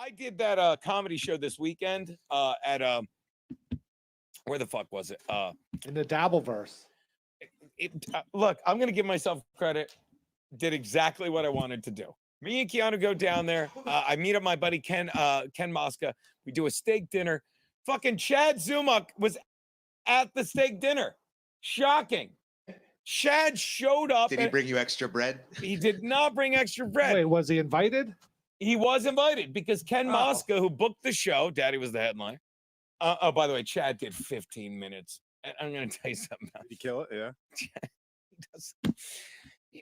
I did that comedy show this weekend at where the fuck was it? In the Dabbleverse. Look, I'm gonna give myself credit. Did exactly what I wanted to do. Me and Keanu go down there. I meet up my buddy Ken Mosca. We do a steak dinner. Fucking Chad Zumach was at the steak dinner. Shocking. Chad showed up. Did he bring you extra bread? He did not bring extra bread. Wait, was he invited? He was invited because Ken Mosca, who booked the show, Daddy was the headliner. Oh, by the way, Chad did 15 minutes. I'm going to tell you something. You kill it, yeah. He does.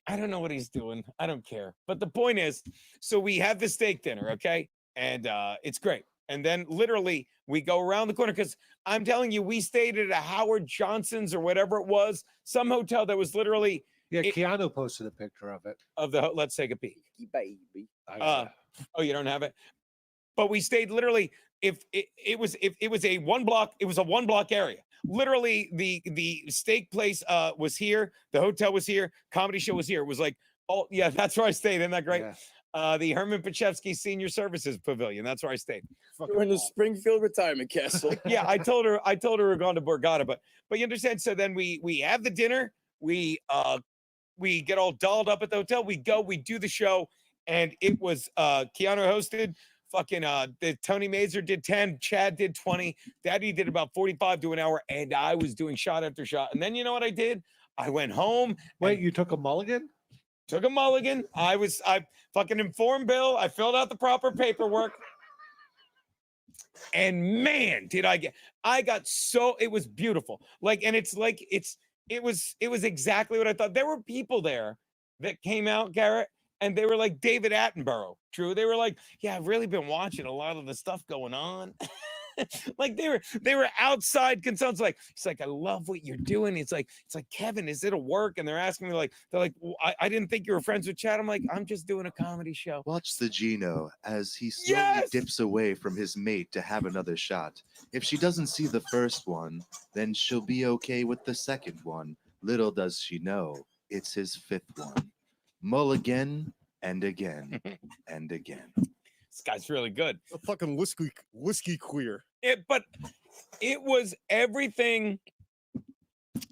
I don't know what he's doing. I don't care. But the point is, so we have the steak dinner, okay? And it's great. And then literally we go around the corner because I'm telling you, we stayed at a Howard Johnson's or whatever it was, some hotel that was literally. Yeah, Keanu posted a picture of it. Of the, let's take a peek. Baby. Oh, you don't have it? But we stayed literally, if it was a one block area. Literally the steak place was here, the hotel was here, comedy show was here. It was like, oh yeah, that's where I stayed. Isn't that great? Yeah. The Herman Pachevsky Senior Services Pavilion. That's where I stayed. You're in the Springfield Retirement Castle. Yeah, I told her we're going to Borgata, but you understand. So then we have the dinner, we get all dolled up at the hotel, we do the show, and it was Keanu hosted. Fucking the Tony Mazur did 10, Chad did 20, Daddy did about 45 to an hour, and I was doing shot after shot. And then you know what I did? I went home. Wait, you took a mulligan? Took a mulligan. I fucking informed Bill. I filled out the proper paperwork. And man, did I got so, it was beautiful. Like, and it's like, it was exactly what I thought. There were people there that came out, Garrett, and they were like David Attenborough. True. They were like, yeah, I've really been watching a lot of the stuff going on. Like they were outside consultants. Like, it's like, I love what you're doing. It's like, Kevin, is it a work? And they're asking me they're like, well, I didn't think you were friends with Chad. I'm like, I'm just doing a comedy show. Watch the Gino as he slowly dips away from his mate to have another shot. If she doesn't see the first one, then she'll be okay with the second one. Little does she know, it's his fifth one. Mulligan and again and again. This guy's really good. A fucking whiskey queer. But it was everything.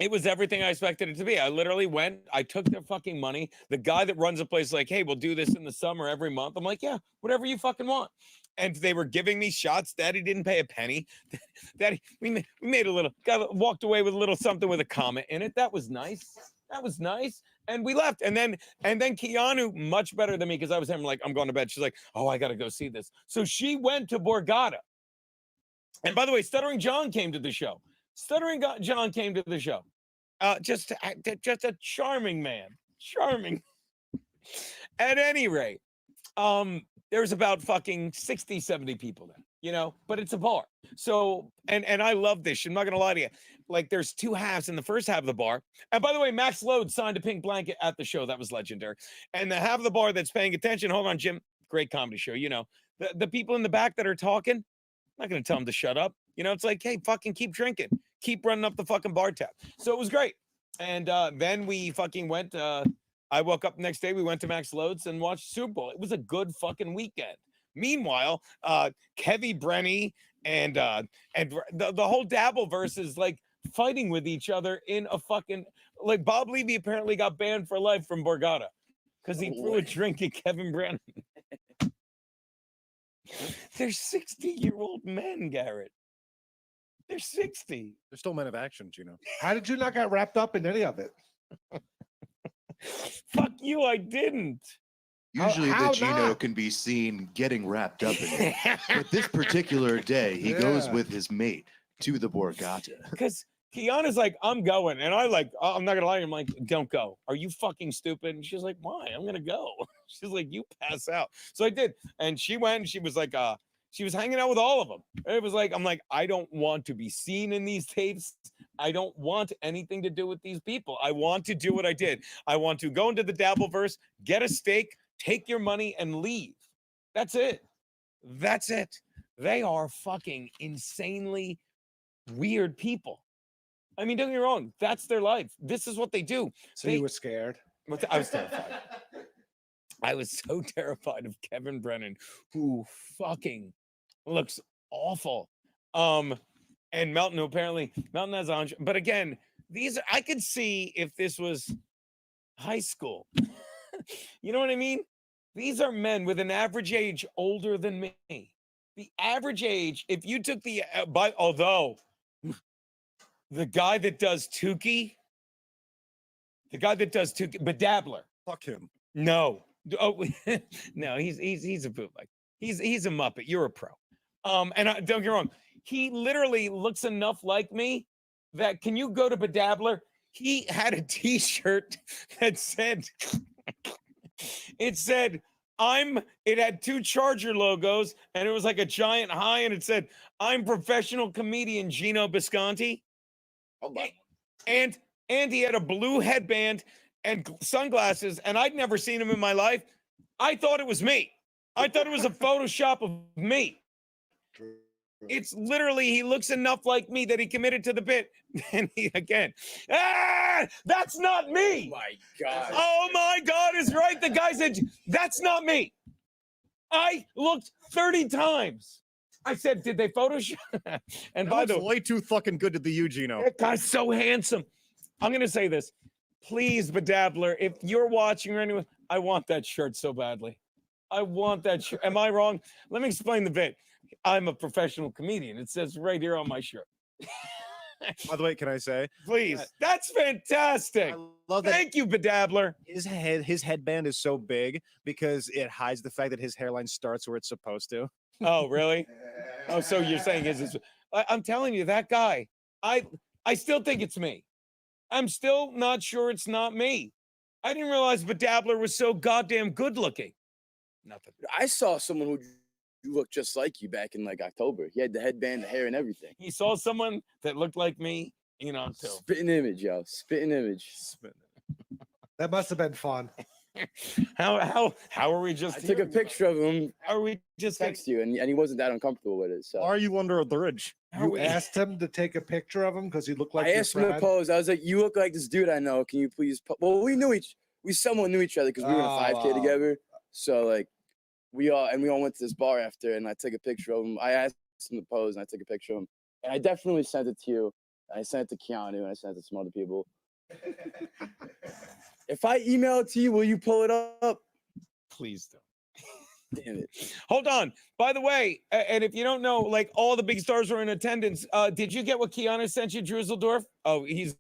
It was everything I expected it to be. I literally went, I took their fucking money. The guy that runs the place, like, hey, we'll do this in the summer every month. I'm like, yeah, whatever you fucking want. And they were giving me shots. Daddy didn't pay a penny. Daddy, we made a little, walked away with a little something with a comment in it. That was nice. That was nice. And we left. And then Keanu, much better than me, because I was him, like, I'm going to bed. She's like, oh, I got to go see this. So she went to Borgata. And by the way, Stuttering John came to the show. Stuttering John came to the show. Just a charming man. Charming. At any rate, there's about fucking 60, 70 people there, you know, but it's a bar. So, and I love this shit. I'm not going to lie to you. Like, there's two halves in the first half of the bar. And by the way, Max Load signed a pink blanket at the show. That was legendary. And the half of the bar that's paying attention, hold on, Jim, great comedy show. You know, the people in the back that are talking, I'm not going to tell them to shut up. You know, it's like, hey, fucking keep drinking. Keep running up the fucking bar tab. So it was great. And then we fucking went, I woke up the next day, we went to Max Loads and watched Super Bowl. It was a good fucking weekend. Meanwhile, Kevy Brenny and the whole Dabbleverse is like fighting with each other in a fucking, like, Bob Levy apparently got banned for life from Borgata because he threw a drink at Kevin Brennan. They're 60-year-old men, Garrett. They're 60. They're still men of action, Gino. How did you not get wrapped up in any of it? Fuck you, I didn't. Usually How the Gino not? can be seen getting wrapped up in it. But this particular day, he goes with his mate to the Borgata. Because Kiana's like, I'm going. And I'm not going to lie. I'm like, don't go. Are you fucking stupid? And she's like, why? I'm going to go. She's like, you pass out. So I did. And she went and she was like, she was hanging out with all of them. It was like, I'm like, I don't want to be seen in these tapes. I don't want anything to do with these people. I want to do what I did. I want to go into the Dabbleverse, get a steak, take your money, and leave. That's it. That's it. They are fucking insanely weird people. I mean, don't get me wrong. That's their life. This is what they do. So you were scared? I was terrified. I was so terrified of Kevin Brennan, who fucking looks awful. And Melton, who apparently Melton has on, but again, these I could see if this was high school. You know what I mean? These are men with an average age older than me. The average age, if you took the although the guy that does Tukey, Bedabbler. Fuck him. No. Oh, no, he's a bootleg. He's a Muppet. You're a pro. And don't get me wrong, he literally looks enough like me that can you go to Bedabbler? He had a T-shirt that said, it said, it had 2 Charger logos, and it was like a giant high, and it said, I'm professional comedian Gino Bisconti. Oh my. And he had a blue headband and sunglasses, and I'd never seen him in my life. I thought it was me. I thought it was a Photoshop of me. It's literally, he looks enough like me that he committed to the bit. And he again, that's not me. Oh my God. Oh my God is right. The guy said, that's not me. I looked 30 times. I said, did they Photoshop? And That by looks the way, way too fucking good to the Gino. that guy's so handsome. I'm going to say this. Please, Bedabbler, if you're watching or anyone, I want that shirt so badly. I want that shirt. Am I wrong? Let me explain the bit. I'm a professional comedian. It says right here on my shirt. By the way, can I say, Please. That's fantastic. I love that Thank you, Bedabbler. his headband is so big because it hides the fact that his hairline starts where it's supposed to. Oh, really? Oh, so you're saying I'm telling you, that guy, I still think it's me. I'm still not sure it's not me. I didn't realize Bedabbler was so goddamn good looking. Nothing. I saw someone who looked just like you back in like October. He had the headband, the hair, and everything. He saw someone that looked like me, you know, too. Spitting image, yo. Spitting image. That must have been fun. How are we just I took a here? picture of him, How are we just text you, and he wasn't that uncomfortable with it. So Are you under a bridge? how are You we- asked him to take a picture of him because he looked like I your asked him to friend? pose. I was like, "You look like this dude I know. Can you please?" Well, we somewhat knew each other because we were in a 5K Oh. together. So like, we all went to this bar after, and I took a picture of him. I asked him to pose, and I took a picture of him, and I definitely sent it to you. I sent it to Keanu, and I sent it to some other people. If I email it to you, will you pull it up? Please don't. Damn it. Hold on. By the way, and if you don't know, like all the big stars were in attendance. Did you get what Keanu sent you, Druseldorf? Oh, he's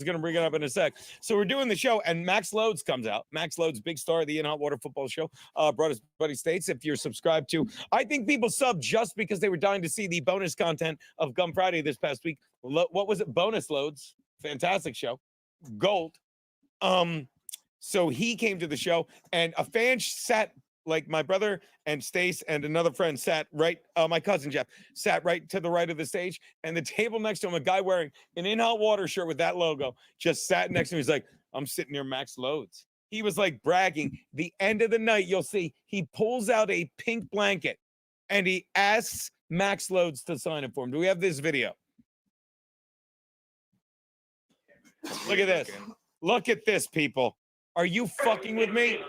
going to bring it up in a sec. So we're doing the show, and Max Loads comes out. Max Loads, big star of the In Hot Water Football Show, brought his buddy States. If you're subscribed to, I think people sub just because they were dying to see the bonus content of Gum Friday this past week. What was it? Bonus Loads. Fantastic show. Gold. So he came to the show, and a fan sat, like my brother and Stace and another friend sat right, my cousin Jeff sat right to the right of the stage, and the table next to him, a guy wearing an In Hot Water shirt with that logo just sat next to him. He's like, I'm sitting near Max Loads. He was like bragging. The end of the night, you'll see he pulls out a pink blanket and he asks Max Loads to sign it for him. Do we have this video? Look at this. Look at this, people. Are you fucking with me?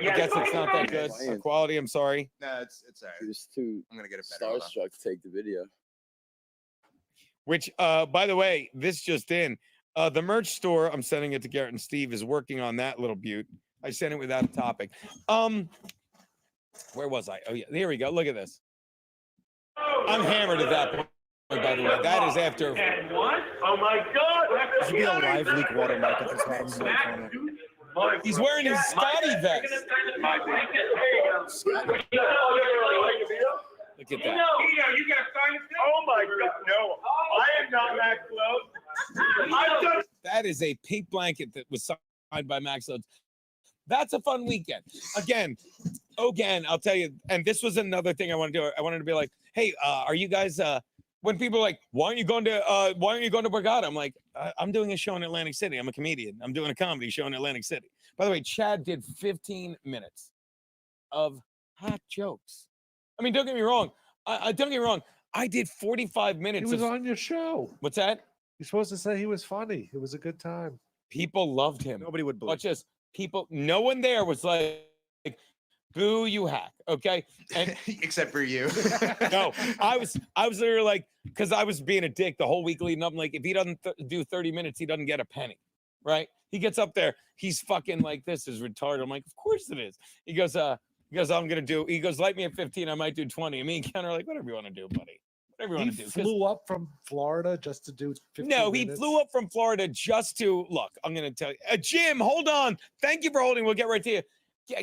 I guess it's not that good. The quality, I'm sorry. No, it's all He right. was too I'm gonna get it better. Hold on. starstruck to take the video. Which, by the way, this just in. The merch store, I'm sending it to Garrett and Steve, is working on that little beaut. I sent it without a topic. Where was I? Oh, yeah. Here we go. Look at this. I'm hammered at that point, by the way. That is after. Oh my God! Should be a live leak watermark at this bottom right corner. He's wearing his Scotty vest. Look at that. Oh my God! No, I am not Max Lowe. I'm just That is a pink blanket that was signed by Max Loads. That's a fun weekend. Again, I'll tell you, and this was another thing I want to do. I wanted to be like, hey, are you guys, when people are like, why aren't you going to Borgata? I'm like, I'm doing a show in Atlantic City. I'm a comedian. I'm doing a comedy show in Atlantic City. By the way, Chad did 15 minutes of hot jokes. I mean, don't get me wrong. Don't get me wrong. I did 45 He minutes. was of, on your show. what's that? You're supposed to say he was funny. It was a good time. People loved him. Nobody would believe. Watch this. People, no one there was like, boo, you hack. Okay. And Except for you. no, I was literally like, because I was being a dick the whole week leading up. I'm like, if he doesn't do 30 minutes, he doesn't get a penny. Right? He gets up there, he's fucking like, this is retarded. I'm like, of course it is. He goes, I'm gonna do. He goes, light me at 15. I might do 20. Me and Ken are like, whatever you want to do, buddy. Whatever you He want to do. 'Cause- flew up from Florida just to do 15 No, he minutes. flew up from Florida just to look. I'm going to tell you, Jim. Hold on. Thank you for holding. We'll get right to you,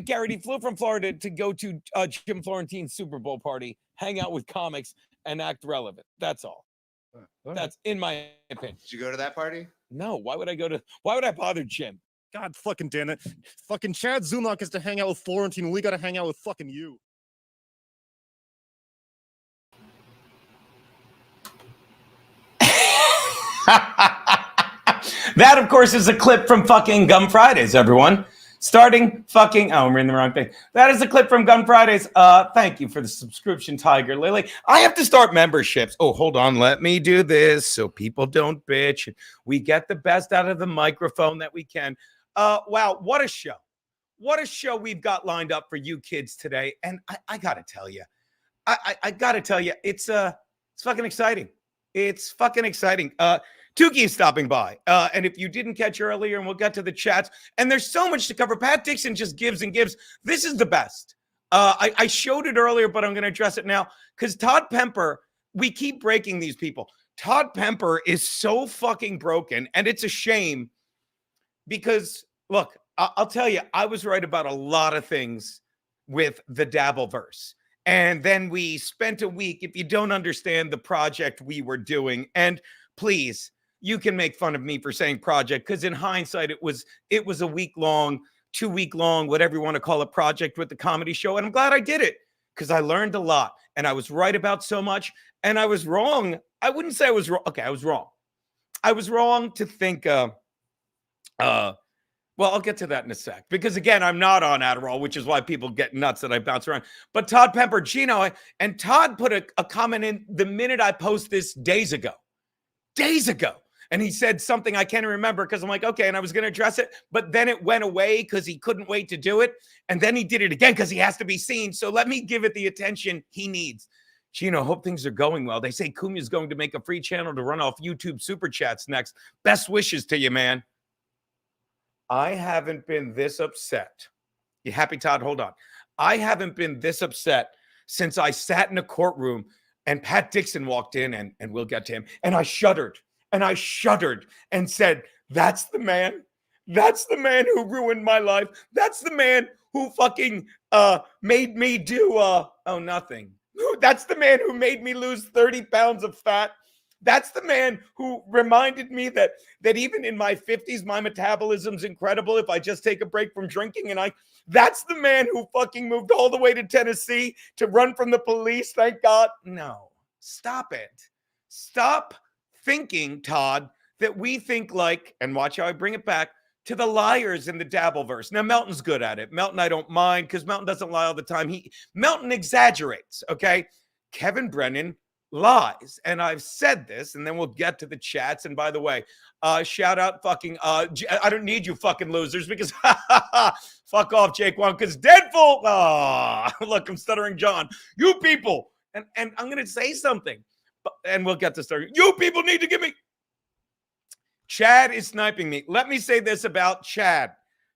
Garrett. He flew from Florida to go to Jim Florentine's Super Bowl party, hang out with comics, and act relevant. That's all. All right. That's in my opinion. Did you go to that party? No, why would I go to? Why would I bother Jim? God fucking damn it. Fucking Chad Zumach has to hang out with Florentine. We got to hang out with fucking you. That, of course, is a clip from fucking Gum Fridays, everyone. Starting fucking, oh, I'm reading the wrong thing. That is a clip from Gun Fridays. Thank you for the subscription, Tiger Lily. I have to start memberships. Oh, hold on. Let me do this so people don't bitch. We get the best out of the microphone that we can. Wow, what a show. What a show we've got lined up for you kids today. And I got to tell you, I got to tell you, it's fucking exciting. It's fucking exciting. Tukey is stopping by. And if you didn't catch earlier, and we'll get to the chats, and there's so much to cover. Pat Dixon just gives and gives. This is the best. I showed it earlier, but I'm going to address it now because Todd Pemper, we keep breaking these people. Todd Pemper is so fucking broken, and it's a shame because, look, I'll tell you, I was right about a lot of things with the Dabbleverse. And then we spent a week, if you don't understand the project we were doing, and please, you can make fun of me for saying project, because in hindsight, it was a week-long, 2-week-long, whatever you want to call it, project with the comedy show. And I'm glad I did it because I learned a lot and I was right about so much. And I was wrong. I wouldn't say I was wrong. Okay, I was wrong. I was wrong to think, well, I'll get to that in a sec because, again, I'm not on Adderall, which is why people get nuts that I bounce around. But Todd Pemper, Gino, and Todd put a comment in the minute I post this days ago. And he said something I can't remember because I'm like, okay, and I was going to address it, but then it went away because he couldn't wait to do it. And then he did it again because he has to be seen. So let me give it the attention he needs. Gino, hope things are going well. They say Cunha's going to make a free channel to run off YouTube Super Chats next. Best wishes to you, man. I haven't been this upset. You happy, Todd? Hold on. I haven't been this upset since I sat in a courtroom and Pat Dixon walked in, and we'll get to him. And I shuddered and said, that's the man. That's the man who ruined my life. That's the man who fucking made me do nothing. That's the man who made me lose 30 pounds of fat. That's the man who reminded me that even in my 50s, my metabolism's incredible if I just take a break from drinking. And that's the man who fucking moved all the way to Tennessee to run from the police. Thank God. No, stop it. Stop thinking, Todd, that we think like, and watch how I bring it back to the liars in the Dabbleverse. Now, Melton's good at it. Melton, I don't mind because Melton doesn't lie all the time. Melton exaggerates, okay? Kevin Brennan lies. And I've said this, and then we'll get to the chats. And by the way, shout out fucking, I don't need you fucking losers because fuck off, Jake One, because Deadpool, look, I'm stuttering John. You people, and I'm going to say something, and we'll get to start. You people need to give me. Chad is sniping me. Let me say this about Chad.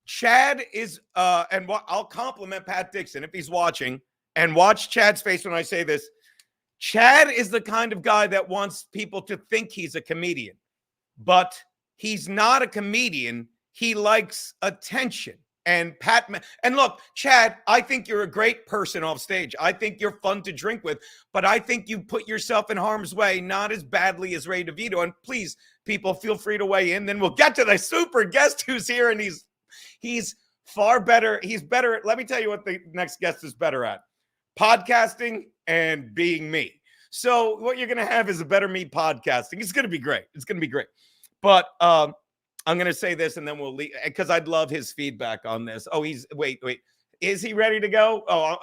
Chad is, and I'll compliment Pat Dixon if he's watching, and watch Chad's face when I say this. Chad is the kind of guy that wants people to think he's a comedian, but he's not a comedian. He likes attention. And and look, Chad, I think you're a great person off stage. I think you're fun to drink with, but I think you put yourself in harm's way, not as badly as Ray DeVito. And please, people, feel free to weigh in. Then we'll get to the super guest who's here, and he's far better. He's better at, let me tell you what the next guest is better at. Podcasting and being me. So what you're going to have is a better me podcasting. It's going to be great. It's going to be great. But I'm going to say this and then we'll leave because I'd love his feedback on this. Oh, wait. Is he ready to go? Oh,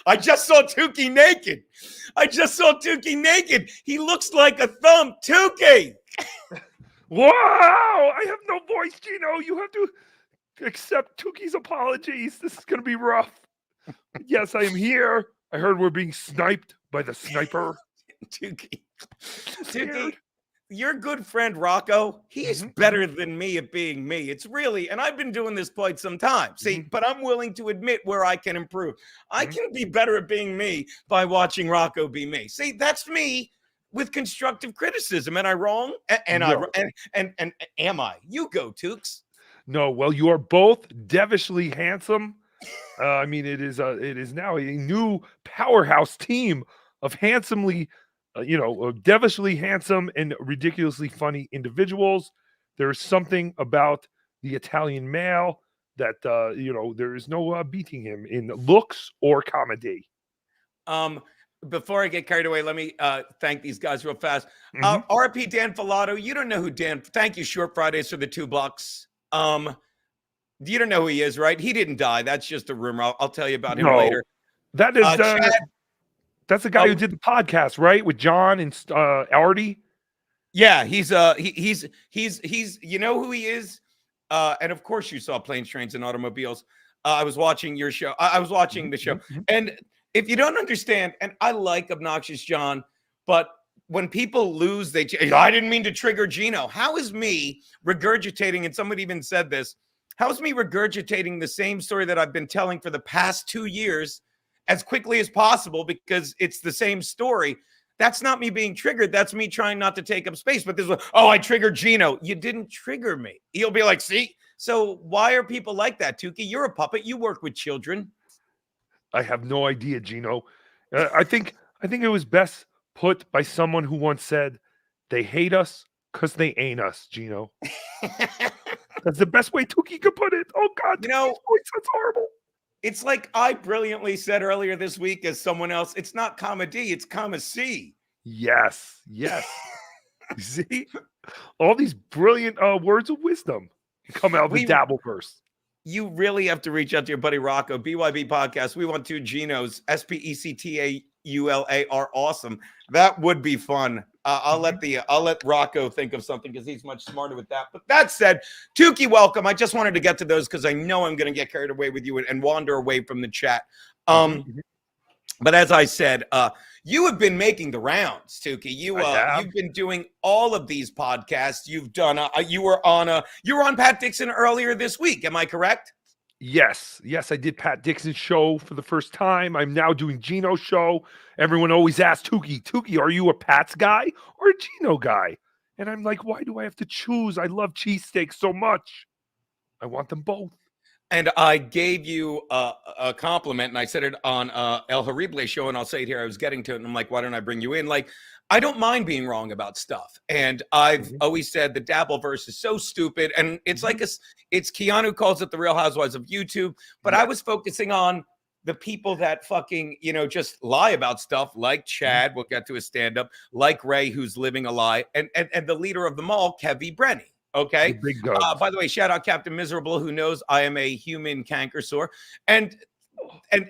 I just saw Tukey naked. I just saw Tukey naked. He looks like a thumb. Tukey. Wow, I have no voice, Gino. You have to accept Tukey's apologies. This is going to be rough. Yes, I am here. I heard we're being sniped by the sniper. Tukey. Scared. Tukey, your good friend Rocco, he's better than me at being me. It's really, and I've been doing this quite some time. See, but I'm willing to admit where I can improve. I can be better at being me by watching Rocco be me. See, that's me with constructive criticism. Am I wrong? And No. and am I? You go, Tukes. No, well, you are both devilishly handsome. I mean, it is now a new powerhouse team of handsomely, devilishly handsome and ridiculously funny individuals. There is something about the Italian male that there is no beating him in looks or comedy. Before I get carried away, let me thank these guys real fast. RP Dan Filato, you don't know who Dan. Thank you, Short Fridays, for the $2. You don't know who he is, right? He didn't die. That's just a rumor. I'll tell you about him later. That is Chad, that's the guy who did the podcast, right, with John and Artie. Yeah, he's you know who he is, and of course you saw Planes, Trains, and Automobiles. I was watching your show. I was watching the show, and if you don't understand, and I like Obnoxious John, but when people lose, I didn't mean to trigger Gino. How is me regurgitating, and somebody even said this, how is me regurgitating the same story that I've been telling for the past 2 years as quickly as possible because it's the same story? That's not me being triggered. That's me trying not to take up space. But this was, I triggered Gino. You didn't trigger me. He'll be like, see? So why are people like that, Tukey? You're a puppet. You work with children. I have no idea, Gino. I think it was best put by someone who once said, "They hate us because they ain't us." Gino, that's the best way Tukey could put it. Oh God, that's horrible. It's like I brilliantly said earlier this week as someone else. It's not comedy. It's comedy. Yes. See, all these brilliant words of wisdom come out of the Dabbleverse. You really have to reach out to your buddy Rocco. BYB Podcast. We want 2 Genos. SPECTAULA are awesome. That would be fun. I'll let Rocco think of something because he's much smarter with that. But that said, Tukey, welcome. I just wanted to get to those because I know I'm going to get carried away with you and wander away from the chat. But as I said, you have been making the rounds, Tukey. You've been doing all of these podcasts. You've done. You were on Pat Dixon earlier this week. Am I correct? Yes, I did Pat Dixon's show for the first time. I'm now doing Gino's show. Everyone always asks Tukey, are you a Pat's guy or a Gino guy? And I'm like, why do I have to choose? I love cheesesteaks so much. I want them both. And I gave you a compliment, and I said it on El Horrible show, and I'll say it here. I was getting to it, and I'm like, why don't I bring you in? Like, I don't mind being wrong about stuff. And I've always said the Dabbleverse is so stupid. And it's like it's Keanu calls it the Real Housewives of YouTube. But I was focusing on the people that fucking, just lie about stuff like Chad. We'll get to his stand-up. Like Ray, who's living a lie. And the leader of them all, Kevy Brenny. Okay. Big guns. By the way, shout out Captain Miserable, who knows I am a human canker sore. And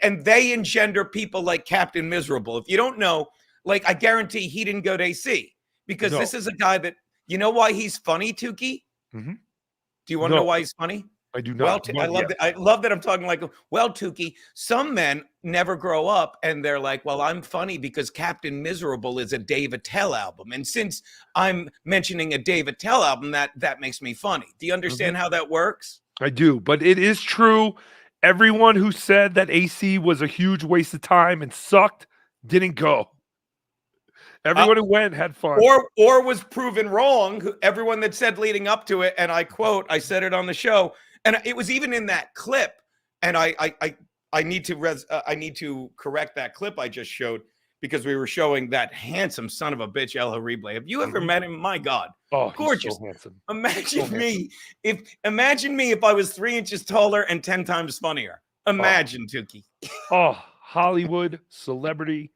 they engender people like Captain Miserable. If you don't know, like, I guarantee he didn't go to AC because this is a guy that, you know why he's funny, Tukey? Do you want to know why he's funny? I do not. Well, I love that I'm talking like, well, Tukey, some men never grow up and they're like, well, I'm funny because Captain Miserable is a Dave Attell album. And since I'm mentioning a Dave Attell album, that makes me funny. Do you understand how that works? I do, but it is true. Everyone who said that AC was a huge waste of time and sucked didn't go. Everyone who went had fun. Or was proven wrong. Everyone that said leading up to it, and I quote, I said it on the show, and it was even in that clip. And I need to correct that clip I just showed because we were showing that handsome son of a bitch El Horrible. Have you ever met him? My God, gorgeous, so handsome. Imagine me if I was 3 inches taller and 10 times funnier. Imagine, Tukey. Hollywood celebrity.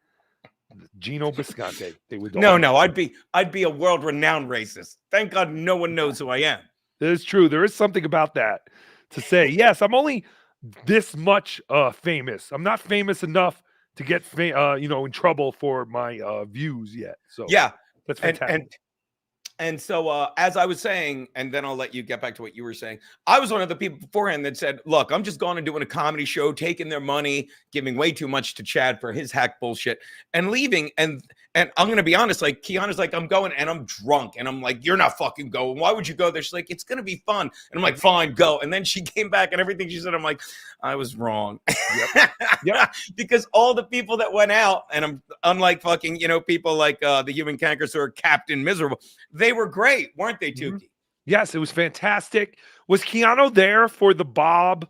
Gino Bisconte. They would no. I'd be a world-renowned racist. Thank God no one knows who I am. That is true. There is something about that to say. Yes, I'm only this much famous. I'm not famous enough to get in trouble for my views yet. So Yeah. that's And fantastic. and so as I was saying, and then I'll let you get back to what you were saying. I was one of the people beforehand that said, look, I'm just going and doing a comedy show, taking their money, giving way too much to Chad for his hack bullshit, and leaving. And I'm going to be honest, like Kiana's like, I'm going and I'm drunk. And I'm like, you're not fucking going. Why would you go there? She's like, it's going to be fun. And I'm like, fine, go. And then she came back and everything she said, I'm like, I was wrong. Yep. Because all the people that went out, and I'm unlike fucking, people like the human cankers who are Captain Miserable, they were great, weren't they, Tukey? Mhm. Yes, it was fantastic. Was Keanu there for the Bob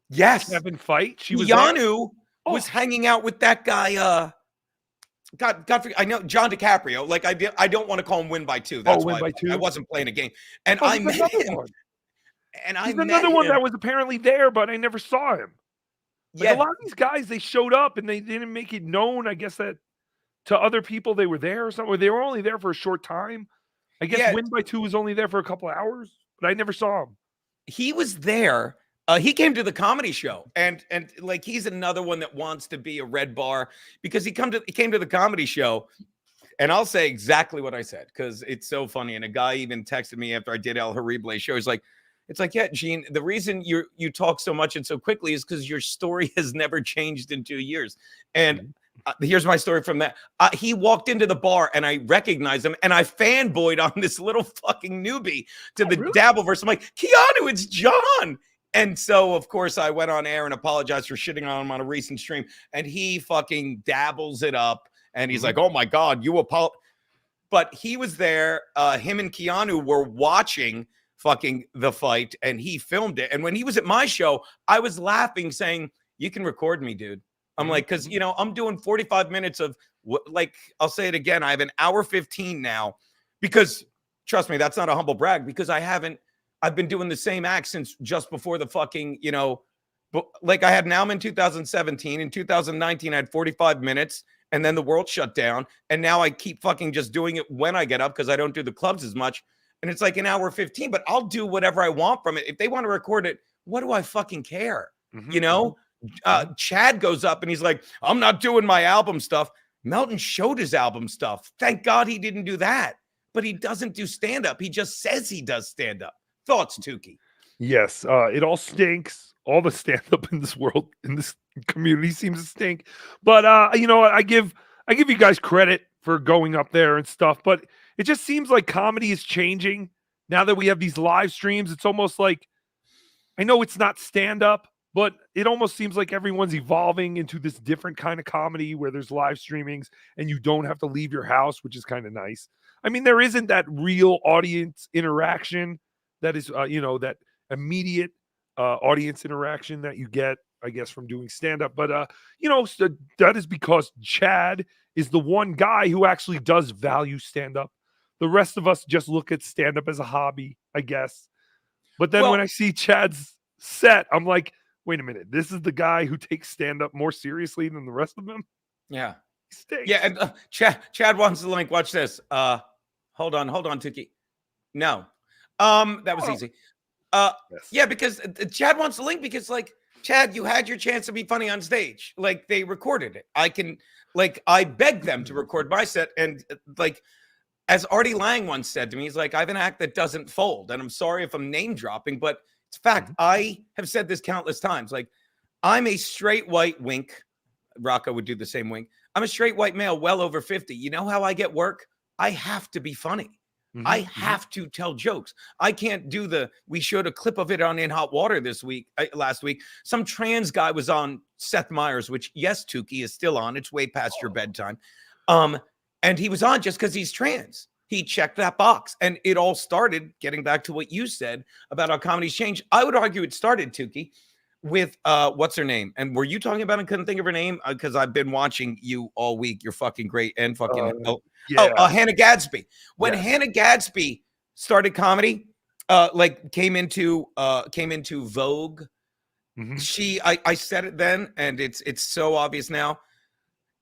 Yes. Kevin fight? She was there? Keanu was hanging out with that guy. God, I know John DiCaprio. Like I don't want to call him Win by Two. That's Win why by Two? I wasn't playing a game. And Oh, I there's met another him. one. And I There's met another one him. that was apparently there, but I never saw him. Like Yeah, a lot of these guys, they showed up and they didn't make it known. I guess that to other people they were there or something. Or they were only there for a short time. I guess Yeah. Win by Two was only there for a couple of hours, but I never saw him. he was there. He came to the comedy show, and like he's another one that wants to be a red bar because he came to the comedy show, and I'll say exactly what I said because it's so funny. And a guy even texted me after I did El Horrible show. He's like, it's like, yeah, Gene, the reason you talk so much and so quickly is because your story has never changed in 2 years. And here's my story from that. He walked into the bar and I recognized him and I fanboyed on this little fucking newbie to the really? Dabble verse. I'm like, Keanu, it's John. And so, of course, I went on air and apologized for shitting on him on a recent stream. And he fucking dabbles it up. And he's like, oh, my God, you apologize. But he was there. Him and Keanu were watching fucking the fight and he filmed it. And when he was at my show, I was laughing saying, you can record me, dude. I'm like, because, I'm doing 45 minutes of like, I'll say it again. I have an hour 15 now because trust me, that's not a humble brag because I've been doing the same act since just before the fucking, like I had an album in 2017. In 2019, I had 45 minutes and then the world shut down. And now I keep fucking just doing it when I get up because I don't do the clubs as much. And it's like an hour 15, but I'll do whatever I want from it. If they want to record it, what do I fucking care? Chad goes up and he's like, I'm not doing my album stuff. Melton showed his album stuff. Thank God he didn't do that. But he doesn't do stand-up. He just says he does stand-up. Thoughts, Tukey? Yes, it all stinks. All the stand-up in this world, in this community, seems to stink. But I give you guys credit for going up there and stuff. But it just seems like comedy is changing now that we have these live streams. It's almost like, I know it's not stand-up, but it almost seems like everyone's evolving into this different kind of comedy where there's live streamings and you don't have to leave your house, which is kind of nice. I mean, there isn't that real audience interaction that is, that immediate audience interaction that you get, I guess, from doing stand-up. But, so that is because Chad is the one guy who actually does value stand-up. The rest of us just look at stand-up as a hobby, I guess. But then when I see Chad's set, I'm like, wait a minute, this is the guy who takes stand-up more seriously than the rest of them? Yeah. Stinks. Yeah, and Chad wants the link. Watch this. Hold on, Tukey. No. That was easy. Yes. Yeah, because Chad wants the link because, like, Chad, you had your chance to be funny on stage. Like, they recorded it. I begged them to record my set. And, like, as Artie Lang once said to me, he's like, I have an act that doesn't fold. And I'm sorry if I'm name dropping, but it's fact. I have said this countless times. Like, I'm a straight white wink. Rocco would do the same wink. I'm a straight white male well over 50. You know how I get work? I have to be funny. I have to tell jokes. I can't do we showed a clip of it on In Hot Water last week. Some trans guy was on Seth Meyers, which, yes, Tukey is still on. It's way past your bedtime. And he was on just because he's trans. He checked that box. And it all started, getting back to what you said about how comedy's changed. I would argue it started, Tukey, with what's her name? And were you talking about and couldn't think of her name? Because I've been watching you all week. You're fucking great. And fucking Hannah Gadsby. When Hannah Gadsby started comedy, came into Vogue. I said it then, and it's so obvious now.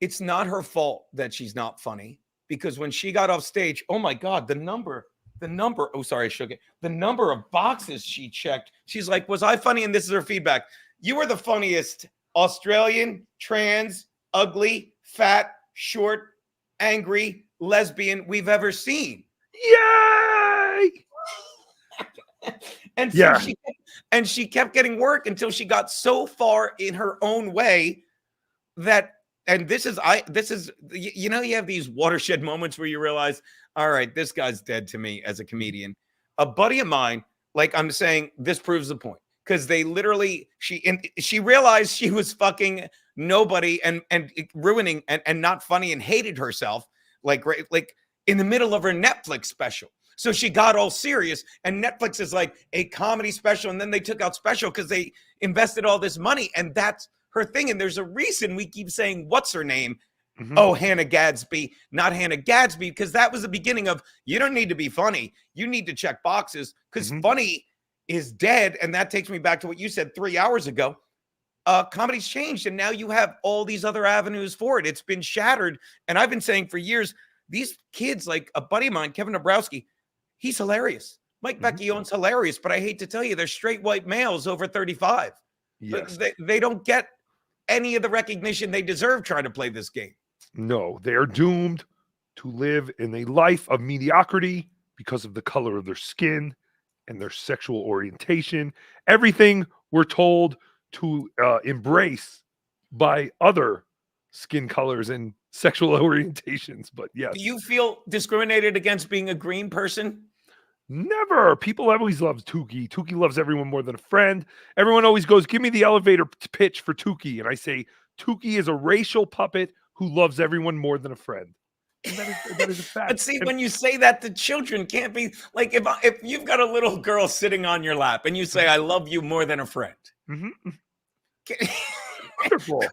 It's not her fault that she's not funny, because when she got off stage, oh my God, the number, oh, sorry, I shook it. The number of boxes she checked. She's like, was I funny? And this is her feedback. You were the funniest Australian, trans, ugly, fat, short, angry, lesbian we've ever seen. Yay! And so Yeah. she kept getting work until she got so far in her own way that, and this is you know, you have these watershed moments where you realize, all right, this guy's dead to me as a comedian. A buddy of mine, like I'm saying, this proves the point, because they literally she realized she was fucking nobody and ruining and not funny and hated herself like in the middle of her Netflix special. So she got all serious, and Netflix is like a comedy special, and then they took out special because they invested all this money, and that's her thing. And there's a reason we keep saying, what's her name? Mhm. Oh, Hannah Gadsby, not Hannah Gadsby, because that was the beginning of, you don't need to be funny. You need to check boxes, because funny is dead. And that takes me back to what you said 3 hours ago. Comedy's changed, and now you have all these other avenues for it. It's been shattered. And I've been saying for years, these kids, like a buddy of mine, Kevin Dabrowski, he's hilarious. Mike Vecchione's hilarious, but I hate to tell you, they're straight white males over 35. Yes. But they don't get any of the recognition they deserve trying to play this game. No, they are doomed to live in a life of mediocrity because of the color of their skin and their sexual orientation. Everything we're told to embrace by other skin colors and sexual orientations. But yes, Do you feel discriminated against being a green person? never. People always love Tukey. Tukey loves everyone more than a friend. Everyone always goes, give me the elevator pitch for Tukey. And I say, Tukey is a racial puppet who loves everyone more than a friend. And that is a fact. But see, when you say that to children, can't be like, if you've got a little girl sitting on your lap and you say, I love you more than a friend. Wonderful.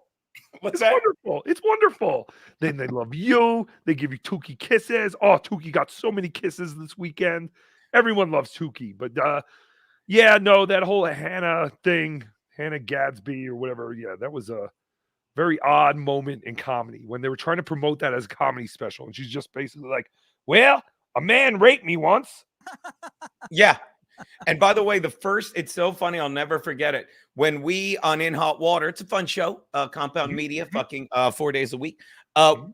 What's It's that? wonderful. It's wonderful. Then they love you. They give you Tukey kisses. Oh, Tukey got so many kisses this weekend. Everyone loves Tukey. But yeah, no, that whole Hannah thing, Hannah Gadsby or whatever. Yeah, that was a very odd moment in comedy when they were trying to promote that as a comedy special. And she's just basically like, well, a man raped me once. Yeah. And by the way, it's so funny. I'll never forget it. When we on In Hot Water, it's a fun show, Compound Media, fucking 4 days a week.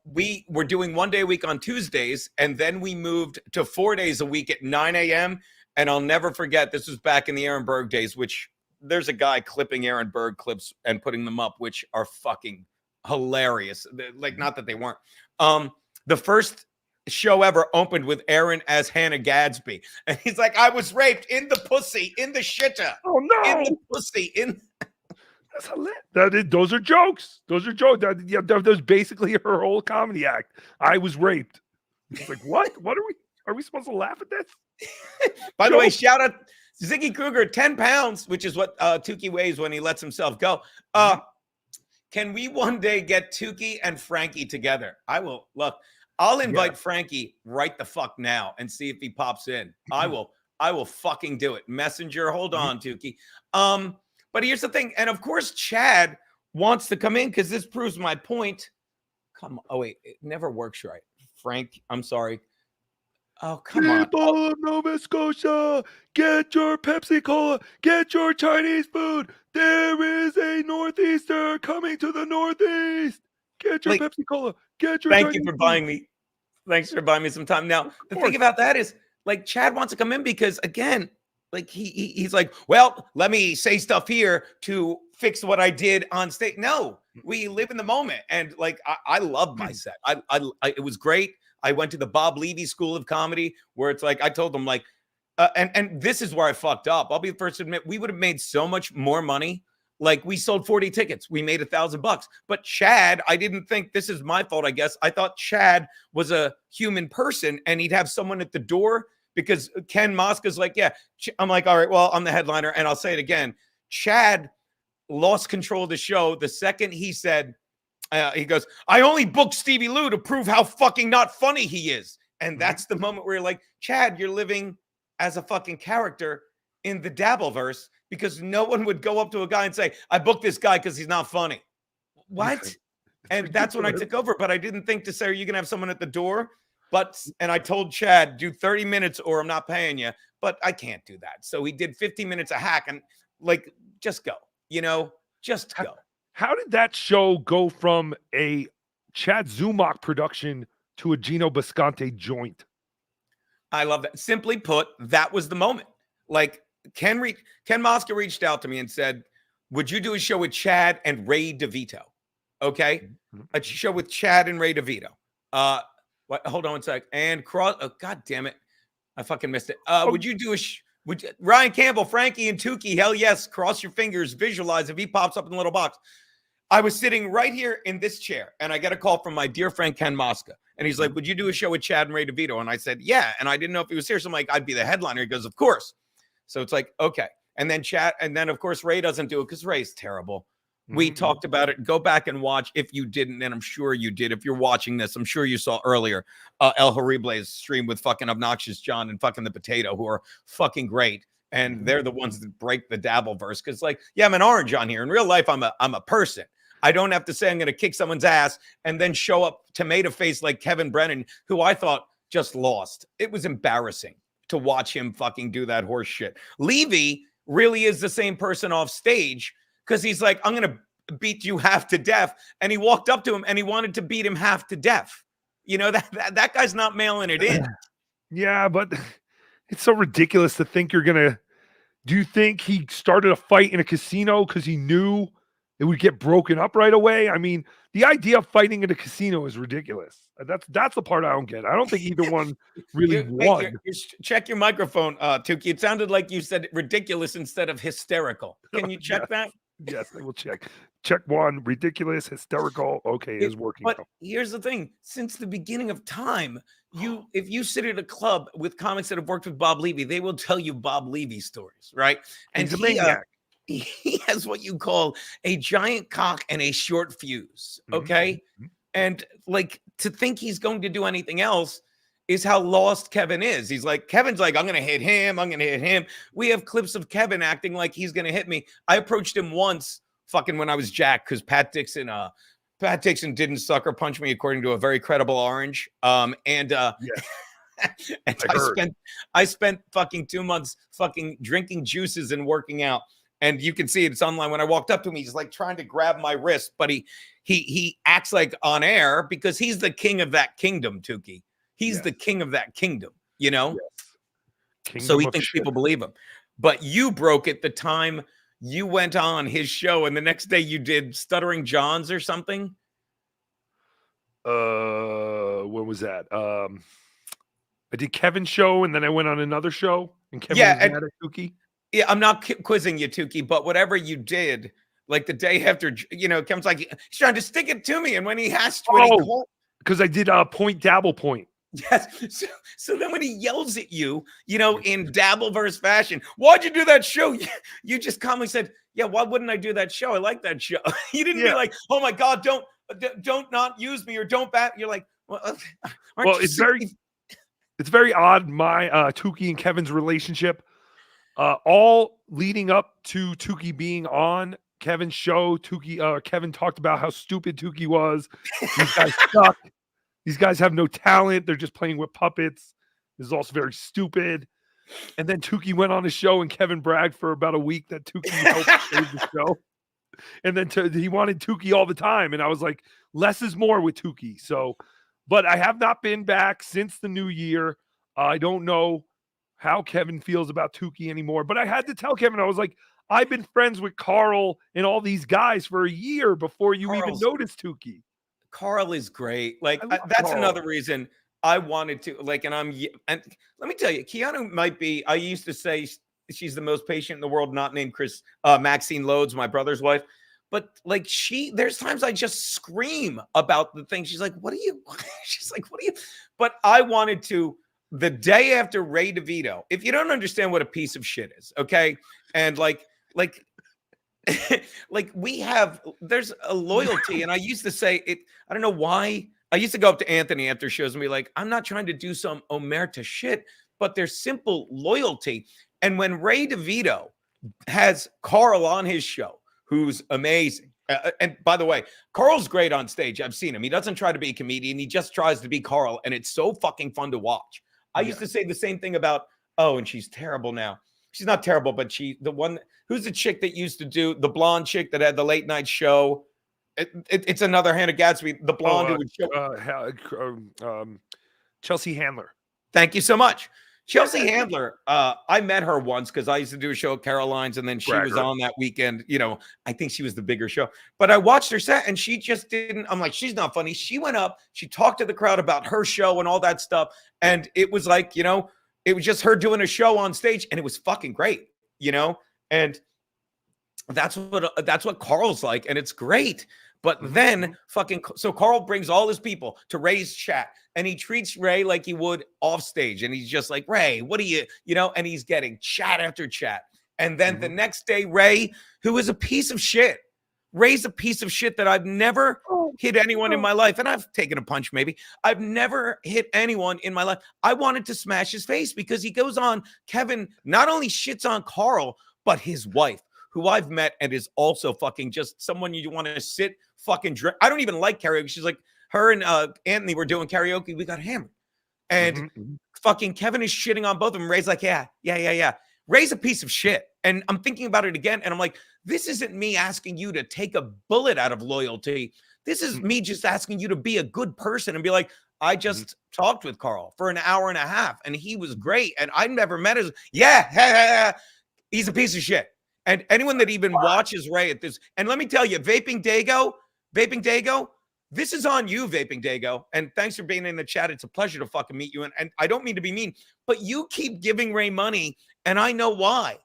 We were doing 1 day a week on Tuesdays, and then we moved to 4 days a week at 9 a.m. And I'll never forget, this was back in the Aaron Berg days, which there's a guy clipping Aaron Berg clips and putting them up, which are fucking hilarious. Like, not that they weren't. The first show ever opened with Aaron as Hannah Gadsby. And he's like, I was raped in the pussy, in the shitter. Oh, no. In the pussy, in... That's hilarious. Those are jokes. Those are jokes. That was basically her whole comedy act. I was raped. It's like, what? What are we supposed to laugh at this? By the way, shout out Ziggy Kruger, 10 pounds, which is what Tukey weighs when he lets himself go. Can we one day get Tukey and Frankie together? I will. Look, I'll invite Frankie right the fuck now and see if he pops in. I will fucking do it. Messenger, hold on, Tukey. But here's the thing. And of course, Chad wants to come in because this proves my point. Come on. Oh, wait. It never works right. Frank, I'm sorry. Oh, come on. People of Nova Scotia, get your Pepsi Cola, get your Chinese food. There is a Northeaster coming to the Northeast. Get your Pepsi Cola, get your Thank Chinese you for food. buying me. Thanks for buying me some time. Now, the thing about that is, like, Chad wants to come in because, again, like he's like, well, let me say stuff here to fix what I did on stage. No, we live in the moment, and like I love my set. It was great. I went to the Bob Levy School of Comedy, where it's like I told them, like, and this is where I fucked up. I'll be the first to admit, we would have made so much more money. Like, we sold 40 tickets, we made $1,000. But Chad, I didn't think, this is my fault, I guess. I thought Chad was a human person, and he'd have someone at the door. Because Ken Mosca's like, yeah. I'm like, all right, well, I'm the headliner. And I'll say it again. Chad lost control of the show the second he said, he goes, I only booked Stevie Lou to prove how fucking not funny he is. And that's the moment where you're like, Chad, you're living as a fucking character in the Dabbleverse, because no one would go up to a guy and say, I booked this guy because he's not funny. What? And that's when I took over. But I didn't think to say, are you going to have someone at the door? And I told Chad, do 30 minutes or I'm not paying you. But I can't do that. So he did 15 minutes a hack, and like, just go, just go. How did that show go from a Chad Zumach production to a Gino Bisconte joint? I love that. Simply put, that was the moment. Like Ken Mosca reached out to me and said, "Would you do a show with Chad and Ray DeVito?" Okay, a show with Chad and Ray DeVito. What? Hold on one sec. And cross. Oh, God damn it, I fucking missed it. Would you do Ryan Campbell, Frankie, and Tukey? Hell yes. Cross your fingers. Visualize if he pops up in the little box. I was sitting right here in this chair, and I got a call from my dear friend Ken Mosca. And he's like, "Would you do a show with Chad and Ray DeVito?" And I said, "Yeah." And I didn't know if he was here. So I'm like, "I'd be the headliner." He goes, "Of course." So it's like, okay. And then Chad, and then of course Ray doesn't do it because Ray's terrible. We talked about it. Go back and watch if you didn't, and I'm sure you did. If you're watching this, I'm sure you saw earlier El Horrible's stream with fucking Obnoxious John and fucking the Potato, who are fucking great. And they're the ones that break the Dabbleverse. Because, like, yeah, I'm an orange on here. In real life, I'm a person. I don't have to say I'm going to kick someone's ass and then show up tomato face like Kevin Brennan, who I thought just lost. It was embarrassing to watch him fucking do that horse shit. Levy really is the same person off stage because he's like, "I'm going to beat you half to death." And he walked up to him and he wanted to beat him half to death. You know, that guy's not mailing it in. Yeah, but it's so ridiculous to think you're going to. Do you think he started a fight in a casino because he knew it would get broken up right away? I mean, the idea of fighting in a casino is ridiculous. That's the part I don't get. I don't think either one really won. Check your microphone, Tukey. It sounded like you said ridiculous instead of hysterical. Can you check that? Yes, I will check. Check one. Ridiculous, hysterical. Okay, is working. But here's the thing: since the beginning of time, if you sit at a club with comics that have worked with Bob Levy, they will tell you Bob Levy stories, right? And He's a maniac. He has what you call a giant cock and a short fuse. Okay. And like to think he's going to do anything else is how lost Kevin is. He's like, Kevin's like, "I'm going to hit him. I'm going to hit him." We have clips of Kevin acting like he's going to hit me. I approached him once fucking when I was Jack because Pat Dixon didn't sucker punch me according to a very credible orange. And I spent fucking 2 months fucking drinking juices and working out. And you can see it's online. When I walked up to him, he's like trying to grab my wrist, but he acts like on air because he's the king of that kingdom, Tukey. He's the king of that kingdom, you know? Yes. So he thinks people believe him. But you broke it the time you went on his show, and the next day you did Stuttering Johns or something. When was that? I did Kevin's show, and then I went on another show, and Kevin was mad at Tukey. Yeah, I'm not quizzing you, Tukey, but whatever you did, like the day after, you know, Kevin's like, he's trying to stick it to me. And when he asked, because I did point, dabble, point. Yes. So then when he yells at you, you know, in Dabbleverse fashion, "Why'd you do that show?" You just calmly said, "Yeah, why wouldn't I do that show? I like that show." You didn't be like, "Oh my God, don't not use me," or "Don't bat." You're like, well, it's very odd. My Tukey and Kevin's relationship, all leading up to Tukey being on Kevin's show. Kevin talked about how stupid Tukey was. These guys suck. These guys have no talent. They're just playing with puppets. This is also very stupid. And then Tukey went on his show, and Kevin bragged for about a week that Tukey helped save the show. And then he wanted Tukey all the time. And I was like, less is more with Tukey. So, but I have not been back since the new year. I don't know how Kevin feels about Tukey anymore. But I had to tell Kevin, I was like, I've been friends with Carl and all these guys for a year before you even noticed Tukey. Carl is great. Like that's Carl. Another reason I wanted to like, and let me tell you, Keanu might be, I used to say she's the most patient in the world, not named Maxine Lodes, my brother's wife. But like there's times I just scream about the thing. She's like, "What are you?" She's like, "What are you?" But I wanted to, the day after Ray DeVito, if you don't understand what a piece of shit is, okay? And like there's a loyalty. And I used to say it, I don't know why. I used to go up to Anthony after shows and be like, "I'm not trying to do some omerta shit, but there's simple loyalty." And when Ray DeVito has Carl on his show, who's amazing. And by the way, Carl's great on stage. I've seen him. He doesn't try to be a comedian. He just tries to be Carl. And it's so fucking fun to watch. I used to say the same thing about, and she's terrible now. she's not terrible, but the one who's the chick that used to do the blonde chick that had the late night show. It's another Hannah Gadsby, the blonde who would show. Chelsea Handler. Thank you so much. Chelsea Handler, I met her once because I used to do a show at Caroline's, and then she was on that weekend. You know, I think she was the bigger show. But I watched her set, and she just didn't. I'm like, she's not funny. She went up, she talked to the crowd about her show and all that stuff. And it was like, you know, it was just her doing a show on stage, and it was fucking great, you know? And that's what Carl's like, and it's great. But then so Carl brings all his people to Ray's chat, and he treats Ray like he would off stage. And he's just like, Ray, what are you know, and he's getting chat after chat. And then the next day, Ray, who is a piece of shit, Ray's a piece of shit that I've never hit anyone in my life. And I've taken a punch, maybe. I've never hit anyone in my life. I wanted to smash his face because he goes on, Kevin not only shits on Carl, but his wife, who I've met and is also fucking just someone you want to sit fucking drink. I don't even like karaoke. She's like, her and Anthony were doing karaoke. We got hammered. And fucking Kevin is shitting on both of them. Ray's like, yeah. Ray's a piece of shit. And I'm thinking about it again. And I'm like, this isn't me asking you to take a bullet out of loyalty. This is me just asking you to be a good person and be like, I just talked with Carl for an hour and a half and he was great. And I never met his, he's a piece of shit. And anyone that even watches Ray at this, and let me tell you, Vaping Dago, this is on you, Vaping Dago. And thanks for being in the chat. It's a pleasure to fucking meet you. And I don't mean to be mean, but you keep giving Ray money, and I know why.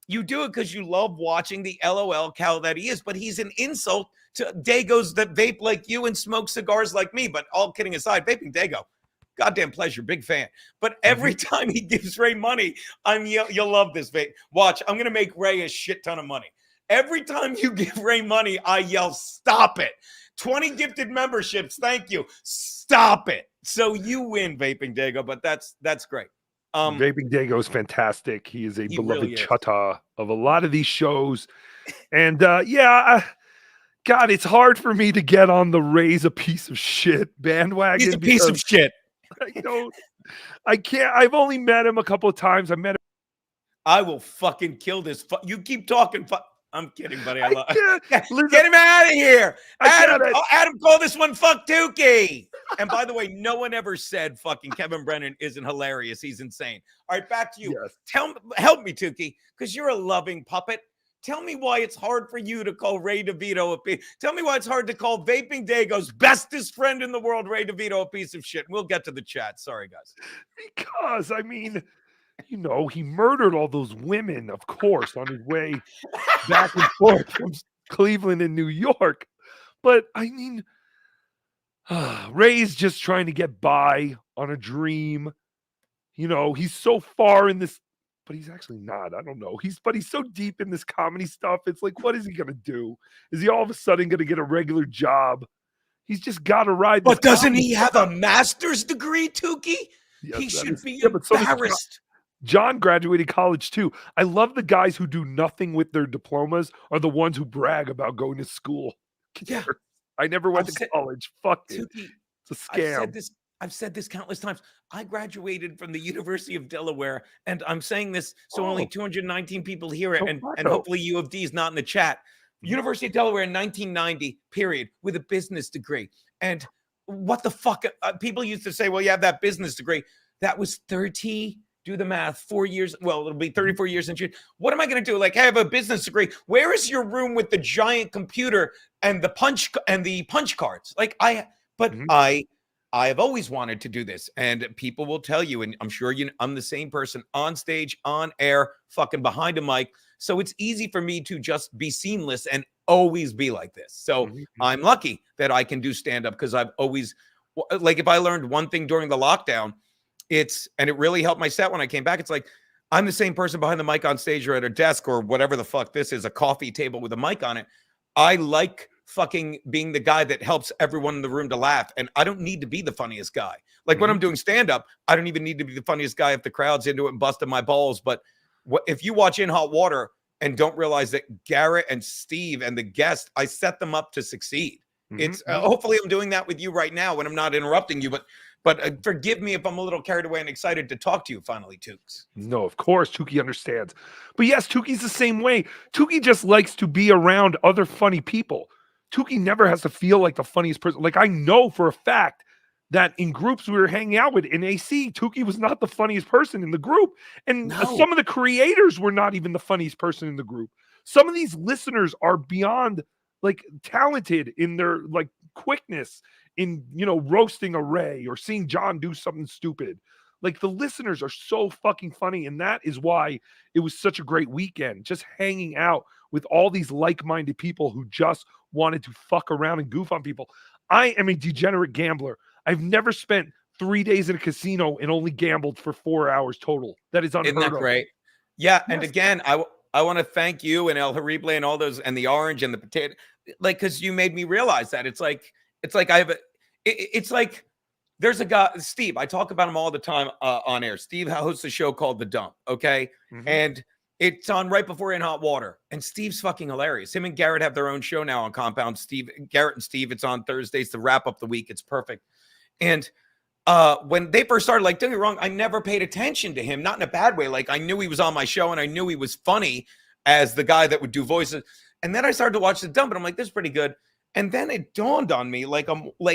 You do it because you love watching the LOL cow that he is, but he's an insult to Dagos that vape like you and smoke cigars like me. But all kidding aside, Vaping Dago, goddamn pleasure, big fan. But every time he gives Ray money, you'll love this, vape. Watch, I'm gonna make Ray a shit ton of money. Every time you give Ray money, I yell, stop it. 20 gifted memberships, thank you. Stop it. So you win, Vaping Dago, but that's great. Vaping Dago is fantastic. He is a beloved really is. chutta of a lot of these shows. And God, it's hard for me to get on the Ray's a piece of shit bandwagon. He's a piece of shit. I can't. I've only met him a couple of times. I met him. I will fucking kill this. You keep talking. I'm kidding, buddy. Get Listen, him out of here. I Adam, call this one fuck Tukey. And by the way, no one ever said fucking Kevin Brennan isn't hilarious. He's insane. All right, back to you. Yes. Help me, Tukey, because you're a loving puppet. Tell me why it's hard for you to call Ray DeVito a piece. Tell me why it's hard to call Vaping Dago's bestest friend in the world, Ray DeVito, a piece of shit. We'll get to the chat. Sorry, guys. Because, I mean, you know, he murdered all those women, of course, on his way back and forth from Cleveland and New York. But, I mean, Ray's just trying to get by on a dream. You know, he's so far in this, but he's actually not. I don't know. He's so deep in this comedy stuff. It's like, what is he going to do? Is he all of a sudden going to get a regular job? He's just got to ride this. But doesn't he have a master's degree, Tukey? Yes, he should be but so does embarrassed. John graduated college too. I love the guys who do nothing with their diplomas are the ones who brag about going to school. Yeah. I never went to college. Fuck it. Tukey, It's a scam. I've said this countless times. I graduated from the University of Delaware, and I'm saying this so only 219 people hear it, and hopefully U of D is not in the chat. University of Delaware in 1990, period, with a business degree. And what the fuck? People used to say, well, you have that business degree. That was 30, do the math, 4 years. Well, it'll be 34 years in June. What am I going to do? Like, I have a business degree. Where is your room with the giant computer and the punch cards? Like, I have always wanted to do this, and people will tell you, and I'm sure I'm the same person on stage, on air, fucking behind a mic. So it's easy for me to just be seamless and always be like this. So I'm lucky that I can do stand-up because I've always, like, if I learned one thing during the lockdown, and it really helped my set when I came back. It's like, I'm the same person behind the mic on stage or at a desk or whatever the fuck this is, a coffee table with a mic on it. I like fucking being the guy that helps everyone in the room to laugh. And I don't need to be the funniest guy. Like when I'm doing stand-up, I don't even need to be the funniest guy if the crowd's into it and busting my balls. But if you watch In Hot Water and don't realize that Garrett and Steve and the guest, I set them up to succeed. It's hopefully I'm doing that with you right now when I'm not interrupting you. But But forgive me if I'm a little carried away and excited to talk to you finally, Tukes. No, of course, Tukey understands. But yes, Tukey's the same way. Tukey just likes to be around other funny people. Tukey never has to feel like the funniest person. Like, I know for a fact that in groups we were hanging out with in AC, Tukey was not the funniest person in the group. And No. some of the creators were not even the funniest person in the group. Some of these listeners are beyond like talented in their like quickness in, you know, roasting a Ray or seeing John do something stupid. Like, the listeners are so fucking funny, and that is why it was such a great weekend, just hanging out with all these like-minded people who just wanted to fuck around and goof on people. I am a degenerate gambler. I've never spent 3 days in a casino and only gambled for 4 hours total. That is unheard Isn't that of. great? Yeah, and Yes. again, I want to thank you and El Horrible and all those, and the orange and the potato, like, because you made me realize that it's like I have it's like there's a guy, Steve. I talk about him all the time on air. Steve hosts a show called The Dump. Okay, Mhm. and it's on right before In Hot Water, and Steve's fucking hilarious. Him and Garrett have their own show now on Compound. Garrett and Steve. It's on Thursdays to wrap up the week. It's perfect. And when they first started, like, don't get me wrong, I never paid attention to him, not in a bad way. Like, I knew he was on my show and I knew he was funny as the guy that would do voices. And then I started to watch The Dump, and I'm like, this is pretty good. And then it dawned on me, like,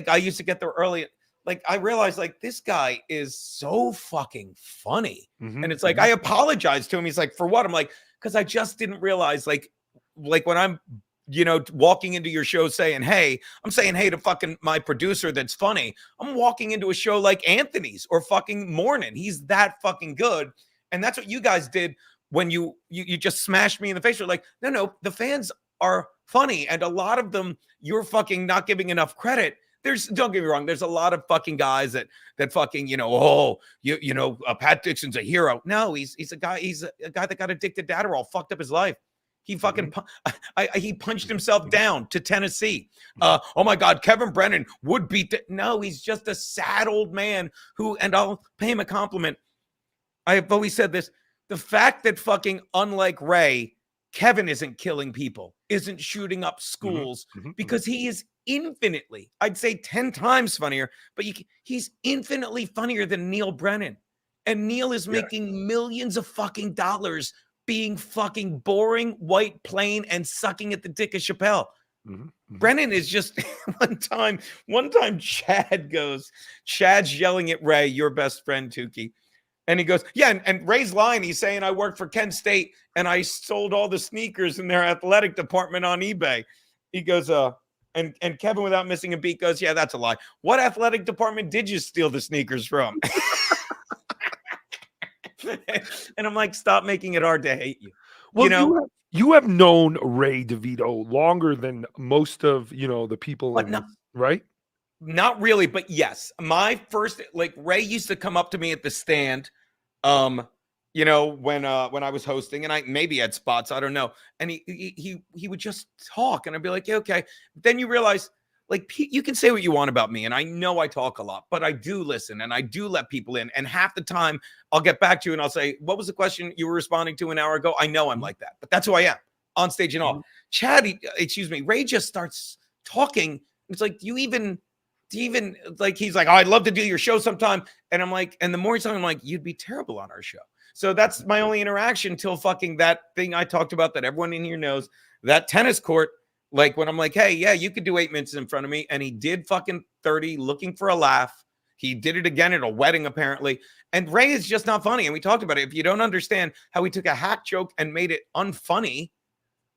I used to get there early. Like, I realized, like, this guy is so fucking funny. Mhm. And it's like, I apologized to him. He's like, for what? I'm like, because I just didn't realize, like when I'm, you know, walking into your show saying, hey, I'm saying, hey, to fucking my producer that's funny. I'm walking into a show like Anthony's or fucking Morning. He's that fucking good. And that's what you guys did when you just smashed me in the face. You're like, no, the fans are funny. And a lot of them, you're fucking not giving enough credit. Don't get me wrong, there's a lot of fucking guys that fucking, you know, Pat Dixon's a hero. No, he's a guy that got addicted to Adderall, fucked up his life. He fucking he punched himself down to Tennessee. Oh my God, Kevin Brennan would beat no, he's just a sad old man who, and I'll pay him a compliment. I have always said this: the fact that fucking, unlike Ray, Kevin isn't killing people, isn't shooting up schools, because he is infinitely, I'd say 10 times funnier, but he's infinitely funnier than Neil Brennan. And Neil is making millions of fucking dollars being fucking boring, white, plain, and sucking at the dick of Chappelle. Brennan is just one time Chad's yelling at Ray, your best friend, Tukey. And he goes, yeah, and Ray's lying. He's saying, I worked for Kent State and I sold all the sneakers in their athletic department on eBay. He goes, and Kevin, without missing a beat, goes, yeah, that's a lie. What athletic department did you steal the sneakers from? And I'm like, stop making it hard to hate you. Well, you know, you have known Ray DeVito longer than most of, you know, the people in right? Not really, but yes. My first, like, Ray used to come up to me at the stand, you know, when I was hosting, and I maybe had spots, I don't know. And he would just talk, and I'd be like, yeah, okay. Then you realize, like, you can say what you want about me, and I know I talk a lot, but I do listen, and I do let people in. And half the time, I'll get back to you, and I'll say, what was the question you were responding to an hour ago? I know I'm like that, but that's who I am, on stage and all. Ray just starts talking. It's like, do you even like, he's like, oh, I'd love to do your show sometime. And I'm like, and the more he's talking, I'm like, you'd be terrible on our show. So that's my only interaction till fucking that thing I talked about that everyone in here knows, that tennis court. Like, when I'm like, hey, yeah, you could do 8 minutes in front of me. And he did fucking 30 looking for a laugh. He did it again at a wedding, apparently. And Ray is just not funny. And we talked about it. If you don't understand how he took a hack joke and made it unfunny,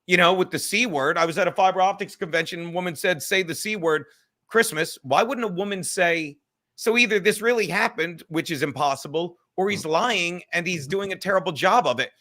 you know, with the C word. I was at a fiber optics convention and a woman said, say the C word, Christmas. Why wouldn't a woman say, so either this really happened, which is impossible, or he's lying and he's doing a terrible job of it.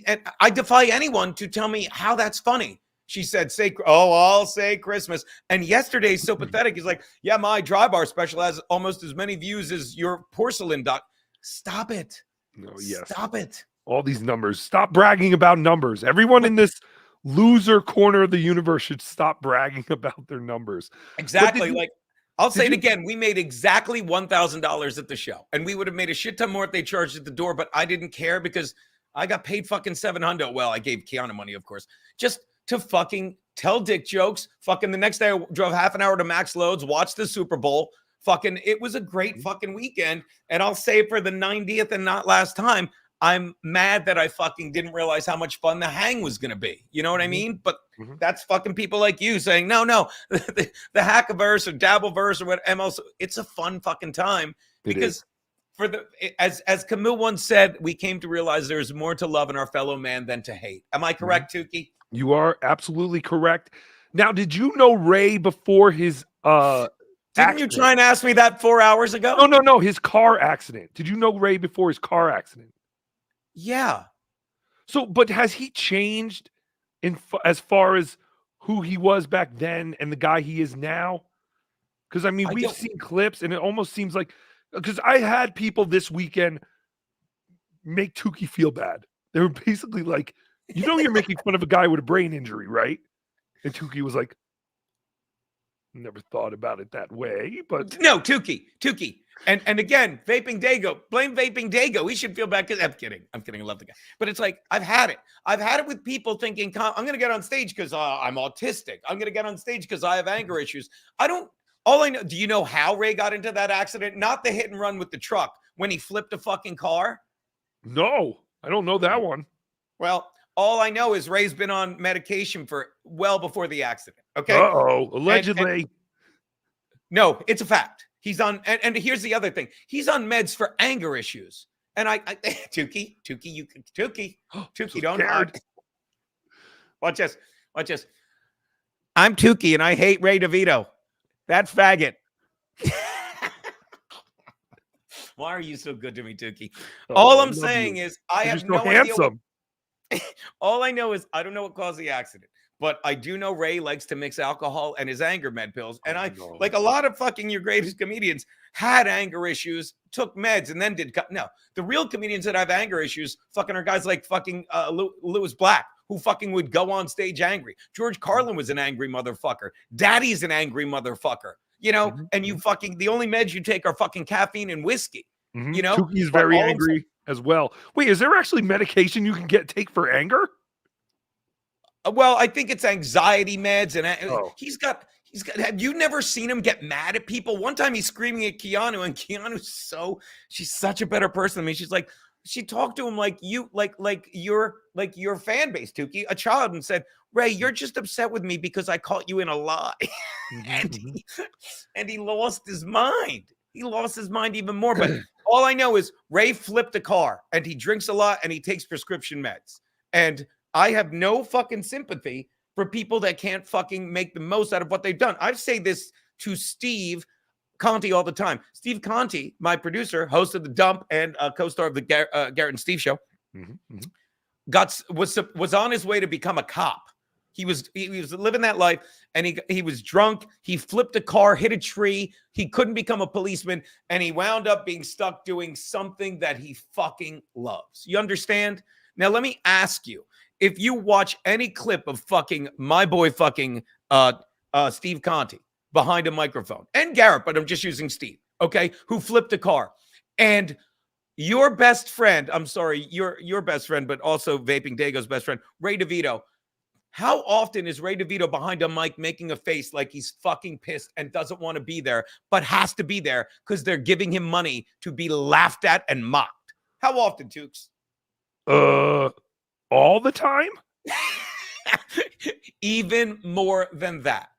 And I defy anyone to tell me how that's funny. She said, I'll say Christmas. And yesterday's so pathetic. He's like, yeah, my dry bar special has almost as many views as your porcelain doc. Stop it. No, yes. Stop it. All these numbers. Stop bragging about numbers. Everyone in this loser corner of the universe should stop bragging about their numbers. Exactly. Like, I'll say it again. We made exactly $1,000 at the show, and we would have made a shit ton more if they charged at the door, but I didn't care because I got paid fucking $700. Well, I gave Keanu money, of course, just to fucking tell dick jokes. Fucking the next day, I drove half an hour to Max Loads, watched the Super Bowl, fucking, it was a great fucking weekend. And I'll say for the 90th and not last time, I'm mad that I fucking didn't realize how much fun the hang was going to be. You know what I mean? But that's fucking people like you saying, no, the Hackaverse or Dabbleverse or what else. It's a fun fucking time because for the, as Camus once said, we came to realize there's more to love in our fellow man than to hate. Am I correct, Tukey? You are absolutely correct. Now, did you know Ray before his Didn't accident? you try and ask me that 4 hours ago? No, his car accident. Did you know Ray before his car accident? Yeah. So, but has he changed as far as who he was back then and the guy he is now? Because I mean, we've seen clips, and it almost seems like, because I had people this weekend make Tukey feel bad. They were basically like, you're making fun of a guy with a brain injury, right? And Tukey was like, never thought about it that way, but no, Tukey. And again, Vaping Dago, blame Vaping Dago. He should feel bad because I'm kidding. I love the guy. But it's like, I've had it with people thinking, I'm going to get on stage because I'm autistic. I'm going to get on stage because I have anger issues. All I know, do you know how Ray got into that accident? Not the hit and run with the truck when he flipped a fucking car. No, I don't know that one. Well, all I know is Ray's been on medication for well before the accident. Okay. Uh-oh, allegedly. No, it's a fact. He's on, and here's the other thing. He's on meds for anger issues. And Tukey, don't hide. Watch this. I'm Tukey, and I hate Ray DeVito. That faggot. Why are you so good to me, Tukey? All I'm saying is I have no idea. All I know is I don't know what caused the accident. But I do know Ray likes to mix alcohol and his anger med pills. And like a lot of fucking your greatest comedians had anger issues, took meds, and then no. The real comedians that have anger issues fucking are guys like fucking Louis Black, who fucking would go on stage angry. George Carlin was an angry motherfucker. Daddy's an angry motherfucker. You know, and you fucking, the only meds you take are fucking caffeine and whiskey. You know? Tukey's very angry as well. Wait, is there actually medication you can take for anger? Well, I think it's anxiety meds, and he's got. Have you never seen him get mad at people? One time he's screaming at Keanu, and she's such a better person than me. She's like, she talked to him like your fan base, Tukey, a child, and said, Ray, you're just upset with me because I caught you in a lie. And he lost his mind. He lost his mind even more. But all I know is Ray flipped a car, and he drinks a lot, and he takes prescription meds. And I have no fucking sympathy for people that can't fucking make the most out of what they've done. I say this to Steve Conti all the time. Steve Conti, my producer, host of The Dump and co-star of the Garrett and Steve show, was on his way to become a cop. He was living that life, and he was drunk. He flipped a car, hit a tree. He couldn't become a policeman, and he wound up being stuck doing something that he fucking loves. You understand? Now, let me ask you. If you watch any clip of fucking my boy fucking Steve Conti behind a microphone, and Garrett, but I'm just using Steve, okay, who flipped a car, and your best friend, I'm sorry, your best friend, but also Vaping Dago's best friend, Ray DeVito, how often is Ray DeVito behind a mic making a face like he's fucking pissed and doesn't want to be there, but has to be there because they're giving him money to be laughed at and mocked? How often, Tukes? All the time? Even more than that.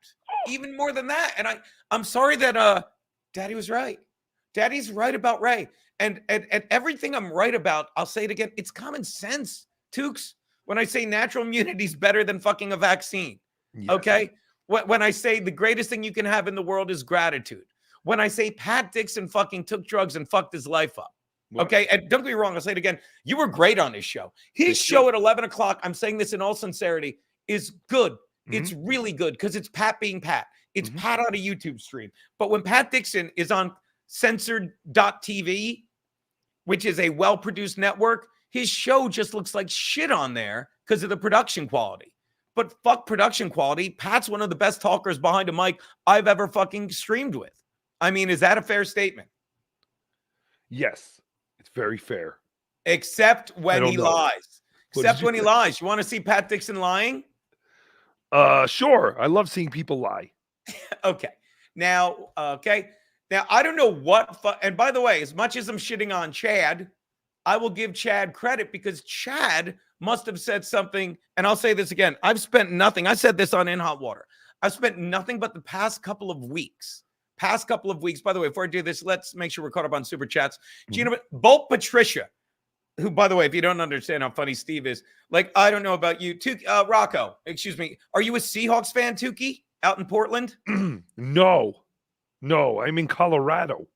Even more than that. And I'm sorry that Daddy was right. Daddy's right about Ray. And everything I'm right about, I'll say it again, it's common sense, Tukes. When I say natural immunity is better than fucking a vaccine. Yes. Okay? When I say the greatest thing you can have in the world is gratitude. When I say Pat Dixon fucking took drugs and fucked his life up. What? Okay, and don't get me wrong, I'll say it again. You were great on his show. His show at 11 o'clock, I'm saying this in all sincerity, is good. It's really good because it's Pat being Pat. It's Pat on a YouTube stream. But when Pat Dixon is on censored.tv, which is a well-produced network, his show just looks like shit on there because of the production quality. But fuck production quality. Pat's one of the best talkers behind a mic I've ever fucking streamed with. I mean, is that a fair statement? Yes. It's very fair. Except when he lies. Except when he lies. You want to see Pat Dixon lying? Sure. I love seeing people lie. Okay. Now, Now, I don't know what, and by the way, as much as I'm shitting on Chad, I will give Chad credit because Chad must have said something. And I'll say this again. I've spent nothing. I said this on In Hot Water. I've spent nothing but the past couple of weeks. By the way, before I do this, let's make sure we're caught up on super chats. Gina, Bolt Patricia, who, by the way, if you don't understand how funny Steve is, like, I don't know about you, Rocco, excuse me. Are you a Seahawks fan, Tukey, out in Portland? No, I'm in Colorado.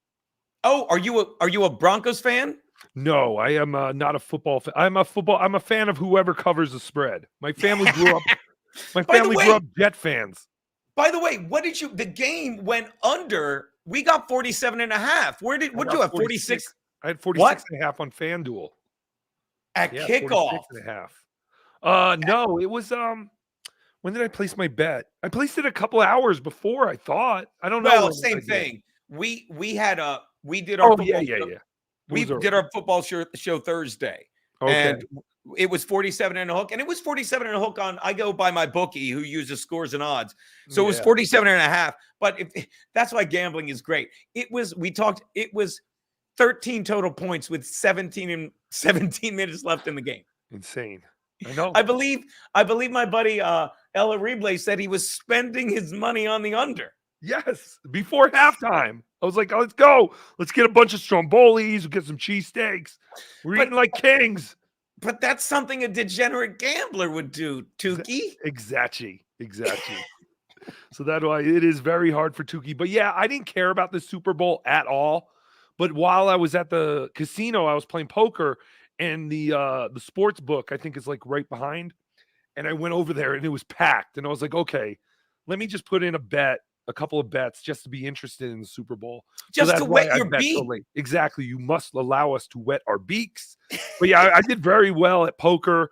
Oh, are you a Broncos fan? No, I am not a football fan. I'm a fan of whoever covers the spread. My family grew up. My family grew up Jet fans. By the way, the game went under. We got 47.5. What did you have? 46? I had 46.5 on FanDuel. At kickoff. 46.5. No, it was when did I place my bet? I placed it a couple hours before, I thought. I don't know. Well, same thing. We did our football we did our football show Thursday. Okay. And it was 47 and a hook. And it was 47 and a hook on, I go by my bookie who uses scores and odds. So it was 47 and a half. But that's why gambling is great. It was 13 total points with 17 minutes left in the game. Insane. I know. I believe my buddy Ella Rible said he was spending his money on the under. Yes, before halftime. I was like, oh, let's go. Let's get a bunch of strombolis. We'll get some cheesesteaks. We're eating like kings. But that's something a degenerate gambler would do, Tukey. Exactly. So that's why it is very hard for Tukey. But yeah, I didn't care about the Super Bowl at all. But while I was at the casino, I was playing poker, and the sports book, I think, is like right behind. And I went over there and it was packed. And I was like, okay, let me just put in a couple of bets just to be interested in the Super Bowl. Just to wet your beak. Exactly. You must allow us to wet our beaks. But yeah, I did very well at poker.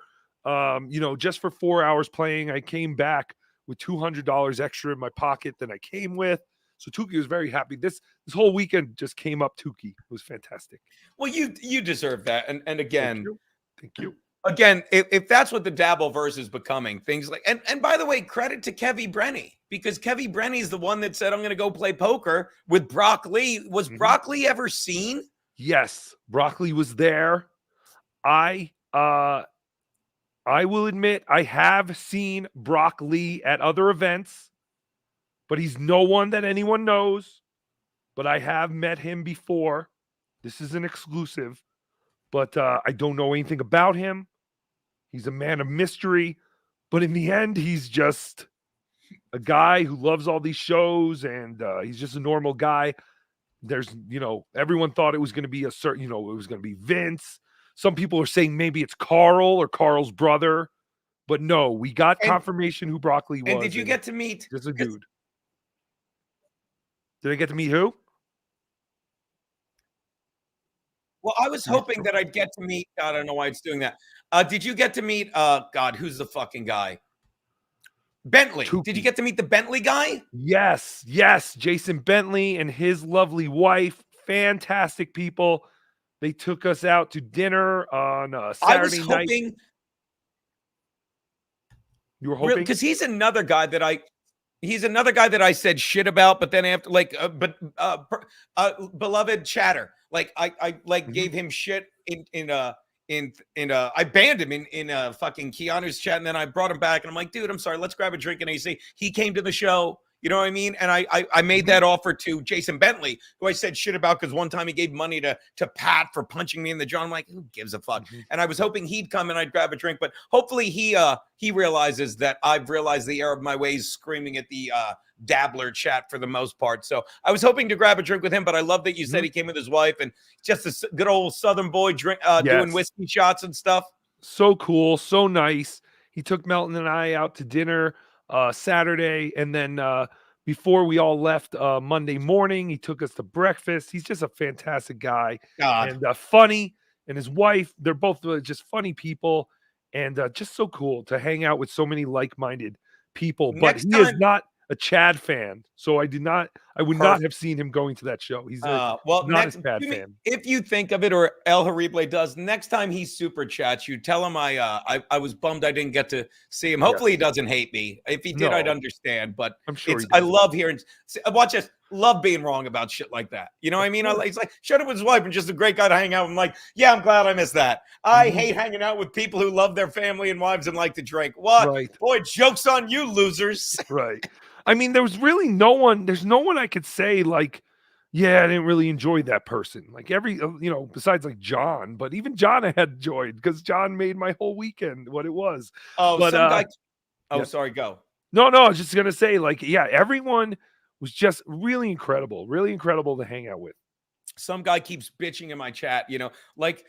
Just for 4 hours playing, I came back with $200 extra in my pocket than I came with. So Tukey was very happy. This whole weekend just came up Tukey. It was fantastic. Well, you deserve that. And again, Thank you. Again, if that's what the Dabbleverse is becoming, things like and by the way, credit to Kevy Brenny, because Kevy Brenny is the one that said, I'm going to go play poker with Brock Lee. Was Brock Lee ever seen? Yes, Brock Lee was there. I will admit I have seen Brock Lee at other events, but he's no one that anyone knows. But I have met him before. This is an exclusive, but I don't know anything about him. He's a man of mystery, but in the end, he's just a guy who loves all these shows, and he's just a normal guy. There's, everyone thought it was going to be it was going to be Vince. Some people are saying maybe it's Carl or Carl's brother, but no, we got confirmation who Brock Lee was. And did you get to meet? Just a dude. Did I get to meet who? Well, I was hoping that I'd get to meet. I don't know why it's doing that. Did you get to meet? God, who's the fucking guy? Bentley. Tukey. Did you get to meet the Bentley guy? Yes. Jason Bentley and his lovely wife. Fantastic people. They took us out to dinner on Saturday night. You were hoping? Because he's another guy that I said shit about, but then after beloved Chatter. Like I gave him shit I banned him in fucking Keanu's chat, and then I brought him back and I'm like, dude, I'm sorry, let's grab a drink. And he came to the show, you know what I mean? And I made that offer to Jason Bentley, who I said shit about because one time he gave money to Pat for punching me in the jaw. I'm like, who gives a fuck? And I was hoping he'd come and I'd grab a drink, but hopefully he realizes that I've realized the error of my ways, screaming at the Dabbler chat for the most part. So I was hoping to grab a drink with him, but I love that you said he came with his wife and just a good old Southern boy doing whiskey shots and stuff. So cool, so nice. He took Melton and I out to dinner Saturday, and then before we all left Monday morning, he took us to breakfast. He's just a fantastic guy. And funny, and his wife, they're both just funny people, and just so cool to hang out with so many like-minded people. But he is not a Chad fan, so I I would not have seen him going to that show. He's well, not next, a bad Jimmy, fan. if you think of it, or El Harible does, next time he super chats you, tell him I was bummed I didn't get to see him. Hopefully he doesn't hate me. If he did, I'd No. understand. But I'm sure he I doesn't. love hearing. Watch this. Love being wrong about shit like that. You know what I mean? He's like, shut up with his wife and just a great guy to hang out with. I'm like, yeah, I'm glad I missed that. I Mhm. hate hanging out with people who love their family and wives and like to drink. What? Right. Boy, joke's on you, losers. Right. I mean, there was really no one. There's no one I could say like, yeah, I didn't really enjoy that person. Like besides like John, but even John I had enjoyed because John made my whole weekend what it was. Oh, But some guy. Oh, yeah. sorry. Go. No, I was just gonna say, like, yeah, everyone was just really incredible to hang out with. Some guy keeps bitching in my chat, like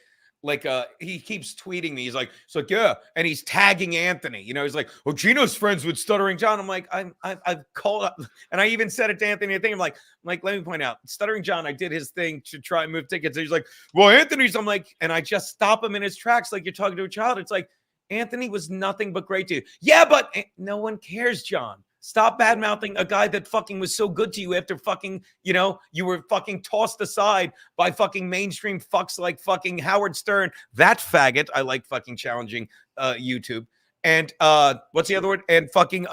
he keeps tweeting me. He's like, yeah, and he's tagging Anthony. He's like, oh, Gino's friends with Stuttering John. I'm like, I've called up, and I even said it to Anthony. I think I'm like, let me point out, Stuttering John. I did his thing to try and move tickets. And he's like, well, Anthony's. I'm like, and I just stop him in his tracks, like you're talking to a child. It's like Anthony was nothing but great to you. Yeah, but no one cares, John. Stop bad mouthing a guy that fucking was so good to you after fucking, you were fucking tossed aside by fucking mainstream fucks like fucking Howard Stern. That faggot. I like fucking challenging YouTube. And what's the other word? And fucking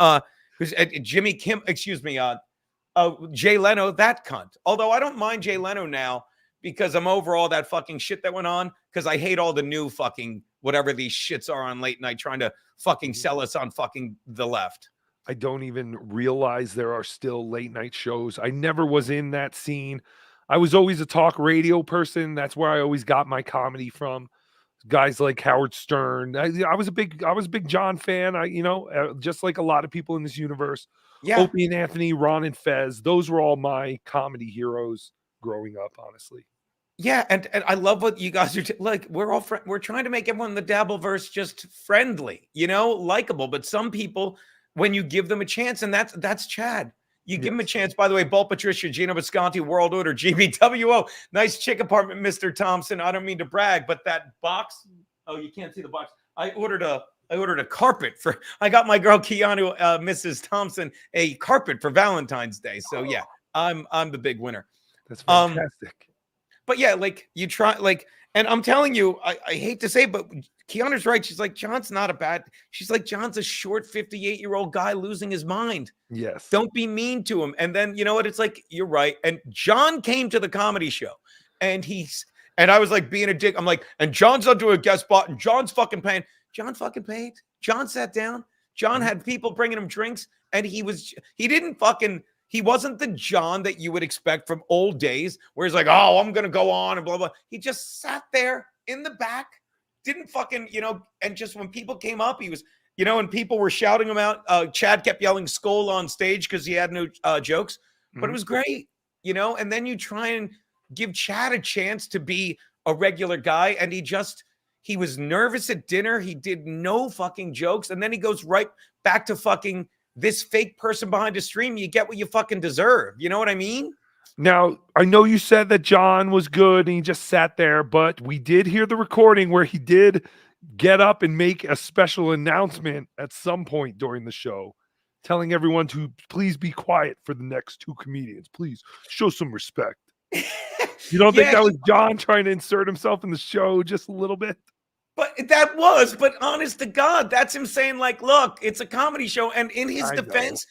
who's Jimmy Kim, excuse me, Jay Leno, that cunt. Although I don't mind Jay Leno now because I'm over all that fucking shit that went on because I hate all the new fucking whatever these shits are on late night trying to fucking sell us on fucking the left. I don't even realize there are still late night shows. I never was in that scene. I was always a talk radio person. That's where I always got my comedy from. Guys like Howard Stern. I was a big John fan. Just like a lot of people in this universe. Yeah. Opie and Anthony, Ron and Fez. Those were all my comedy heroes growing up, honestly. Yeah, and I love what you guys are like. We're all we're trying to make everyone in the Dabbleverse just friendly, likable. But some people, when you give them a chance, and that's Chad. You give him a chance. By the way, Bolt Patricia, Gino Visconti, World Order, GBWO, nice chick apartment, Mr. Thompson. I don't mean to brag, but that box. Oh, you can't see the box. I ordered a carpet for. I got my girl Keanu, Mrs. Thompson, a carpet for Valentine's Day. So yeah, I'm the big winner. That's fantastic. But yeah, like you try, and I'm telling you, I hate to say it, but Keanu's right. She's like, John's not a bad. She's like, John's a short 58-year-old guy losing his mind. Yes. Don't be mean to him. And then you know what? It's like, you're right. And John came to the comedy show, and I was like being a dick. I'm like, and John's not doing a guest spot, and John's fucking paying. John fucking paid. John sat down. John had people bringing him drinks, and he wasn't the John that you would expect from old days where he's like, oh, I'm going to go on and blah, blah. He just sat there in the back, didn't fucking, and just when people came up, he was, and people were shouting him out. Chad kept yelling "Skol" on stage because he had no jokes, but it was great, and then you try and give Chad a chance to be a regular guy. And he was nervous at dinner. He did no fucking jokes. And then he goes right back to fucking this fake person behind a stream. You get what you fucking deserve. You know what I mean? Now, I know you said that John was good and he just sat there, but we did hear the recording where he did get up and make a special announcement at some point during the show, telling everyone to please be quiet for the next two comedians. Please show some respect. You don't think that was John trying to insert himself in the show just a little bit? But honest to God, that's him saying, like, look, it's a comedy show. And in his defense,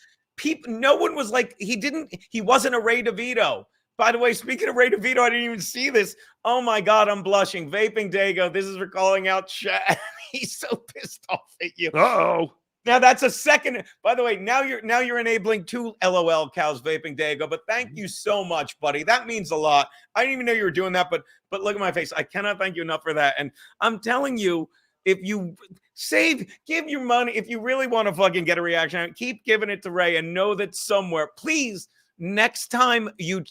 no one was like, he wasn't a Ray DeVito. By the way, speaking of Ray DeVito, I didn't even see this. Oh my God, I'm blushing. Vaping Dago, this is for calling out Chad. He's so pissed off at you. Uh-oh. Now that's a second. By the way, now you're enabling two LOL cows Vaping Dago, but thank you so much, buddy. That means a lot. I didn't even know you were doing that, but look at my face. I cannot thank you enough for that. And I'm telling you, if you give your money, if you really want to fucking get a reaction, keep giving it to Ray and know that somewhere, please, next time you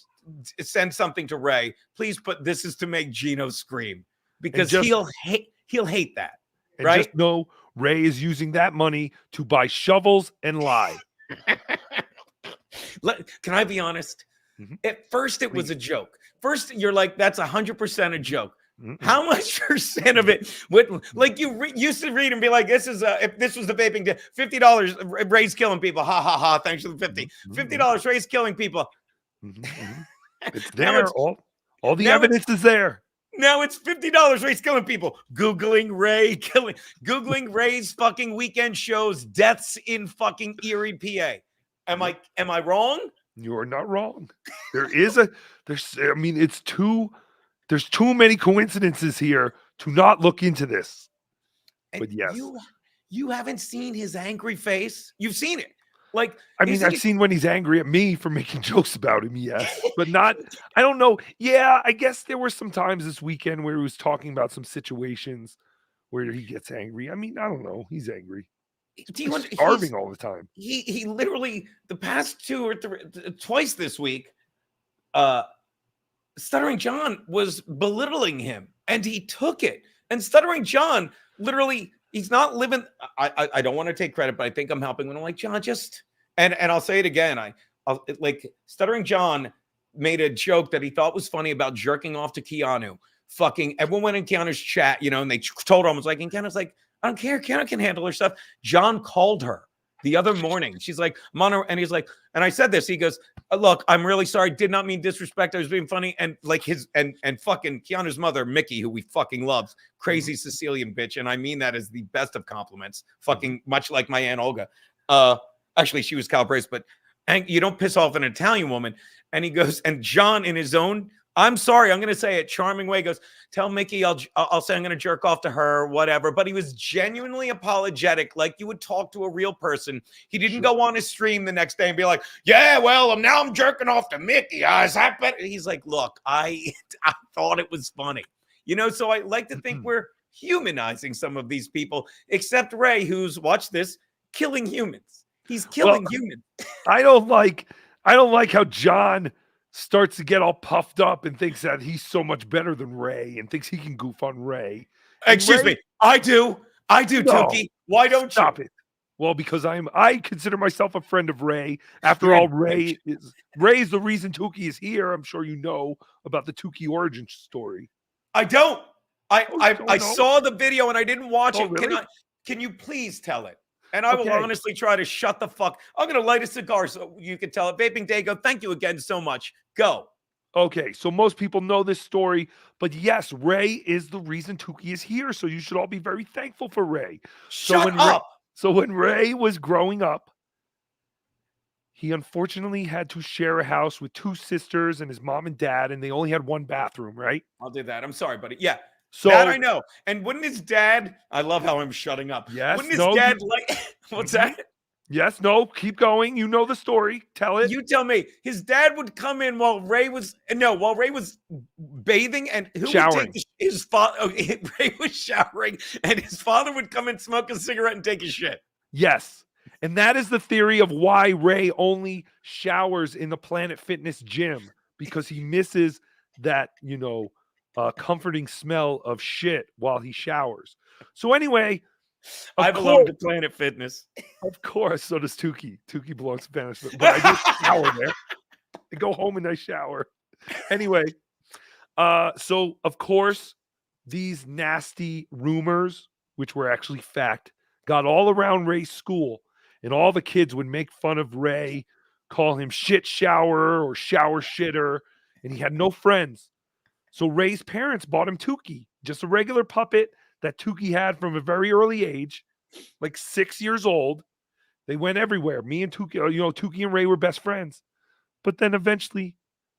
send something to Ray, please put this is to make Gino scream because he'll hate that. And right? Just know Ray is using that money to buy shovels and lie. Can I be honest? Mm-hmm. At first, it was a joke. First, you're like, that's 100% a joke. Mm-hmm. How much percent of it would, like, you used to read and be like, this is if this was the vaping $50, Ray's killing people. Ha ha ha. Thanks for the $50. $50, Ray's killing people. Mhm, mhm. It's Now there. it's All the now it's evidence is there. now it's $50. Ray's killing people. Googling Ray's fucking weekend shows deaths in fucking Erie, PA. Am I wrong? You are not wrong. There's there's too many coincidences here to not look into this. And But yes. you haven't seen his angry face. You've seen it. Like I mean, I've seen when he's angry at me for making jokes about him, yes. But not, I don't know. Yeah, I guess there were some times this weekend where he was talking about some situations where he gets angry. I mean, I don't know. He's angry. do you He's under, starving all the time. he literally the past two or three twice this week, uh Stuttering John was belittling him and he took it. And Stuttering John literally, he's not living. I don't want to take credit, but I think I'm helping when I'm like, John, just and I'll say it again. I'll like Stuttering John made a joke that he thought was funny about jerking off to Keanu. Fucking everyone went in Keanu's chat, and they told him, was like, and Keanu's like, I don't care. Keanu can handle her stuff. John called her the other morning. She's like, Mono, and he's like, and I said this. He goes, look, I'm really sorry. Did not mean disrespect. I was being funny. And like his and fucking Keanu's mother, Mickey, who we fucking love, crazy Sicilian bitch. And I mean that as the best of compliments. Fucking much like my Aunt Olga. Actually, she was Calabrese, but and you don't piss off an Italian woman. And he goes, and John in his own, I'm sorry, I'm going to say it, charming way goes, tell Mickey I'll say I'm going to jerk off to her, whatever. But he was genuinely apologetic, like you would talk to a real person. He didn't go on his stream the next day and be like, yeah, well, now I'm jerking off to Mickey. Is that better? He's like, look, I thought it was funny. So I like to think we're humanizing some of these people, except Ray, who's, watch this, killing humans. He's killing humans. I don't like how John starts to get all puffed up and thinks that he's so much better than Ray and thinks he can goof on Ray. And Excuse me. I do, No, Tukey. Why don't stop you? it? Well, because I consider myself a friend of Ray. After all, Ray is the reason Tukey is here. I'm sure you know about the Tukey origin story. I don't. I don't know? saw the video and I didn't watch it. Really? Can you please tell it? And I will Okay. honestly try to shut the fuck. I'm gonna light a cigar so you can tell it. Vaping Dago, thank you again so much. Go. Okay, so most people know this story, but yes, Ray is the reason Tukey is here. So you should all be very thankful for Ray. Shut up. So when Ray was growing up, he unfortunately had to share a house with two sisters and his mom and dad, and they only had one bathroom, right? I'll do that. I'm sorry, buddy. Yeah. So that I know. And wouldn't his dad? I love how I'm shutting up. Yes, Wouldn't his no, dad like? What's that? Yes, no, keep going. You know the story. Tell it. You tell me. His dad would come in while Ray was bathing, and who Showering. would take his father? Oh, Ray was showering, and his father would come and smoke a cigarette and take a shit. Yes. And that is the theory of why Ray only showers in the Planet Fitness gym, because he misses that, comforting smell of shit while he showers. So anyway, I belong to Planet Fitness. Of course, so does Tukey. Tukey belongs to Planet Fitness, but I do shower there. I go home and I shower. Anyway, so of course, these nasty rumors, which were actually fact, got all around Ray's school, and all the kids would make fun of Ray, call him shit shower or shower shitter, and he had no friends. So Ray's parents bought him Tukey, just a regular puppet that Tukey had from a very early age, like 6 years old. They went everywhere. Me and Tukey, Tukey and Ray were best friends. But then eventually,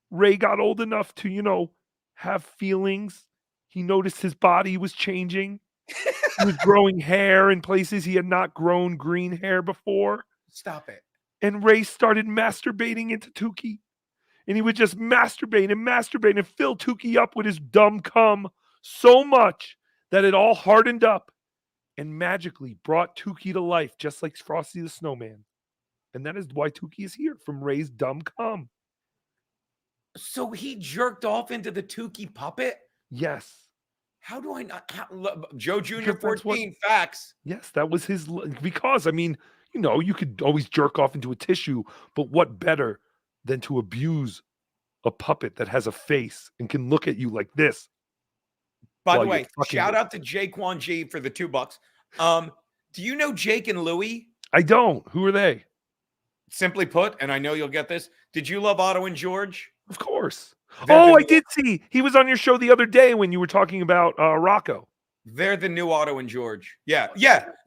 Ray got old enough to, have feelings. He noticed his body was changing. He was growing hair in places he had not grown green hair before. Stop it. And Ray started masturbating into Tukey. And he would just masturbate and fill Tukey up with his dumb cum so much that it all hardened up and magically brought Tukey to life, just like Frosty the Snowman. And that is why Tukey is here, from Ray's dumb cum. So he jerked off into the Tukey puppet? Yes. How do I not? Joe Jr. Because that's 14 facts. Yes, that was his. Because, you could always jerk off into a tissue, but what better than to abuse a puppet that has a face and can look at you like this? By the way, shout out to Jaquan G for the $2. Do you know Jake and Louie? I don't. Who are they? simply put, and I know you'll get this. Did you love Otto and George? Of course. They're Oh, the I new- did see. He was on your show the other day when you were talking about Rocco. They're the new Otto and George. Yeah,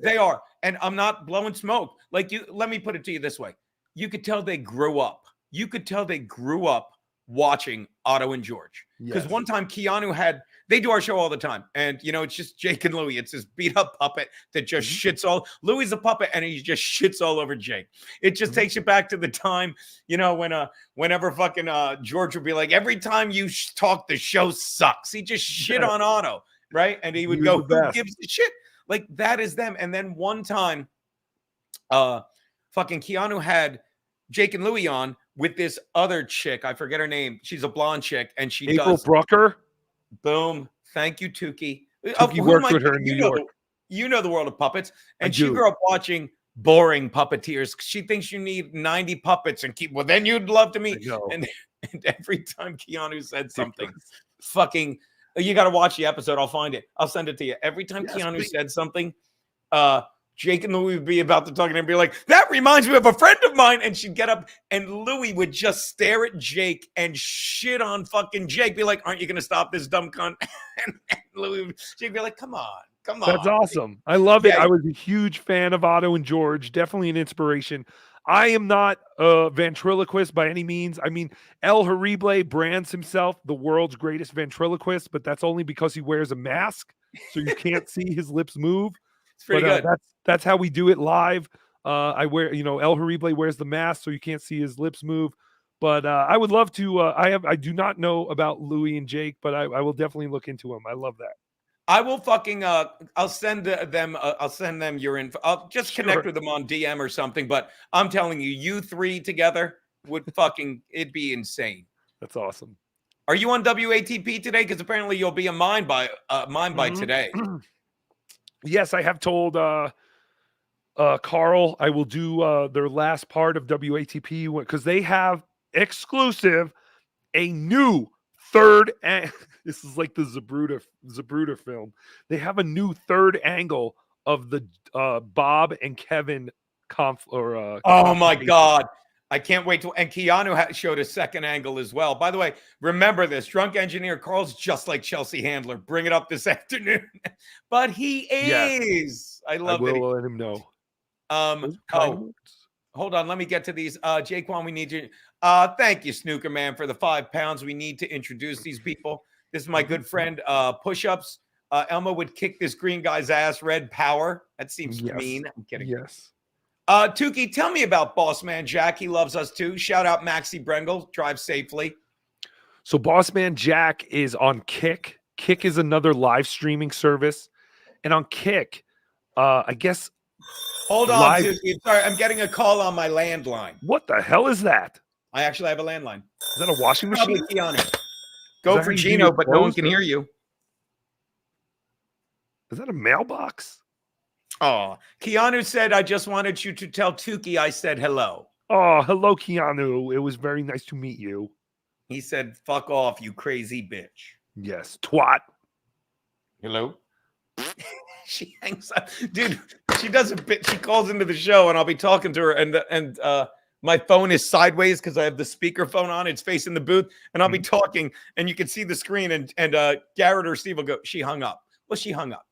they are. And I'm not blowing smoke. Like let me put it to you this way. You could tell they grew up. You could tell they grew up watching Otto and George. Because Yes. one time Keanu they do our show all the time. And it's just Jake and Louie. It's this beat up puppet that just shits all. Louie's a puppet and he just shits all over Jake. It just takes you back to the time, whenever fucking George would be like, every time you talk, the show sucks. He just shit on Otto. Right. And he would He go, was the who best. gives a shit? Like that is them. And then one time, fucking Keanu had Jake and Louie on with this other chick. I forget her name. She's a blonde chick. And she April does. Brucker. Boom. Thank you, Tukey. Tukey Who worked am I with her kidding? in New York. You know the world of puppets. I And she do. grew up watching boring puppeteers. She thinks you need 90 puppets and well, then you'd love to meet. I know. And every time Keanu said something, fucking, you got to watch the episode. I'll find it. I'll send it to you. Every time Yes, Keanu please. said something, Jake and Louie would be about to talk and be like, that reminds me of a friend of mine. And she'd get up and Louie would just stare at Jake and shit on fucking Jake. Be like, aren't you going to stop this dumb cunt? and Louie, she'd be like, come on. That's awesome. I love it. Yeah. I was a huge fan of Otto and George. Definitely an inspiration. I am not a ventriloquist by any means. I mean, El Horrible brands himself the world's greatest ventriloquist, but that's only because he wears a mask, so you can't see his lips move. It's pretty But good. that's how we do it live. I wear, El Horrible wears the mask, so you can't see his lips move. But I would love to. I do not know about Louie and Jake, but I will definitely look into them. I love that. I will fucking I'll send them your info. I'll just connect Sure. with them on DM or something. But I'm telling you, you three together would fucking it'd be insane. That's awesome. Are you on WATP today? Because apparently you'll be on mine by Mhm. today. Yes, I have told Carl I will do their last part of WATP because they have exclusive a new third this is like the Zabruta film. They have a new third angle of the Bob and Kevin Oh my god. I can't wait to. And Keanu showed a second angle as well. By the way, remember this: drunk engineer Carl's just like Chelsea Handler. Bring it up this afternoon, but he Yes. is. I I love that. will let him know. Those kind Oh, words. hold on. Let me get to these. Jaquan, we need you. Thank you, Snooker Man, for the £5. We need to introduce these people. This is my good friend. Push-ups. Elma would kick this green guy's ass. Red Power. That seems Yes. mean. I'm kidding. Yes. Tukey, tell me about Boss Man Jack. He loves us too. Shout out Maxie Brengel. Drive safely. So Boss Man Jack is on Kick. Kick is another live streaming service. And on Kick, I guess. Hold on, live... Tukey. Sorry, I'm getting a call on my landline. What the hell is that? I actually have a landline. Is that a washing machine? Probably Keanu. Go that for how you do Gino, your but no one clothes? can hear you. Is that a mailbox? Oh, Keanu said, I just wanted you to tell Tukey I said hello. Oh, hello, Keanu. It was very nice to meet you. He said, fuck off, you crazy bitch. Yes, twat. Hello? She hangs up. Dude, she does a bit. She calls into the show and I'll be talking to her and my phone is sideways because I have the speaker phone on. It's facing the booth and I'll be talking and you can see the screen and Garrett or Steve will go, she hung up. Well, she hung up.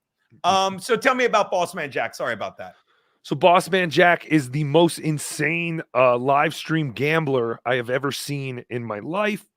So tell me about Boss Man Jack. Sorry about that. So Boss Man Jack is the most insane live stream gambler I have ever seen in my life.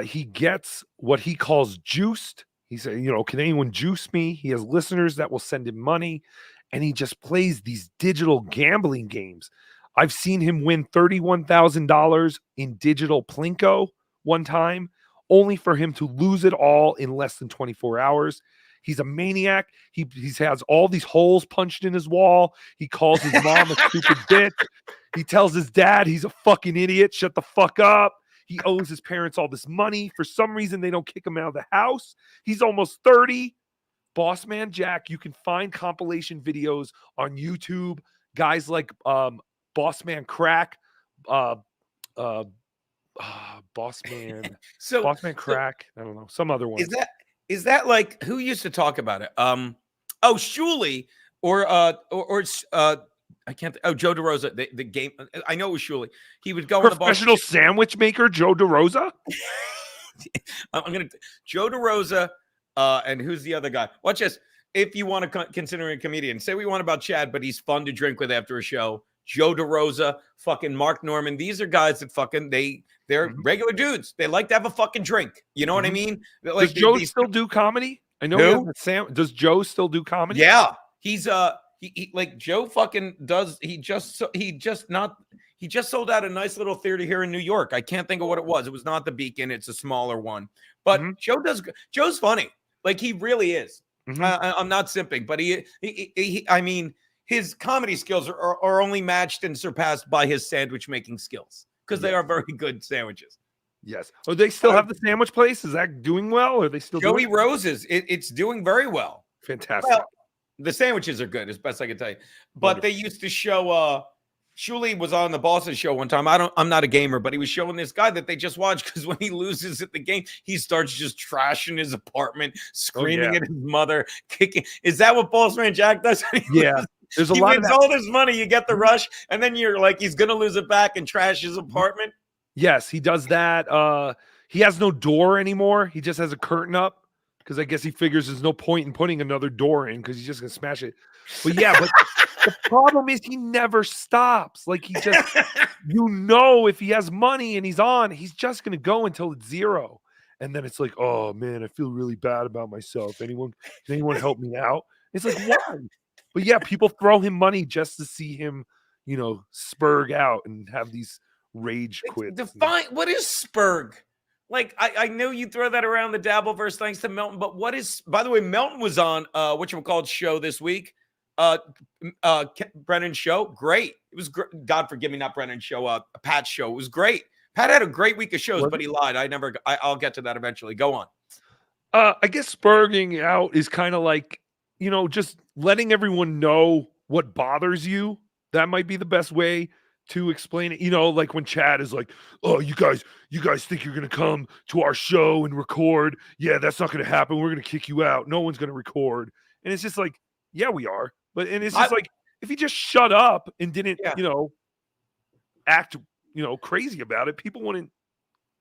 He gets what he calls juiced. He said, can anyone juice me? He has listeners that will send him money, and he just plays these digital gambling games. I've seen him win $31,000 in digital Plinko one time, only for him to lose it all in less than 24 hours. He's a maniac. He has all these holes punched in his wall. He calls his mom a stupid bitch. He tells his dad he's a fucking idiot. Shut the fuck up. He owes his parents all this money. For some reason, they don't kick him out of the house. He's almost 30. Boss Man Jack, you can find compilation videos on YouTube. Guys like Boss Man Crack, Boss Man, So Boss Man Crack. I don't know, some other one. Is that like who used to talk about it? Shuley or I can't. Oh, Joe DeRosa, the game. I know it was Shuley. He would go in the bar. Professional sandwich maker Joe DeRosa. I'm gonna Joe DeRosa, and who's the other guy? Watch this. If you want to consider a comedian, say what you want about Chad, but he's fun to drink with after a show. Joe DeRosa, fucking Mark Norman. These are guys that fucking they're regular dudes. They like to have a fucking drink. You know what I mean? Like, Does Joe still do comedy? I know. Does Joe still do comedy? Yeah, he's he like Joe fucking does. He just sold out a nice little theater here in New York. I can't think of what it was. It was not the Beacon. It's a smaller one. But Joe's funny. Like he really is. I'm not simping, but he I mean, his comedy skills are only matched and surpassed by his sandwich making skills because they are very good sandwiches. Yes. Oh, they still have the sandwich place? Is that doing well? Or are they still Joey doing Rose's? It's doing very well. Fantastic. Well, the sandwiches are good, as best I can tell you. But they used to show Shuley was on the Boston show one time. I'm not a gamer, but he was showing this guy that they just watched because when he loses at the game, he starts just trashing his apartment, screaming at his mother, kicking. Is that what Boss Man Jack does? Yeah. There's a he lot wins of all this money, you get the rush, and then you're like, he's gonna lose it back and trash his apartment. Yes, he does that. He has no door anymore. He just has a curtain up because I guess he figures there's no point in putting another door in because he's just gonna smash it. But yeah, but the problem is he never stops. Like he just, if he has money and he's on, he's just gonna go until it's zero. And then it's like, oh man, I feel really bad about myself. Can anyone help me out? It's like, why? But yeah, people throw him money just to see him, spurg out and have these rage quits. Define what is spurg? Like I know you throw that around the Dabbleverse thanks to Melton, but what is? By the way, Melton was on whatchamacallit show this week. Brennan's show, great. It was God forgive me, not Brennan's show. Pat's show. It was great. Pat had a great week of shows, but he lied. I'll get to that eventually. Go on. I guess spurging out is kind of like, just letting everyone know what bothers you. That might be the best way to explain it. Like when Chad is like, oh, you guys think you're going to come to our show and record? Yeah, that's not going to happen. We're going to kick you out. No one's going to record. And it's just like, yeah, we are. And it's just like, if he just shut up and didn't, act, crazy about it, people wouldn't.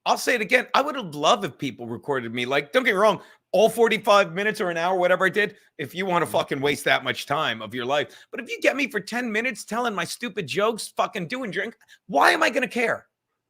I'll say it again. I would have loved if people recorded me. Like, don't get me wrong, all 45 minutes or an hour, whatever I did, if you want to fucking waste that much time of your life. But if you get me for 10 minutes telling my stupid jokes, fucking doing drink, why am I going to care?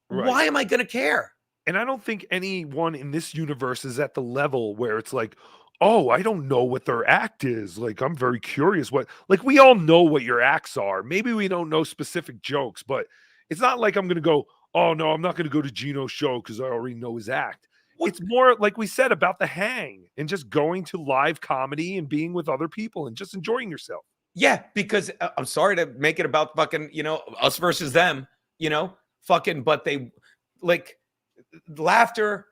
Right. Why am I going to care? And I don't think anyone in this universe is at the level where it's like, oh, I don't know what their act is. Like, I'm very curious we all know what your acts are. Maybe we don't know specific jokes, but it's not like I'm going to go, oh no, I'm not going to go to Gino's show because I already know his act. It's more like we said about the hang and just going to live comedy and being with other people and just enjoying yourself. Yeah, because I'm sorry to make it about fucking, us versus them, but they like laughter.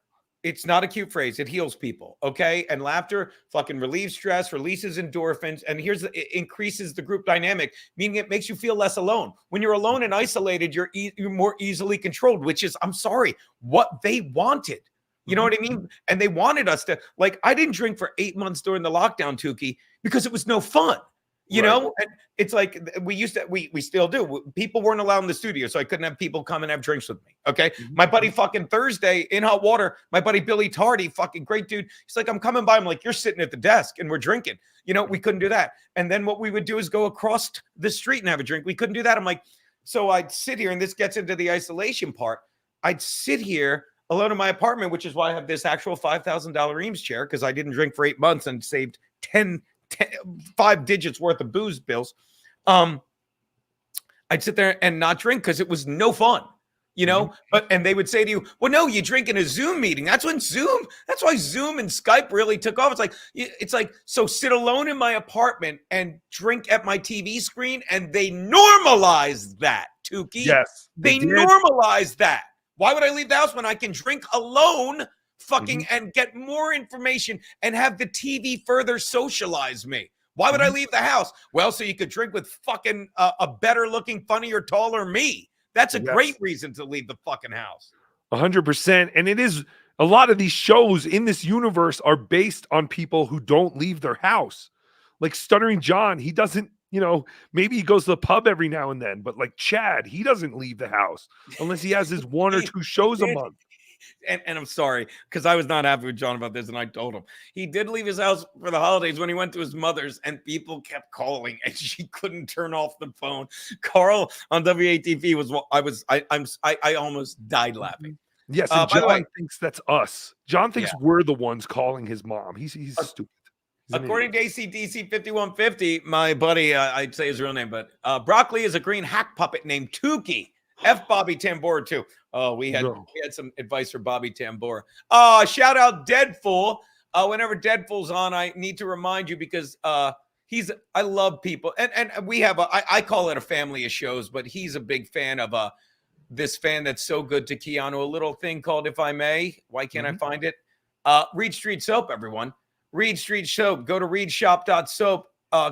It's not a cute phrase. It heals people. Okay. And laughter fucking relieves stress, releases endorphins. And it increases the group dynamic, meaning it makes you feel less alone. When you're alone and isolated, you're more easily controlled, which is, I'm sorry, what they wanted. You know what I mean? And they wanted us to, like, I didn't drink for 8 months during the lockdown, Tukey, because it was no fun. You know, and it's like we still do. People weren't allowed in the studio, so I couldn't have people come and have drinks with me. Okay. My buddy fucking Thursday in Hot Water, my buddy Billy Tardy, fucking great dude. He's like, I'm coming by. I'm like, you're sitting at the desk and we're drinking. We couldn't do that. And then what we would do is go across the street and have a drink. We couldn't do that. I'm like, so I'd sit here, and this gets into the isolation part. I'd sit here alone in my apartment, which is why I have this actual $5,000 Eames chair, because I didn't drink for 8 months and saved 5 digits worth of booze bills. I'd sit there and not drink because it was no fun, and they would say to you, well, no, you drink in a Zoom meeting. That's why Zoom and Skype really took off. It's like, so sit alone in my apartment and drink at my TV screen. And they normalized that, Tukey. Yes. They normalized that. Why would I leave the house when I can drink alone and get more information and have the TV further socialize me? Why would I leave the house? Well, so you could drink with fucking a better looking, funnier, taller me. That's a great reason to leave the fucking house. 100%. And it is, a lot of these shows in this universe are based on people who don't leave their house. Like Stuttering John, he doesn't You know, maybe he goes to the pub every now and then, but like Chad, he doesn't leave the house unless he has his one or two shows a month. And I'm sorry, because I was not happy with John about this, and I told him. He did leave his house for the holidays when he went to his mother's, and people kept calling, and she couldn't turn off the phone. Carl on WATV I almost died laughing. Yes, and By the way, John thinks that's us. John thinks we're the ones calling his mom. He's stupid. He's an according idiot. to ACDC 5150, my buddy, I'd say his real name, but Broccoli is a green hack puppet named Tukey. F Bobby Tambora too. Oh, we had some advice for Bobby Tambora. Shout out Deadpool. Whenever Deadpool's on, I need to remind you because I love people, and we have I call it a family of shows, but he's a big fan of this fan that's so good to Keanu. A little thing called If I May. Why can't I find it? Reed Street Soap, everyone. Reed Street Soap. Go to reedshop.soap.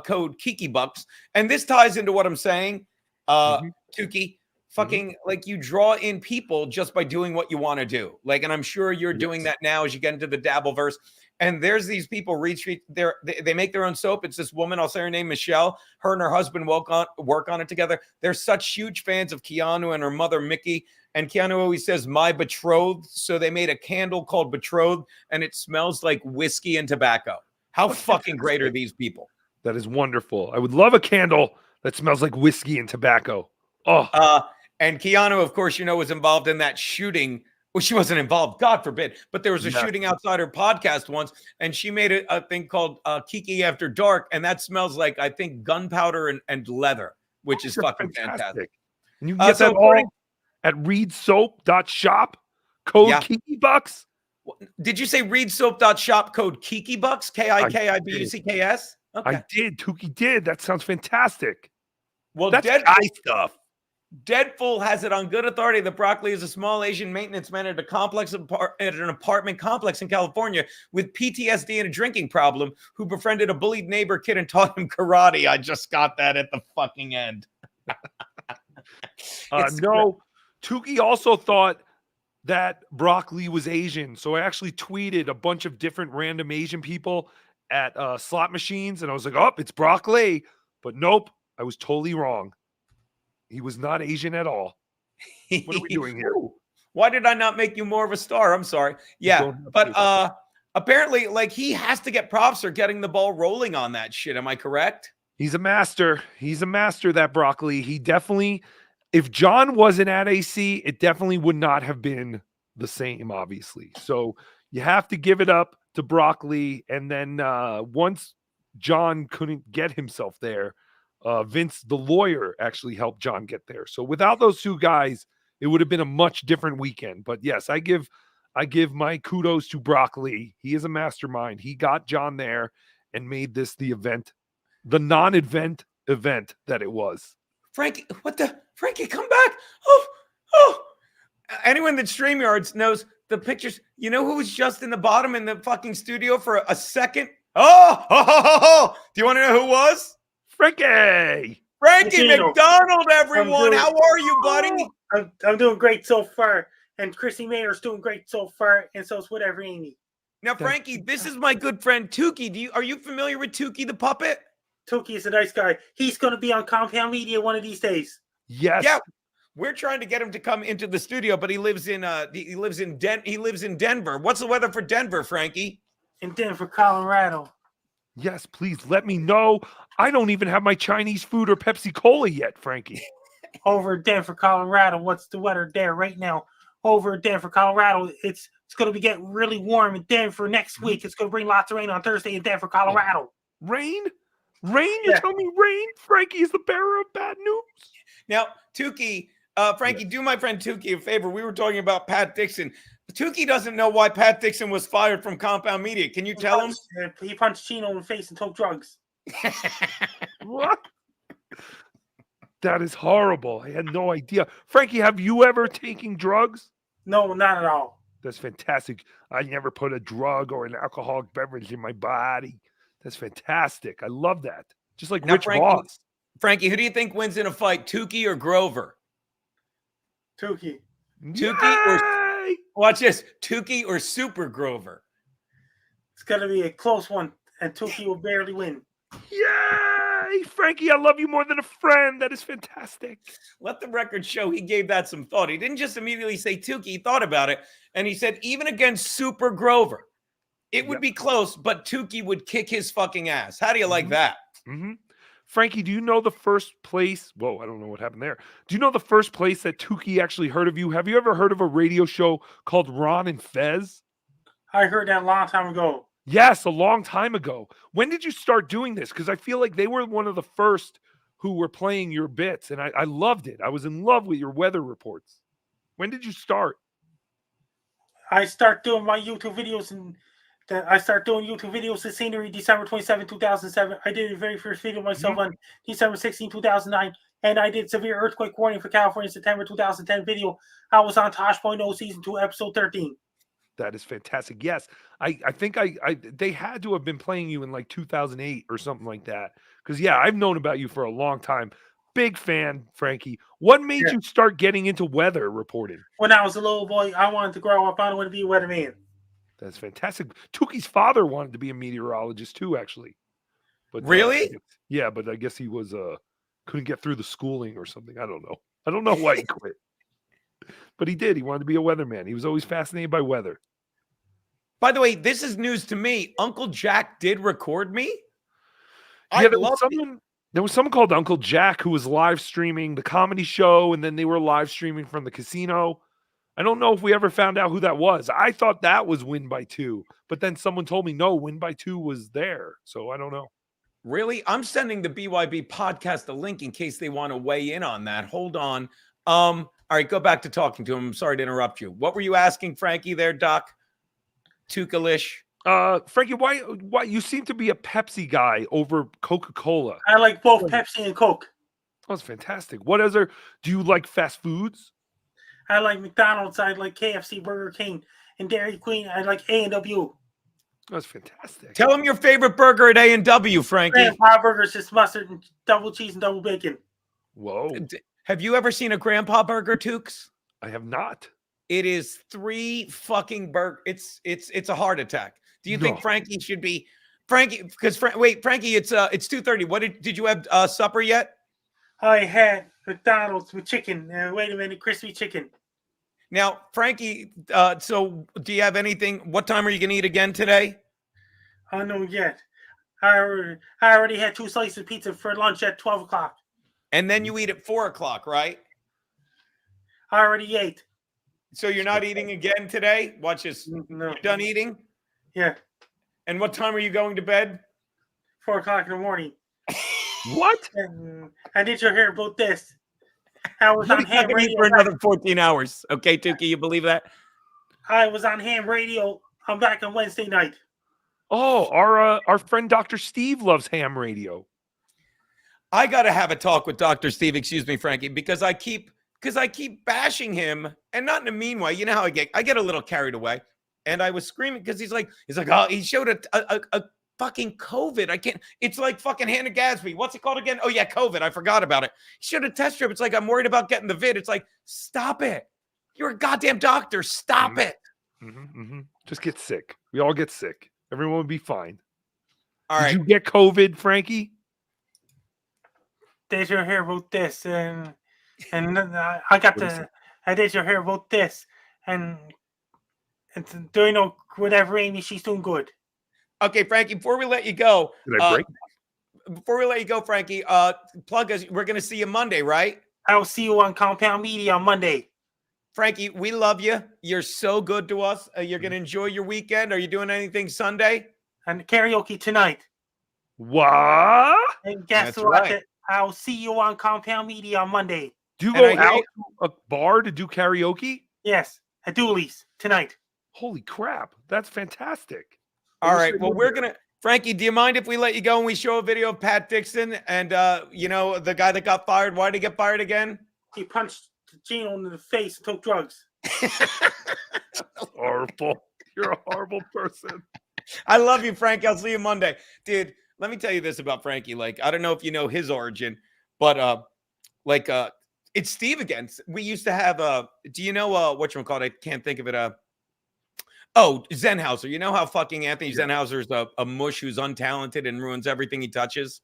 Code KikiBucks, and this ties into what I'm saying. Tukey. Fucking like you draw in people just by doing what you want to do. Like, and I'm sure you're doing that now as you get into the Dabbleverse. And there's these people, they make their own soap. It's this woman, I'll say her name, Michelle. Her and her husband work on it together. They're such huge fans of Keanu and her mother, Mickey. And Keanu always says, my betrothed. So they made a candle called Betrothed, and it smells like whiskey and tobacco. How fucking great are these people? That is wonderful. I would love a candle that smells like whiskey and tobacco. Oh. And Keanu, of course, was involved in that shooting. Well, she wasn't involved, God forbid, but there was a shooting outside her podcast once, and she made a thing called Kiki After Dark, and that smells like, I think, gunpowder and leather, which is fucking fantastic. And you can get that all at reedsoap.shop, code KikiBucks. Did you say reedsoap.shop, code KikiBucks, KIKIBUCKS? Okay. I did. Tukey did. That sounds fantastic. Well, that's guy stuff. Deadpool has it on good authority that Broccoli is a small Asian maintenance man at an apartment complex in California with PTSD and a drinking problem who befriended a bullied neighbor kid and taught him karate. I just got that at the fucking end. No, Tukey also thought that Broccoli was Asian. So I actually tweeted a bunch of different random Asian people at slot machines. And I was like, oh, it's Broccoli. But nope, I was totally wrong. He was not Asian at all. What are we doing here? Why did I not make you more of a star? I'm sorry. Yeah, but apparently, like, he has to get props for getting the ball rolling on that shit. Am I correct? He's a master. He's a master, that Broccoli. He definitely, if John wasn't at AC, it definitely would not have been the same, obviously. So you have to give it up to Broccoli. And then once John couldn't get himself there, Vince, the lawyer, actually helped John get there. So without those two guys, it would have been a much different weekend. But yes, I give my kudos to Broccoli. He is a mastermind. He got John there and made this the event, the non-event event that it was. Frankie, Frankie, come back. Oh. Anyone that StreamYards knows the pictures. You know who was just in the bottom in the fucking studio for a second? Oh. Do you want to know who was? Frankie McDonald, everyone. How are you, buddy? I'm doing great so far. And Chrissy Mayor's doing great so far. And so is whatever Amy. Now, Frankie, this is my good friend Tukey. Are you familiar with Tukey the puppet? Tukey is a nice guy. He's going to be on Compound Media one of these days. Yes. Yeah. We're trying to get him to come into the studio, but he lives in Denver. What's the weather for Denver, Frankie? In Denver, Colorado. Yes, please let me know. I don't even have my Chinese food or Pepsi Cola yet, Frankie. Over Denver, Colorado. What's the weather there right now? Over Denver, Colorado. It's going to be getting really warm in Denver next week. It's going to bring lots of rain on Thursday in Denver, Colorado. Rain? You're telling me rain? Frankie is the bearer of bad news. Now, Tukey, Frankie, do my friend Tukey a favor. We were talking about Pat Dixon. Tukey doesn't know why Pat Dixon was fired from Compound Media. Can you tell him? He punched Chino in the face and took drugs. What? That is horrible. I had no idea. Frankie, have you ever taken drugs? No, not at all. That's fantastic. I never put a drug or an alcoholic beverage in my body. That's fantastic. I love that. Just like Rich Voss. Frankie, who do you think wins in a fight, Tukey or Grover? Tukey. Watch this. Tukey or Super Grover? It's going to be a close one, and Tukey will barely win. Yay! Hey, Frankie, I love you more than a friend. That is fantastic. Let the record show he gave that some thought. He didn't just immediately say Tukey. He thought about it. And he said, even against Super Grover, it would Yep. be close, but Tukey would kick his fucking ass. How do you like that? Mm-hmm. Frankie, do you know the first place? Whoa, I don't know what happened there. Do you know the first place that Tukey actually heard of you? Have you ever heard of a radio show called Ron and Fez? I heard that a long time ago. Yes, a long time ago. When did you start doing this? Because I feel like they were one of the first who were playing your bits, and I loved it. I was in love with your weather reports. When did you start? I start doing my YouTube videos I start doing YouTube videos to scenery December 27, 2007. I did the very first video myself on December 16, 2009. And I did severe earthquake warning for California September 2010 video. I was on Tosh.0 season 2, episode 13. That is fantastic. Yes, I think they had to have been playing you in like 2008 or something like that. Because yeah, I've known about you for a long time. Big fan, Frankie. What made you start getting into weather reporting? When I was a little boy, I wanted to grow up. I wanted to be a weatherman. That's fantastic. Tukey's father wanted to be a meteorologist too, actually. But Really? yeah, but I guess he was couldn't get through the schooling or something. I don't know. I don't know why he quit. But he did. He wanted to be a weatherman. He was always fascinated by weather. By the way, this is news to me. Uncle Jack did record me. Yeah, there was someone called Uncle Jack who was live streaming the comedy show, and then they were live streaming from the casino. I don't know if we ever found out who that was. I thought that was Win by 2, but then someone told me no, Win by 2 was there. So I don't know. Really? I'm sending the BYB podcast a link in case they want to weigh in on that. Hold on. All right, go back to talking to him. I'm sorry to interrupt you. What were you asking, Frankie, there, Doc? Tukalish. Frankie, why you seem to be a Pepsi guy over Coca-Cola? I like both Pepsi and Coke. That's fantastic. What other do you like fast foods? I like McDonald's. I like KFC, Burger King, and Dairy Queen. I like A&W. That's fantastic. Tell him your favorite burger at A&W, Frankie. Grandpa burgers, just mustard and double cheese and double bacon. Whoa. Have you ever seen a Grandpa burger, Tukes? I have not. It is 3 fucking burger. It's a heart attack. Do you think Frankie should be Frankie? Because wait, Frankie, it's 2:30. What did you have supper yet? I had McDonald's with chicken. Wait a minute, crispy chicken. Now, Frankie, so do you have anything? What time are you going to eat again today? I don't know yet. I already had 2 slices of pizza for lunch at 12 o'clock. And then you eat at 4 o'clock, right? I already ate. So you're not eating again today? Watch this. No. You're done eating? Yeah. And what time are you going to bed? 4 o'clock in the morning. What? And did you hear about this? I was You're on not ham going to eat radio. for another 14 hours. Okay, Tukey, you believe that? I was on ham radio. I'm back on Wednesday night. Oh, our friend Dr. Steve loves ham radio. I got to have a talk with Dr. Steve, excuse me, Frankie, because I keep bashing him, and not in a mean way. You know how I get a little carried away. And I was screaming because he's like, oh, he showed a fucking COVID. I can't, it's like fucking Hannah Gadsby. What's it called again? Oh yeah, COVID. I forgot about it. He showed a test strip. It's like, I'm worried about getting the vid. It's like, stop it. You're a goddamn doctor. Stop it. Just get sick. We all get sick. Everyone would be fine. All right. Did you get COVID, Frankie? Did you hear about this? And I got the. I did you hear about this? And do you know whatever, Amy? She's doing good. Okay, Frankie, before we let you go, Did I break? Before we let you go, Frankie, plug us. We're going to see you Monday, right? I will see you on Compound Media on Monday. Frankie, we love you. You're so good to us. You're going to enjoy your weekend. Are you doing anything Sunday? And karaoke tonight. What? And guess That's what? right. I'll see you on Compound Media on Monday. Do you And go I hear out you- to a bar to do karaoke? Yes, at Dooley's tonight. Holy crap. That's fantastic. All wish right. I Well, lived we're there. going to, Frankie, do you mind if we let you go and we show a video of Pat Dixon and, you know, the guy that got fired? Why did he get fired again? He punched Gino in the face and took drugs. Horrible. You're a horrible person. I love you, Frankie. I'll see you Monday. Dude, let me tell you this about Frankie. Like, I don't know if you know his origin, but it's Steve again. We used to have do you know whatchamacallit? I can't think of it. Zenhauser. You know how fucking Anthony Zenhauser is a mush who's untalented and ruins everything he touches?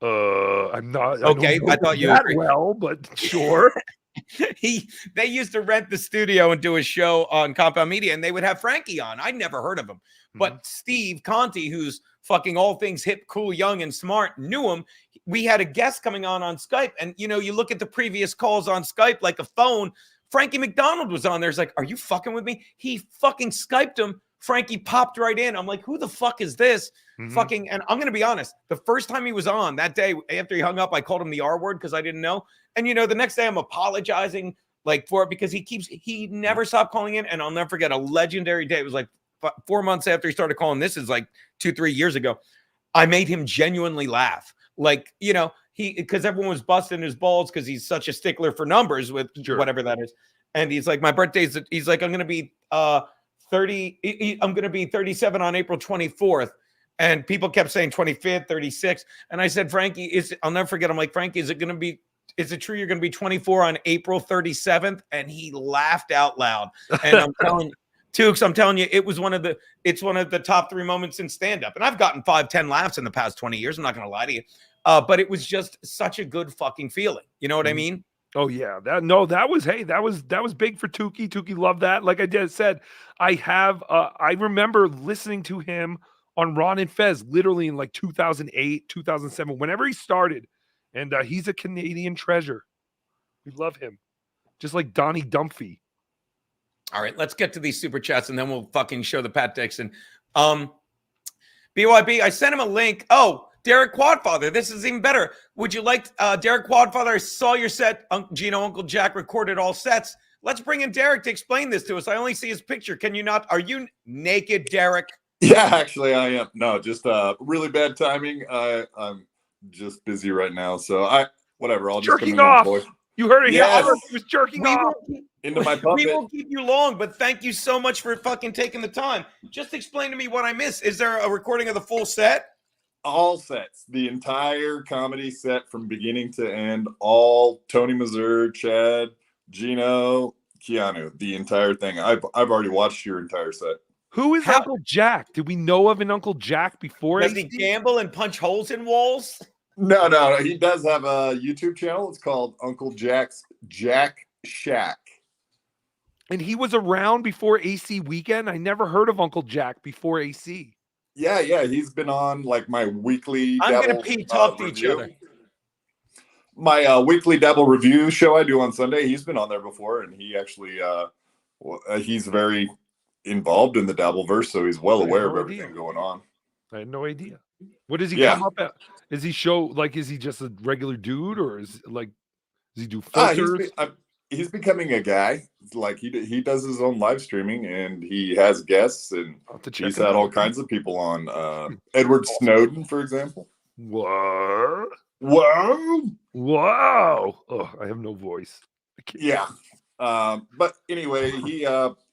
I'm not. Okay, I I don't thought know you that agreed. well, but sure. They used to rent the studio and do a show on Compound Media, and they would have Frankie on. I'd never heard of him, but Steve Conti, who's fucking all things hip, cool, young, and smart, knew him. We had a guest coming on Skype, and you know, you look at the previous calls on Skype like a phone. Frankie McDonald was on there. It's like, are you fucking with me? He fucking Skyped him. Frankie popped right in. I'm like, who the fuck is this? Fucking, and I'm gonna be honest. The first time he was on that day after he hung up, I called him the R word because I didn't know. And you know, the next day I'm apologizing like for it because he never stopped calling in. And I'll never forget a legendary day. It was like 4 months after he started calling. This is like 2-3 years ago. I made him genuinely laugh. Like, you know, because everyone was busting his balls because he's such a stickler for numbers with whatever that is. And he's like, my birthday's, he's like, I'm going to be 30. I'm going to be 37 on April 24th. And people kept saying 25th, 36th. And I said, Frankie, I'll never forget. I'm like, Frankie, is it true you're going to be 24 on April 37th? And he laughed out loud. And I'm telling you, Tukes, I'm telling you, it's one of the top 3 moments in stand-up. And I've gotten 5-10 laughs in the past 20 years. I'm not going to lie to you. But it was just such a good fucking feeling. You know what I mean? Oh yeah, that was big for Tukey. Tukey loved that. Like I just said, I remember listening to him on Ron and Fez literally in like 2008, 2007, whenever he started. And he's a Canadian treasure. We love him. Just like Donnie Dumphy. All right, let's get to these super chats and then we'll fucking show the Pat Dixon. BYB, I sent him a link. Oh, Derek Quadfather, this is even better. Would you like Derek Quadfather? I saw your set. Gino, Uncle Jack recorded all sets. Let's bring in Derek to explain this to us. I only see his picture. Can you not? Are you naked, Derek? Yeah, actually, I am. No, just really bad timing. I'm just busy right now, so whatever. I'll just jerking off. Boy. You heard it. Yes. Yeah, he was jerking off into my puppet. We won't keep you long, but thank you so much for fucking taking the time. Just explain to me what I missed. Is there a recording of the full set? All sets, the entire comedy set from beginning to end. All Tony Mazur, Chad, Gino, Keanu, the entire thing. I've already watched your entire set. Who is Uncle Jack? Did we know of an Uncle Jack before? Does he gamble and punch holes in walls? No. He does have a YouTube channel. It's called Uncle Jack's Jack Shack. And he was around before AC Weekend? I never heard of Uncle Jack before AC. Yeah. He's been on like my weekly. I'm going to pee talk to each other. My weekly Dabble review show I do on Sunday. He's been on there before, and he actually he's very involved in the Dabbleverse, so he's well aware of everything going on. I had no idea. What does he come up at? Is he is he just a regular dude, or does he do filters? He's becoming a guy. Like he does his own live streaming, and he has guests, and he's had all kinds of people on. Edward Snowden, for example. What? Whoa! Oh, I have no voice. Yeah. But anyway,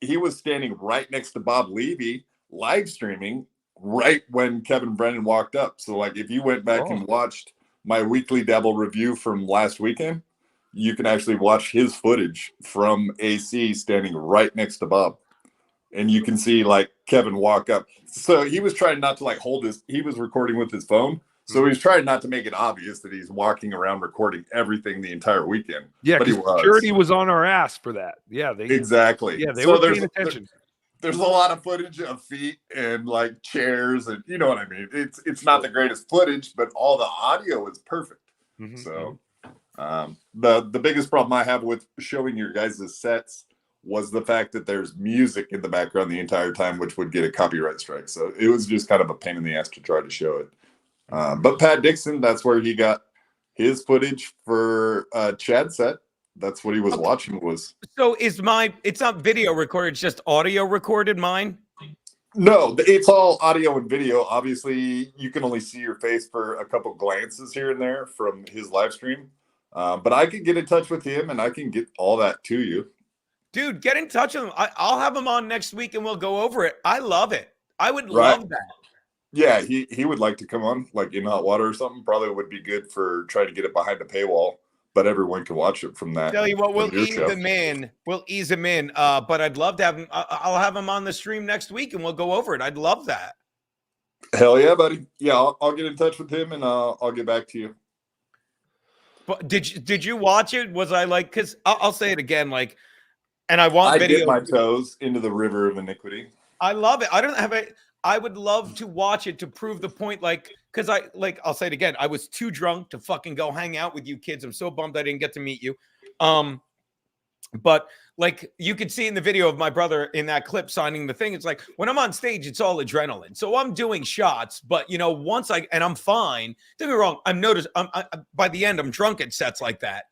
he was standing right next to Bob Levy live streaming right when Kevin Brennan walked up. So like if you went back and watched my weekly Dabble review from last weekend, you can actually watch his footage from AC standing right next to Bob. And you can see like Kevin walk up. So he was trying not to like he was recording with his phone. So he's trying not to make it obvious that he's walking around recording everything the entire weekend. Yeah, but security was on our ass for that. Yeah, exactly. Yeah, they were paying attention. There's a lot of footage of feet and like chairs, and you know what I mean. It's not the greatest footage, but all the audio is perfect. So the biggest problem I have with showing your guys' sets was the fact that there's music in the background the entire time, which would get a copyright strike. So it was just kind of a pain in the ass to try to show it. But Pat Dixon, that's where he got his footage for Chad's set. That's what he was watching was. So it's not video recorded, it's just audio recorded mine? No, it's all audio and video. Obviously, you can only see your face for a couple glances here and there from his live stream. But I can get in touch with him and I can get all that to you. Dude, get in touch with him. I'll have him on next week and we'll go over it. I love it. I would love that. Yeah, he would like to come on, like in hot water or something. Probably would be good for trying to get it behind a paywall, but everyone can watch it from that. Tell you what, we'll ease him in. We'll ease him in. But I'd love to have him. I'll have him on the stream next week, and we'll go over it. I'd love that. Hell yeah, buddy. Yeah, I'll get in touch with him and I'll get back to you. But did you watch it? Was I like? Because I'll say it again. Like, and I want I dip video. my toes into the river of iniquity. I love it. I don't have it. I would love to watch it to prove the point. Like, because I'll say it again. I was too drunk to fucking go hang out with you kids. I'm so bummed I didn't get to meet you. But like you could see in the video of my brother in that clip signing the thing, it's like when I'm on stage, it's all adrenaline. So I'm doing shots, but once I'm fine. Don't get me wrong. By the end, I'm drunk at sets like that,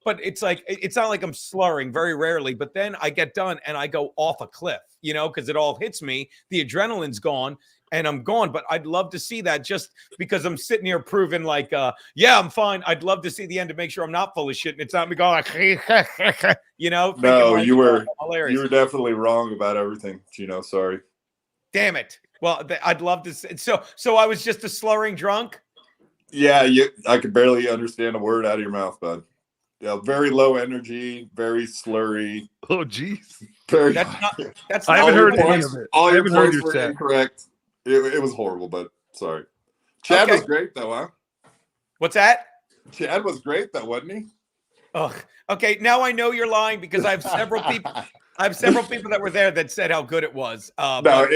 but it's like, it's not like I'm slurring very rarely, but then I get done and I go off a cliff, because it all hits me. The adrenaline's gone and I'm gone. But I'd love to see that just because I'm sitting here proving like, yeah, I'm fine. I'd love to see the end to make sure I'm not full of shit and it's not me going like, No, like, you were hilarious. definitely wrong about everything, Gino. Sorry. Damn it. Well, I'd love to see. So I was just a slurring drunk. Yeah, I could barely understand a word out of your mouth, bud. Yeah, very low energy, very slurry. Oh, geez. Very. That's I not haven't heard what any of it. All I your haven't heard points your were set. incorrect. It was horrible, but sorry. Chad Okay. was great though, huh? What's that? Chad was great though, wasn't he? Oh, okay. Now I know you're lying because I have several people. I have several people that were there that said how good it was. No,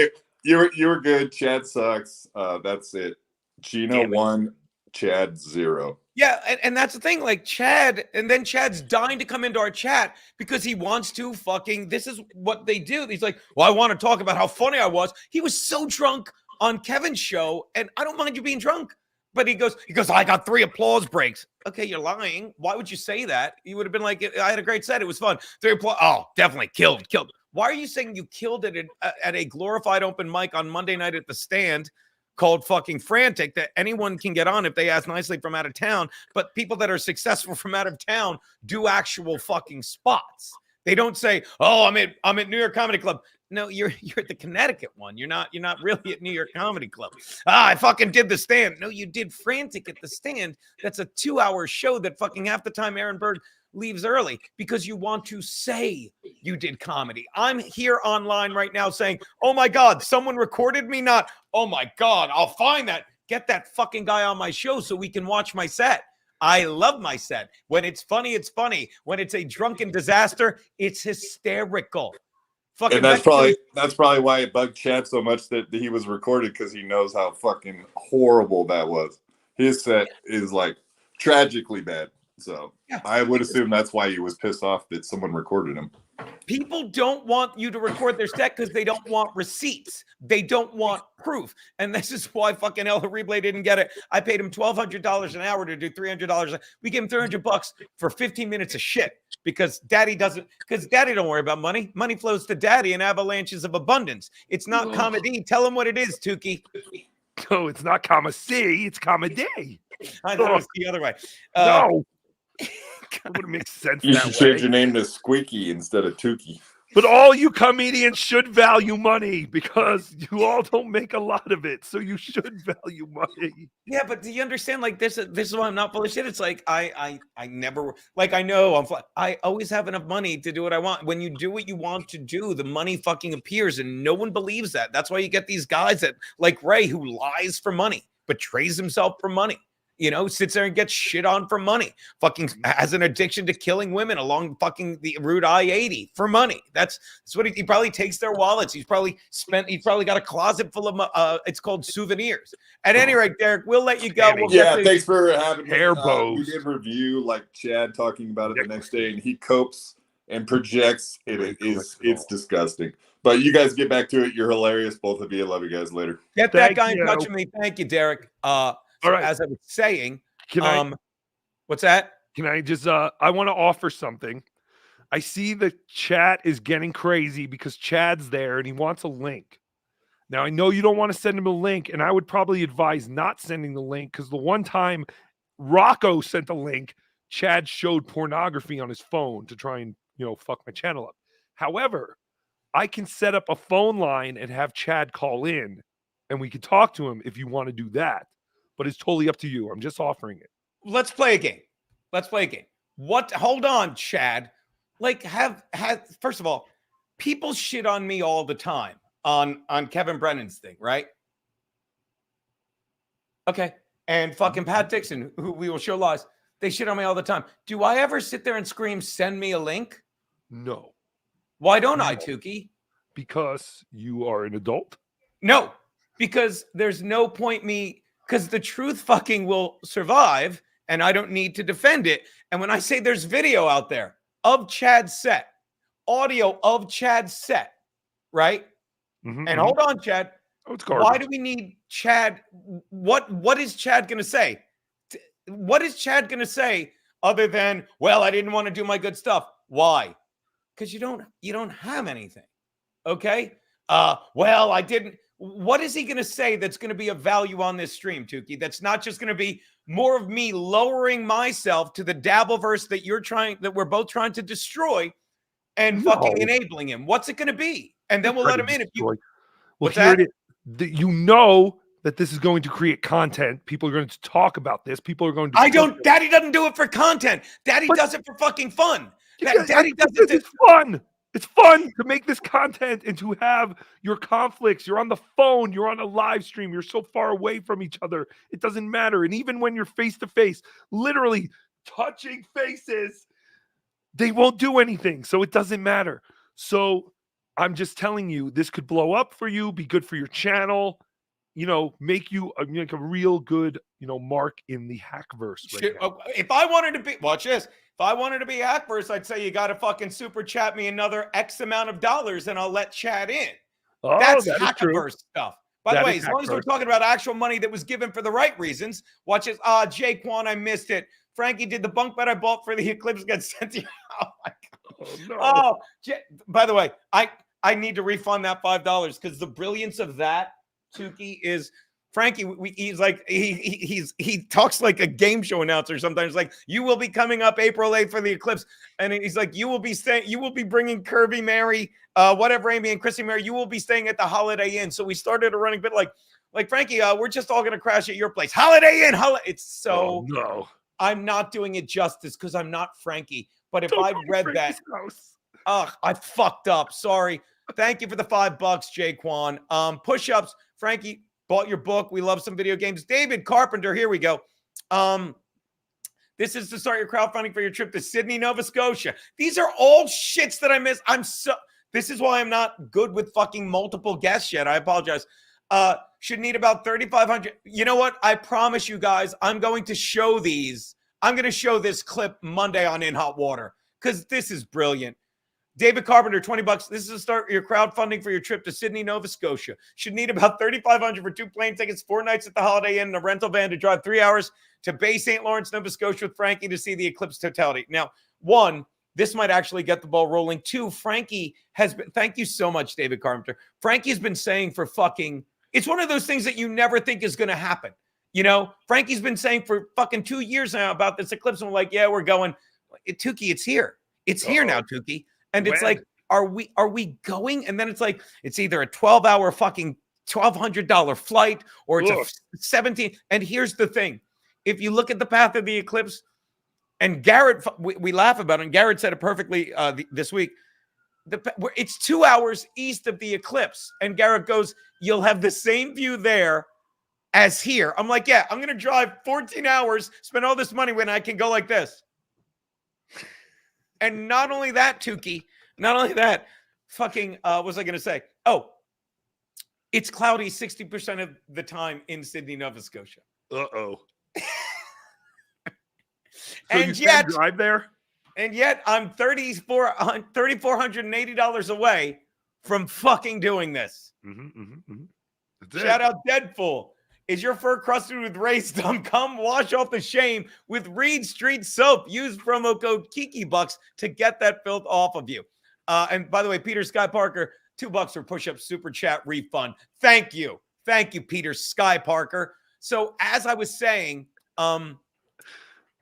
you were good. Chad sucks. That's it. Gino Damn it. 1, Chad 0. Yeah, and that's the thing. Like Chad, and then Chad's dying to come into our chat because he wants to fucking. This is what they do. He's like, well, I want to talk about how funny I was. He was so drunk on Kevin's show, and I don't mind you being drunk. But he goes, I got 3 applause breaks. Okay, you're lying. Why would you say that? You would have been like, I had a great set. It was fun. 3 applause. Oh, definitely killed. Why are you saying you killed it at a glorified open mic on Monday night at the Stand called fucking Frantic that anyone can get on if they ask nicely from out of town? But people that are successful from out of town do actual fucking spots. They don't say, oh, I'm at New York Comedy Club. No, you're at the Connecticut one. You're not really at New York Comedy Club. I fucking did the Stand. No, you did Frantic at the Stand. That's a 2-hour show that fucking half the time Aaron Berg leaves early because you want to say you did comedy. I'm here online right now saying, oh my God, someone recorded me. Not, oh my God, I'll find that. Get that fucking guy on my show so we can watch my set. I love my set. When it's funny, it's funny. When it's a drunken disaster, it's hysterical. Fucking And that's probably why it bugged Chad so much that he was recorded, because he knows how fucking horrible that was. His set is like tragically bad. So yeah, I would assume that's why he was pissed off that someone recorded him. People don't want you to record their set because they don't want receipts. They don't want proof. And this is why fucking El Horrible didn't get it. I paid him $1,200 an hour to do $300. We gave him $300 for 15 minutes of shit because daddy don't worry about money. Money flows to daddy in avalanches of abundance. It's not comedy. Tell him what it is, Tukey. No, it's not comma C, it's comedy. I thought it was the other way. No. That would make sense. You should change your name to Squeaky instead of Tukey. But all you comedians should value money because you all don't make a lot of it. So you should value money. Yeah, but do you understand? Like this is why I'm not full of shit. It's like I never like I know I always have enough money to do what I want. When you do what you want to do, the money fucking appears, and no one believes that. That's why you get these guys that like Ray who lies for money, betrays himself for money. Sits there and gets shit on for money. Fucking has an addiction to killing women along fucking the Route I-80 for money. That's what he probably takes their wallets. He's probably got a closet full of it's called souvenirs. At any rate, Derek, we'll let you go. Thanks for having me. Hair bows. We did review like Chad talking about it the next day, and he copes and projects. It's disgusting. But you guys get back to it. You're hilarious, both of you. I love you guys later. Get that guy in touch with me. Thank you, Derek. All right. As I was saying, what's that? Can I just I want to offer something. I see the chat is getting crazy because Chad's there and he wants a link. Now I know you don't want to send him a link, and I would probably advise not sending the link because the one time Rocco sent a link, Chad showed pornography on his phone to try and fuck my channel up. However, I can set up a phone line and have Chad call in and we can talk to him if you want to do that. But it's totally up to you. I'm just offering it. Let's play a game. What? Hold on, Chad. Like, first of all, people shit on me all the time on Kevin Brennan's thing, right? Okay. And fucking Pat Dixon, who we will show lies, they shit on me all the time. Do I ever sit there and scream, send me a link? No, Why don't I, No. Tukey? because you are an adult. No, because there's no point because the truth fucking will survive and I don't need to defend it. And when I say there's video out there of Chad's set, audio of Chad's set, right? Mhm, And mhm. hold on, Chad. Oh, it's Why garbage. do we need Chad? What is Chad going to say? What is Chad going to say other than, well, I didn't want to do my good stuff? Why? Because you don't have anything. Okay. Well, I didn't. What is he going to say that's going to be of value on this stream, Tukey? That's not just going to be more of me lowering myself to the Dabbleverse that we're both trying to destroy and fucking No. enabling him. What's it going to be? And then Not we'll trying let to him in. If you, destroy. Well, what's here that? it is. You know that this is going to create content. People are going to talk about this. People are going to. Daddy doesn't do it for content. Daddy does it for fucking fun. Daddy does it. It's fun. It's fun to make this content and to have your conflicts. You're on the phone. You're on a live stream. You're so far away from each other. It doesn't matter. And even when you're face to face, literally touching faces, they won't do anything. So it doesn't matter. So I'm just telling you, this could blow up for you, be good for your channel, make you like a real good, mark in the hackverse. Right now. If I wanted to be, watch this. If I wanted to be hackverse, I'd say you got to fucking super chat me another X amount of dollars and I'll let Chad in. Oh, That's that is true. hackaverse stuff. By the way, as long as we're talking about actual money that was given for the right reasons, watch this. Jay Quan, I missed it. Frankie, did the bunk bed I bought for the Eclipse get sent to you? Oh my God. Oh, no. By the way, I need to refund that $5 because the brilliance of that, Tukey, is Frankie. He's like he talks like a game show announcer sometimes. Like, you will be coming up April 8th for the Eclipse, and he's like, you will be bringing Kirby, Mary, whatever, Amy and Chrissy, Mary. You will be staying at the Holiday Inn. So we started a running bit like Frankie. We're just all gonna crash at your place, Holiday Inn. It's so. Oh, no. I'm not doing it justice because I'm not Frankie. But if Don't I go to read Frankie's that, house. I fucked up. Sorry. Thank you for the $5, Jaquan. Push-ups. Frankie bought your book. We love some video games. David Carpenter, here we go. This is to start your crowdfunding for your trip to Sydney, Nova Scotia. These are all shits that I missed. This is why I'm not good with fucking multiple guests yet. I apologize. Should need about 3,500. You know what? I promise you guys, I'm going to show these. I'm going to show this clip Monday on In Hot Water because this is brilliant. David Carpenter, $20. This is to start your crowdfunding for your trip to Sydney, Nova Scotia. Should need about 3,500 for 2 plane tickets, 4 nights at the Holiday Inn, and a rental van to drive 3 hours to Bay St. Lawrence, Nova Scotia with Frankie to see the eclipse totality. Now, 1, this might actually get the ball rolling. 2, Frankie has been, thank you so much, David Carpenter. Frankie's been saying for fucking, it's one of those things that you never think is going to happen. You know, Frankie's been saying for fucking 2 years now about this eclipse. And we're like, yeah, we're going. Tukey, it's here. It's here now, Tukey. And it's like, are we going? And then it's like, it's either a 12-hour fucking $1,200 flight or it's a 17. And here's the thing. If you look at the path of the eclipse, and Garrett, we laugh about it, and Garrett said it perfectly this week. It's 2 hours east of the eclipse. And Garrett goes, you'll have the same view there as here. I'm like, yeah, I'm going to drive 14 hours, spend all this money when I can go like this. And not only that, Tukey, not only that, fucking, what was I going to say? Oh, it's cloudy 60% of the time in Sydney, Nova Scotia. Uh-oh. And yet, drive there? And yet I'm $3,480 away from fucking doing this. Shout out Deadpool. Is your fur crusted with race dumb? Come wash off the shame with Reed Street Soap. Use promo code KikiBucks to get that filth off of you. And by the way, Peter Sky Parker, $2 for push-up super chat refund. Thank you. Thank you, Peter Sky Parker. So as I was saying, what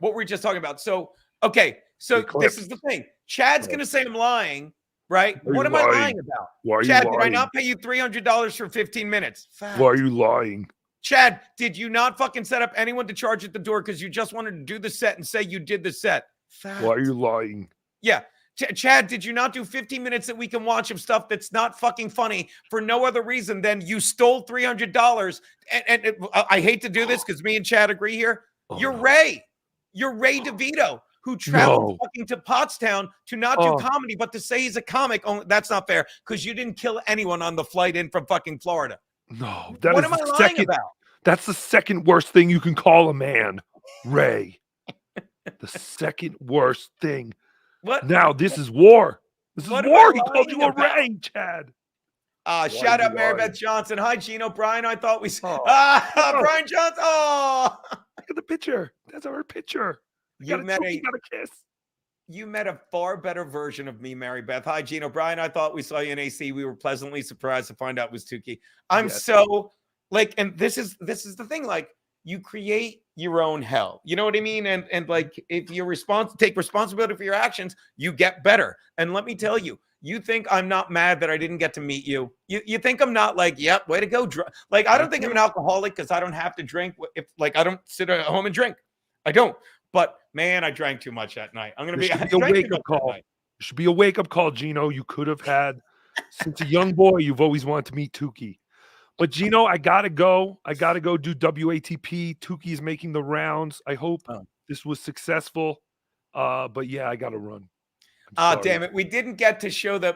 were we just talking about? So, okay. So this is the thing. Chad's going to say I'm lying, right? What am I lying about? Why are Chad, you lying? did I not pay you $300 for 15 minutes? Fact. Why are you lying? Chad, did you not fucking set up anyone to charge at the door because you just wanted to do the set and say you did the set? Fact. Why are you lying? Yeah. Chad, did you not do 15 minutes that we can watch of stuff that's not fucking funny for no other reason than you stole $300? And I hate to do this because me and Chad agree here. You're Ray. You're Ray DeVito, who traveled fucking to Pottstown to not do comedy, but to say he's a comic. Oh, that's not fair because you didn't kill anyone on the flight in from fucking Florida. No, What am I lying about? That's the second worst thing you can call a man, Ray. The second worst thing. What? Now this is war. This is What am war. I He called lying you a about? Ray, Chad. Shout out Mary Beth Johnson. Hi, Gino. Brian, I thought we Brian Johnson. Oh, look at the picture. That's our picture. You met a kiss. You met a far better version of me, Mary Beth. Hi, Gino. Brian, I thought we saw you in AC. We were pleasantly surprised to find out it was Tukey. I'm so like, and this is the thing. Like, you create your own hell. You know what I mean? And like, if you take responsibility for your actions, you get better. And let me tell you, you think I'm not mad that I didn't get to meet you. You think I'm not like, yep, way to go. Like, I don't think I'm an alcoholic because I don't have to drink. If like, I don't sit at home and drink. I don't. But man, I drank too much that night. I'm going to be a wake-up call. It should be a wake-up call, Gino. You could have had, since a young boy, you've always wanted to meet Tukey. But Gino, I gotta go. I gotta go do WATP. Tukey's making the rounds. I hope this was successful. But yeah, I gotta run. Damn it. We didn't get to show do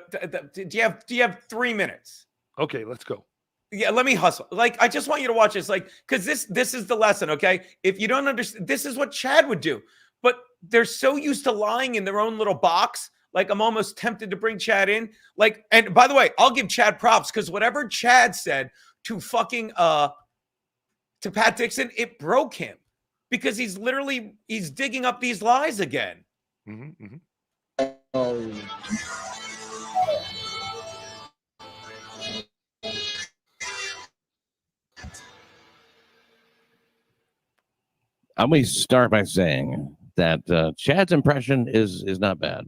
you have 3 minutes? Okay, let's go. Yeah, let me hustle. Like, I just want you to watch this. Like, because this is the lesson, okay? If you don't understand, this is what Chad would do. But they're so used to lying in their own little box. Like, I'm almost tempted to bring Chad in. Like, and by the way, I'll give Chad props because whatever Chad said to fucking to Pat Dixon, it broke him because he's digging up these lies again. Mm-hmm, mm-hmm. I'm going to start by saying that Chad's impression is not bad.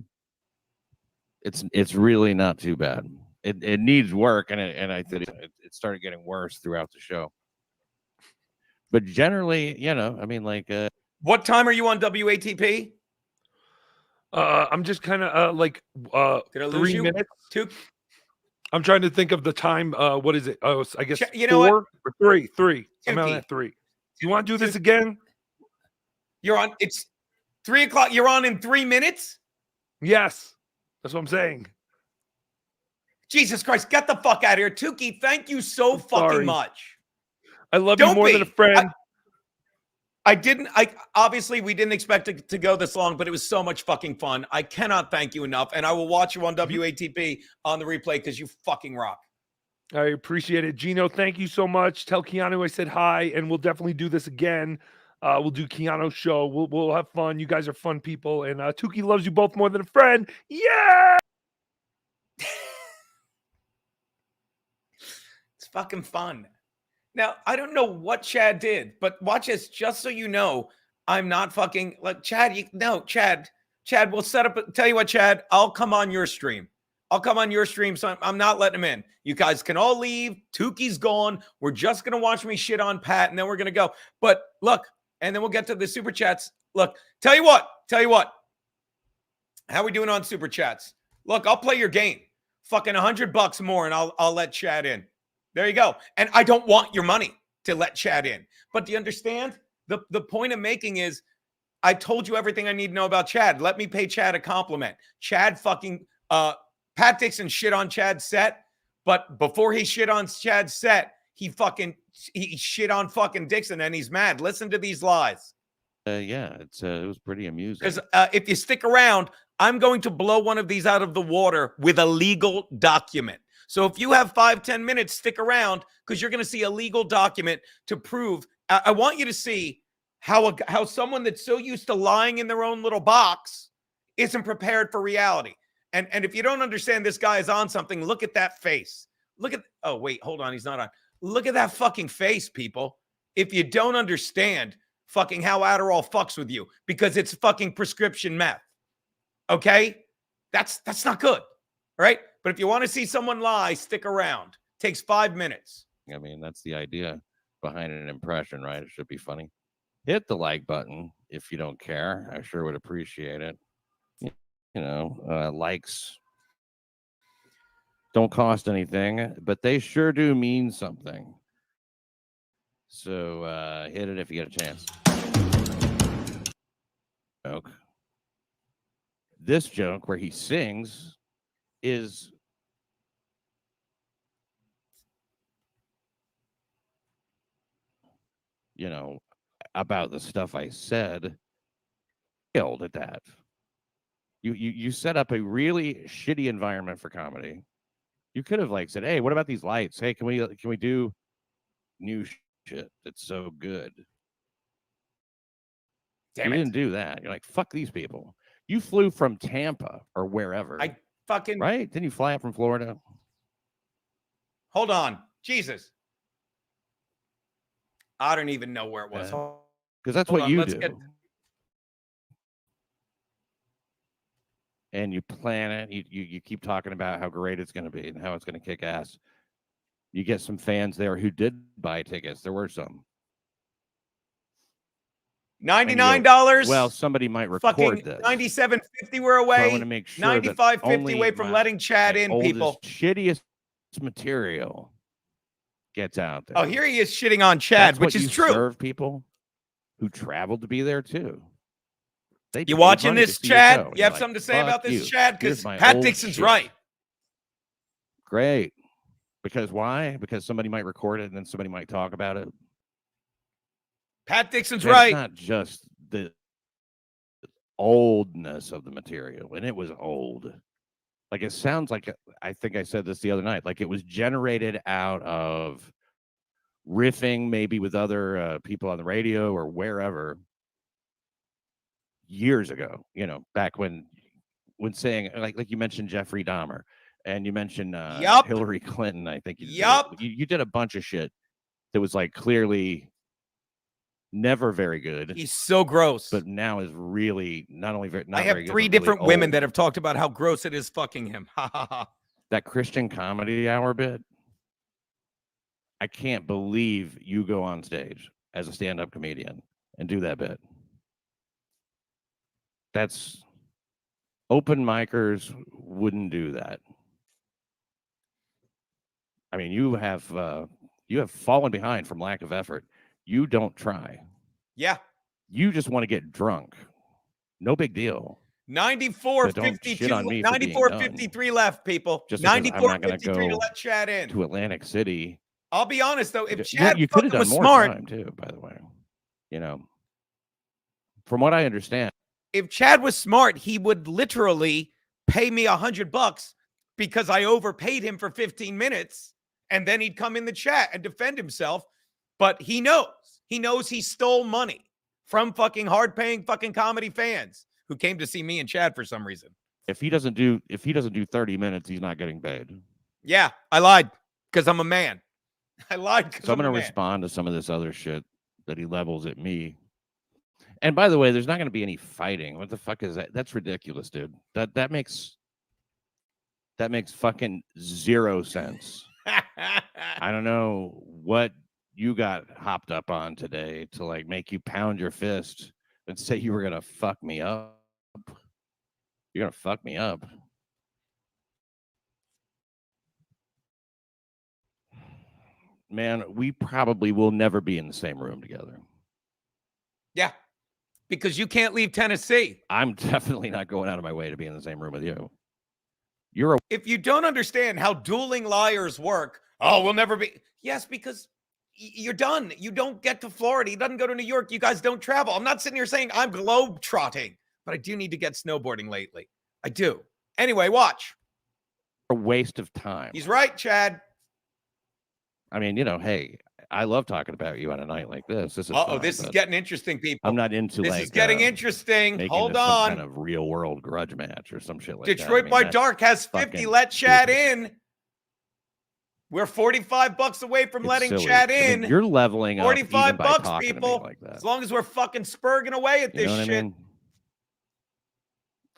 It's really not too bad. It needs work, and I think it started getting worse throughout the show. But generally, you know, I mean, like, what time are you on WATP? I'm just kind of like Did I lose 3 minutes. 2. I'm trying to think of the time. What is it? Oh, I guess you know 4 or 3. 3. I'm Tukey. on at 3. Do you want to do this again? You're on. It's 3 o'clock. You're on in 3 minutes. Yes, that's what I'm saying. Jesus Christ, get the fuck out of here. Tukey, thank you so fucking much. I love you more than a friend. Obviously we didn't expect it to go this long, but it was so much fucking fun. I cannot thank you enough. And I will watch you on WATP on the replay because you fucking rock. I appreciate it. Gino, thank you so much. Tell Keanu I said hi, and we'll definitely do this again. We'll do Keanu's show. We'll have fun. You guys are fun people. And Tukey loves you both more than a friend. Yeah! It's fucking fun. Now, I don't know what Chad did, but watch this just so you know I'm not fucking like Chad. Chad, we'll set up. Tell you what, Chad, I'll come on your stream. So I'm not letting him in. You guys can all leave. Tukey's gone. We're just going to watch me shit on Pat, and then we're going to go. But look, and then we'll get to the super chats. Look, tell you what. How we doing on super chats? Look, I'll play your game. Fucking $100 more, and I'll let Chad in. There you go. And I don't want your money to let Chad in. But do you understand? The point I'm making is I told you everything I need to know about Chad. Let me pay Chad a compliment. Chad fucking Pat Dixon shit on Chad's set, but before he shit on Chad's set, he shit on fucking Dixon, and he's mad. Listen to these lies. Yeah, it was pretty amusing. Because if you stick around, I'm going to blow one of these out of the water with a legal document. So if you have 5-10 minutes, stick around because you're going to see a legal document to prove. I want you to see how someone that's so used to lying in their own little box isn't prepared for reality. And if you don't understand this guy is on something, look at that face. Oh, wait, hold on. He's not on. Look at that fucking face, people. If you don't understand fucking how Adderall fucks with you because it's fucking prescription meth. Okay? That's not good. Right? But if you want to see someone lie, stick around. Takes 5 minutes. I mean, that's the idea behind an impression, right? It should be funny. Hit the like button if you don't care. I sure would appreciate it. likes don't cost anything, but they sure do mean something. So hit it if you get a chance. Joke. This joke where he sings is about the stuff I said. Killed at that. You set up a really shitty environment for comedy. You could have said, "Hey, what about these lights? Hey, can we do new shit that's so good?" Damn You it. didn't do that. You're like, "Fuck these people." You flew from Tampa or wherever. I fucking right? Didn't you fly up from Florida? Hold on. Jesus. I don't even know where it was. Because that's Hold what on, you let's do. get- And you plan it. You keep talking about how great it's going to be and how it's going to kick ass. You get some fans there who did buy tickets. There were some. $99. Well, somebody might record fucking this. $97.50 we're away. So I want to make sure that $95.50 only away from my letting Chad in, oldest, people. shittiest material gets out there. Oh, here he is shitting on Chad, That's which what is you true. serve people who traveled to be there too. They You paid watching money to this, see your show, Chad? and You you're have like, something to say "Fuck about this, you. Chad? Here's Because my Pat old Dixon's shit." right. Great. Because why? Because somebody might record it and then somebody might talk about it. Pat Dixon's And right. It's not just the oldness of the material, and it was old. Like, it sounds like, I think I said this the other night, like it was generated out of riffing maybe with other people on the radio or wherever years ago, back when saying, like you mentioned Jeffrey Dahmer and you mentioned Yup. Hillary Clinton. I think Yup. you did a bunch of shit that was clearly never very good. He's so gross. But now is really not only very not I have very good, 3 but different really women old. that have talked about how gross it is fucking him. Ha ha ha. That Christian comedy hour bit. I can't believe you go on stage as a stand-up comedian and do that bit. That's open micers wouldn't do that. I mean, you have fallen behind from lack of effort. You don't try. Yeah. You just want to get drunk. No big deal. 94.52. 94.53 left, people. Just because I'm not going to 94.53 to go let Chad in. to Atlantic City. I'll be honest though, if Chad you could have done was more smart, time too, by the way. From what I understand, if Chad was smart, he would literally pay me $100 because I overpaid him for 15 minutes, and then he'd come in the chat and defend himself. But he knows he stole money from fucking hard-paying fucking comedy fans who came to see me and Chad for some reason. if he doesn't do 30 minutes, he's not getting paid. Yeah, I lied because I'm a man. I lied because So I'm going to respond to some of this other shit that he levels at me. And by the way, there's not going to be any fighting. What the fuck is that? That's ridiculous, dude. That makes fucking zero sense. I don't know what you got hopped up on today to make you pound your fist and say you were going to fuck me up. You're going to fuck me up. Man, we probably will never be in the same room together. Yeah, because you can't leave Tennessee. I'm definitely not going out of my way to be in the same room with you. If you don't understand how dueling liars work, we'll never be. Yes, because you're done. You don't get to Florida. He doesn't go to New York. You guys don't travel. I'm not sitting here saying I'm globe trotting, but I do need to get snowboarding lately. I do. Anyway, watch. A waste of time. He's right, Chad. I mean, hey, I love talking about you on a night like this. This is this is getting interesting, people. I'm not into this is getting interesting. Hold some on. kind of real world grudge match or some shit like Detroit that. by Dark has 50. Let Chad in. We're $45 away from letting silly. Chad in. You're leveling up 45 even by bucks, talking people. to me like that. As long as we're fucking spurging away at You this know what shit. I mean?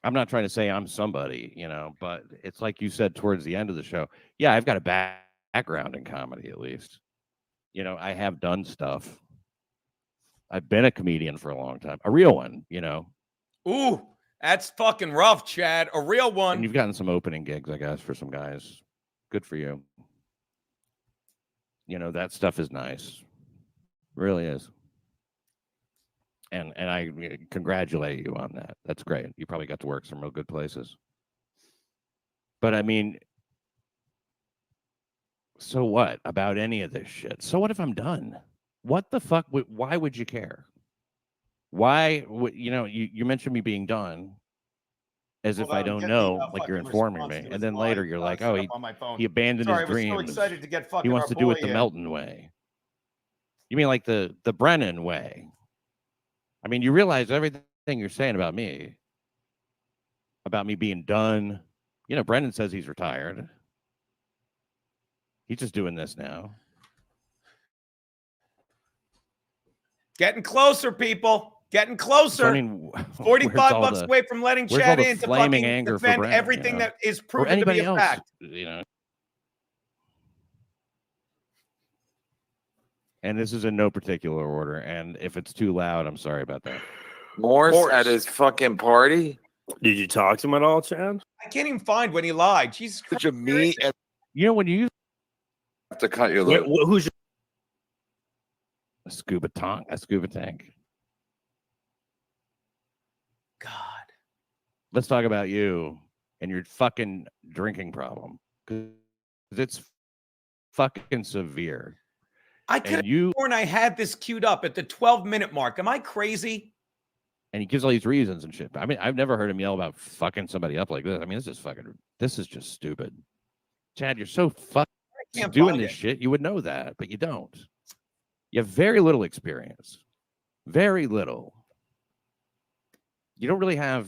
I'm not trying to say I'm somebody, but it's like you said towards the end of the show. Yeah, I've got a background in comedy at least. I have done stuff. I've been a comedian for a long time, a real one, Ooh, That's fucking rough, Chad. A real And one. you've gotten some opening gigs, I guess, for some guys. Good for you. You know, that stuff is nice. Really is. And I congratulate you on that. That's great. You probably got to work some real good places. But I mean, so what about any of this shit? So what if I'm done? What the fuck? Why would you care? Why would you mentioned me being done as if I don't know, like you're informing me, and then later you're like, oh, he abandoned his dreams. So excited to get fucking He wants to do it the in. Melton way. You mean like the Brennan way? I mean, you realize everything you're saying about me being done. You know, Brennan says he's retired. He's just doing this now. Getting closer, people. Getting closer. So, I mean, 45 bucks away from letting Chad in to fucking anger defend Brennan, everything that is or proven to anybody be a else, fact. you know. And this is in no particular order. And if it's too loud, I'm sorry about that. Morse at his fucking party. Did you talk to him at all, Chad? I can't even find when he lied. Jesus Christ. Such a me and You know when you have to cut your lip. Who's your a scuba tank. God. Let's talk about you and your fucking drinking problem, because it's fucking severe. I could have sworn I had this queued up at the 12-minute mark. Am I crazy? And he gives all these reasons and shit. I mean, I've never heard him yell about fucking somebody up like this. I mean, this is just stupid. Chad, you're so fucking doing this shit. You would know that, but you don't. You have very little experience. Very little. You don't really have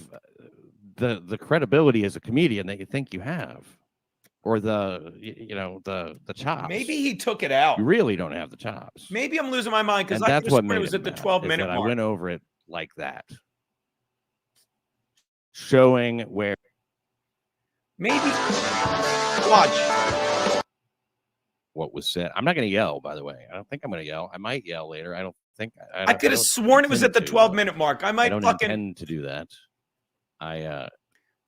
the credibility as a comedian that you think you have, or the chops. Maybe he took it out. You really don't have the chops. Maybe I'm losing my mind because And I that's could what have sworn made it was it at the mad, 12-minute is that mark. I went over it like that, showing where maybe watch what was said. I'm not going to yell, by the way. I don't think I'm going to yell. I might yell later. I don't think. I could have sworn it was at the 12-minute mark. I might don't fucking intend to do that. I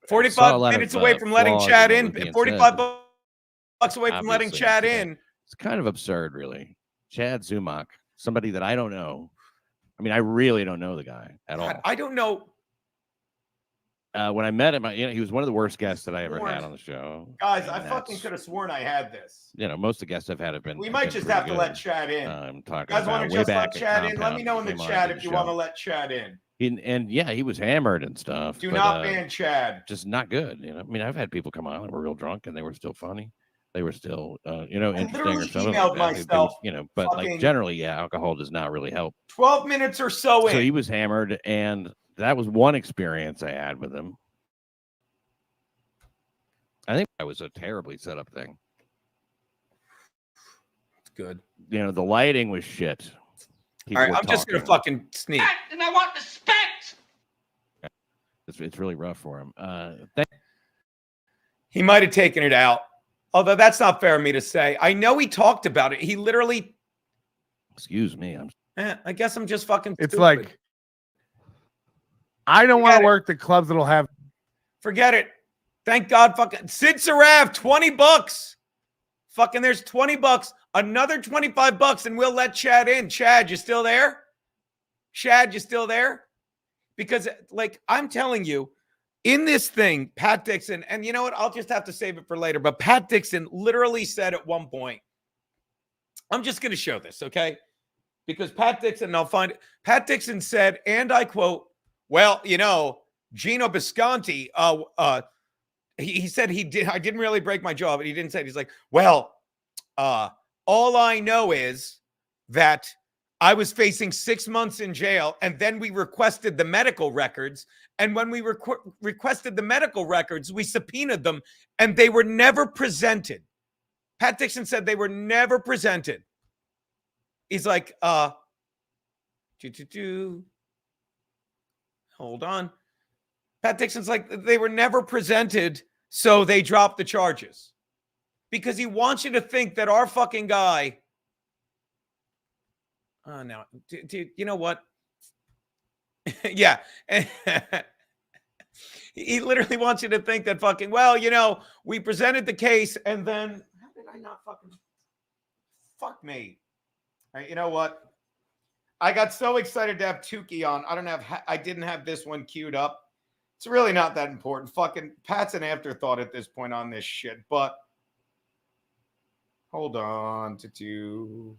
45 minutes away from letting Chad in. 45 bucks away from letting Chad in. It's kind of absurd, really. Chad Zumock, somebody that I don't know. I mean, I really don't know the guy at all. I don't know. When I met him, he was one of the worst guests that I ever had on the show. Guys, I fucking could have sworn I had this. Most of the guests I've had have been. We might just have to let Chad in. I'm talking guys about want to way just back let Chad in? Let me know in the Compound. chat Came if you on want the to let Chad in. And yeah, he was hammered and stuff. Do but, not ban Chad. Just not good. I mean, I've had people come on and were real drunk and they were still funny. They were still, interesting. literally Or something emailed like that. myself. But like generally, yeah, alcohol does not really help. 12 minutes or so in. So he was hammered, and that was one experience I had with him. I think that was a terribly set up thing. It's good. The lighting was shit. All right, I'm just gonna fucking sneak. And I want respect. It's really rough for him. He might have taken it out. Although that's not fair of me to say. I know he talked about it. He literally. Excuse me. I guess I'm just fucking. It's stupid. like I don't want to work the clubs that'll have. Forget it. Thank God. Fucking Sid Sarav, $20. Fucking there's $20. Another $25, and we'll let Chad in. Chad, you still there? Chad, you still there? Because like I'm telling you. In this thing, Pat Dixon, and you know what? I'll just have to save it for later. But Pat Dixon literally said at one point, I'm just going to show this, okay? Because Pat Dixon, and I'll find it. Pat Dixon said, and I quote, well, Gino Bisconti, he said I didn't really break my jaw, but he didn't say it. He's like, well, all I know is that I was facing 6 months in jail, and then we requested the medical records. And when we requested the medical records, we subpoenaed them, and they were never presented. Pat Dixon said they were never presented. He's like, hold on. Pat Dixon's like, they were never presented, so they dropped the charges. Because he wants you to think that our fucking guy... Oh, no. Dude, you know what? Yeah. He literally wants you to think that fucking, well, you know, we presented the case and then how did I not fucking fuck me? All right, you know what? I got so excited to have Tukey on. I didn't have this one queued up. It's really not that important. Fucking Pat's an afterthought at this point on this shit. But hold on to do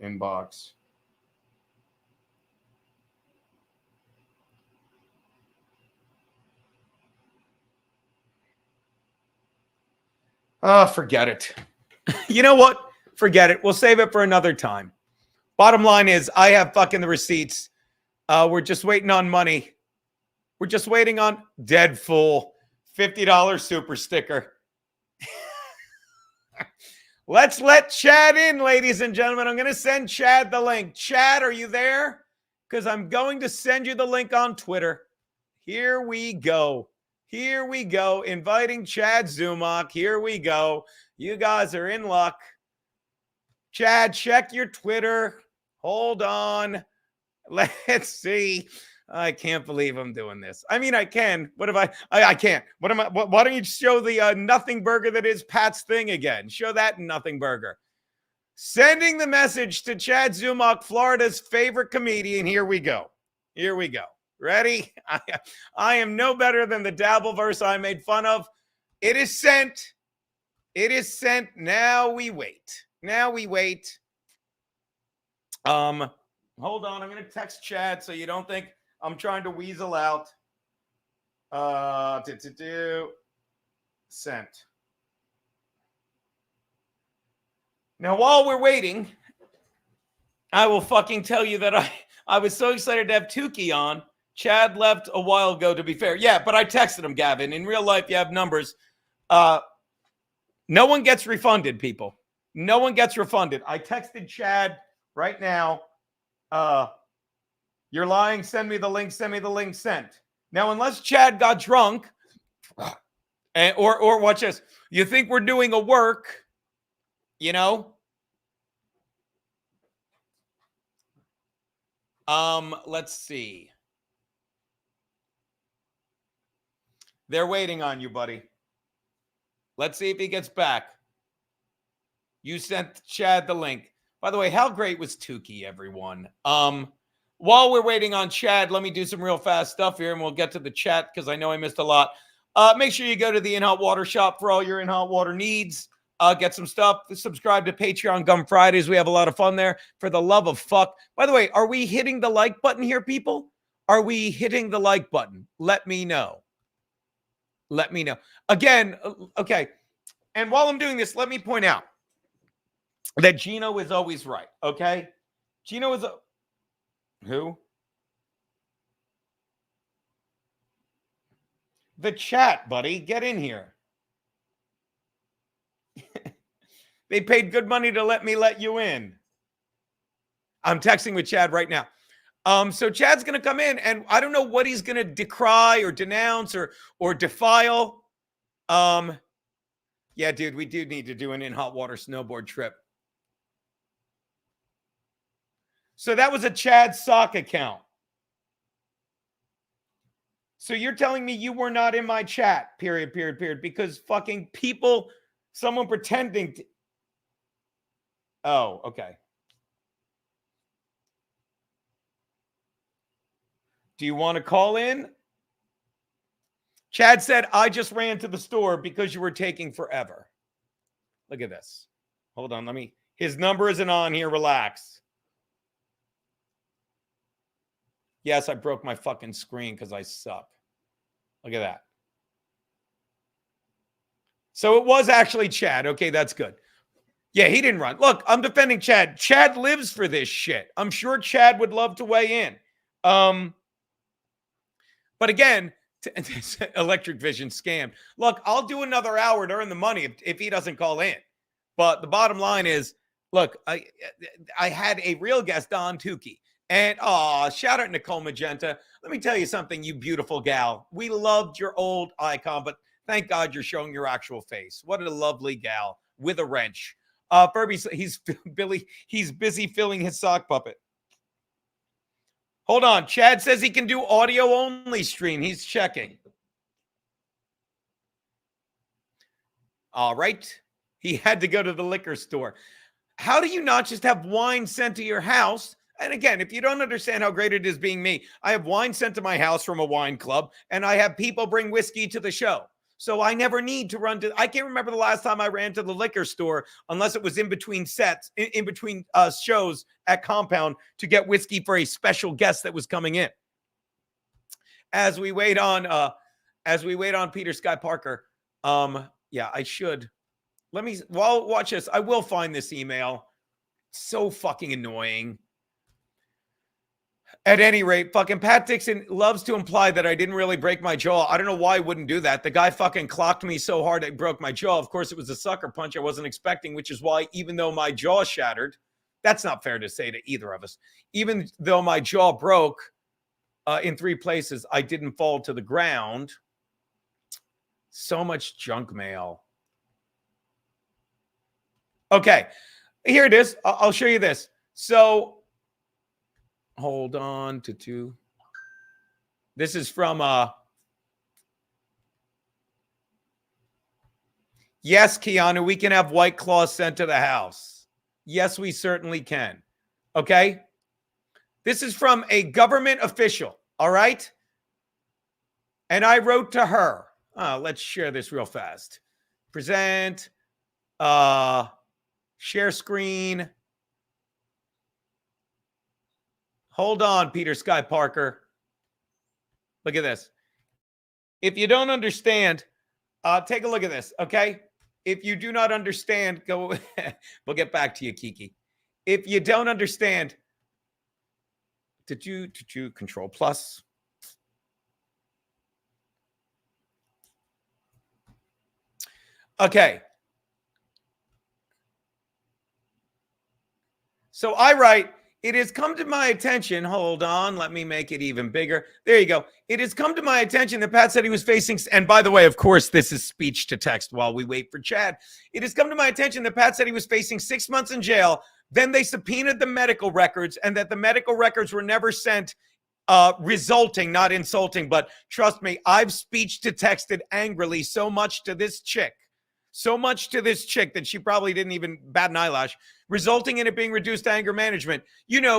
inbox. Oh, forget it. You know what? Forget it. We'll save it for another time. Bottom line is, I have fucking the receipts. We're just waiting on money. We're just waiting on dead fool. $50 super sticker. Let's let Chad in, ladies and gentlemen. I'm going to send Chad the link. Chad, are you there? Because I'm going to send you the link on Twitter. Here we go. Here we go. Inviting Chad Zumach. Here we go. You guys are in luck. Chad, check your Twitter. Hold on. Let's see. I can't believe I'm doing this. I mean, I can. What if I can't. What am I? Why don't you show the nothing burger that is Pat's thing again? Show that nothing burger. Sending the message to Chad Zumach, Florida's favorite comedian. Here we go. Here we go. Ready? I am no better than the Dabbleverse I made fun of. It is sent. It is sent. Now we wait. Now we wait. Hold on. I'm going to text Chad so you don't think I'm trying to weasel out. Sent. Now, while we're waiting, I will fucking tell you that I was so excited to have Tukey on. Chad left a while ago, to be fair. Yeah, but I texted him, Gavin. In real life, you have numbers. No one gets refunded, people. No one gets refunded. I texted Chad right now. You're lying. Send me the link. Send me the link. Sent. Now, unless Chad got drunk, or watch this. You think we're doing a work, you know? Let's see. They're waiting on you, buddy. Let's see if he gets back. You sent Chad the link. By the way, how great was Tukey, everyone? While we're waiting on Chad, let me do some real fast stuff here, and we'll get to the chat because I know I missed a lot. Make sure you go to the In Hot Water shop for all your In Hot Water needs. Get some stuff. Subscribe to Patreon Gum Fridays. We have a lot of fun there. For the love of fuck. By the way, are we hitting the like button here, people? Are we hitting the like button? Let me know. Let me know. Again, okay. And while I'm doing this, let me point out that Gino is always right, okay? Gino is who? The chat, buddy. Get in here. They paid good money to let me let you in. I'm texting with Chad right now. So Chad's going to come in, and I don't know what he's going to decry or denounce or defile. Yeah, dude, we do need to do an In Hot Water snowboard trip. So that was a Chad sock account. So you're telling me you were not in my chat, period, because fucking people, someone pretending to. Oh, okay. Do you want to call in? Chad said, I just ran to the store because you were taking forever. Look at this. Hold on. His number isn't on here. Relax. Yes, I broke my fucking screen because I suck. Look at that. So it was actually Chad. Okay, that's good. Yeah, he didn't run. Look, I'm defending Chad. Chad lives for this shit. I'm sure Chad would love to weigh in. But again, Electric Vision scammed. Look, I'll do another hour to earn the money if he doesn't call in. But the bottom line is, look, I had a real guest on, Tukey. And, shout out Nicole Magenta. Let me tell you something, you beautiful gal. We loved your old icon, but thank God you're showing your actual face. What a lovely gal with a wrench. Furby, he's busy filling his sock puppet. Hold on. Chad says he can do audio only stream. He's checking. All right. He had to go to the liquor store. How do you not just have wine sent to your house? And again, if you don't understand how great it is being me, I have wine sent to my house from a wine club, and I have people bring whiskey to the show. So I never need to run to, I can't remember the last time I ran to the liquor store unless it was in between sets, in between shows at Compound to get whiskey for a special guest that was coming in. As we wait on Peter Sky Parker, yeah, I should. Watch this. I will find this email. So fucking annoying. At any rate, fucking Pat Dixon loves to imply that I didn't really break my jaw. I don't know why I wouldn't do that. The guy fucking clocked me so hard it broke my jaw. Of course, it was a sucker punch I wasn't expecting, which is why even though my jaw shattered, that's not fair to say to either of us. Even though my jaw broke in 3 places, I didn't fall to the ground. So much junk mail. Okay, here it is. I'll show you this. So, hold on to 2. This is from, yes, Keanu, we can have White Claws sent to the house. Yes, we certainly can. Okay? This is from a government official, all right? And I wrote to her. Let's share this real fast. Present, share screen. Hold on, Peter Sky Parker. Look at this. If you don't understand, take a look at this, okay? If you do not understand, go. We'll get back to you, Kiki. If you don't understand, Control Plus. Okay. So I write, it has come to my attention. Hold on. Let me make it even bigger. There you go. It has come to my attention that Pat said he was facing, and by the way, of course, this is speech to text while we wait for Chad. It has come to my attention that Pat said he was facing 6 months in jail. Then they subpoenaed the medical records and that the medical records were never sent, resulting, not insulting, but trust me, I've speech to texted angrily so much to this chick that she probably didn't even bat an eyelash, resulting in it being reduced to anger management.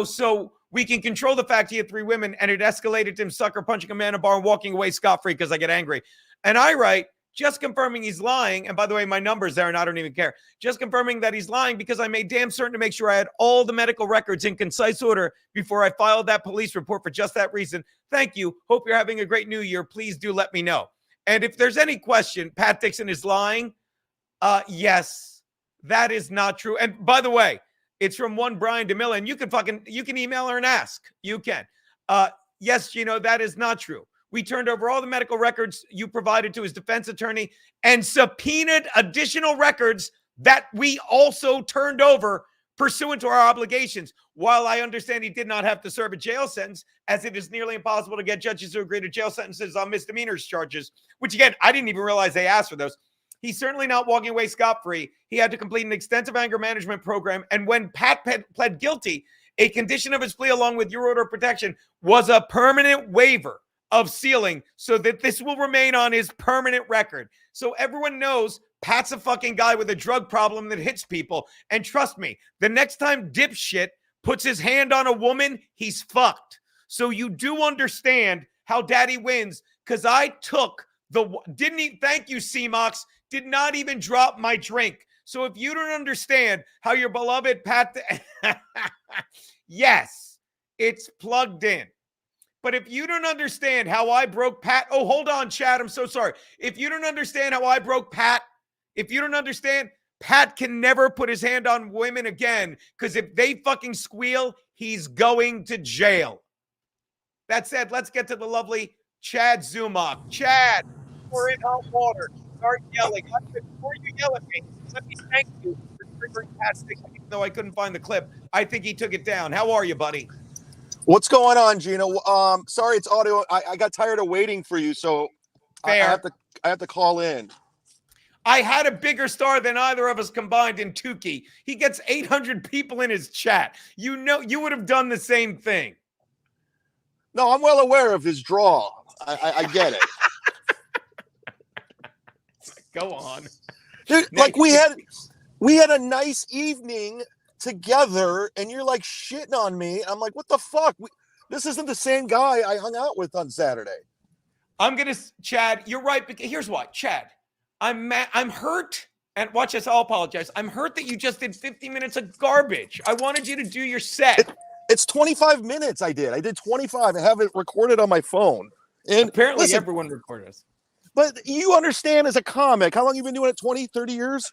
So we can control the fact he had 3 women and it escalated to him sucker punching a man in a bar and walking away scot-free because I get angry. And I write, just confirming he's lying. And by the way, my number's there and I don't even care. Just confirming that he's lying because I made damn certain to make sure I had all the medical records in concise order before I filed that police report for just that reason. Thank you. Hope you're having a great new year. Please do let me know. And if there's any question, Pat Dixon is lying. Yes, that is not true. And by the way, it's from one Brian DeMille, and you can email her and ask. You can. Yes, Gino, that is not true. We turned over all the medical records you provided to his defense attorney and subpoenaed additional records that we also turned over pursuant to our obligations. While I understand he did not have to serve a jail sentence, as it is nearly impossible to get judges to agree to jail sentences on misdemeanors charges, which again, I didn't even realize they asked for those. He's certainly not walking away scot-free. He had to complete an extensive anger management program. And when Pat pled guilty, a condition of his plea along with your order of protection was a permanent waiver of sealing so that this will remain on his permanent record. So everyone knows Pat's a fucking guy with a drug problem that hits people. And trust me, the next time dipshit puts his hand on a woman, he's fucked. So you do understand how daddy wins, because I took thank you, C-Mox, did not even drop my drink. So if you don't understand how your beloved Pat, yes, it's plugged in. But if you don't understand how I broke Pat, oh, hold on, Chad, I'm so sorry. If you don't understand how I broke Pat, if you don't understand, Pat can never put his hand on women again, because if they fucking squeal, he's going to jail. That said, let's get to the lovely Chad Zumach. Chad, we're in hot water. Start yelling. Before you yell at me, let me thank you for triggering Pat Dixon, even though I couldn't find the clip. I think he took it down. How are you, buddy? What's going on, Gino? Sorry, it's audio. I got tired of waiting for you, so I have to call in. I had a bigger star than either of us combined in Tukey. He gets 800 people in his chat. You know, you would have done the same thing. No, I'm well aware of his draw. I get it. Go on. Dude, like we had a nice evening together, and you're like shitting on me. I'm like, what the fuck? This isn't the same guy I hung out with on Saturday. Chad, you're right. Because here's what, Chad, I'm hurt. And watch this, I'll apologize. I'm hurt that you just did 50 minutes of garbage. I wanted you to do your set. It's 25 minutes I did 25. I have it recorded on my phone. And apparently listen, everyone recorded us. But you understand as a comic, how long you been doing it? 20, 30 years?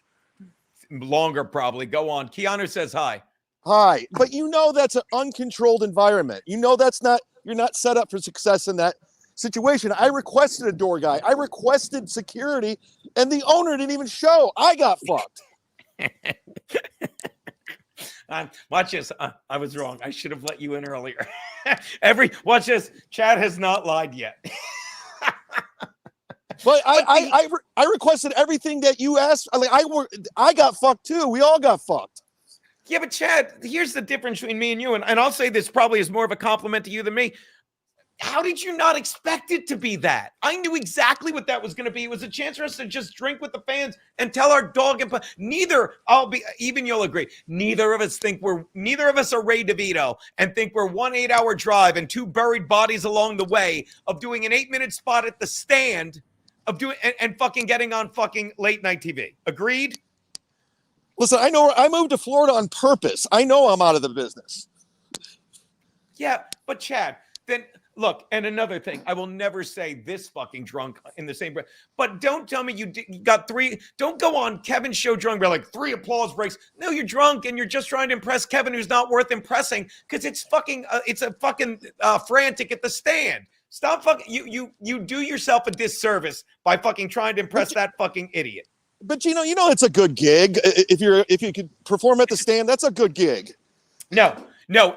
Longer, probably. Go on. Keanu says hi. Hi. But you know that's an uncontrolled environment. You know you're not set up for success in that situation. I requested a door guy. I requested security, and the owner didn't even show. I got fucked. Watch this. I was wrong. I should have let you in earlier. Watch this. Chad has not lied yet. But I requested everything that you asked. I got fucked too. We all got fucked. Yeah, but Chad, here's the difference between me and you, and I'll say this probably is more of a compliment to you than me. How did you not expect it to be that? I knew exactly what that was going to be. It was a chance for us to just drink with the fans and tell our dog and even you'll agree. Neither of us are Ray DeVito and think we're 1 8-hour drive and 2 buried bodies along the way of doing an 8-minute spot at the stand of doing and fucking getting on fucking late night TV. Agreed? Listen, I know I moved to Florida on purpose. I know I'm out of the business. Yeah, but Chad, then look, and another thing, I will never say this fucking drunk in the same breath, but don't tell me you got 3. Don't go on Kevin's show drunk. We're like 3 applause breaks. No, you're drunk and you're just trying to impress Kevin, who's not worth impressing because it's fucking, it's a fucking frantic at the stand. Stop fucking, you do yourself a disservice by fucking trying to impress that fucking idiot. But you know it's a good gig. If you could perform at the stand, that's a good gig. No,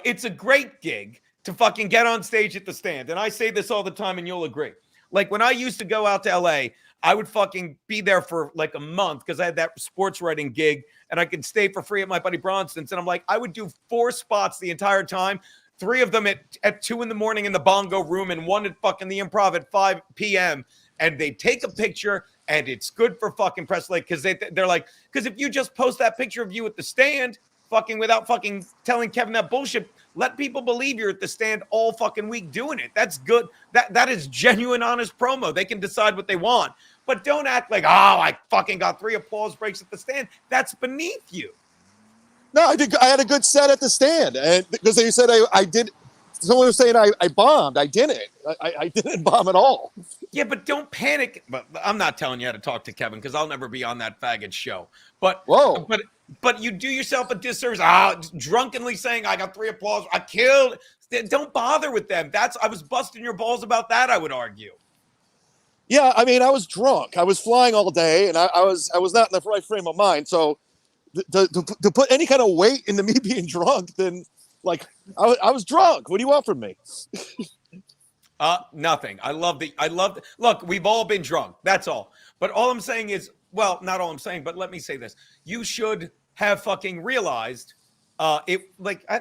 it's a great gig to fucking get on stage at the stand. And I say this all the time and you'll agree. Like when I used to go out to LA, I would fucking be there for like a month because I had that sports writing gig and I could stay for free at my buddy Bronson's. And I'm like, I would do 4 spots the entire time. 3 of them at 2 in the morning in the bongo room and 1 at fucking the Improv at 5 p.m. And they take a picture and it's good for fucking press. Like, because they're like, because if you just post that picture of you at the stand, fucking without fucking telling Kevin that bullshit, let people believe you're at the stand all fucking week doing it. That's good. That is genuine, honest promo. They can decide what they want. But don't act like, oh, I fucking got 3 applause breaks at the stand. That's beneath you. No, I had a good set at the stand. And because they said I did. Someone was saying I bombed. I didn't. I didn't bomb at all. Yeah, but don't panic. But I'm not telling you how to talk to Kevin because I'll never be on that faggot show. But But you do yourself a disservice. Drunkenly saying I got 3 applause. I killed. Don't bother with them. I was busting your balls about that. I would argue. Yeah, I mean, I was drunk. I was flying all day, and I was not in the right frame of mind. So to put any kind of weight into me being drunk, then like I was drunk. What do you want from me? Nothing. I love. Look, we've all been drunk. That's all. But all I'm saying is, well, not all I'm saying, but let me say this. You should have fucking realized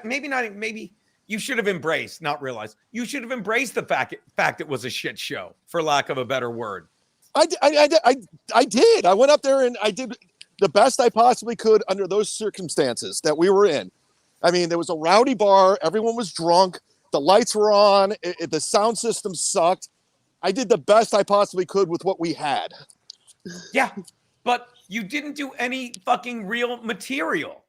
maybe you should have embraced, not realized. You should have embraced the fact it was a shit show, for lack of a better word. I did. I went up there and I did the best I possibly could under those circumstances that we were in. I mean, there was a rowdy bar. Everyone was drunk. The lights were on. The sound system sucked. I did the best I possibly could with what we had. Yeah, but you didn't do any fucking real material.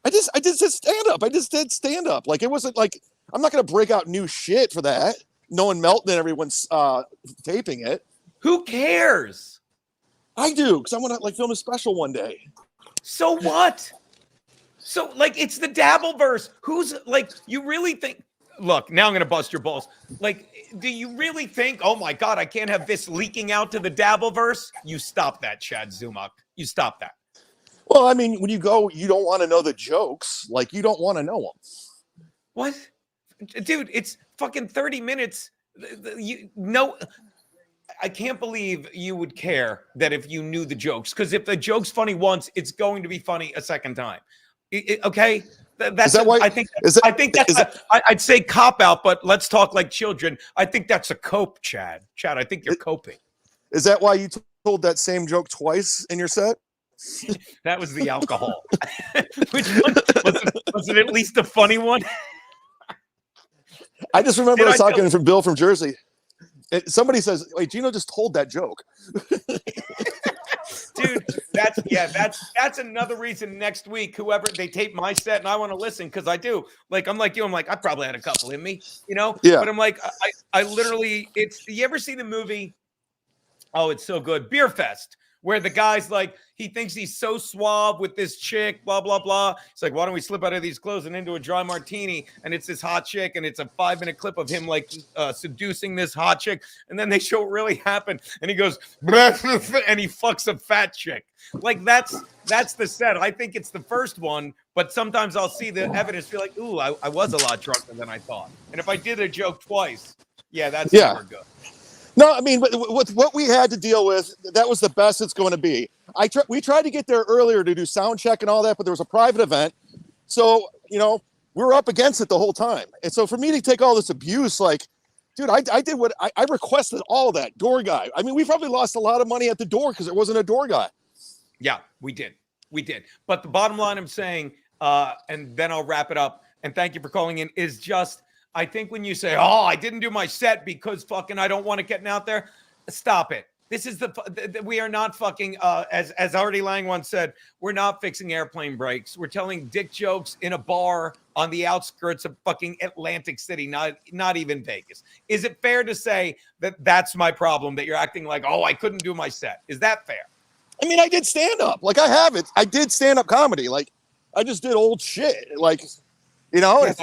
I just did stand up. I just did stand up. Like, it wasn't like, I'm not going to break out new shit for that. Knowing Melton and everyone's taping it. Who cares? I do, because I want to like film a special one day. So what? So like, it's the Dabbleverse. Who's like, you really think, look, now I'm going to bust your balls. Like, do you really think, oh my God, I can't have this leaking out to the Dabbleverse? You stop that, Chad Zumach. You stop that. Well, I mean, when you go, you don't want to know the jokes. Like, you don't want to know them. What? Dude, it's fucking 30 minutes. I can't believe you would care that if you knew the jokes. Because if the joke's funny once, it's going to be funny a second time. Okay? That's that why? I think Is that, I think that's I'd say cop out, but let's talk like children. I think that's a cope, Chad. Chad, I think you're coping. Is that why you told that same joke twice in your set? That was the alcohol. Which one was it? At least a funny one. I just remember us talking from Bill from Jersey. Somebody says, "Wait, Gino just told that joke." Dude, that's another reason next week, whoever they tape my set and I want to listen, because I do. Like, I'm like you, I'm like, I probably had a couple in me, you know? Yeah. But I'm like, I literally, you ever see the movie? Oh, it's so good. Beer Fest, where the guy's like, he thinks he's so suave with this chick, blah, blah, blah. It's like, why don't we slip out of these clothes and into a dry martini? And it's this hot chick, and it's a 5-minute clip of him like seducing this hot chick. And then they show what really happened. And he goes, and he fucks a fat chick. Like, that's the set. I think it's the first one, but sometimes I'll see the evidence, feel like, ooh, I was a lot drunker than I thought. And if I did a joke twice, that's never good. No, I mean, with what we had to deal with, that was the best it's going to be. We tried to get there earlier to do sound check and all that, but there was a private event. So, we were up against it the whole time. And so for me to take all this abuse, like, dude, I did what I requested all that door guy. I mean, we probably lost a lot of money at the door because there wasn't a door guy. Yeah, we did. But the bottom line I'm saying, and then I'll wrap it up, and thank you for calling in, is just, I think when you say, oh, I didn't do my set because fucking I don't want it getting out there, stop it. This is we are not fucking, as Artie Lang once said, we're not fixing airplane brakes. We're telling dick jokes in a bar on the outskirts of fucking Atlantic City, not even Vegas. Is it fair to say that that's my problem, that you're acting like, oh, I couldn't do my set? Is that fair? I mean, I did stand up. Like, I have it. I did stand up comedy. Like, I just did old shit. Like, Yeah,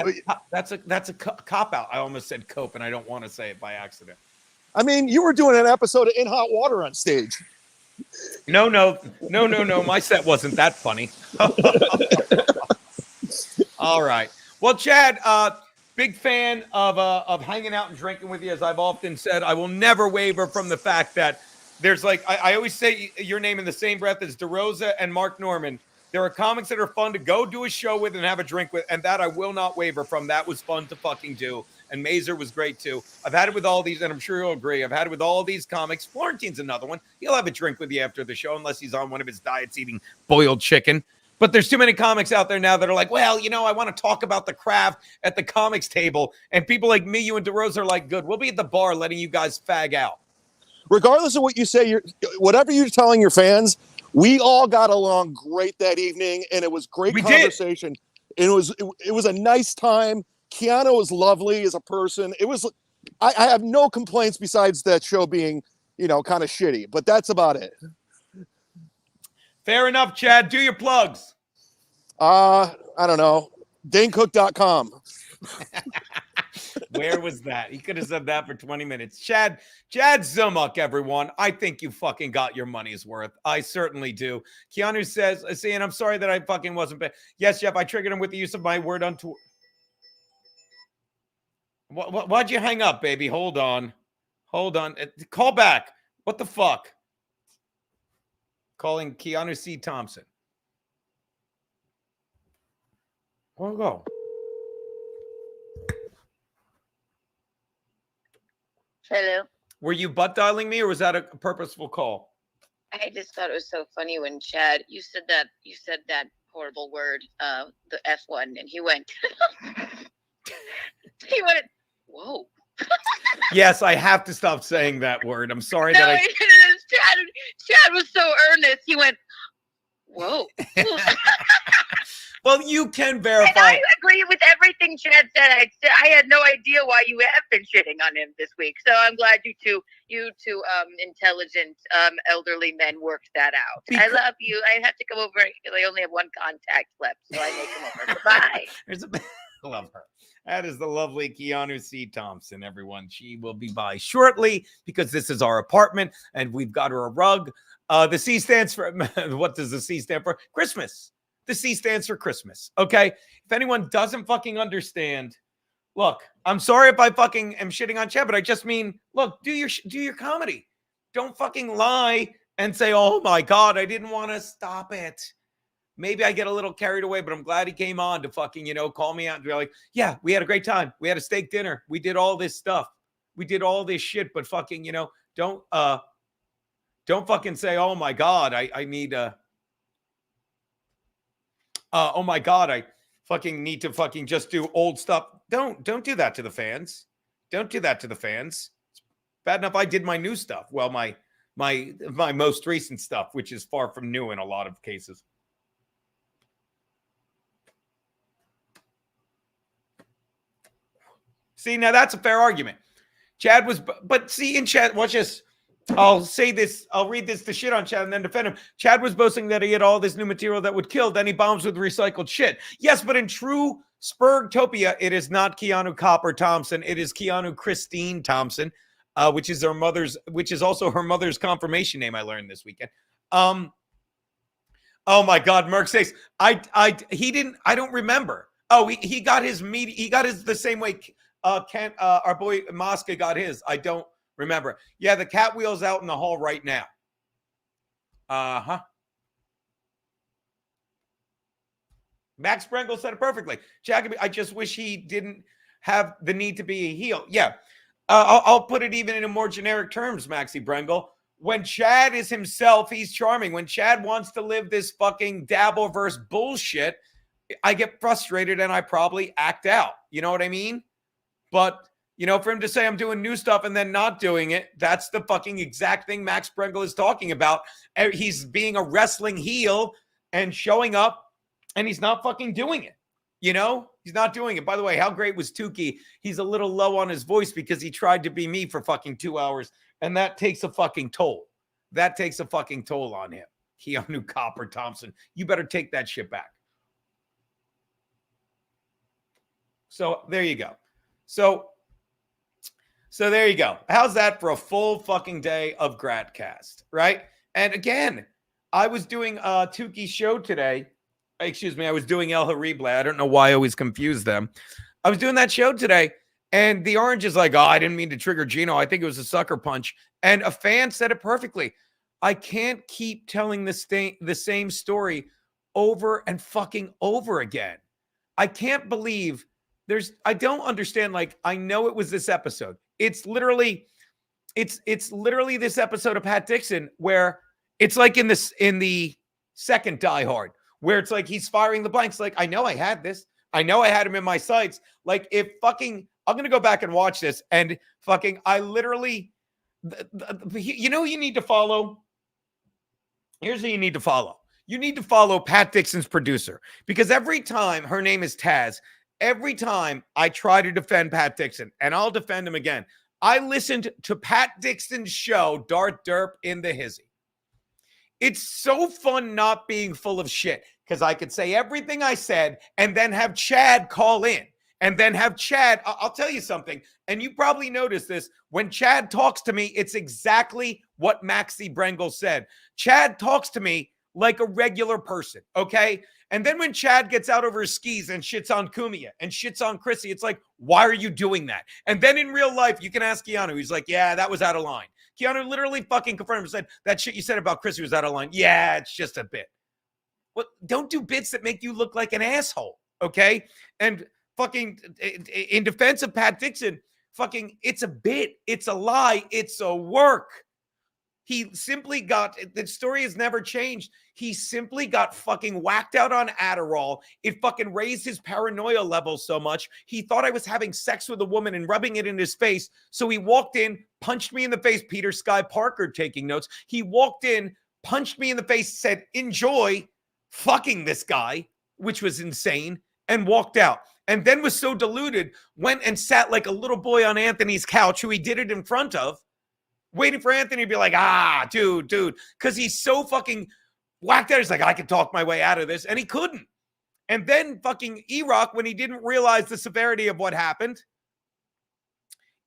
that's a cop out. I almost said cope, and I don't want to say it by accident. I mean, you were doing an episode of In Hot Water on stage. No. My set wasn't that funny. All right. Well, Chad, big fan of hanging out and drinking with you. As I've often said, I will never waver from the fact that there's like, I always say your name in the same breath as DeRosa and Mark Norman. There are comics that are fun to go do a show with and have a drink with, and that I will not waver from. That was fun to fucking do. And Mazer was great too. I've had it with all these, and I'm sure you'll agree. I've had it with all these comics. Florentine's another one. He'll have a drink with you after the show, unless he's on one of his diets eating boiled chicken. But there's too many comics out there now that are like, well, I want to talk about the craft at the comics table. And people like me, you and DeRosa are like, good. We'll be at the bar letting you guys fag out. Regardless of what you say, whatever you're telling your fans, we all got along great that evening, and it was great conversation. And it was a nice time. Keanu was lovely as a person. It was. I have no complaints besides that show being, kind of shitty. But that's about it. Fair enough, Chad. Do your plugs. I don't know. DaneCook.com. Where was that? He could have said that for 20 minutes. Chad Zumuk, everyone. I think you fucking got your money's worth. I certainly do. Keanu says, see, and I'm sorry that I fucking wasn't. Yes, Jeff, I triggered him with the use of my word untoward. Why'd you hang up, baby? Hold on. Call back. What the fuck? Calling Keanu C. Thompson. Where'd go? Hello. Were you butt dialing me, or was that a purposeful call? I just thought it was so funny when Chad, you said that horrible word, the F one, and he went, whoa. Yes, I have to stop saying that word. I'm sorry No, that Chad was so earnest. He went, whoa. Well, you can verify. And I agree with everything Chad said. I had no idea why you have been shitting on him this week. So I'm glad you two intelligent elderly men worked that out. I love you. I have to come over. I only have one contact left, so I may come over. Bye. I love her. That is the lovely Keanu C. Thompson, everyone. She will be by shortly because this is our apartment and we've got her a rug. The C stands for, what does the C stand for? Christmas. The C stands for Christmas. Okay. If anyone doesn't fucking understand, look, I'm sorry if I fucking am shitting on Chad, but I just mean, look, do your comedy. Don't fucking lie and say, oh my God, I didn't want to stop it. maybe I get a little carried away, but I'm glad he came on to fucking, you know, call me out and be like, yeah, we had a great time. We had a steak dinner. We did all this stuff. We did all this shit, but fucking, you know, don't fucking say, oh my God, I need oh my God, I fucking need to fucking just do old stuff. Don't do that to the fans. Don't do that to the fans. It's bad enough I did my new stuff. Well, my most recent stuff, which is far from new in a lot of cases. See, now that's a fair argument. Chad was, but see, in Chad, watch this. I'll say this, I'll read this to shit on Chad and then defend him. Chad was boasting that he had all this new material that would kill, then he bombs with recycled shit. Yes, but in true Spurgtopia, it is not Keanu Copper Thompson. It is Keanu Christine Thompson, which is also her mother's confirmation name I learned this weekend. Oh my God, Merck says, I don't remember. Oh, he got his the same way our boy Mosca got his. I don't remember. Yeah, the cat wheel's out in the hall right now. Max Brengel said it perfectly. Jacoby, I just wish he didn't have the need to be a heel. Yeah. I'll put it even in more generic terms, Maxie Brengel. When Chad is himself, he's charming. When Chad wants to live this fucking Dabbleverse bullshit, I get frustrated and I probably act out. You know what I mean? But, you know, for him to say I'm doing new stuff and then not doing it, that's the fucking exact thing Max Brengel is talking about. He's being a wrestling heel and showing up, and he's not fucking doing it. You know, he's not doing it. By the way, how great was Tukey? He's a little low on his voice because he tried to be me for fucking 2 hours, and that takes a fucking toll. That takes a fucking toll on him. Keanu Copper Thompson, you better take that shit back. So there you go. So there you go. How's that for a full fucking day of GratCast, right? And again, I was doing Tukey's show today. Excuse me, I was doing El Horrible. I don't know why I always confuse them. I was doing that show today, and the Orange is like, oh, I didn't mean to trigger Gino. I think it was a sucker punch. And a fan said it perfectly. I can't keep telling the same story over and fucking over again. I can't believe I don't understand. Like, I know it was this episode. It's literally this episode of Pat Dixon where it's like in the second Die Hard, where it's like he's firing the blanks. Like, I know I had this. I know I had him in my sights. Like, if fucking, I'm going to go back and watch this and fucking, I literally, you know, you need to follow. Here's who you need to follow. You need to follow Pat Dixon's producer, because every time, her name is Taz, every time I try to defend Pat Dixon, and I'll defend him again, I listened to Pat Dixon's show, Dart Derp in the Hizzy. It's so fun not being full of shit, because I could say everything I said and then have Chad call in. And then have Chad, I'll tell you something, and you probably noticed this. When Chad talks to me, it's exactly what Maxie Brengel said. Chad talks to me like a regular person, okay? And then when Chad gets out over his skis and shits on Kumia and shits on Chrissy, it's like, why are you doing that? And then in real life, you can ask Keanu. He's like, yeah, that was out of line. Keanu literally fucking confirmed and said, that shit you said about Chrissy was out of line. Yeah, it's just a bit. Well, don't do bits that make you look like an asshole, okay? And fucking, in defense of Pat Dixon, fucking, it's a bit. It's a lie. It's a work. He simply got, the story has never changed. He simply got fucking whacked out on Adderall. It fucking raised his paranoia level so much. He thought I was having sex with a woman and rubbing it in his face. So he walked in, punched me in the face. Peter Sky Parker taking notes. He walked in, punched me in the face, said, enjoy fucking this guy, which was insane, and walked out. And then was so deluded, went and sat like a little boy on Anthony's couch, who he did it in front of, waiting for Anthony to be like, dude, because he's so fucking whacked out. He's like, I can talk my way out of this, and he couldn't. And then fucking E-Rock, when he didn't realize the severity of what happened,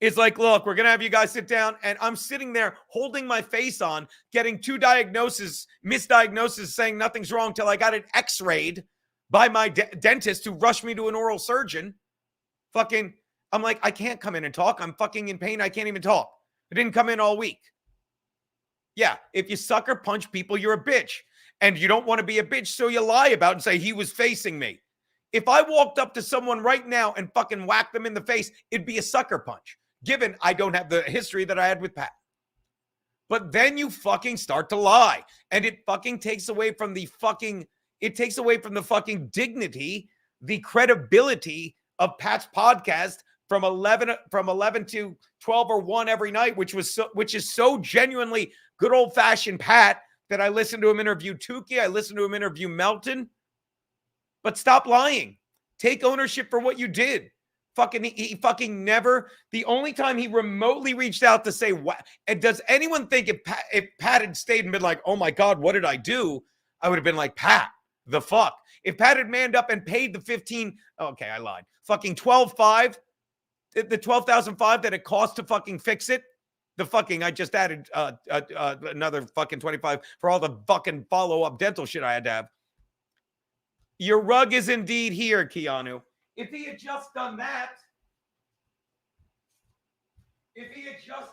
is like, look, we're going to have you guys sit down, and I'm sitting there holding my face on, getting two misdiagnoses, saying nothing's wrong till I got it x-rayed by my dentist who rushed me to an oral surgeon. Fucking, I'm like, I can't come in and talk. I'm fucking in pain. I can't even talk. I didn't come in all week. Yeah, if you sucker punch people, you're a bitch. And you don't want to be a bitch, so you lie about it and say he was facing me. If I walked up to someone right now and fucking whacked them in the face, it'd be a sucker punch, given I don't have the history that I had with Pat. But then you fucking start to lie, and it fucking takes away from the fucking dignity, the credibility of Pat's podcast from 11 to 12 or 1 every night, which is so genuinely good old-fashioned Pat that I listened to him interview Tukey, I listened to him interview Melton. But stop lying. Take ownership for what you did. He fucking never. The only time he remotely reached out to say, "What?" And does anyone think if Pat had stayed and been like, "Oh my God, what did I do?" I would have been like, "Pat, the fuck." If Pat had manned up and paid the 15, okay, I lied. Fucking 12.5, the 12,005 that it cost to fucking fix it. The fucking I just added another fucking 25 for all the fucking follow-up dental shit I had to have. Your rug is indeed here, Keanu. If he had just done that, if he had just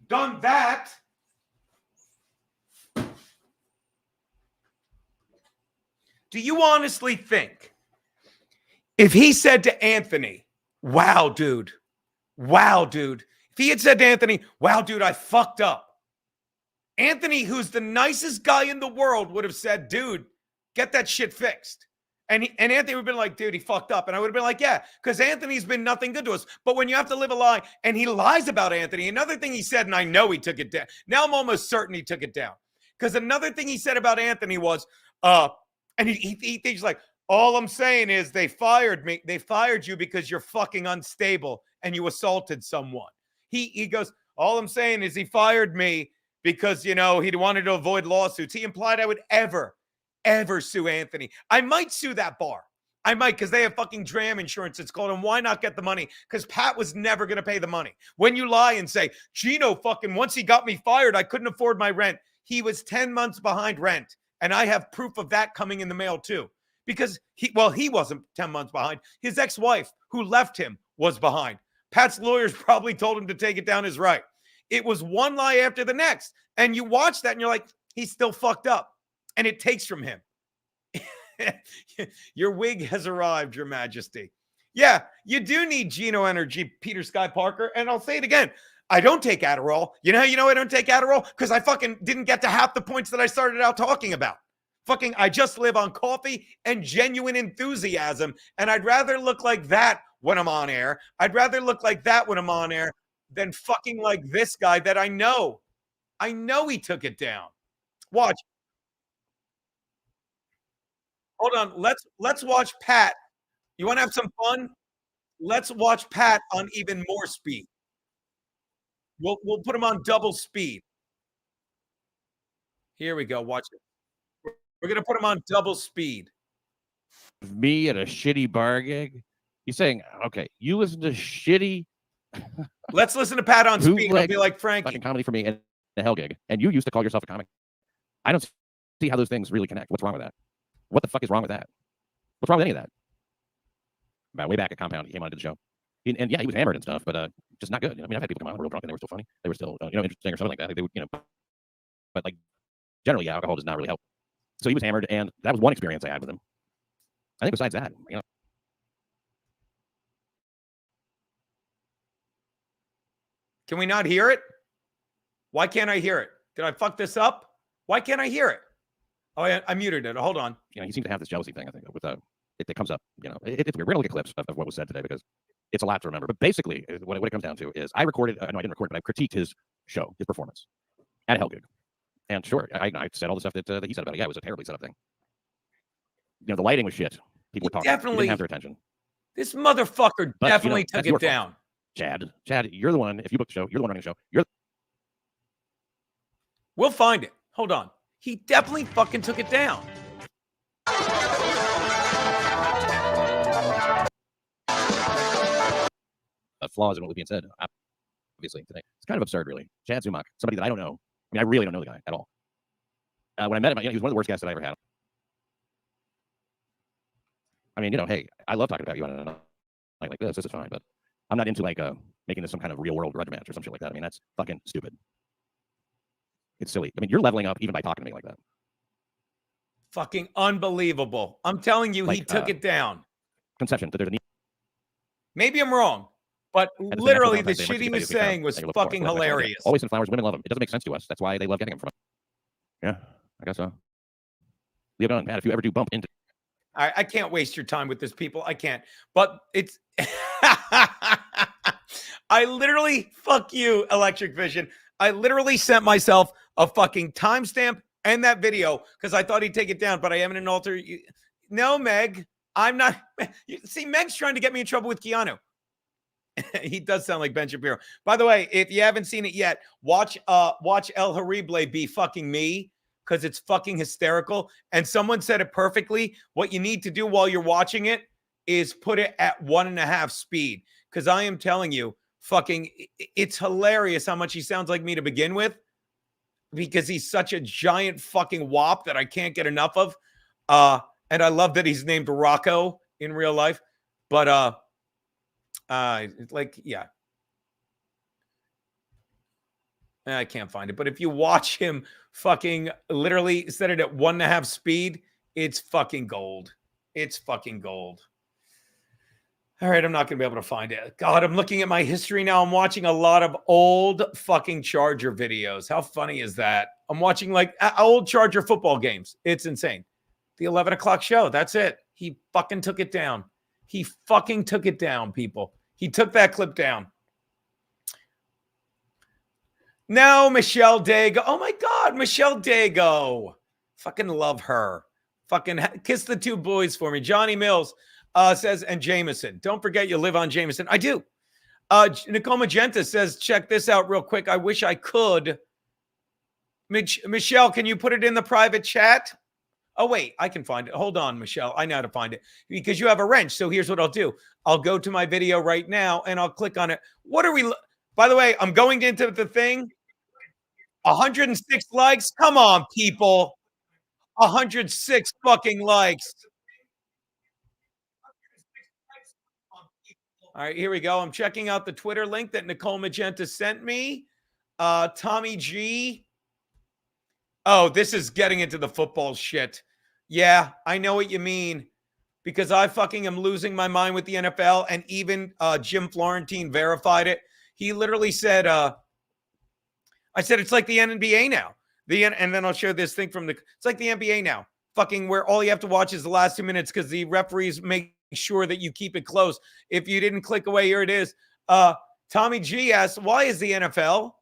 done that, do you honestly think if he said to Anthony, wow, dude, if he had said to Anthony, wow, dude, I fucked up. Anthony, who's the nicest guy in the world, would have said, dude, get that shit fixed. And Anthony would have been like, dude, he fucked up. And I would have been like, yeah, because Anthony's been nothing good to us. But when you have to live a lie, and he lies about Anthony, another thing he said, and I know he took it down. Now I'm almost certain he took it down. Because another thing he said about Anthony was, and he's like, all I'm saying is they fired me. They fired you because you're fucking unstable and you assaulted someone. He goes, all I'm saying is he fired me because, you know, he wanted to avoid lawsuits. He implied I would ever sue Anthony. I might sue that bar. I might, because they have fucking dram insurance, it's called, and why not get the money? Because Pat was never going to pay the money. When you lie and say, Gino fucking, once he got me fired, I couldn't afford my rent. He was 10 months behind rent. And I have proof of that coming in the mail too. Because he wasn't 10 months behind. His ex-wife, who left him, was behind. Pat's lawyers probably told him to take it down his right. It was one lie after the next. And you watch that and you're like, he's still fucked up. And it takes from him. Your wig has arrived, Your Majesty. Yeah, you do need Geno Energy, Peter Sky Parker. And I'll say it again. I don't take Adderall. You know I don't take Adderall? Because I fucking didn't get to half the points that I started out talking about. Fucking, I just live on coffee and genuine enthusiasm. And I'd rather look like that when I'm on air. I'd rather look like that when I'm on air than fucking like this guy that I know. I know he took it down. Watch. Hold on. Let's watch Pat. You want to have some fun? Let's watch Pat on even more speed. We'll put him on double speed. Here we go. Watch it. We're going to put him on double speed. Me at a shitty bar gig? He's saying, okay, you listen to shitty. Let's listen to Pat on speed. It'll be like Frankie. Fucking comedy for me and a hell gig. And you used to call yourself a comic. I don't see how those things really connect. What's wrong with that? What the fuck is wrong with that? What's wrong with any of that? About way back at Compound, he came on to the show. And yeah, he was hammered and stuff, but just not good. I mean, I've had people come on real drunk and they were still funny. They were still, interesting or something like that. They would, but like generally, alcohol does not really help. So he was hammered, and that was one experience I had with him. I think besides that, Can we not hear it? Why can't I hear it? Did I fuck this up? Why can't I hear it? Oh, I muted it. Hold on. He seems to have this jealousy thing, I think, with it comes up, it's weird. We're going to look at clips of what was said today because it's a lot to remember. But basically, what it comes down to is I recorded, no, I didn't record, but I critiqued his show, his performance at a hell gig. And sure, I said all the stuff that he said about it. Yeah, it was a terribly set up thing. The lighting was shit. People were talking. Definitely didn't have their attention. This motherfucker definitely took it down. Chad, you're the one. If you book the show, you're the one running the show. We'll find it. Hold on. He definitely fucking took it down. Flaws in what was being said, obviously, today. It's kind of absurd, really. Chad Zumach, somebody that I don't know. I mean, I really don't know the guy at all. When I met him, he was one of the worst guests that I ever had. I mean, hey, I love talking about you on a night like this. This is fine, but I'm not into like making this some kind of real world grudge match or some shit like that. I mean, that's fucking stupid. It's silly. I mean, you're leveling up even by talking to me like that. Fucking unbelievable. I'm telling you, Like, he took it down. Conception that there's a need. Maybe I'm wrong, but At the same literally the Valentine's Day, shit he Mercy was Day, saying was that you're looking for. fucking So that's my idea. hilarious. Always in flowers, women love them. It doesn't make sense to us. That's why they love getting them from us. Yeah, I guess so. Leave it on, Matt. If you ever do bump into. I can't waste your time with this, people. I can't. But it's. I literally, fuck you, Electric Vision. I literally sent myself a fucking timestamp and that video because I thought he'd take it down, but I am in an alter. No, Meg, I'm not. See, Meg's trying to get me in trouble with Keanu. He does sound like Ben Shapiro. By the way, if you haven't seen it yet, watch El Harible be fucking me because it's fucking hysterical. And someone said it perfectly. What you need to do while you're watching it is put it at 1.5 speed because I am telling you, fucking, it's hilarious how much he sounds like me to begin with because he's such a giant fucking wop that I can't get enough of. And I love that he's named Rocco in real life. But like, yeah. I can't find it. But if you watch him fucking literally set it at 1.5 speed, it's fucking gold. It's fucking gold. All right, I'm not going to be able to find it. God, I'm looking at my history now. I'm watching a lot of old fucking Charger videos. How funny is that? I'm watching like old Charger football games. It's insane. The 11 o'clock show. That's it. He fucking took it down. He fucking took it down, people. He took that clip down. No, Michelle Dago. Oh my God, Michelle Dago. Fucking love her. Fucking kiss the two boys for me. Johnny Mills says, and Jameson. Don't forget you live on Jameson. I do. Nicole Magenta says, check this out real quick. I wish I could. Michelle, can you put it in the private chat? Oh, wait, I can find it. Hold on, Michelle. I know how to find it because you have a wrench. So here's what I'll do. I'll go to my video right now and I'll click on it. What are we? By the way, I'm going into the thing. 106 likes. Come on, people. 106 fucking likes. All right, here we go. I'm checking out the Twitter link that Nicole Magenta sent me. Tommy G. Oh, this is getting into the football shit. Yeah, I know what you mean. Because I fucking am losing my mind with the NFL. And even Jim Florentine verified it. He literally said, I said, it's like the NBA now. And then I'll show this thing from it's like the NBA now. Fucking where all you have to watch is the last 2 minutes because the referees make sure that you keep it close. If you didn't click away, here it is. Tommy G asks, why is the NFL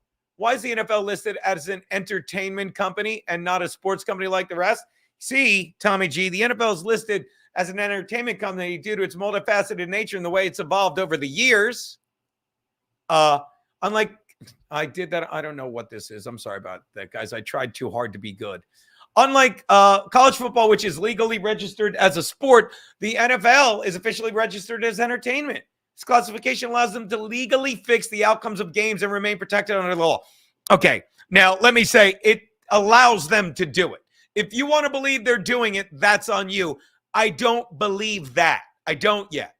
listed as an entertainment company and not a sports company like the rest? See, Tommy G, the NFL is listed as an entertainment company due to its multifaceted nature and the way it's evolved over the years. Unlike, I did that. I don't know what this is. I'm sorry about that, guys. I tried too hard to be good. Unlike college football, which is legally registered as a sport, the NFL is officially registered as entertainment. This classification allows them to legally fix the outcomes of games and remain protected under the law. Okay, now let me say it allows them to do it. If you want to believe they're doing it, that's on you. I don't believe that. I don't yet.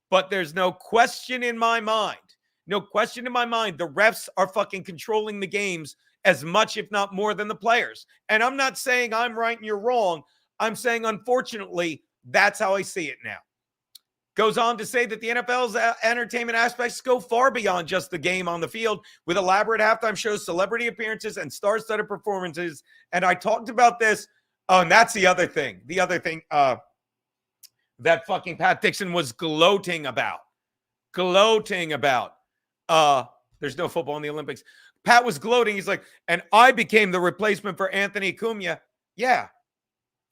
But there's no question in my mind. No question in my mind. The refs are fucking controlling the games as much, if not more, than the players. And I'm not saying I'm right and you're wrong. I'm saying, unfortunately, that's how I see it now. Goes on to say that the NFL's entertainment aspects go far beyond just the game on the field with elaborate halftime shows, celebrity appearances, and star-studded performances. And I talked about this. Oh, and that's the other thing. The other thing that fucking Pat Dixon was gloating about. There's no football in the Olympics. Pat was gloating. He's like, and I became the replacement for Anthony Cumia. Yeah.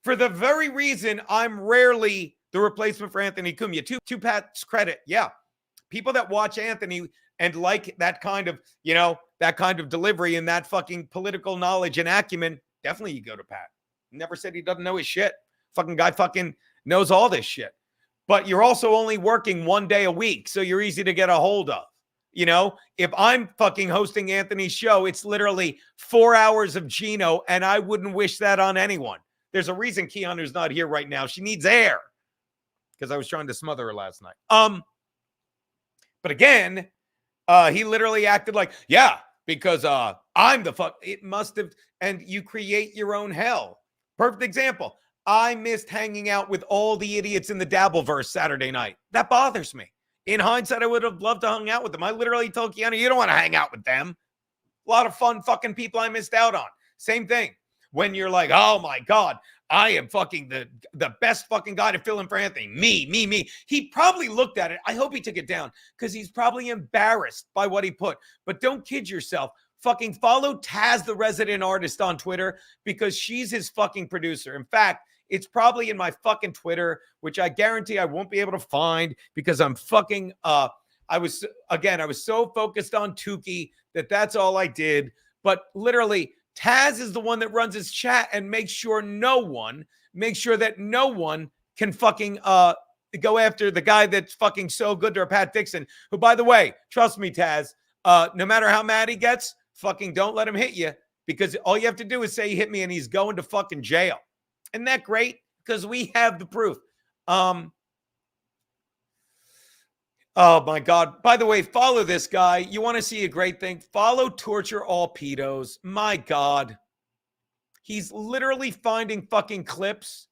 For the very reason I'm rarely the replacement for Anthony Cumia. To Pat's credit, yeah. People that watch Anthony and like that kind of, that kind of delivery and that fucking political knowledge and acumen, definitely you go to Pat. Never said he doesn't know his shit. Fucking guy fucking knows all this shit. But you're also only working 1 day a week, so you're easy to get a hold of. If I'm fucking hosting Anthony's show, it's literally 4 hours of Gino, and I wouldn't wish that on anyone. There's a reason Keanu's not here right now. She needs air. because I was trying to smother her last night. But again, he literally acted like, yeah, because I'm the fuck. It must have, and you create your own hell. Perfect example. I missed hanging out with all the idiots in the Dabbleverse Saturday night. That bothers me. In hindsight, I would have loved to hang out with them. I literally told Keanu, you don't want to hang out with them. A lot of fun fucking people I missed out on. Same thing. When you're like, oh my God, I am fucking the best fucking guy to fill in for Anthony. Me. He probably looked at it. I hope he took it down because he's probably embarrassed by what he put. But don't kid yourself. Fucking follow Taz, the resident artist, on Twitter because she's his fucking producer. In fact, it's probably in my fucking Twitter, which I guarantee I won't be able to find because I'm fucking, I was so focused on Tukey that's all I did. But literally, Taz is the one that runs his chat and makes sure that no one can fucking go after the guy that's fucking so good to her, Pat Dixon, who, by the way, trust me, Taz, no matter how mad he gets, fucking don't let him hit you because all you have to do is say he hit me and he's going to fucking jail. Isn't that great? Because we have the proof. Oh my God. By the way, follow this guy. You want to see a great thing? Follow Torture All Pedos. My God. He's literally finding fucking clips.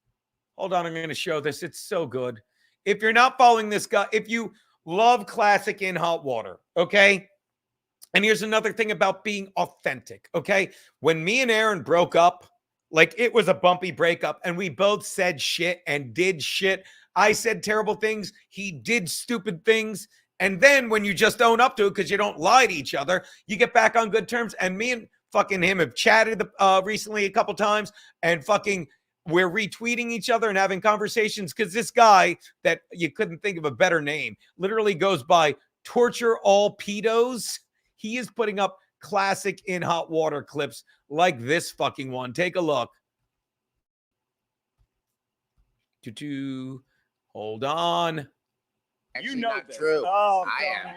Hold on, I'm going to show this. It's so good. If you're not following this guy, if you love classic in hot water, okay? And here's another thing about being authentic, okay? When me and Aaron broke up, like it was a bumpy breakup and we both said shit and did shit. I said terrible things. He did stupid things. And then when you just own up to it because you don't lie to each other, you get back on good terms. And me and fucking him have chatted recently a couple times and fucking we're retweeting each other and having conversations because this guy that you couldn't think of a better name literally goes by Torture All Pedos. He is putting up classic in hot water clips like this fucking one. Take a look. Hold on. You know that's true. Oh, I am.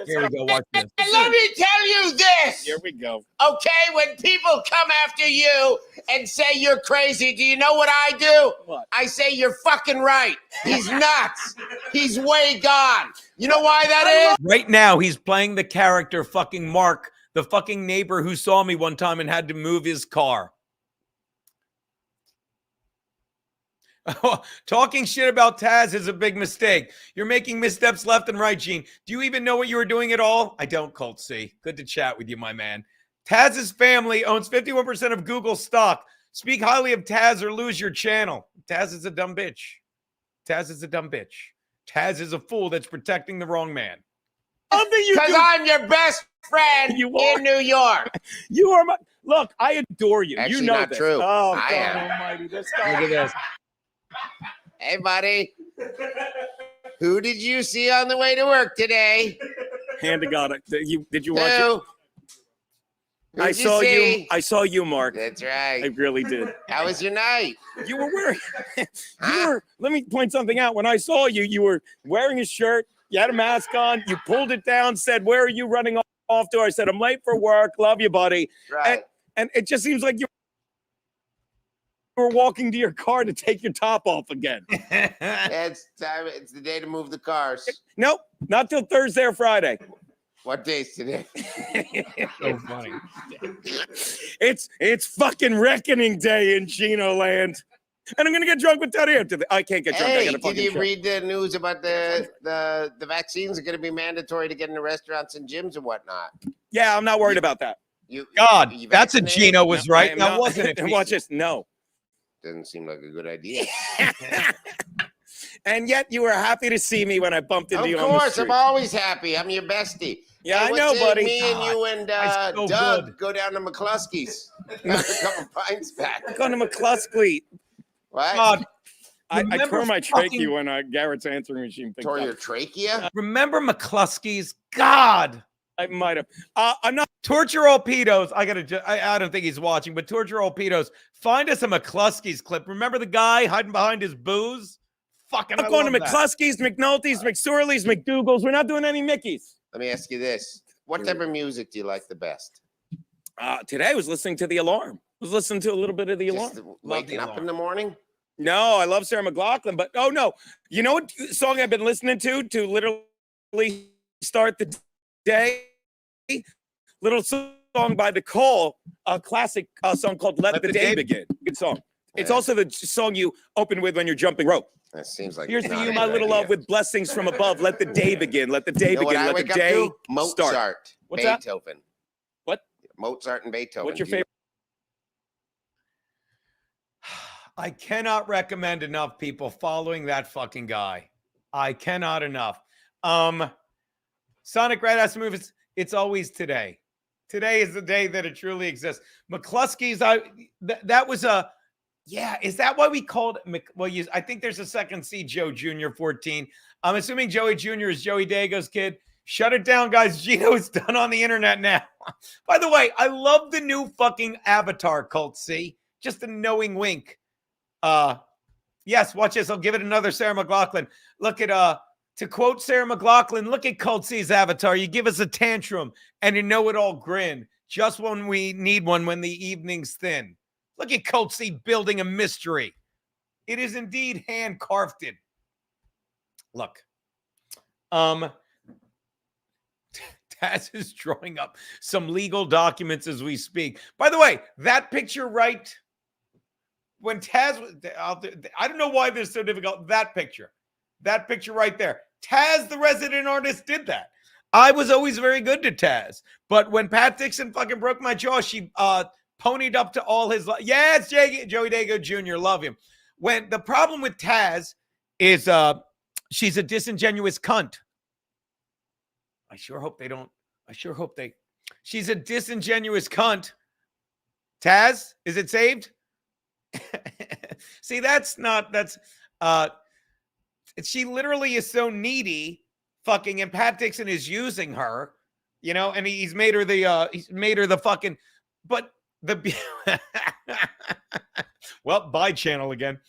Here we go. Watch this. And let me tell you this. Here we go. Okay, when people come after you and say you're crazy, do you know what I do? What? I say you're fucking right. He's nuts. He's way gone. You know why that is? Right now, he's playing the character fucking Mark, the fucking neighbor who saw me one time and had to move his car. Talking shit about Taz is a big mistake. You're making missteps left and right, Gene. Do you even know what you were doing at all? I don't, Colt C. Good to chat with you, my man. Taz's family owns 51% of Google stock. Speak highly of Taz or lose your channel. Taz is a dumb bitch. Taz is a dumb bitch. Taz is a fool that's protecting the wrong man. Because I'm your best friend in New York. You are my... Look, I adore you. Actually, you know not this. true. Oh, I God am. almighty. This Look at this. Hey, buddy. Who did you see on the way to work today? Hand to God. Did you watch it? Who? I Who'd you saw see? you. I saw you, Mark. That's right. I really did. How was your night? You were wearing. Let me point something out. When I saw you, you were wearing a shirt. You had a mask on. You pulled it down. Said, "Where are you running off to?" I said, "I'm late for work. Love you, buddy." Right. And it just seems like you were walking to your car to take your top off again. It's time. It's the day to move the cars. Nope, not till Thursday or Friday. What day's today? So funny. It's fucking reckoning day in Chino land. And I'm gonna get drunk with Teddy after I can't get drunk. I Hey, got a did fucking you show. read the news about the vaccines are going to be mandatory to get into restaurants and gyms and whatnot? Yeah, I'm not worried about that. God, you that's a vaccinated? Gino was No, I right. am Now not. wasn't it? Watch this. No. Doesn't seem like a good idea. And yet you were happy to see me when I bumped into Of you on the course, street. I'm always happy. I'm your bestie. Yeah, Hey, I what's know, it? buddy. Me and you and that's so Doug good. go down to McCluskey's. Have a couple pints back. Going to McCluskey. What? God, I remember tore my fucking- trachea when Garrett's answering machine picked Tore up. your trachea? Remember McCluskey's? God. I might have. I'm not. Torture All Pedos. I don't think he's watching, but Torture All Pedos. Find us a McCluskey's clip. Remember the guy hiding behind his booze? Fucking, I'm going to McCluskey's, McNulty's, McSorley's, McDougal's. We're not doing any Mickeys. Let me ask you this. What type of music do you like the best? Today I was listening to The Alarm. I was listening to a little bit of The Alarm. Just waking up in the morning? No, I love Sarah McLachlan, but oh no, you know what song I've been listening to literally start the day? Little song by The Call, a classic song called "Let the Day Begin." Good song. It's also the song you open with when you're jumping rope. That seems like Here's to not you, a my good little idea. love, with blessings from above. Let the day begin. Let the day You know what begin. I Let the wake up day to? Mozart, start. What's that? Beethoven. What? Mozart and Beethoven. What's your Do you know- favorite? I cannot recommend enough people following that fucking guy. I cannot enough. Sonic Red has to move. It's always today. Today is the day that it truly exists. McCluskey's. That was a. Yeah, is that why we called? Well, I think there's a second C, Joe Jr. 14. I'm assuming Joey Jr. is Joey Dago's kid. Shut it down, guys. Gino is done on the internet now. By the way, I love the new fucking avatar cult. See, just a knowing wink. Yes, watch this. I'll give it another Sarah McLachlan. Look at to quote Sarah McLachlan, look at Cult C's avatar. You give us a tantrum and you know it all grin. Just when we need one, when the evening's thin. Look at Cult C building a mystery. It is indeed hand carved. Look. Taz is drawing up some legal documents as we speak. By the way, that picture right when Taz was, I don't know why this is so difficult. That picture right there. Taz, the resident artist, did that. I was always very good to Taz, but when Pat Dixon fucking broke my jaw, she ponied up to all his. Yeah, it's Joey Dago Jr. Love him. When the problem with Taz is she's a disingenuous cunt. I sure hope they don't. She's a disingenuous cunt. Taz, is it saved? See, she literally is so needy fucking, and Pat Dixon is using her, and he's made her the fucking, but the, well, bye channel again.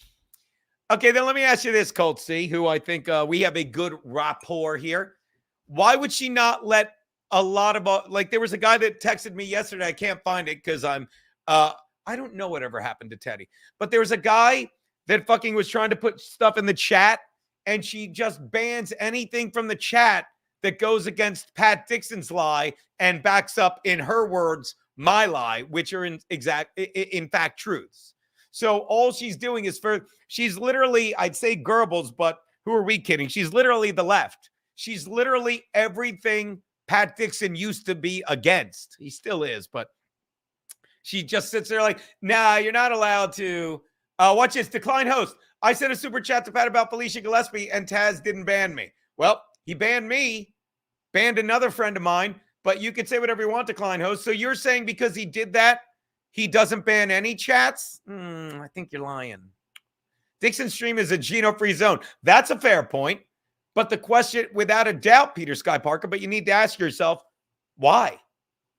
Okay, then let me ask you this, Colt C, who I think we have a good rapport here. Why would she not let a lot of, like, there was a guy that texted me yesterday. I can't find it because I don't know whatever happened to Teddy, but there was a guy that fucking was trying to put stuff in the chat, and she just bans anything from the chat that goes against Pat Dixon's lie and backs up, in her words, my lie, which are in fact truths. So all she's doing is she's literally, I'd say Goebbels, but who are we kidding? She's literally the left. She's literally everything Pat Dixon used to be against. He still is, but she just sits there like, nah, you're not allowed to. Watch this. Decline host. I sent a super chat to Pat about Felicia Gillespie, and Taz didn't ban me. Well, he banned me, banned another friend of mine, but you could say whatever you want, Decline host. So you're saying because he did that, he doesn't ban any chats? I think you're lying. Dixon stream is a Geno-free zone. That's a fair point. But the question, without a doubt, Peter Sky Parker, but you need to ask yourself, why?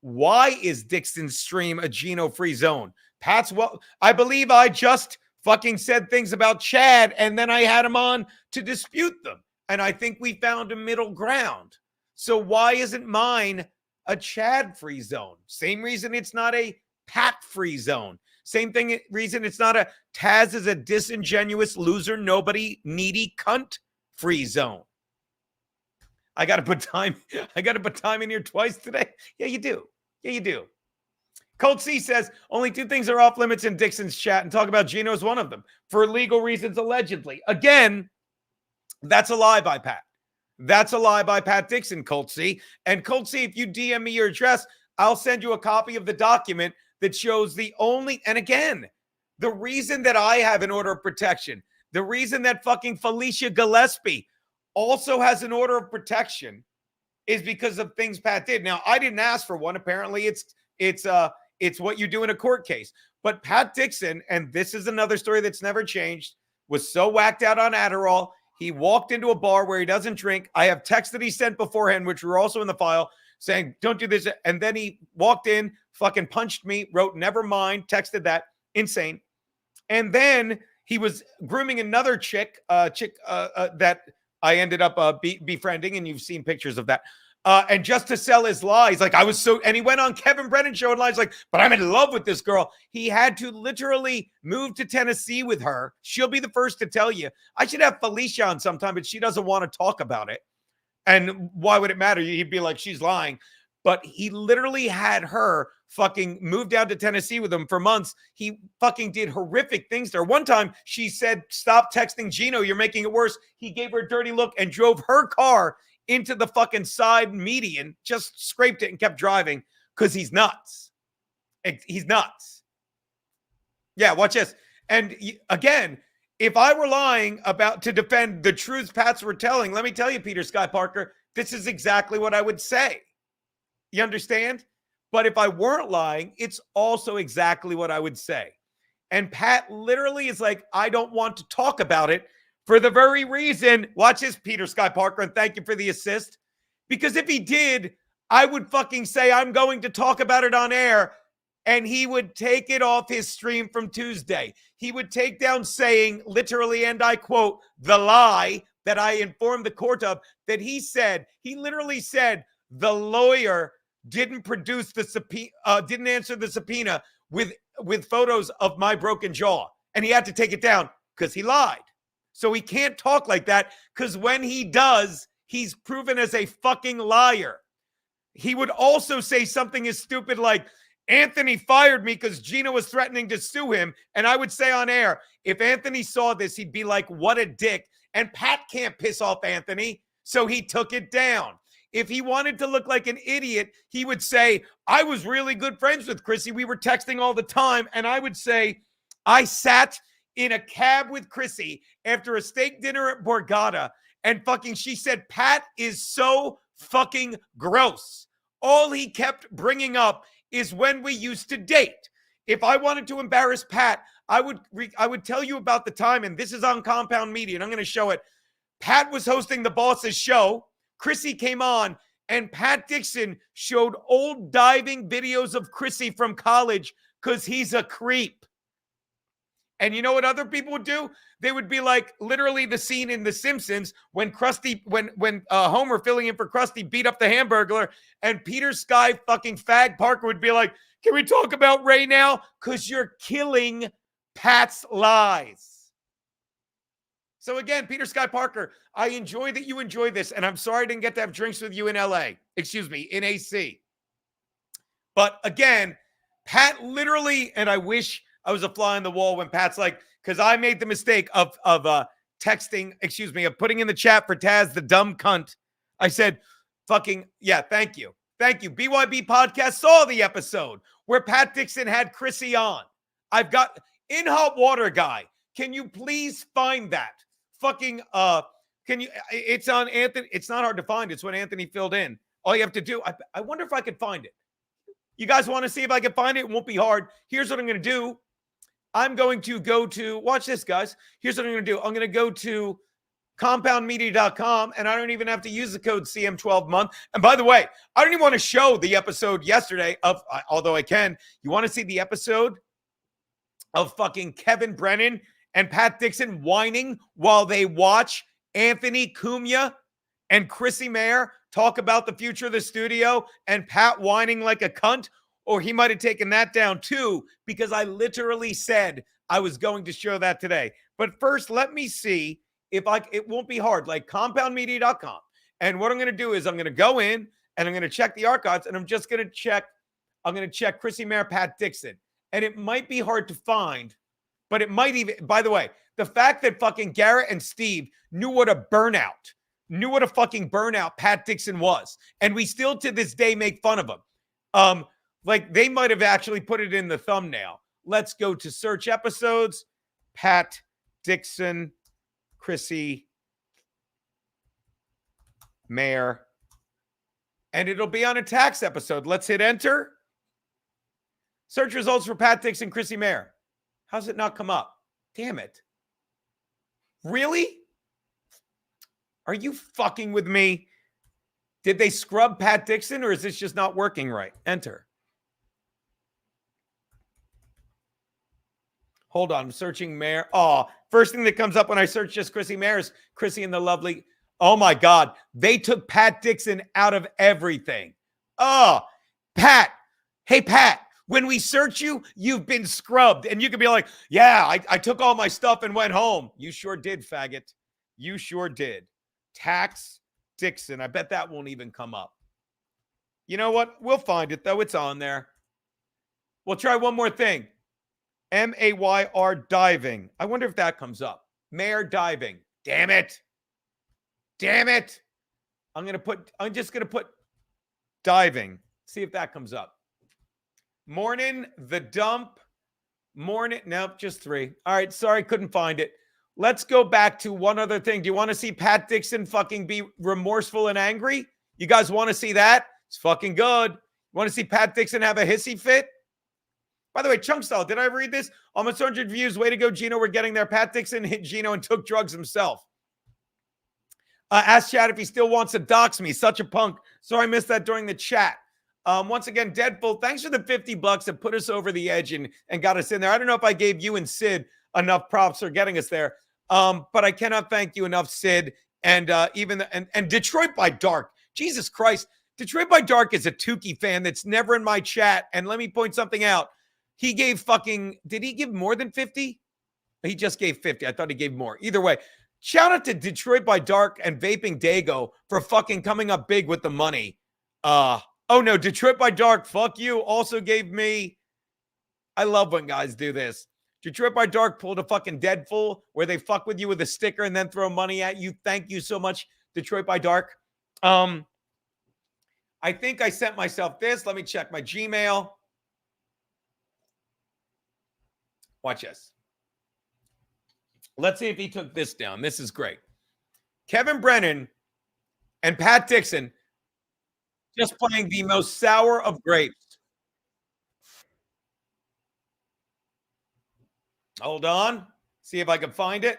Why is Dixon's stream a Geno-free zone? I believe I just fucking said things about Chad, and then I had him on to dispute them. And I think we found a middle ground. So why isn't mine a Chad-free zone? Same reason it's not a Pat-free zone. Same reason it's not a Taz is a disingenuous loser, nobody, needy cunt-free zone. I got to put time in here twice today. Yeah, you do. Colt C says only two things are off limits in Dixon's chat, and talk about Gino is one of them for legal reasons, allegedly. Again, that's a lie by Pat. That's a lie by Pat Dixon, Colt C. And Colt C, if you DM me your address, I'll send you a copy of the document that shows and again, the reason that I have an order of protection, the reason that fucking Felicia Gillespie also has an order of protection is because of things Pat did. Now, I didn't ask for one. Apparently, it's what you do in a court case. But Pat Dixon, and this is another story that's never changed, was so whacked out on Adderall, he walked into a bar where he doesn't drink. I have texts that he sent beforehand, which were also in the file, saying, don't do this. And then he walked in, fucking punched me, wrote, never mind, texted that. Insane. And then he was grooming another chick that I ended up befriending, and you've seen pictures of that. And just to sell his lies, like and he went on Kevin Brennan's show and lies like, but I'm in love with this girl. He had to literally move to Tennessee with her. She'll be the first to tell you. I should have Felicia on sometime, but she doesn't want to talk about it. And why would it matter? He'd be like, she's lying. But he literally had her fucking move down to Tennessee with him for months. He fucking did horrific things there. One time she said, stop texting Gino, you're making it worse. He gave her a dirty look and drove her car into the fucking side median, just scraped it and kept driving because he's nuts. He's nuts. Yeah, watch this. And again, if I were lying to defend the truths Pats were telling, let me tell you, Peter Sky Parker, this is exactly what I would say. You understand? But if I weren't lying, it's also exactly what I would say. And Pat literally is like, I don't want to talk about it for the very reason, watch this, Peter Sky Parker, and thank you for the assist. Because if he did, I would fucking say I'm going to talk about it on air, and he would take it off his stream from Tuesday. He would take down saying, literally, and I quote, the lie that I informed the court of, that he literally said, the lawyer didn't produce the subpoena, didn't answer the subpoena with photos of my broken jaw. And he had to take it down because he lied. So he can't talk like that because when he does, he's proven as a fucking liar. He would also say something as stupid like, Anthony fired me because Gina was threatening to sue him. And I would say on air, if Anthony saw this, he'd be like, what a dick. And Pat can't piss off Anthony. So he took it down. If he wanted to look like an idiot, he would say, I was really good friends with Chrissy. We were texting all the time. And I would say, I sat in a cab with Chrissy after a steak dinner at Borgata, and fucking she said, Pat is so fucking gross. All he kept bringing up is when we used to date. If I wanted to embarrass Pat, I would tell you about the time, and this is on Compound Media, and I'm going to show it. Pat was hosting the boss's show. Chrissy came on, and Pat Dixon showed old diving videos of Chrissy from college because he's a creep. And you know what other people would do? They would be like literally the scene in The Simpsons when Homer filling in for Krusty beat up the Hamburglar, and Peter Sky fucking Fag Parker would be like, can we talk about Ray now? Because you're killing Pat's lies. So again, Peter Sky Parker, I enjoy that you enjoy this, and I'm sorry I didn't get to have drinks with you in LA. Excuse me, in AC. But again, Pat literally, and I wish I was a fly on the wall when Pat's like, because I made the mistake of texting, of putting in the chat for Taz, the dumb cunt. I said, fucking, yeah, thank you. Thank you. BYB Podcast saw the episode where Pat Dixon had Chrissy on. I've got In Hot Water Guy. Can you please find that? Fucking, it's on Anthony. It's not hard to find. It's what Anthony filled in. All you have to do, I wonder if I could find it. You guys want to see if I can find it? It won't be hard. Here's what I'm going to do. I'm going to go to, watch this, guys. Here's what I'm going to do. I'm going to go to compoundmedia.com, and I don't even have to use the code CM12month. And by the way, I don't even want to show the episode yesterday of, although I can. You want to see the episode of fucking Kevin Brennan and Pat Dixon whining while they watch Anthony Cumia and Chrissy Mayer talk about the future of the studio and Pat whining like a cunt? Or he might have taken that down too, because I literally said I was going to show that today. But first, let me see if it won't be hard, like compoundmedia.com. And what I'm going to do is I'm going to go in and I'm going to check the archives, and I'm just going to check Chrissy Mayer, Pat Dixon. And it might be hard to find, but it might even, by the way, the fact that fucking Garrett and Steve knew what a fucking burnout Pat Dixon was. And we still to this day make fun of him. Like they might have actually put it in the thumbnail. Let's go to search episodes. Pat Dixon, Chrissy Mayer. And it'll be on a tax episode. Let's hit enter. Search results for Pat Dixon, Chrissy Mayer. How's it not come up? Damn it. Really? Are you fucking with me? Did they scrub Pat Dixon, or is this just not working right? Enter. Hold on. I'm searching Mayer. Oh, first thing that comes up when I search just Chrissy Mayer is Chrissy and the lovely. Oh my God. They took Pat Dixon out of everything. Oh, Pat. Hey, Pat, when we search you, you've been scrubbed. And you can be like, yeah, I took all my stuff and went home. You sure did, faggot. You sure did. Tax Dixon. I bet that won't even come up. You know what? We'll find it, though. It's on there. We'll try one more thing. M-A-Y-R diving. I wonder if that comes up. Mayor diving. Damn it. Damn it. I'm just going to put diving. See if that comes up. Morning, the dump. Morning. Nope, just 3. All right. Sorry, couldn't find it. Let's go back to one other thing. Do you want to see Pat Dixon fucking be remorseful and angry? You guys want to see that? It's fucking good. Want to see Pat Dixon have a hissy fit? By the way, Chunkstyle, did I read this? Almost 100 views. Way to go, Gino. We're getting there. Pat Dixon hit Gino and took drugs himself. Ask Chad if he still wants to dox me. Such a punk. Sorry I missed that during the chat. Once again, Deadpool, thanks for the $50 that put us over the edge and got us in there. I don't know if I gave you and Sid enough props for getting us there. But I cannot thank you enough, Sid. And and Detroit by Dark. Jesus Christ. Detroit by Dark is a Tukey fan that's never in my chat. And let me point something out. He gave did he give more than 50? He just gave 50. I thought he gave more. Either way, shout out to Detroit by Dark and Vaping Dago for fucking coming up big with the money. Oh no, Detroit by Dark, fuck you. Also gave me, I love when guys do this. Detroit by Dark pulled a fucking Deadpool where they fuck with you with a sticker and then throw money at you. Thank you so much, Detroit by Dark. I think I sent myself this. Let me check my Gmail. Watch this. Let's see if he took this down. This is great. Kevin Brennan and Pat Dixon just playing the most sour of grapes. Hold on. See if I can find it.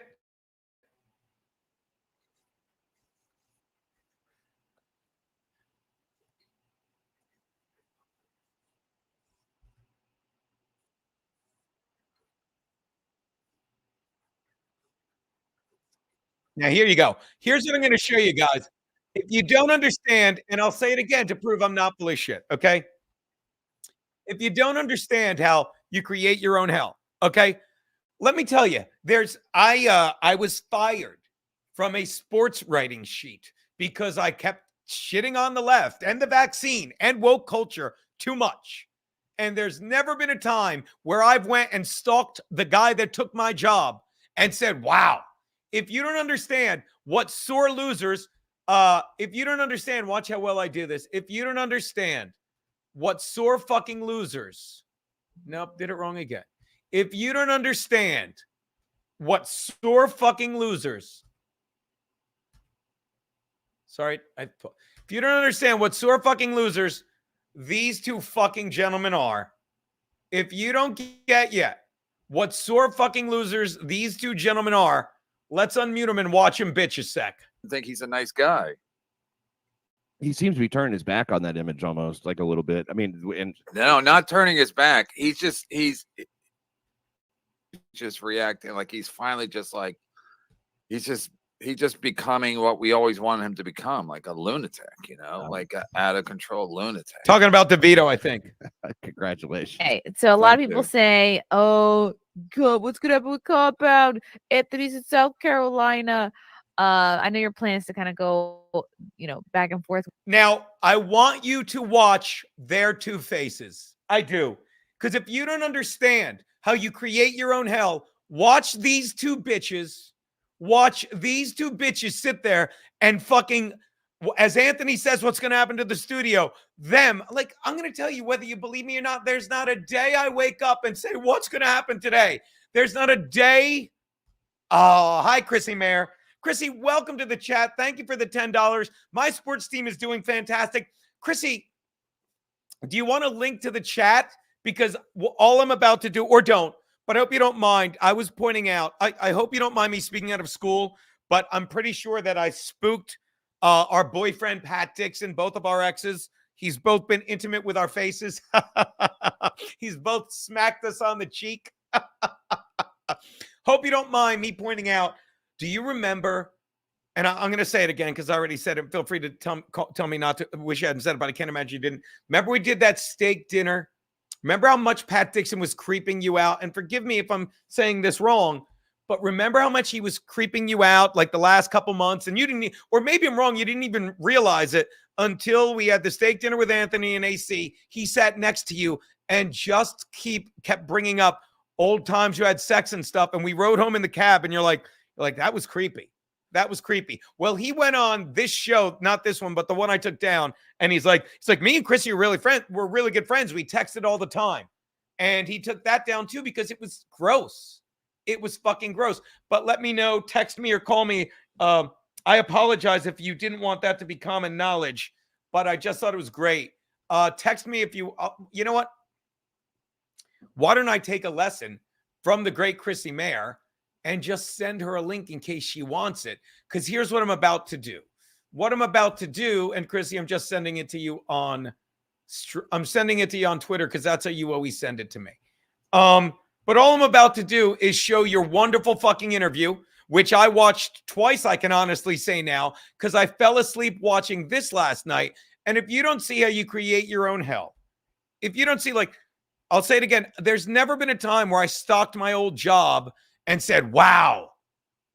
Now, here you go. Here's what I'm going to show you guys. If you don't understand, and I'll say it again to prove I'm not full of shit, okay? If you don't understand how you create your own hell, okay? Let me tell you, I was fired from a sports writing sheet because I kept shitting on the left and the vaccine and woke culture too much. And there's never been a time where I've went and stalked the guy that took my job and said, wow, if you don't understand what sore losers, if you don't understand, watch how well I do this. If you don't understand what sore fucking losers, nope, did it wrong again. If you don't understand what sore fucking losers, sorry, if you don't understand what sore fucking losers these two fucking gentlemen are, if you don't get yet what sore fucking losers these two gentlemen are, let's unmute him and watch him bitch a sec. I think he's a nice guy. He seems to be turning his back on that image almost, like a little bit. I mean, and No, not turning his back. He's just reacting like he's finally just like he's just becoming what we always wanted him to become, like a lunatic, you know, like an out of control lunatic. Talking about DeVito, I think. Congratulations. Hey, so a lot of Thank people you. say, "Oh, God, what's gonna happen with Compound? Anthony's in South Carolina." I know your plan is to kind of go, back and forth. Now, I want you to watch their two faces. I do. Because if you don't understand how you create your own hell, watch these two bitches. Watch these two bitches sit there and fucking, as Anthony says, what's going to happen to the studio? Them, like, I'm going to tell you whether you believe me or not, there's not a day I wake up and say, what's going to happen today? There's not a day. Oh, hi, Chrissy Mayer. Chrissy, welcome to the chat. Thank you for the $10. My sports team is doing fantastic. Chrissy, do you want to link to the chat? Because all I'm about to do, or don't, but I hope you don't mind. I was pointing out, I hope you don't mind me speaking out of school, but I'm pretty sure that I spooked our boyfriend, Pat Dixon, both of our exes. He's both been intimate with our faces. He's both smacked us on the cheek. Hope you don't mind me pointing out. Do you remember and I'm going to say it again because I already said it. Feel free to tell me not to. Wish I hadn't said it, but I can't imagine you didn't. Remember we did that steak dinner? Remember how much Pat Dixon was creeping you out? And forgive me if I'm saying this wrong, but remember how much he was creeping you out like the last couple months, and you didn't, or maybe I'm wrong, you didn't even realize it until we had the steak dinner with Anthony and AC. He sat next to you and just kept bringing up old times you had sex and stuff, and we rode home in the cab, and you're like that was creepy. That was creepy. Well, he went on this show, not this one, but the one I took down, and he's like, me and Chrissy are we're really good friends. We texted all the time. And he took that down too because it was gross. It was fucking gross. But let me know, text me or call me. I apologize if you didn't want that to be common knowledge, but I just thought it was great. Text me if you, you know what? Why don't I take a lesson from the great Chrissy Mayer and just send her a link in case she wants it? Because here's what I'm about to do. What I'm about to do, and Chrissy, I'm just sending it to you on Twitter because that's how you always send it to me. But all I'm about to do is show your wonderful fucking interview, which I watched twice, I can honestly say now, because I fell asleep watching this last night. And if you don't see how you create your own hell, if you don't see, like, I'll say it again, there's never been a time where I stalked my old job and said, wow,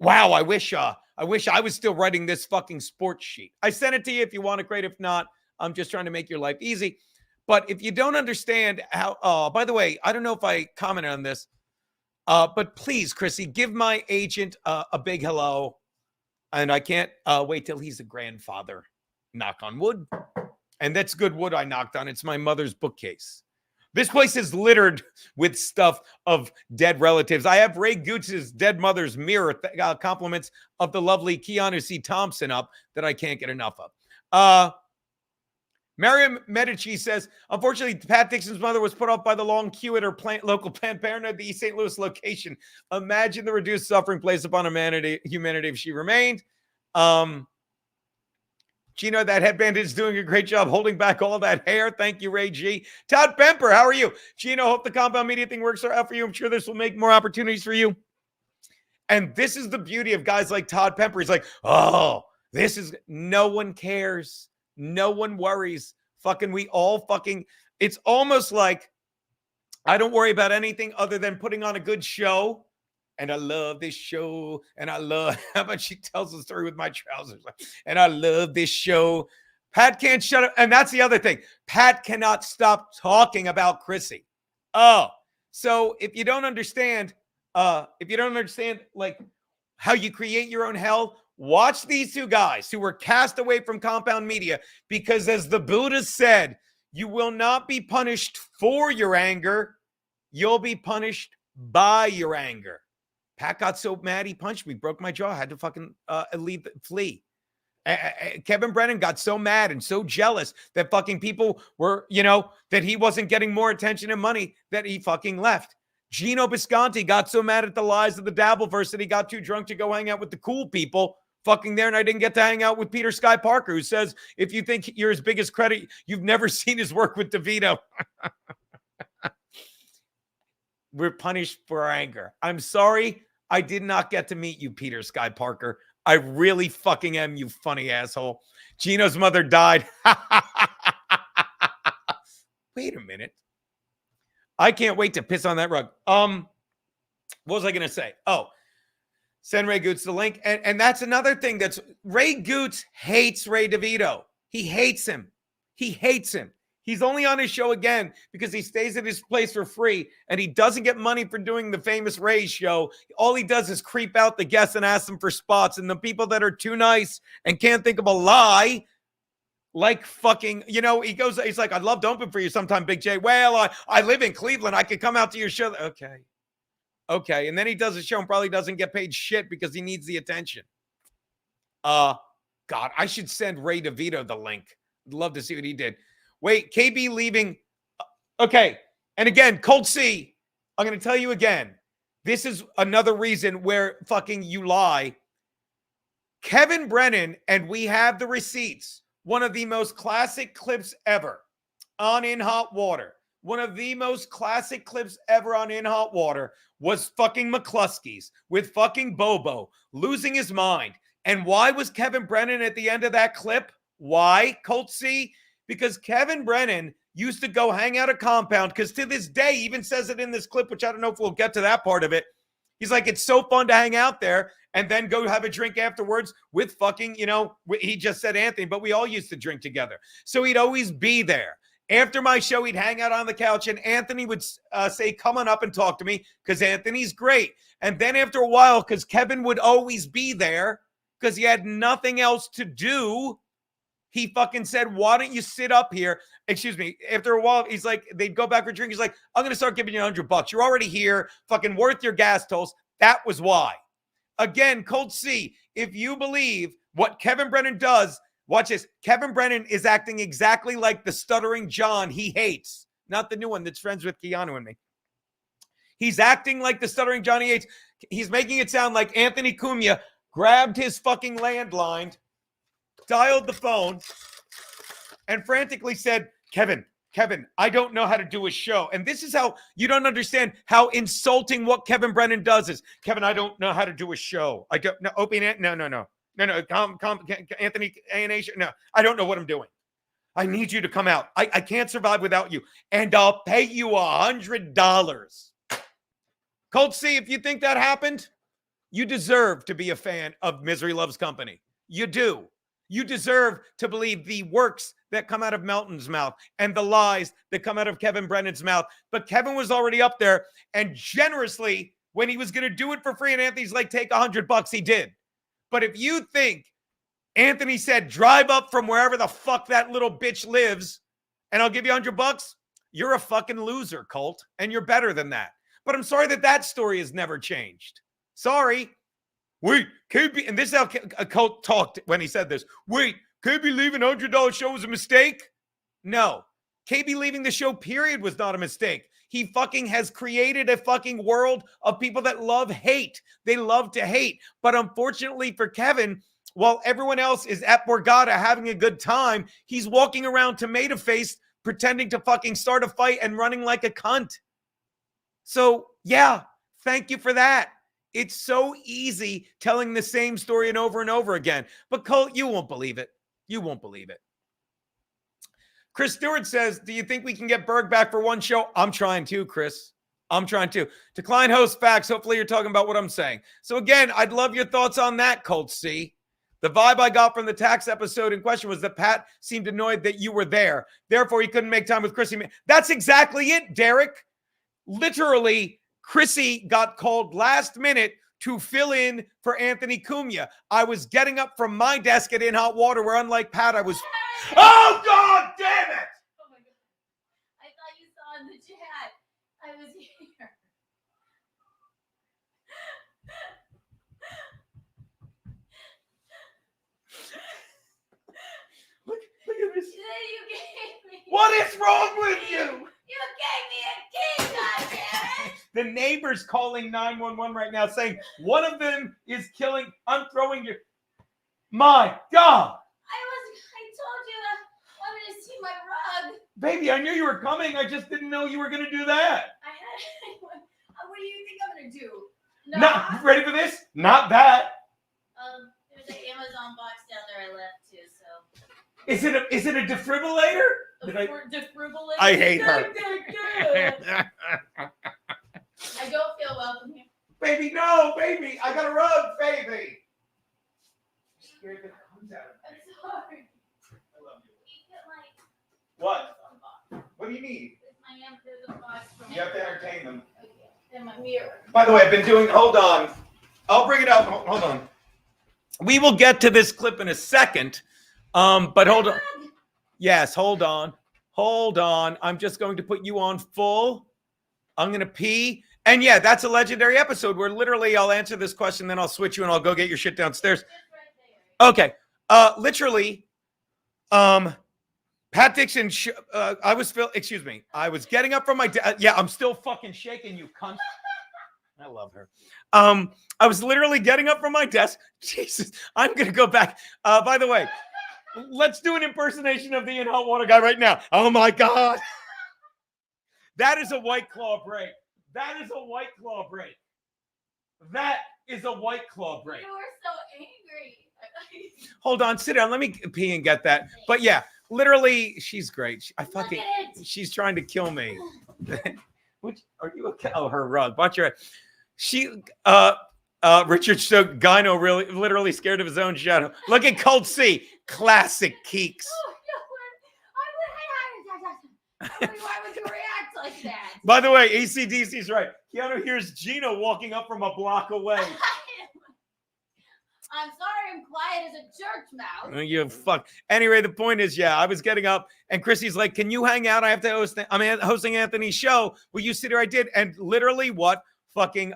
I wish I was still writing this fucking sports sheet. I sent it to you if you want it, great. If not, I'm just trying to make your life easy. But if you don't understand how, by the way, I don't know if I commented on this, but please, Chrissy, give my agent a big hello. And I can't wait till he's a grandfather. Knock on wood. And that's good wood I knocked on. It's my mother's bookcase. This place is littered with stuff of dead relatives. I have Ray Gooch's dead mother's mirror compliments of the lovely Keanu C. Thompson up that I can't get enough of. Mariam Medici says, unfortunately, Pat Dixon's mother was put off by the long queue at her local Planned Parenthood at the East St. Louis location. Imagine the reduced suffering placed upon humanity if she remained. Gino, that headband is doing a great job holding back all that hair. Thank you, Ray G. Todd Pemper, how are you? Gino, hope the compound media thing works out for you. I'm sure this will make more opportunities for you. And this is the beauty of guys like Todd Pemper. He's like, oh, no one cares. No one worries. We all it's almost like I don't worry about anything other than putting on a good show. And I love this show. And I love how much she tells the story with my trousers. And I love this show. Pat can't shut up. And that's the other thing. Pat cannot stop talking about Chrissy. Oh, so if you don't understand, like how you create your own hell, watch these two guys who were cast away from compound media because, as the Buddha said, you will not be punished for your anger. You'll be punished by your anger. Pat got so mad he punched me, broke my jaw, had to fucking flee. Kevin Brennan got so mad and so jealous that fucking people were, that he wasn't getting more attention and money that he fucking left. Gino Bisconti got so mad at the lies of the Dabbleverse that he got too drunk to go hang out with the cool people fucking there, and I didn't get to hang out with Peter Sky Parker, who says, if you think you're his biggest credit, you've never seen his work with DeVito. We're punished for our anger. I'm sorry I did not get to meet you, Peter Sky Parker. I really fucking am, you funny asshole. Gino's mother died. Wait a minute. I can't wait to piss on that rug. What was I going to say? Oh, send Ray Goots the link. And that's another thing Ray Goots hates Ray DeVito. He hates him. He hates him. He's only on his show again because he stays at his place for free and he doesn't get money for doing the famous Ray show. All he does is creep out the guests and ask them for spots. And the people that are too nice and can't think of a lie, like fucking, he's like, I'd love to open for you sometime, Big J. Well, I live in Cleveland. I could come out to your show. Okay. And then he does a show and probably doesn't get paid shit because he needs the attention. God, I should send Ray DeVito the link. I'd love to see what he did. Wait, KB leaving. Okay. And again, Colt C, I'm going to tell you again. This is another reason where fucking you lie. Kevin Brennan, and we have the receipts. One of the most classic clips ever on In Hot Water. One of the most classic clips ever on In Hot Water was fucking McCluskey's with fucking Bobo losing his mind And why was Kevin Brennan at the end of that clip? Why, Colt C? Because Kevin Brennan used to go hang out a compound, because to this day, he even says it in this clip, which I don't know if we'll get to that part of it. He's like, it's so fun to hang out there and then go have a drink afterwards with fucking, he just said Anthony, but we all used to drink together. So he'd always be there. After my show, he'd hang out on the couch, and Anthony would say, come on up and talk to me, because Anthony's great. And then after a while, because Kevin would always be there, because he had nothing else to do, he fucking said, why don't you sit up here? Excuse me. After a while, he's like, they'd go back for a drink. He's like, I'm going to start giving you $100. You're already here, fucking worth your gas tolls. That was why. Again, Colt C, if you believe what Kevin Brennan does, watch this. Kevin Brennan is acting exactly like the stuttering John he hates. Not the new one that's friends with Keanu and me. He's acting like the stuttering John he hates. He's making it sound like Anthony Cumia grabbed his fucking landline, dialed the phone, and frantically said, Kevin, I don't know how to do a show. And this is how you don't understand how insulting what Kevin Brennan does is. Kevin, I don't know how to do a show. I don't know. Opie, no. Anthony, no, I don't know what I'm doing. I need you to come out. I can't survive without you. And I'll pay you $100. Colt C, if you think that happened, you deserve to be a fan of Misery Loves Company. You do. You deserve to believe the works that come out of Melton's mouth and the lies that come out of Kevin Brennan's mouth. But Kevin was already up there, and generously, when he was going to do it for free and Anthony's like, take $100, he did. But if you think Anthony said, drive up from wherever the fuck that little bitch lives and I'll give you $100, you're a fucking loser, Colt, and you're better than that. But I'm sorry that story has never changed. Sorry. Wait, KB, and this is how Colt talked when he said this. Wait, KB leaving $100 show was a mistake? No. KB leaving the show, period, was not a mistake. He fucking has created a fucking world of people that love hate. They love to hate. But unfortunately for Kevin, while everyone else is at Borgata having a good time, he's walking around tomato-faced, pretending to fucking start a fight and running like a cunt. So, yeah, thank you for that. It's so easy telling the same story and over again. But Colt, you won't believe it. You won't believe it. Chris Stewart says, do you think we can get Berg back for one show? I'm trying to, Chris. I'm trying to. Decline host facts. Hopefully you're talking about what I'm saying. So again, I'd love your thoughts on that, Colt C. The vibe I got from the tax episode in question was that Pat seemed annoyed that you were there. Therefore, he couldn't make time with Chrissy. That's exactly it, Derek. Literally, Chrissy got called last minute to fill in for Anthony Cumia. I was getting up from my desk at In Hot Water, where unlike Pat, I was... Oh, God damn it! Oh, my God. I thought you saw in the chat. I was here. Look at this. You gave me... What is wrong with you? You gave me a key, goddammit! The neighbor's calling 911 right now saying one of them is killing. I'm throwing your. My God. I told you I wanted to see my rug. Baby, I knew you were coming. I just didn't know you were going to do that. What do you think I'm going to do? Not ready for this? Not that. There's an Amazon box down there I left too, so. Is it a defibrillator? Defibrillator? I hate her. I don't feel welcome here. Baby, no, baby. I got a rug, baby. Scared that comes out. I'm sorry. I love you. You get my What? What do you need? there's a box from You have to entertain them. Okay. And my mirror. By the way, I've been doing. Hold on. I'll bring it up. Hold on. We will get to this clip in a second. But hold on. Yes, hold on. Hold on. I'm just going to put you on full. I'm going to pee. And yeah, that's a legendary episode where literally I'll answer this question, then I'll switch you and I'll go get your shit downstairs. Okay. Literally, Pat Dixon, I was getting up from my yeah, I'm still fucking shaking, you cunt. I love her. I was literally getting up from my desk. Jesus, I'm going to go back. By the way, let's do an impersonation of the In Hot Water guy right now. Oh my God. That is a White Claw break. That is a White Claw break. That is a White Claw break. You were so angry. Hold on, sit down. Let me pee and get that. But yeah, literally, she's great. She's trying to kill me. Which are you okay? Oh, her rug. Watch your. She Richard so Gyno really literally scared of his own shadow. Look at Cold C. Classic Keeks. Why would you react like that? By the way, ACDC's right. Keanu hears Gino walking up from a block away. I'm sorry I'm quiet as a church mouse. Oh, you fuck. Anyway, the point is, yeah, I was getting up and Chrissy's like, can you hang out? I have to host, I'm hosting Anthony's show. Will you sit here? I did. And literally what fucking,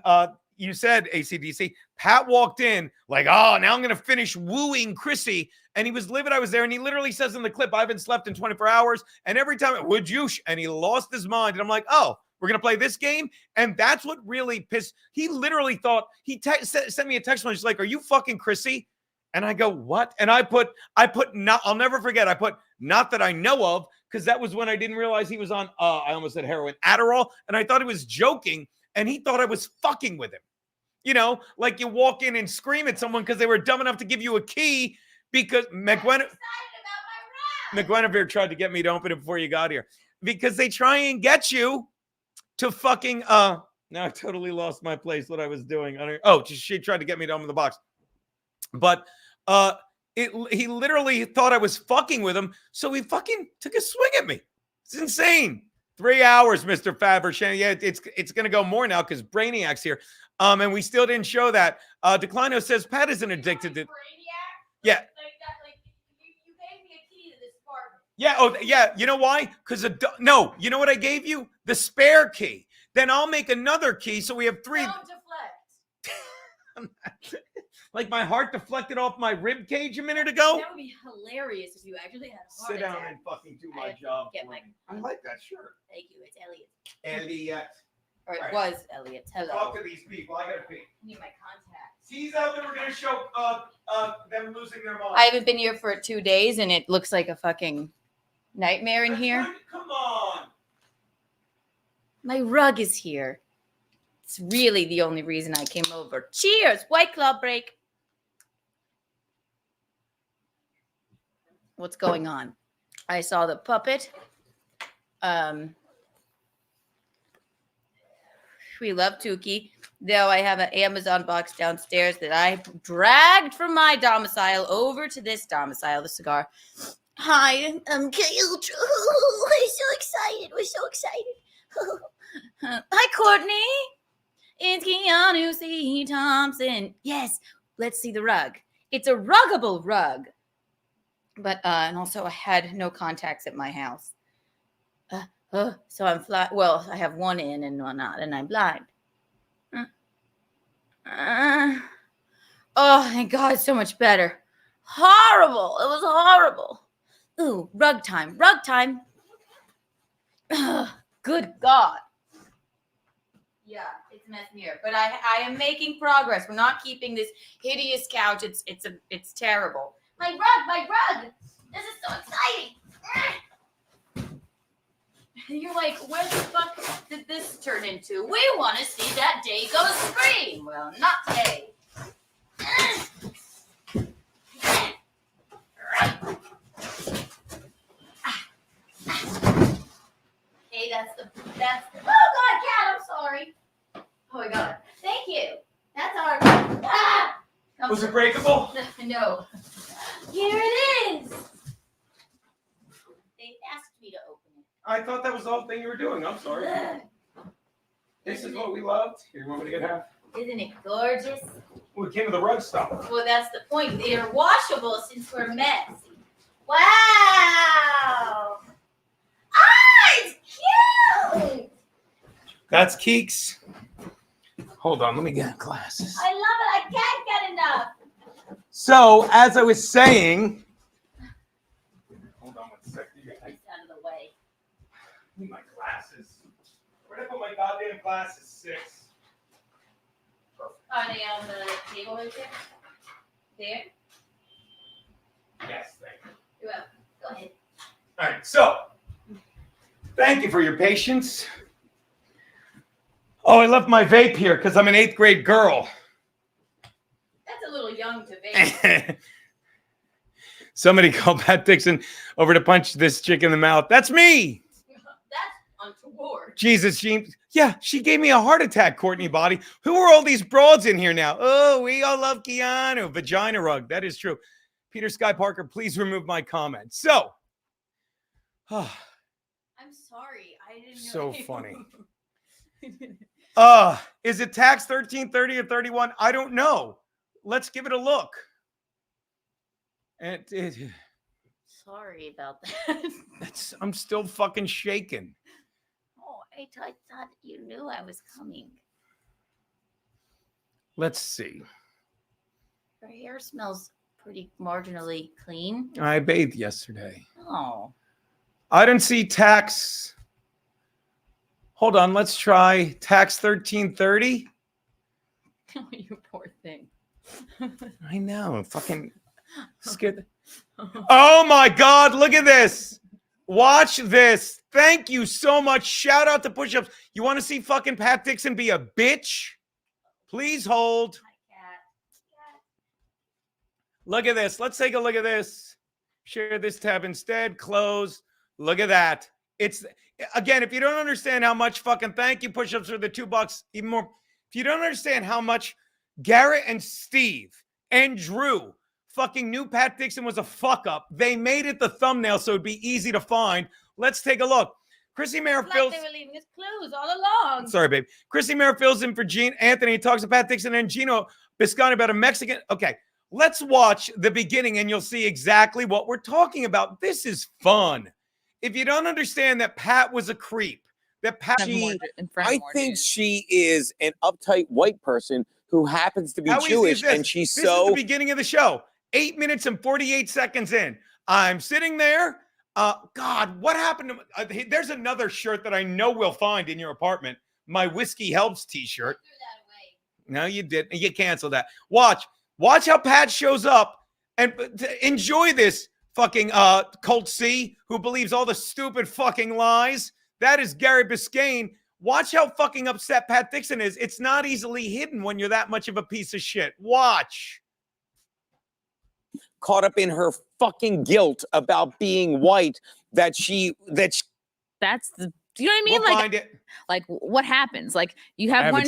you said ACDC, Pat walked in like, oh, now I'm going to finish wooing Chrissy. And he was livid. I was there. And he literally says in the clip, I haven't slept in 24 hours. And every time, would you? And he lost his mind. And I'm like, oh, we're going to play this game. And that's what really pissed. He literally thought, he sent me a text message like, are you fucking Chrissy? And I go, what? And I put not, I'll never forget. I put not that I know of, because that was when I didn't realize he was on, I almost said heroin, Adderall. And I thought he was joking. And he thought I was fucking with him. You know, like you walk in and scream at someone because they were dumb enough to give you a key because McGuinevere tried to get me to open it before you got here. Because they try and get you to fucking, now I totally lost my place, what I was doing. Oh, she tried to get me to open the box. But he literally thought I was fucking with him, so he fucking took a swing at me. It's insane. 3 hours, Mr. Fabersham. Yeah, it's going to go more now because Brainiac's here. And we still didn't show that. Declino says Pat isn't addicted to. Yeah. You gave me a key to this apartment. Yeah. Oh, yeah. You know why? Because no. You know what I gave you? The spare key. Then I'll make another key, so we have 3. Don't deflect. Like my heart deflected off my rib cage a minute ago. That would be hilarious if you actually had a heart Sit down attack. and fucking do my job. I like that shirt. Thank you. It's Elliot. Elliot. Or it All right. was Elliot. Hello. Talk to these people. I gotta pee. I need my contacts. He's out there. We're gonna show them losing their mind. I haven't been here for 2 days, and it looks like a fucking nightmare in here. Come on. My rug is here. It's really the only reason I came over. Cheers! White Claw break. What's going on? I saw the puppet. We love Tukey, though I have an Amazon box downstairs that I dragged from my domicile over to this domicile, the cigar. Hi, I'm Kyle. We're so excited. We're so excited. Hi, Courtney. It's Keanu C. Thompson. Yes, let's see the rug. It's a ruggable rug. But, and also I had no contacts at my house. So I'm flat. Well, I have one in and one out, and I'm blind. Oh, thank God, it's so much better. Horrible. It was horrible. Ooh, rug time. Rug time. Good God. Yeah, it's messed me up. But I am making progress. We're not keeping this hideous couch. It's terrible. My rug. This is so exciting. You're like, where the fuck did this turn into? We want to see that day go scream. Well, not today. Hey, that's the. Oh God, cat! I'm sorry. Oh my God. Thank you. That's our. Was it breakable? No. Here it is. They asked me to open it. I thought that was the whole thing you were doing. I'm sorry. This is what we loved. Here, you want me to get half? Isn't it gorgeous? We came with the rug stuff. Well, that's the point. They are washable since we're messy. Wow! Ah, it's cute! That's Keeks. Hold on, let me get glasses. I love it. I can't get enough. So, as I was saying, hold on 1 second. It's out of the way. I need my glasses. Where did I put my goddamn glasses? 6. Are they on the table right there? There? Yes, thank you. You're welcome. Go ahead. All right, so thank you for your patience. Oh, I left my vape here because I'm an 8th grade girl. That's a little young young to vape. Somebody called Pat Dixon over to punch this chick in the mouth. That's me. That's untoward. Jesus, she gave me a heart attack, Courtney Body. Who are all these broads in here now? Oh, we all love Keanu. Vagina rug. That is true. Peter Sky Parker, please remove my comment. So, I'm sorry. I didn't know. so funny. Is it tax 1330 or 31? I don't know. Let's give it a look. And Sorry about that. I'm still fucking shaking. Oh, I thought you knew I was coming. Let's see. Your hair smells pretty marginally clean. I bathed yesterday. Oh. I didn't see tax. Hold on, let's try tax 1330. Oh, you poor thing. I know, I'm fucking scared. Oh my God, look at this. Watch this. Thank you so much. Shout out to Push-Ups. You want to see fucking Pat Dixon be a bitch? Please hold. Look at this. Let's take a look at this. Share this tab instead. Close. Look at that. It's, again, if you don't understand how much fucking thank you Push-Ups for the $2, even more. If you don't understand how much Garrett and Steve and Drew fucking knew Pat Dixon was a fuck up, they made it the thumbnail so it'd be easy to find. Let's take a look. Chrissy Mayer fills. Like they were leaving us clues all along. Sorry, babe. Chrissy Mayer fills in for Gene Anthony. Talks to Pat Dixon and Gino Biscotti about a Mexican. Okay, let's watch the beginning and you'll see exactly what we're talking about. This is fun. If you don't understand that Pat was a creep, that Pat. I think she is an uptight white person who happens to be How easy is Jewish, this? and she's This so. is the beginning of the show. 8 minutes and 48 seconds in. I'm sitting there. God, what happened to there's another shirt that I know we'll find in your apartment. My Whiskey Helps t-shirt. No, you didn't. You canceled that. Watch how Pat shows up and enjoy this fucking Colt C who believes all the stupid fucking lies. That is Gary Biscayne. Watch how fucking upset Pat Dixon is. It's not easily hidden when you're that much of a piece of shit. Watch. Caught up in her fucking guilt about being white that's the, do you know what I mean? We'll find it. Like what happens? Like you have one.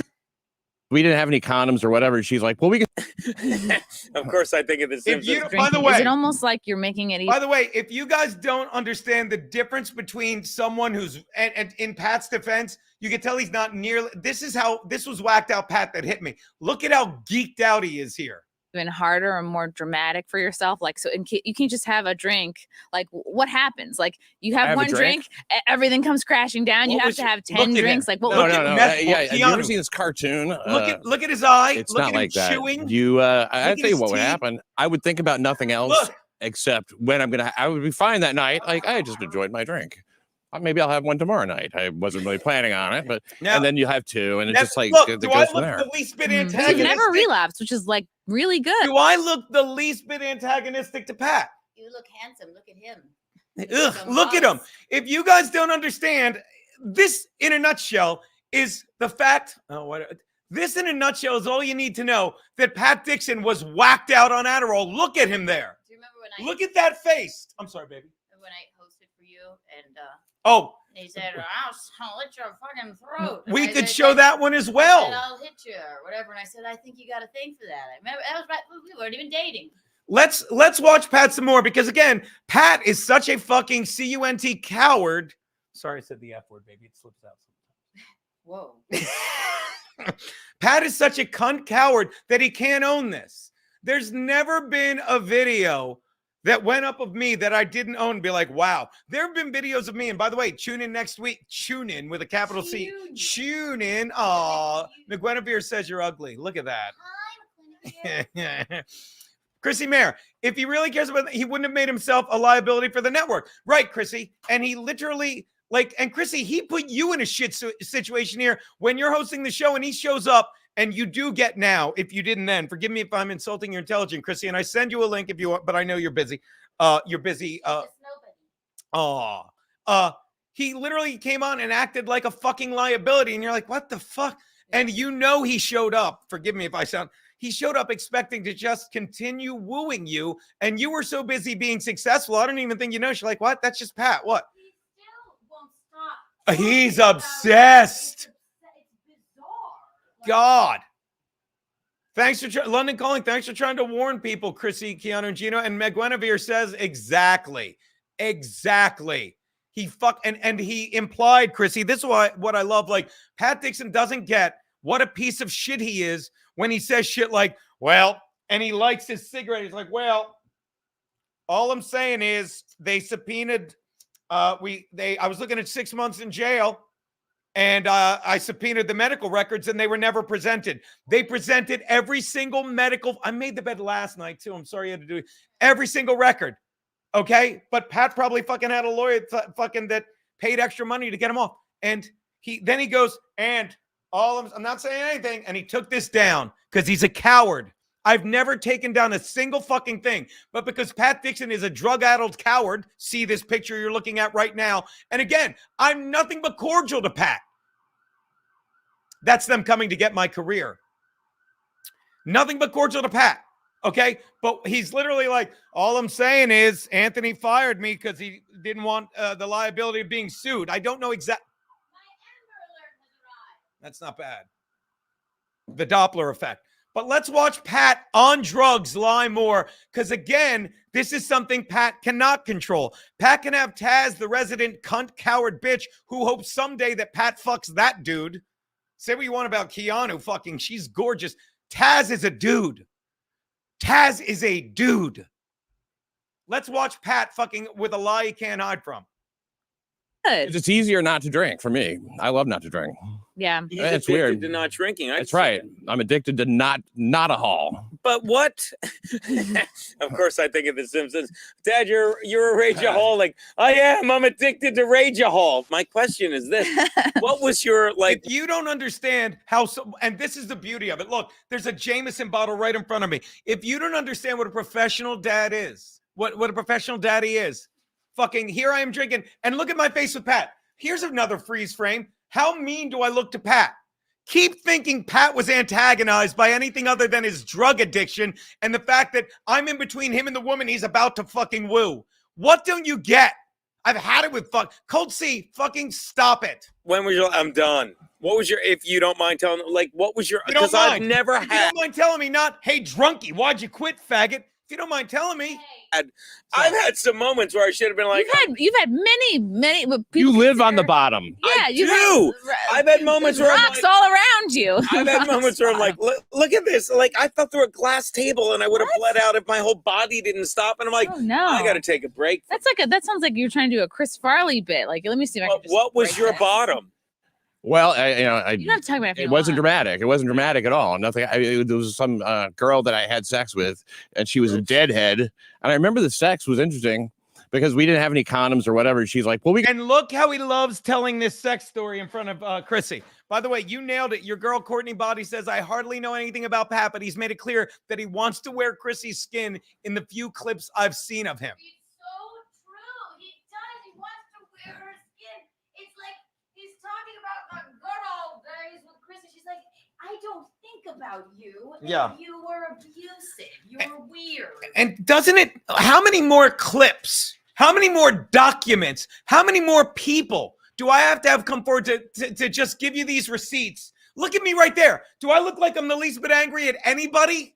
We didn't have any condoms or whatever. She's like, well, we can. Of course, I think of the Simpsons. By the way, is it almost like you're making it easy? By the way, if you guys don't understand the difference between someone who's and in Pat's defense, you can tell he's not nearly. This was whacked out Pat that hit me. Look at how geeked out he is here. Been harder and more dramatic for yourself, like so you can't just have a drink. Like what happens? Like you have one drink, everything comes crashing down. You have to have 10 drinks. Like what? No. Yeah, have you ever seen this cartoon? Look at his eye. It's look not at like him that. chewing. I'd tell you what would happen. I would think about nothing else except when I would be fine that night. Like I just enjoyed my drink. Maybe I'll have one tomorrow night. I wasn't really planning on it, but and then you have two, and it's just like look, it do goes I from look there. the least bit So antagonistic? you never relapsed, which is like really good. Do I look the least bit antagonistic to Pat? You look handsome. Look at him. Ugh, look at him. If you guys don't understand, this in a nutshell is the fact. This in a nutshell is all you need to know that Pat Dixon was whacked out on Adderall. Look at him there. Do you remember when Look at that face. I'm sorry, baby. When I hosted for you and he said, I'll slit your fucking throat. We could show that one as well. I said, I'll hit you or whatever. And I said, I think you got a thing for that. I remember that was right. We weren't even dating. Let's watch Pat some more because again, Pat is such a fucking cunt coward. Sorry, I said the F word, baby. It slips out sometimes. Whoa. Pat is such a cunt coward that he can't own this. There's never been a video that went up of me that I didn't own and be like, wow. There have been videos of me. And by the way, tune in next week. Tune in with a capital C. Tune in. Aw, McGuinevere says you're ugly. Look at that. Chrissy Mayer, if he really cares about it, he wouldn't have made himself a liability for the network. Right, Chrissy? And he literally, and Chrissy, he put you in a shit situation here when you're hosting the show and he shows up. And you do get now, if you didn't then, forgive me if I'm insulting your intelligence, Chrissy, and I send you a link if you want, but I know you're busy. You're busy. He literally came on and acted like a fucking liability. And you're like, what the fuck? And you know he showed up. Forgive me if I sound. He showed up expecting to just continue wooing you, and you were so busy being successful. I don't even think you know. She's like, what? That's just Pat. What? He's obsessed. God. Thanks for London Calling. Thanks for trying to warn people, Chrissy, Keanu, and Gino. And Meg Guinevere says exactly. He and he implied, Chrissy. This is what I love. Like, Pat Dixon doesn't get what a piece of shit he is when he says shit like, well, and he lights his cigarette. He's like, well, all I'm saying is they subpoenaed. I was looking at 6 months in jail. And I subpoenaed the medical records and they were never presented. They presented every single medical. I made the bed last night too. I'm sorry you had to do it. Every single record. Okay. But Pat probably fucking had a lawyer that paid extra money to get him off. And he goes, and I'm not saying anything. And he took this down because he's a coward. I've never taken down a single fucking thing, but because Pat Dixon is a drug-addled coward, see this picture you're looking at right now. And again, I'm nothing but cordial to Pat. That's them coming to get my career. Nothing but cordial to Pat. Okay. But he's literally like, all I'm saying is Anthony fired me because he didn't want the liability of being sued. I don't know exactly. That's not bad. The Doppler effect. But let's watch Pat on drugs lie more, because again, this is something Pat cannot control. Pat can have Taz, the resident cunt, coward bitch, who hopes someday that Pat fucks that dude. Say what you want about Keanu, fucking, she's gorgeous. Taz is a dude. Taz is a dude. Let's watch Pat fucking with a lie he can't hide from. It's easier not to drink for me. I love not to drink. Yeah. He's It's addicted weird. to not drinking. That's right. I'm addicted to not a haul. But what? Of course, I think of The Simpsons. Dad, you're a rageaholic. I am. I'm addicted to rageahol. My question is this: what was your like? If you don't understand how, and this is the beauty of it. Look, there's a Jameson bottle right in front of me. If you don't understand what a professional dad is, what a professional daddy is, fucking here I am drinking, and look at my face with Pat. Here's another freeze frame. How mean do I look to Pat? Keep thinking Pat was antagonized by anything other than his drug addiction and the fact that I'm in between him and the woman he's about to fucking woo. What don't you get? I've had it with Cold C, fucking stop it. When was your, I'm done. What was your, if you don't mind telling, like, what was your, because I've never had. If you don't mind telling me not, hey, drunkie, why'd you quit, faggot? If you don't mind telling me. I've had some moments where I should have been like, you've had many. You live on the bottom. Yeah, I've had moments where rocks all around you. I've had moments where I'm like, look at this. Like, I fell through a glass table and I would have bled out if my whole body didn't stop. And I'm like, oh, no. I got to take a break. That sounds like you're trying to do a Chris Farley bit. Like, let me see if I can just what was your bottom? Well, you don't have to talk about it. If you it don't wasn't want. dramatic. It wasn't dramatic at all. Nothing. There was some girl that I had sex with, and she was a deadhead. And I remember the sex was interesting because we didn't have any condoms or whatever. She's like, well, And look how he loves telling this sex story in front of Chrissy. By the way, you nailed it. Your girl, Courtney Body, says, I hardly know anything about Pat, but he's made it clear that he wants to wear Chrissy's skin in the few clips I've seen of him. It's so true. He does. He wants to wear her skin. It's like he's talking about the good old days with Chrissy. She's like, I don't think about you. Yeah. You were abusive. You were weird. And doesn't it, how many more clips, how many more documents, how many more people do I have to have come forward to just give you these receipts? Look at me right there. Do I look like I'm the least bit angry at anybody?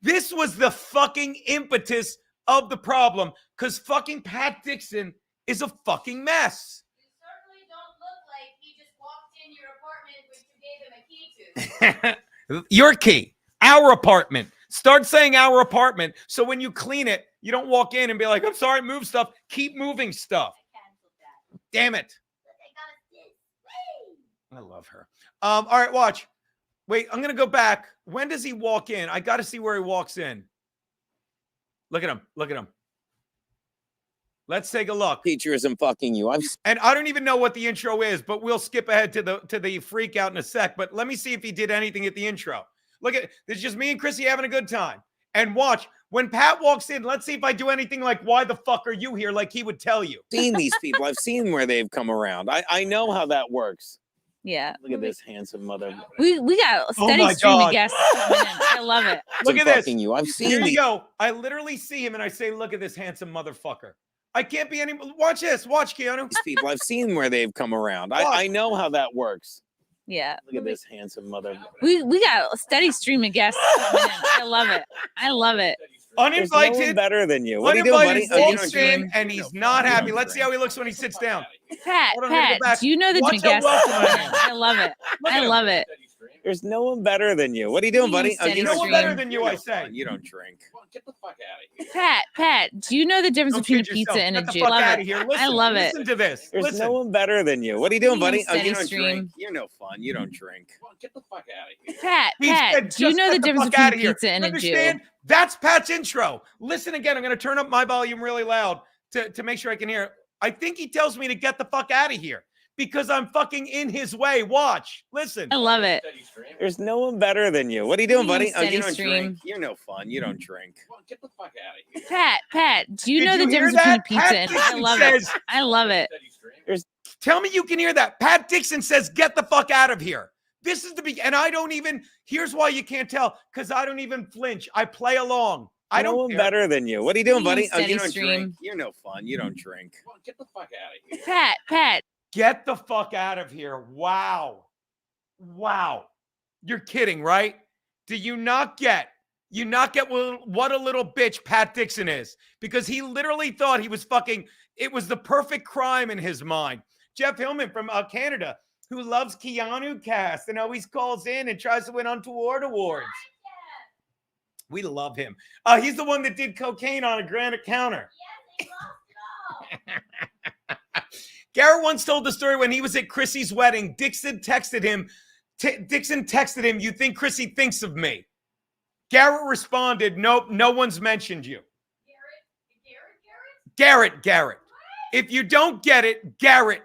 This was the fucking impetus of the problem, because fucking Pat Dixon is a fucking mess. You certainly don't look like he just walked in your apartment, which you gave him a key to. Your key, our apartment. Start saying our apartment. So when you clean it, you don't walk in and be like, I'm sorry, move stuff. Keep moving stuff. Damn it. I love her. All right, watch. Wait, I'm going to go back. When does he walk in? I got to see where he walks in. Look at him. Look at him. Let's take a look. Teachers and fucking you. And I don't even know what the intro is, but we'll skip ahead to the freak out in a sec. But let me see if he did anything at the intro. Look at this, is just me and Chrissy having a good time. And watch, when Pat walks in, let's see if I do anything like, why the fuck are you here? Like he would tell you. Seen these people. I've seen where they've come around. I know how that works. Yeah. Look at this handsome mother. We got a Oh steady my stream God. of guests coming in. I love it. Look at this. fucking you. I've Here seen you these. go. I literally see him and I say, look at this handsome motherfucker. I can't be any. Watch this. Watch, Keanu. These people. I've seen where they've come around. Watch. I know how that works. Yeah. Look at this handsome mother. We got a steady stream of guests coming in. I love it. I love it. There's no one Uninvited. better than you. What are you doing, buddy? Uninvited Oh, you walks don't in drink? and he's not happy. Let's see how he looks when he sits down. Pat, Hold on, let me go Pat, back. do you know the Watch different how guests? welcome I coming am. in? I love it. I love it. There's no one better than you. What are you doing, buddy? Oh, Steady you No don't one stream. better than you, I say. You don't drink. Pat, do you know the difference Don't between a kid pizza yourself. and Get a the Jew? fuck Love out it. of here. I Listen, love it. Listen to this. There's Listen. no one better than you. What are you doing, buddy? Oh, Steady you don't stream. drink. You're no fun. You don't drink. Pat, He said, Pat, do you "Just know get the difference fuck between outta a here." pizza and a Jew? Understand? That's Pat's intro. Listen again. I'm going to turn up my volume really loud to make sure I can hear it. I think he tells me to get the fuck out of here because I'm fucking in his way. Watch. Listen. I love it. There's no one better than you. What are you doing, buddy? Oh, Steady you don't stream. drink. You're no fun. You don't drink. Pat, do you Did know the you hear difference between a that? pizza Pat and I Dixon love says- it. I love it. Tell me you can hear that. Pat Dixon says, get the fuck out of here. This is the beginning. And I don't even, here's why you can't tell, because I don't even flinch. I play along. I no don't one care. better than you. What are you doing, buddy? Oh, Steady you don't stream. drink. You're no fun. You don't drink. Pat, Get the fuck out of here. Wow. Wow. You're kidding, right? Do you not get what a little bitch Pat Dixon is? Because he literally thought he was fucking, it was the perfect crime in his mind. Jeff Hillman from Canada, who loves Keanu Cast and always calls in and tries to win untoward awards. We love him. He's the one that did cocaine on a granite counter. Garrett once told the story when he was at Chrissy's wedding. Dixon texted him, you think Chrissy thinks of me? Garrett responded, nope, no one's mentioned you. Garrett. If you don't get it, Garrett.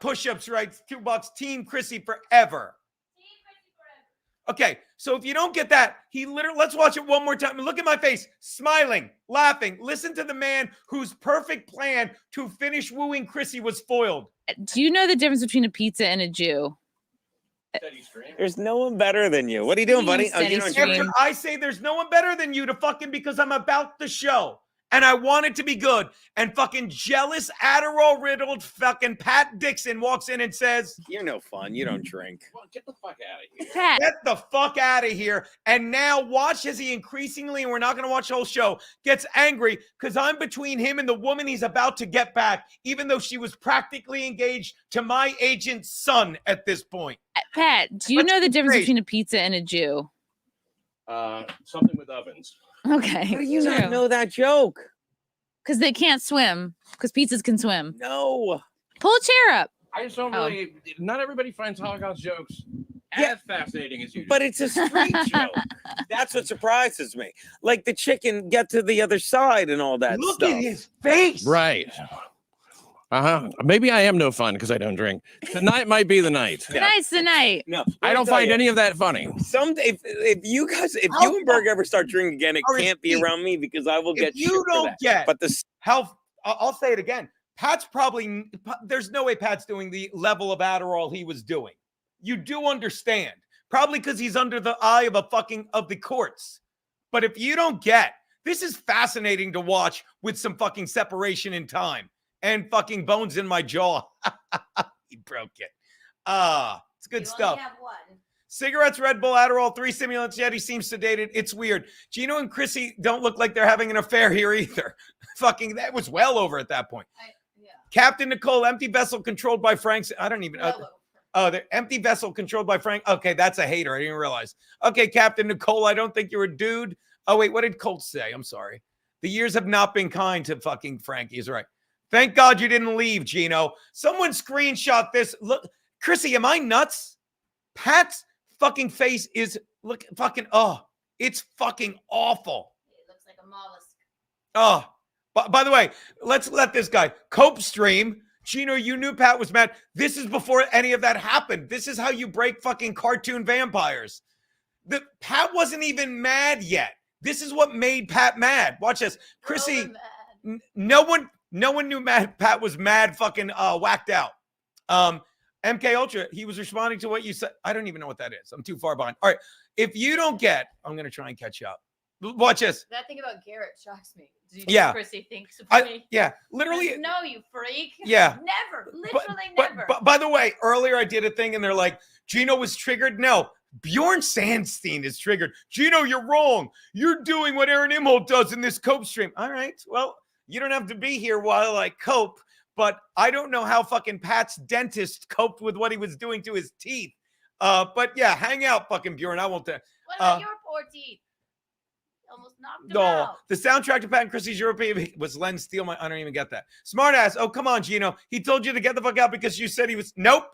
Push-ups, right? $2. Team Chrissy forever. Okay, so if you don't get that, let's watch it one more time. Look at my face, smiling, laughing. Listen to the man whose perfect plan to finish wooing Chrissy was foiled. do you know the difference between a pizza and a Jew? There's no one better than you. What are you doing, buddy? Oh, you don't drink. After I say there's no one better than you to fucking because I'm about the show. And I want it to be good. And fucking jealous, Adderall-riddled fucking Pat Dixon walks in and says, You're no fun. You don't drink. Get the fuck out of here. And now watch as he increasingly, and we're not going to watch the whole show, gets angry because I'm between him and the woman he's about to get back, even though she was practically engaged to my agent's son at this point. Pat, do you know the difference between a pizza and a Jew? Something with ovens. Okay. How do you not know that joke? Because they can't swim. Because pizzas can swim. No. Pull a chair up. I just don't really. Not everybody finds Holocaust jokes as fascinating as you do. But it's a street joke. That's what surprises me. Like the chicken get to the other side and all that Look stuff. at his face. Right. Maybe I am no fun because I don't drink. Tonight might be the night. Tonight's the night. No, I don't find any of that funny. Someday, if you and Berg ever start drinking again, it can't be around me because I will get. If you don't get, but the I'll say it again. Pat's probably there's no way Pat's doing the level of Adderall he was doing. You do understand, probably because he's under the eye of the courts. But if you don't get, this is fascinating to watch with some fucking separation in time. And fucking bones in my jaw. He broke it. It's good stuff. Cigarettes, Red Bull, Adderall, 3 stimulants, yet he seems sedated. It's weird. Gino and Chrissy don't look like they're having an affair here either. Fucking, that was well over at that point. Captain Nicole, empty vessel controlled by Frank. I don't even. The empty vessel controlled by Frank. Okay, that's a hater. I didn't realize. Okay, Captain Nicole, I don't think you're a dude. Oh, wait, what did Colt say? I'm sorry. The years have not been kind to fucking Frankie. He's right. Thank God you didn't leave, Gino. Someone screenshot this. Look, Chrissy, am I nuts? Pat's fucking face is it's fucking awful. It looks like a mollusk. Oh, by the way, let's let this guy Cope stream. Gino, you knew Pat was mad. This is before any of that happened. This is how you break fucking cartoon vampires. Pat wasn't even mad yet. This is what made Pat mad. Watch this. Chrissy, no one knew Pat was mad fucking whacked out. MK Ultra, he was responding to what you said. I don't even know what that is. I'm too far behind. All right. If you don't get, I'm going to try and catch you up. Watch this. That thing about Garrett shocks me. Do you Yeah. think Chrissy thinks of me? Yeah. Literally. No, you freak. Yeah. Never. Literally never. But by the way, earlier I did a thing and they're like, Gino was triggered. No, Bjorn Sandstein is triggered. Gino, you're wrong. You're doing what Aaron Imholt does in this cope stream. All right. Well, you don't have to be here while I cope, but I don't know how fucking Pat's dentist coped with what he was doing to his teeth. But yeah, hang out, fucking Bjorn. I won't. What about your poor teeth? Almost knocked him No, out. the soundtrack to Pat and Chrissy's European was Len Steele. I don't even get that. Smart ass. Oh, come on, Gino. He told you to get the fuck out because you said he was. Nope,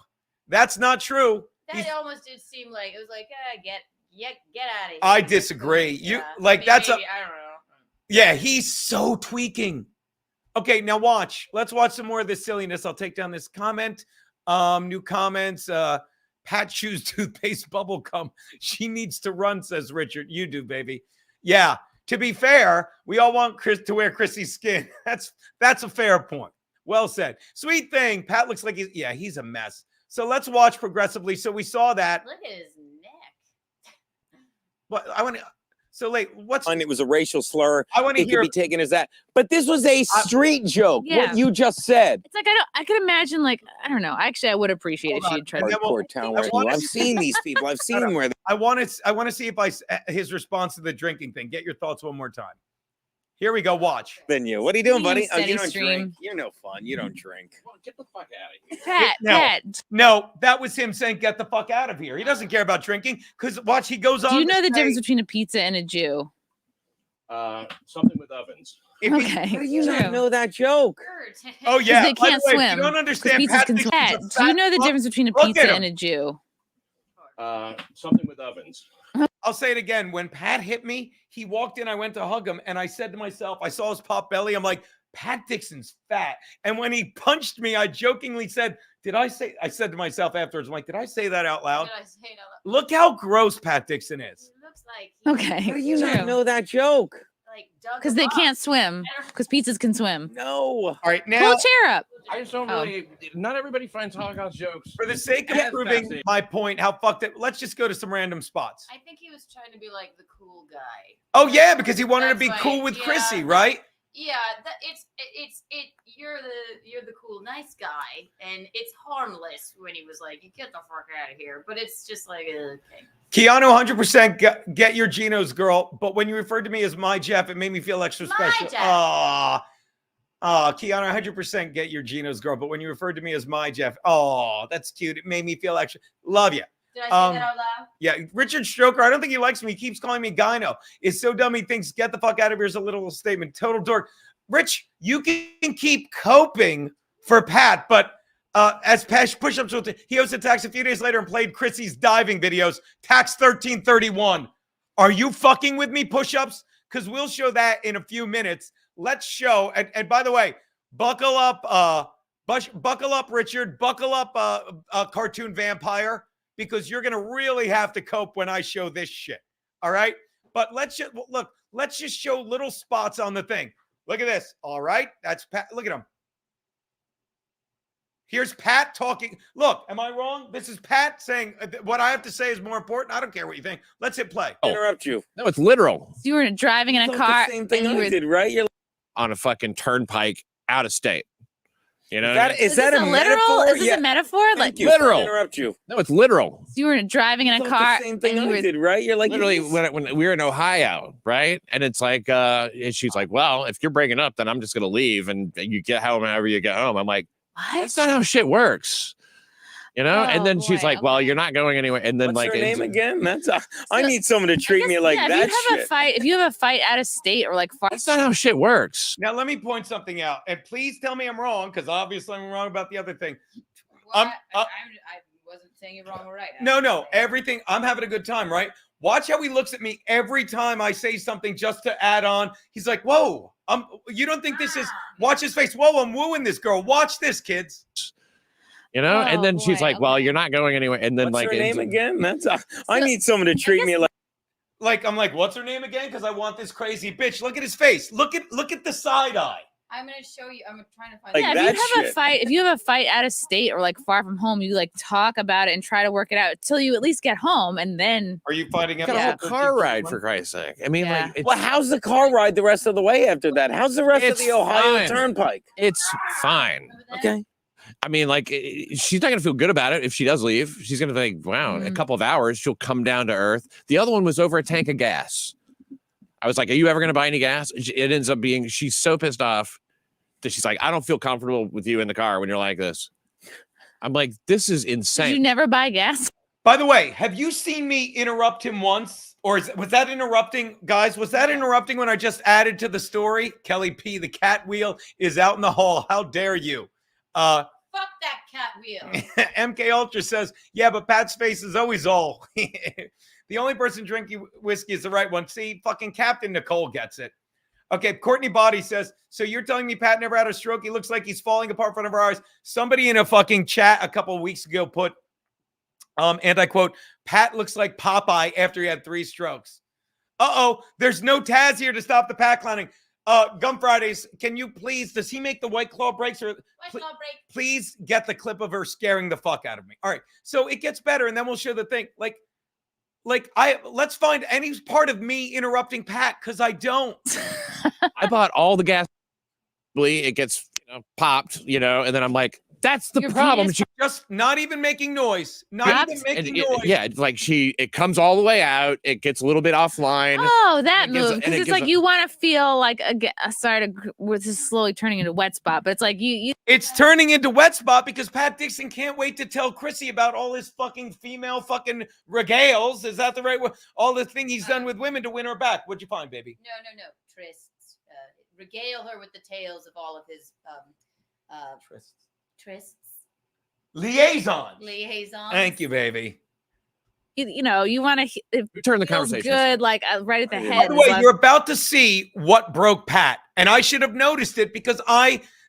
that's not true. That almost did seem like it was like, get out of here. I disagree. You like that's a. I don't know. Yeah, he's so tweaking. Okay, now watch. Let's watch some more of this silliness. I'll take down this comment. New comments. Pat chews toothpaste bubble gum. She needs to run, says Richard. You do, baby. Yeah. To be fair, we all want Chris to wear Chrissy's skin. That's a fair point. Well said. Sweet thing. Pat looks like he's a mess. So let's watch progressively. So we saw that. Look at his neck. What I want to. So what's? And it was a racial slur. I want to hear. It could be taken as that, but this was a street joke. Yeah. What you just said. It's like I could imagine, like, I don't know. Actually, I would appreciate if you'd try to. Hardcore town where I've seen these people. I've seen where. I want to see if his response to the drinking thing. Get your thoughts one more time. Here we go. Watch. Then you. What are you doing, buddy? Oh, you Steady don't stream. drink. You're no fun. You don't drink. Get the fuck out of here. No, that was him saying, "Get the fuck out of here." He doesn't care about drinking because watch. He goes on. Do you to know the say- difference between a pizza and a Jew? Something with ovens. Okay. How do you not know that joke? Oh yeah. They By the can't way, if swim. you don't 'cause understand. pizzas Pat can thinks swim. he's a Do you fat know the fuck. difference between a Look at pizza him. and a Jew? Something with ovens. I'll say it again. When Pat hit me, he walked in. I went to hug him, and I said to myself, I saw his pop belly. I'm like, Pat Dixon's fat. And when he punched me, I jokingly said, I said to myself afterwards, I'm like, did I say that out loud? Did I say it out loud? Look how gross Pat Dixon is. It looks like Okay. How do you True. not know that joke? like dug Because him they up. can't swim. Because pizzas can swim. No. All right, Pull now a chair up. I just don't really. Not everybody finds Holocaust jokes. for the sake of proving my point, how fucked it. Let's just go to some random spots. I think he was trying to be like the cool guy. Oh yeah, because he wanted to That's be why- cool with yeah, Chrissy, right? Yeah, you're the cool nice guy, and it's harmless when he was like, "You get the fuck out of here," but it's just like, okay. Keanu, 100% get your Geno's girl. But when you referred to me as my Jeff, it made me feel extra special. Jeff. Keanu, 100% get your Geno's girl. But when you referred to me as my Jeff, that's cute. It made me feel extra. Love you. Did I say that out loud? Yeah, Richard Stroker, I don't think he likes me. He keeps calling me Gyno. Is so dumb he thinks get the fuck out of here is a literal statement. Total dork. Rich, you can keep coping for Pat, but as Pesh push-ups with he hosted Tax a few days later and played Chrissy's diving videos. Tax 1331. Are you fucking with me, push-ups? Because we'll show that in a few minutes. Let's show. And by the way, buckle up, Richard. Buckle up, cartoon vampire. Because you're going to really have to cope when I show this shit. All right? But let's just show little spots on the thing. Look at this. All right? That's Pat. Look at him. Here's Pat talking. Look, am I wrong? This is Pat saying what I have to say is more important. I don't care what you think. Let's hit play. Interrupt you. No, it's literal. So you were driving in a Thought car. the same thing and you I were, did, right? You're On a fucking turnpike out of state. You know? is that this a literal? metaphor? Is this Yeah. a metaphor? Thank Like you. Literal. Sorry to interrupt you. No, it's literal. so you were driving in a Thought car. the same thing and you I were, did, right? You're like Literally, yes. when we were in Ohio, right? And it's like, and she's like, well, if you're breaking up, then I'm just going to leave and you get however you get home. I'm like, that's not how shit works. You know? And then she's boy, like, well, you're not going anywhere. And then What's like, her name it's- again? That's I need someone to treat me like yeah, that if you have shit. a fight, if you have a fight out of state or like far, that's not how shit works. Now, let me point something out. And please tell me I'm wrong, because obviously I'm wrong about the other thing. I wasn't saying it wrong or right. No, everything. I'm having a good time, right? Watch how he looks at me every time I say something just to add on. He's like, whoa, you don't think this is, watch his face. Whoa, I'm wooing this girl. Watch this, kids. You know? Oh, and then she's boy, like, well, you're not going anywhere. And then What's like, her name it's- again? That's I need someone to treat me Like, I'm like, what's her name again? Because I want this crazy bitch. Look at his face. Look at the side eye. I'm gonna show you. I'm trying to find. Like yeah, that if you have shit. a fight, if you have a fight out of state or like far from home, you like talk about it and try to work it out till you at least get home, and then. Are you fighting Got a whole car ride for Christ's sake. I mean, Yeah. like, it's, Well, how's the car ride the rest of the way after that? How's the rest of It's the Ohio fine. Turnpike? it's fine. Okay. I mean, like, she's not gonna feel good about it if she does leave. She's gonna think, wow, in a couple of hours she'll come down to earth. The other one was over a tank of gas. I was like, are you ever gonna buy any gas? It ends up being she's so pissed off that she's like, I don't feel comfortable with you in the car when you're like this. I'm like, this is Did you insane. never buy gas? By the way, have you seen me interrupt him once? Or was that interrupting, guys? Was that interrupting when I just added to the story? Kelly P, the cat wheel is out in the hall. How dare you? Fuck that cat wheel. MK Ultra says, yeah, but Pat's face is always all. The only person drinking whiskey is the right one. See, fucking Captain Nicole gets it. Okay, Courtney Body says, so you're telling me Pat never had a stroke? He looks like he's falling apart in front of our eyes. Somebody in a fucking chat a couple of weeks ago put, and I quote, Pat looks like Popeye after he had 3 strokes. Uh-oh, there's no Taz here to stop the Pat clowning. Gum Fridays, can you please, does he make the White Claw breaks? Or please get the clip of her scaring the fuck out of me. All right, so it gets better, and then we'll show the thing. Let's find any part of me interrupting Pat, because I don't. I bought all the gas. It gets popped, and then I'm like, that's the problem. She just not even making noise. Not even making noise. Yeah, it's like it comes all the way out. It gets a little bit offline. Oh, that and it gives move. a- Because and it it's gives like a- you want to feel like, sorry to, this is slowly turning into wet spot, but it's like you. It's turning into wet spot because Pat Dixon can't wait to tell Chrissy about all his fucking female fucking regales. Is that the right word? All the thing he's done with women to win her back. What'd you find, baby? No. Trysts. Regale her with the tales of all of his trysts. Liaison. Thank you, baby. You want to turn the conversation good, like right at the By head. the way, you're about to see what broke Pat, and I should have noticed it because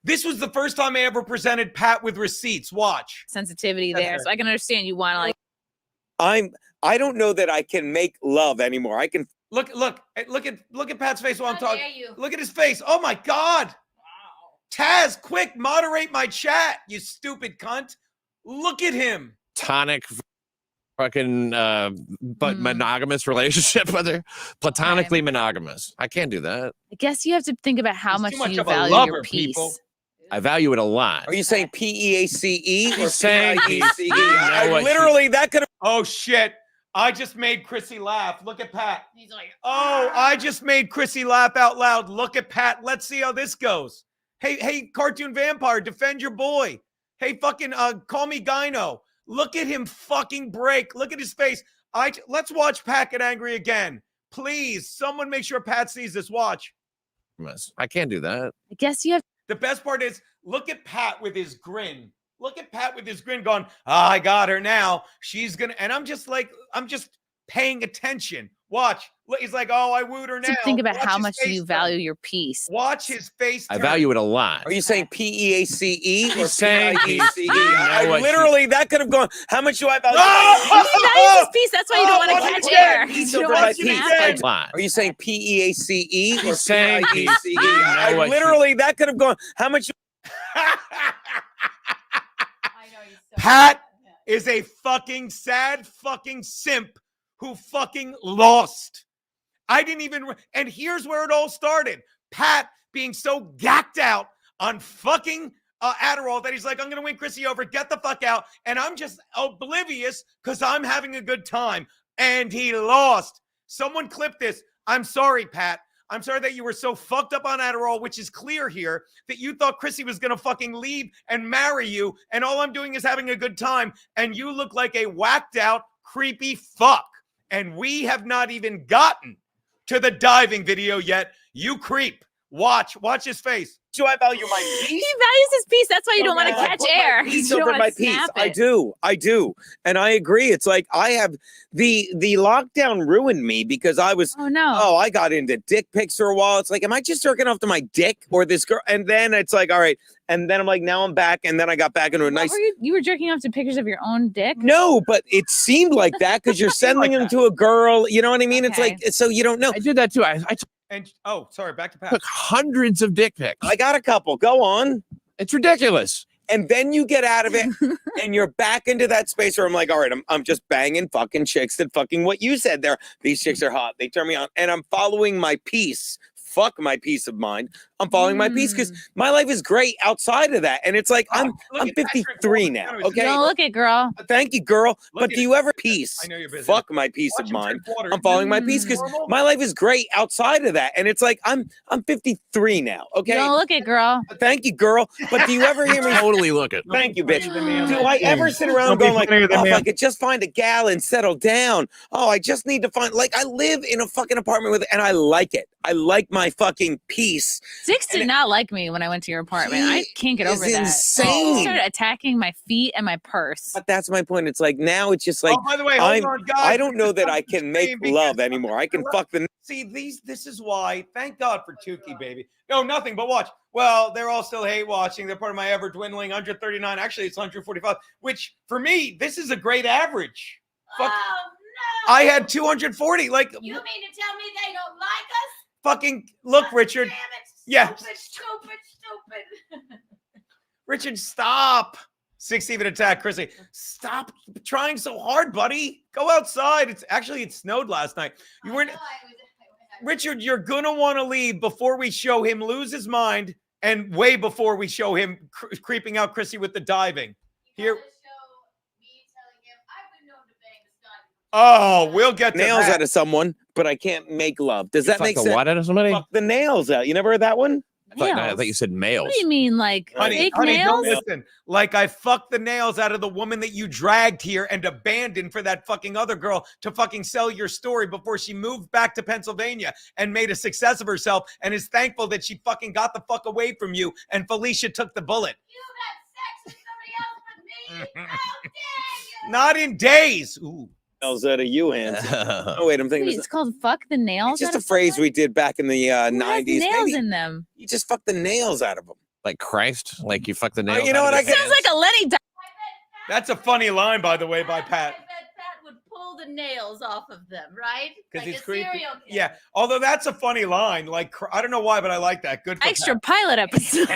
this was the first time I ever presented Pat with receipts. Watch. Sensitivity there, so I can understand you want to like. I don't know that I can make love anymore. I can look at Pat's face while I'm How dare talking. you. Look at his face. Oh my God. Taz, quick, moderate my chat, you stupid cunt. Look at him. Platonic fucking but monogamous relationship with her. Platonically monogamous. I can't do that. I guess you have to think about how much much you of a value lover, your peace. people. I value it a lot. Are you saying PEACE or He's saying PIECE? Literally, that could have. Oh shit! I just made Chrissy laugh. Look at Pat. He's like, Oh, I just made Chrissy laugh out loud. Look at Pat. Let's see how this goes. Hey, cartoon vampire, defend your boy. Hey, fucking, call me Gyno. Look at him fucking break. Look at his face. Let's watch Pat get angry again. Please, someone make sure Pat sees this. Watch. I can't do that. I guess you have. The best part is, look at Pat with his grin. Look at Pat with his grin going, I got her now. She's going to, and I'm just paying attention. Watch. He's like, oh, I wooed her now. To think about Watch how his much face you turn. value your peace. Watch his face I turn. value it a lot. Are you saying PEACE or He's saying PIECE? you know what, Literally, that could have gone. How much do I value? He values his peace. That's why you don't want to watch catch it again. air. Peace You don't over want my to peace. snap it. Lot. Are you saying PEACE or He's saying PIECE? you know what, Literally, that could have gone. How much? Pat is a fucking sad fucking simp who fucking lost. I didn't even, and here's where it all started. Pat being so gacked out on fucking Adderall that he's like, I'm going to win Chrissy over, get the fuck out. And I'm just oblivious because I'm having a good time. And he lost. Someone clip this. I'm sorry, Pat. I'm sorry that you were so fucked up on Adderall, which is clear here, that you thought Chrissy was going to fucking leave and marry you. And all I'm doing is having a good time. And you look like a whacked out, creepy fuck. And we have not even gotten to the diving video yet. You creep. Watch his face. Do I value my He peace? values his peace. That's why you don't want to I catch put my air. peace You don't over wanna my peace. snap I it. do, and I agree. It's like I have the lockdown ruined me because I was. Oh no. Oh, I got into dick pics for a while. It's like, am I just jerking off to my dick or this girl? And then it's like, all right. And then I'm like, now I'm back. And then I got back into a What nice. were you were jerking off to pictures of your own dick? No, but it seemed like that because you're sending them to a girl. You know what I mean? It's Okay. like, so you don't know. I did that too. And oh, sorry, back to Pat. Took hundreds of dick pics. I got a couple. Go on. It's ridiculous. And then you get out of it and you're back into that space where I'm like, all right, I'm just banging fucking chicks that fucking what you said there. These chicks are hot. They turn me on. And I'm following my peace. Fuck my peace of mind. I'm following my peace because my life is great outside of that. And it's like, I'm 53 now. Okay. Don't look it, girl. Thank you, girl. But do you ever peace? I know you're busy. Fuck my peace of mind. I'm following my peace because my life is great outside of that. And it's like, I'm 53 now. Okay. Don't look it, girl. Thank you, girl. But do you ever hear me? Totally look it. Thank you, bitch. Do I ever sit around going like, oh, if I could just find a gal and settle down. Oh, I just need to find, like, I live in a fucking apartment with, and I like it. I like my fucking peace. Six did not like me when I went to your apartment. I can't get over that. Insane. He started attacking my feet and my purse. But that's my point. It's like now it's just like, Oh, by the way, hold on, guys. I don't know that I can make love anymore. I can fuck the. See, this is why, thank God for Tukey, baby. No, nothing but watch. Well, they're all still hate watching. They're part of my ever dwindling 139. Actually, it's 145, which for me, this is a great average. Fuck. No. I had 240. Like, You mean to tell me they don't like us? fucking look, Richard. Damn it. Yeah. Stupid. Richard, stop. 6 even attack, Chrissy. Stop trying so hard, buddy. Go outside. It's snowed last night. You weren't. Richard, you're gonna want to leave before we show him lose his mind, and way before we show him creeping out Chrissy with the diving. Here. Oh, we'll get to nails that. out of someone, but I can't make love. Does that Fuck make the sense? what out of somebody? Fuck the nails out. You never heard that one? I thought you said males. What do you mean, like fake Honey, don't nails? listen. Like I fucked the nails out of the woman that you dragged here and abandoned for that fucking other girl to fucking sell your story before she moved back to Pennsylvania and made a success of herself and is thankful that she fucking got the fuck away from you and Felicia took the bullet. Not in days. Ooh. Nails out of you, hands. Oh wait, I'm thinking. Wait, it's called "fuck the nails." It's just out a of phrase someone? we did back in the Who has 90s. nails Maybe in them. you just fuck the nails out of them. Like Christ, like you fuck the nails. you know out what? of I your can- Sounds like a Lenny. That's a funny line, by the way, by Pat. Would pull the nails off of them, right? Because Like it's a creepy. serial killer. Yeah. Although that's a funny line. Like I don't know why, but I like that. Good. For Extra Pat. pilot episode.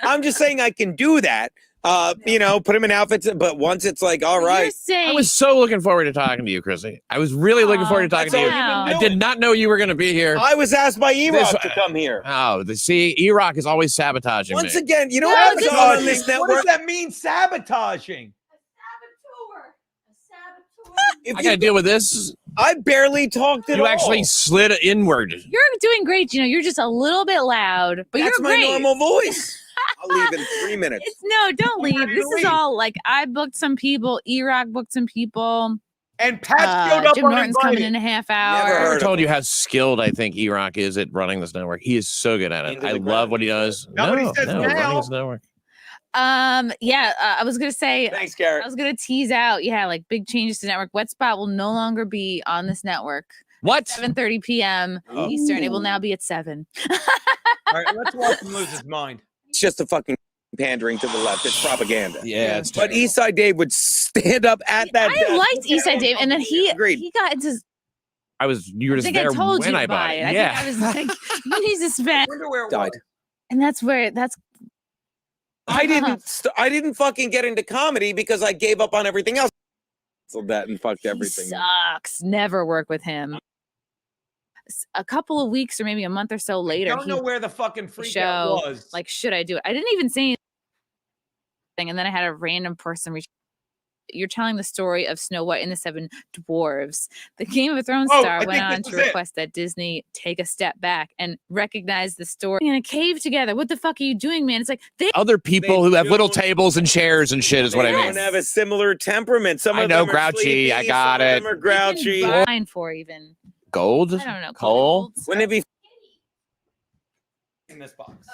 I'm just saying I can do that. Put him in outfits, but once it's like, all right. I was so looking forward to talking to you, Chrissy. I was really looking forward to talking to you. I did not know you were going to be here. I was asked by E-Rock to come here. Oh, E-Rock is always sabotaging Once me. again, you know No, what? this On is- this what network. does that mean, sabotaging? If I got to deal with this. I barely talked at You all. actually slid inward. You're doing great. You're just a little bit loud, but That's you're my great. normal voice. I'll leave in 3 minutes. No, don't leave. This is all like I booked some people. E-Rock booked some people. And Pat showed up Jim Norton's coming in a half hour. I never told you how skilled I think E-Rock is at running this network. He is so good at it. I love what he does. Nobody says running now. this network. I was gonna say. Thanks, Garrett. I was gonna tease out. Yeah, like big changes to network. Wet Spot will no longer be on this network. What? 7:30 p.m. Eastern. It will now be at 7. All right, let's watch him lose his mind. It's just a fucking pandering to the left. It's propaganda. Yeah, it's but Eastside Dave would stand up at that. I desk. liked Eastside Dave, and then he got into. You were I just think there I told when you I to bought buy it. it. Yeah. I think I was like, you need to spend. Died. And that's where that's. I didn't fucking get into comedy because I gave up on everything else. So that and fucked everything. Sucks. Never work with him. A couple of weeks or maybe a month or so later, Don't know where the fucking freak out show was. like, should I do it? I didn't even say anything, and then I had a random person reach. You're telling the story of Snow White and the Seven Dwarves. The Game of Thrones Oh, star I went think on this to is it. request that Disney take a step back and recognize the story in a cave together. What the fuck are you doing, man? It's like they Other people who have little tables and chairs and shit is what I They mean. don't have a similar temperament. Some I of know, them are grouchy. I sleepy, got some it. Of them are grouchy. fine for even. Gold? I don't know. Coal? Wouldn't it be? In this box.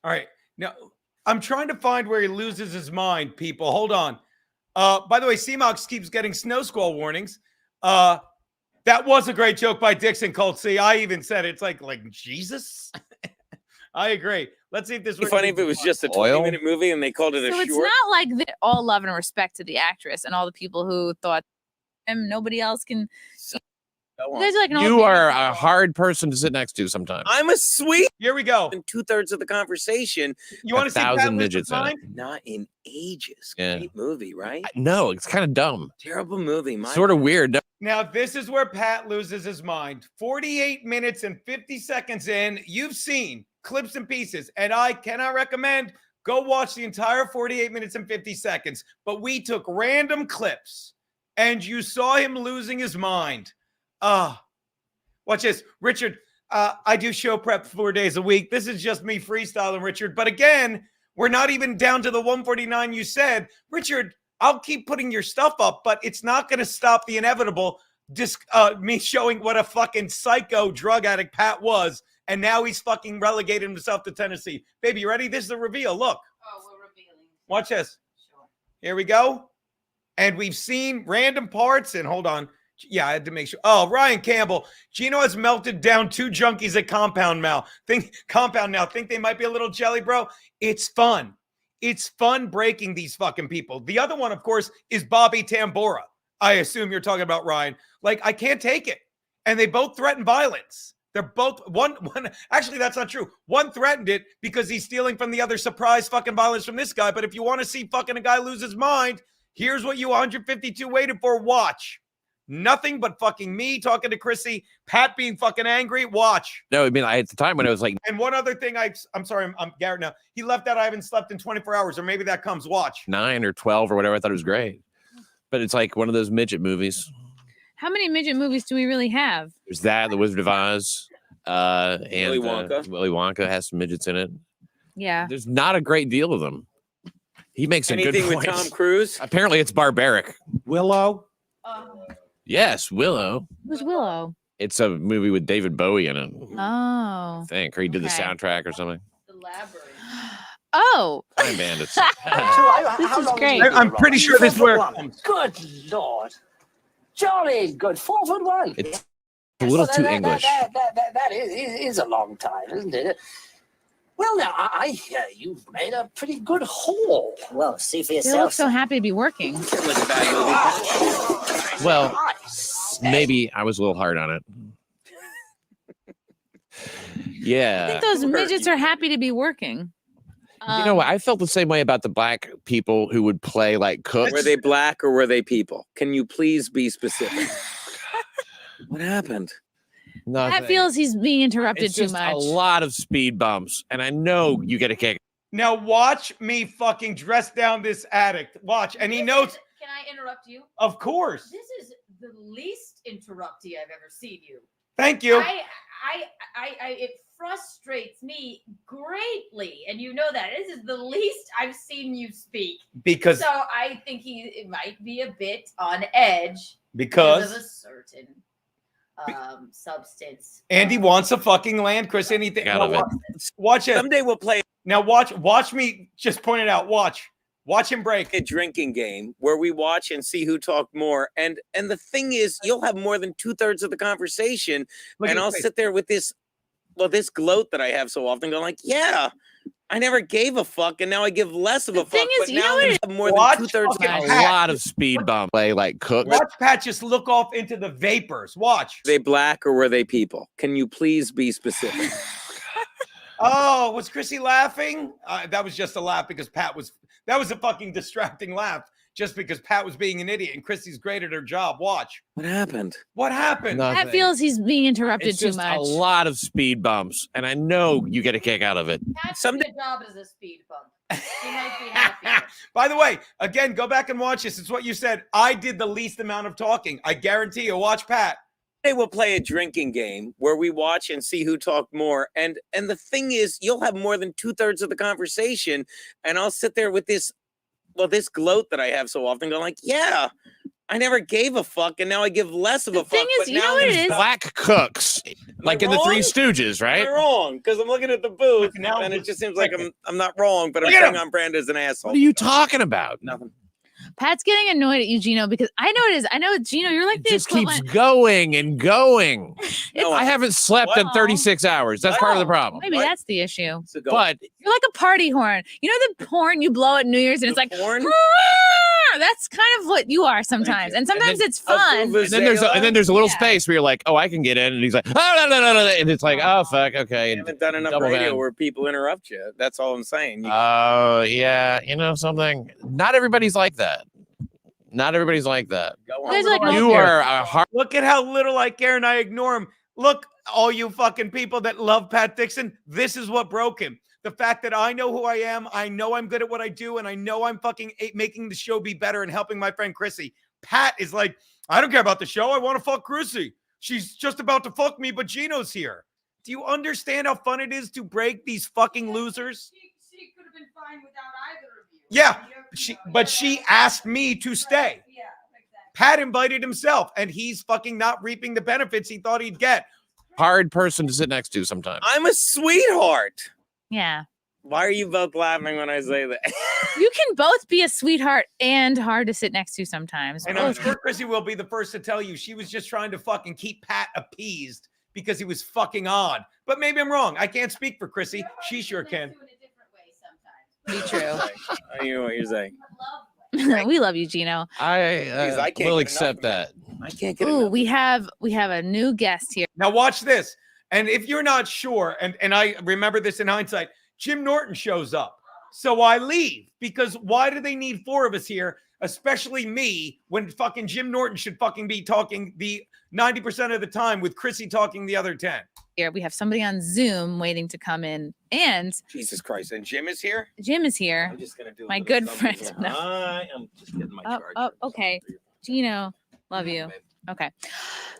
All right. Now, I'm trying to find where he loses his mind, people. Hold on. By the way, CMOX keeps getting snow squall warnings. That was a great joke by Dixon Colt. See, I even said it. It's like Jesus. I agree. Let's see if this It'd be funny if it was just a 20-minute movie and they called it a So short. it's not like all love and respect to the actress and all the people who thought him. Nobody else can. You guys are like an old You baby are couple. a hard person to sit next to sometimes. I'm a sweet. Here we go. And 2/3 of the conversation. You want to see Pat 1,000 lose his midgets in it. mind? Not in ages. Yeah. Great movie, right? No, it's kind of dumb. Terrible movie. Sort of weird. No- Now, this is where Pat loses his mind. 48 minutes and 50 seconds in, you've seen clips and pieces, and I cannot recommend go watch the entire 48 minutes and 50 seconds. But we took random clips, and you saw him losing his mind. Watch this. Richard, I do show prep 4 days a week. This is just me freestyling, Richard. But again, we're not even down to the 149 you said. Richard, I'll keep putting your stuff up, but it's not going to stop the inevitable. Me showing what a fucking psycho drug addict Pat was, and now he's fucking relegated himself to Tennessee. Baby, you ready? This is the reveal. Look. Oh, we're revealing. Watch this. Sure. Here we go. And we've seen random parts, and hold on. Yeah, I had to make sure. Oh, Ryan Campbell. Gino has melted down 2 junkies at Compound Now. Think they might be a little jelly, bro. It's fun. It's fun breaking these fucking people. The other one, of course, is Bobby Tambora. I assume you're talking about Ryan. Like, I can't take it. And they both threaten violence. They're both one. Actually, that's not true. One threatened it because he's stealing from the other, surprise fucking violence from this guy. But if you want to see fucking a guy lose his mind, here's what you 152 waited for. Watch. Nothing but fucking me talking to Chrissy, Pat being fucking angry. Watch. No, I mean, at the time when it was like, And one other thing, I'm sorry, I'm Garrett now. He left out I haven't slept in 24 hours, or maybe that comes. Watch. 9 or 12 or whatever, I thought it was great. But it's like one of those midget movies. How many midget movies do we really have? There's that, The Wizard of Oz, and Willy Wonka. Willy Wonka has some midgets in it. Yeah. There's not a great deal of them. He makes some Anything good with points. Tom Cruise? Apparently, it's barbaric. Willow. Yes, Willow. Who's Willow? It's a movie with David Bowie in it. Oh. I think, or he did the Okay. soundtrack or something. Oh. Time Bandits. This is great. I'm pretty sure this where. Good Lord. Jolly good. 4'1". It's a little too English. That is a long time, isn't it? Well, now, I hear you've made a pretty good haul. Well, see for They look yourself. so happy to be working. Well, maybe I was a little hard on it. I Yeah. think those midgets are happy to be working. You know what? I felt the same way about the black people who would play like cooks. Were they black or were they people? Can you please be specific? What happened? Pat feels he's being interrupted It's too just much. a lot of speed bumps, and I know you get a kick. Now watch me fucking dress down this addict. Watch, and he knows. Can I interrupt you? Of course. This is the least interrupty I've ever seen you. Thank you. It frustrates me greatly, and you know that this is the least I've seen you speak. Because- so I think it might be a bit on edge Because? of a certain substance. Andy wants a fucking land, Chris. Anything? Out of it. Watch it. Someday we'll play. Now watch me. Just point it out. Watch him break. A drinking game where we watch and see who talked more. And the thing is, you'll have more than 2/3 of the conversation, Look at and his I'll face. sit there with this gloat that I have so often, going like, yeah. I never gave a fuck, and now I give less of a fuck. thing is, But you now know what there's it- more Watch than 2/3 of fucking the A Pat. lot of speed bump play like cooks. Watch Pat just look off into the vapors. Watch. Were they black or were they people? Can you please be specific? Oh, was Chrissy laughing? That was just a laugh because Pat was. That was a fucking distracting laugh. Just because Pat was being an idiot and Chrissy's great at her job. Watch. What happened? What happened? Nothing. Pat feels he's being interrupted It's too just much. a lot of speed bumps, and I know you get a kick out of it. That's Someday- the job as a speed bump. He might be happy. By the way, again, go back and watch this. It's what you said. I did the least amount of talking. I guarantee you. Watch Pat. Today we'll play a drinking game where we watch and see who talked more. And the thing is, you'll have more than 2/3 of the conversation, and I'll sit there with this gloat that I have so often, going like, yeah. I never gave a fuck, and now I give less of a fuck. thing is, but you now know what it there's is? Black cooks, like in the Three wrong? Stooges, right? Am I wrong? Because I'm looking at the booth, now and it just seems like I'm not wrong, but I'm Look at saying him. I'm brand as an asshole. What are you talking about? Nothing. Pat's getting annoyed at you, Gino, because I know it is. I know, Gino, you're like It the just keeps equivalent. going and going. No, I haven't slept in 36 hours. That's part of the problem. Maybe that's the issue. So go. But You're like a party horn. You know the horn you blow at New Year's and it's like, horn? That's kind of what you are sometimes, and sometimes it's fun. And then there's a little space where you're like, oh, I can get in, and he's like, oh, no, and it's like, oh, fuck, okay. You haven't done enough Double radio van. where people interrupt you. That's all I'm saying. Oh, yeah. You know something? Not everybody's like that. Not everybody's like that. You are a hard. Look at how little I care and I ignore him. Look, all you fucking people that love Pat Dixon, this is what broke him. The fact that I know who I am, I know I'm good at what I do, and I know I'm fucking making the show be better and helping my friend Chrissy. Pat is like, I don't care about the show. I want to fuck Chrissy. She's just about to fuck me, but Gino's here. Do you understand how fun it is to break these fucking losers? She could have been fine without either of you. Yeah, but she asked me to stay. Yeah, exactly. Pat invited himself, and he's fucking not reaping the benefits he thought he'd get. Hard person to sit next to sometimes. I'm a sweetheart. Yeah. Why are you both laughing when I say that? You can both be a sweetheart and hard to sit next to sometimes. And I'm sure Chrissy will be the first to tell you she was just trying to fucking keep Pat appeased because he was fucking on. But maybe I'm wrong. I can't speak for Chrissy. She sure can. Be true. I hear what you're saying. We love you, Gino. I can't will get accept that. I can't get Ooh, we have a new guest here. Now watch this. And if you're not sure, and I remember this in hindsight, Jim Norton shows up. So I leave because why do they need four of us here, especially me, when fucking Jim Norton should fucking be talking the 90% of the time with Chrissy talking the other 10? Here we have somebody on Zoom waiting to come in, and Jesus Christ! And Jim is here. Jim is here. I'm just gonna do my good friend. No. I am just getting my charger. Oh, okay. Gino, love you. Okay,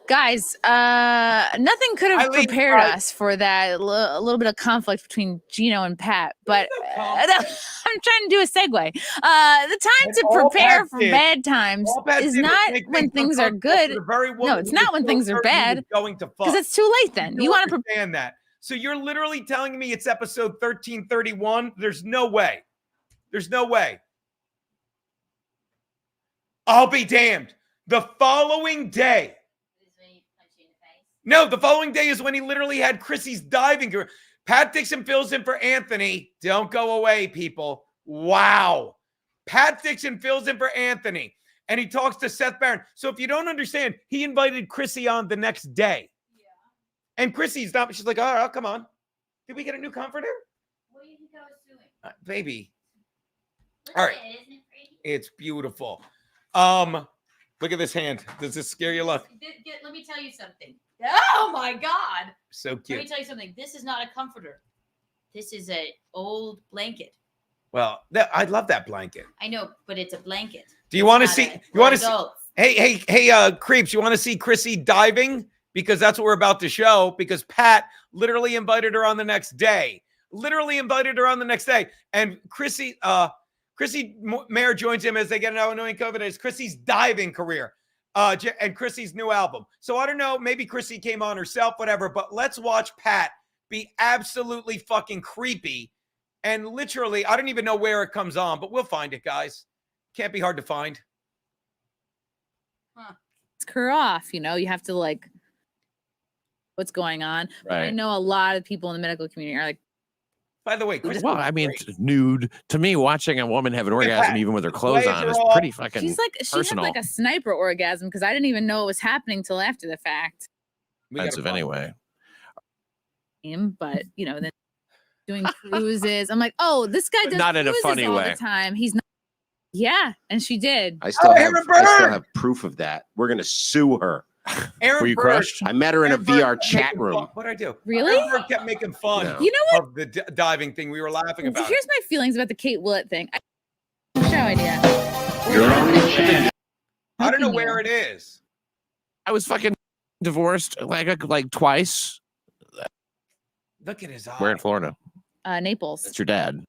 guys. Nothing could have prepared us for that. A little bit of conflict between Gino and Pat, but I'm trying to do a segue. The time to prepare for bad times is not when things are good. No, it's not when things are bad. Because it's too late then. You want to understand that. So you're literally telling me it's episode 1331? There's no way. There's no way. I'll be damned. The following day. No, the following day is when he literally had Chrissy's diving career. Pat Dixon fills in for Anthony. Don't go away, people. Wow. Pat Dixon fills in for Anthony. And he talks to Seth Barron. So if you don't understand, he invited Chrissy on the next day. Yeah. And Chrissy's not, she's like, all right, come on. Did we get a new comforter? What do you think I was doing? Baby. Look All at right. it, isn't it pretty? It's beautiful. Look at this hand. Does this scare you? Look. Let me tell you something. Oh my God. So Let cute. me tell you something. This is not a comforter. This is an old blanket. Well, I love that blanket. I know, but it's a blanket. Do you want to It's see? not You want to for see? adults. Hey, creeps! You want to see Chrissy diving? Because that's what we're about to show. Because Pat literally invited her on the next day. And Chrissy Mayer joins him as they get an annoying COVID. It's Chrissy's diving career, and Chrissy's new album. So I don't know. Maybe Chrissy came on herself, whatever. But let's watch Pat be absolutely fucking creepy. And literally, I don't even know where it comes on, but we'll find it, guys. Can't be hard to find. It's her off. You have to like, what's going on? But I Right. know a lot of people in the medical community are like. By the way, Well, I mean, nude to me, watching a woman have an orgasm even with her clothes on is pretty fucking She personal. had like a sniper orgasm because I didn't even know it was happening till after the fact. Expensive anyway. But then doing cruises, I'm like, oh, this guy But does not in a cruises funny all way. the time. He's not. Yeah, and she did. I still have proof of that. We're gonna sue her. Aaron Were you Burr- crushed? I met her in a Aaron Burr VR kept chat making room. fun- What'd I do? Really? Aaron Burr kept making fun. No. You know what? Of the diving thing. We were laughing about. Here's my feelings about the Kate Willett thing. Show idea. I don't know where it is. I was fucking divorced like twice. Look at his eye. Where in Florida? Naples. That's your dad.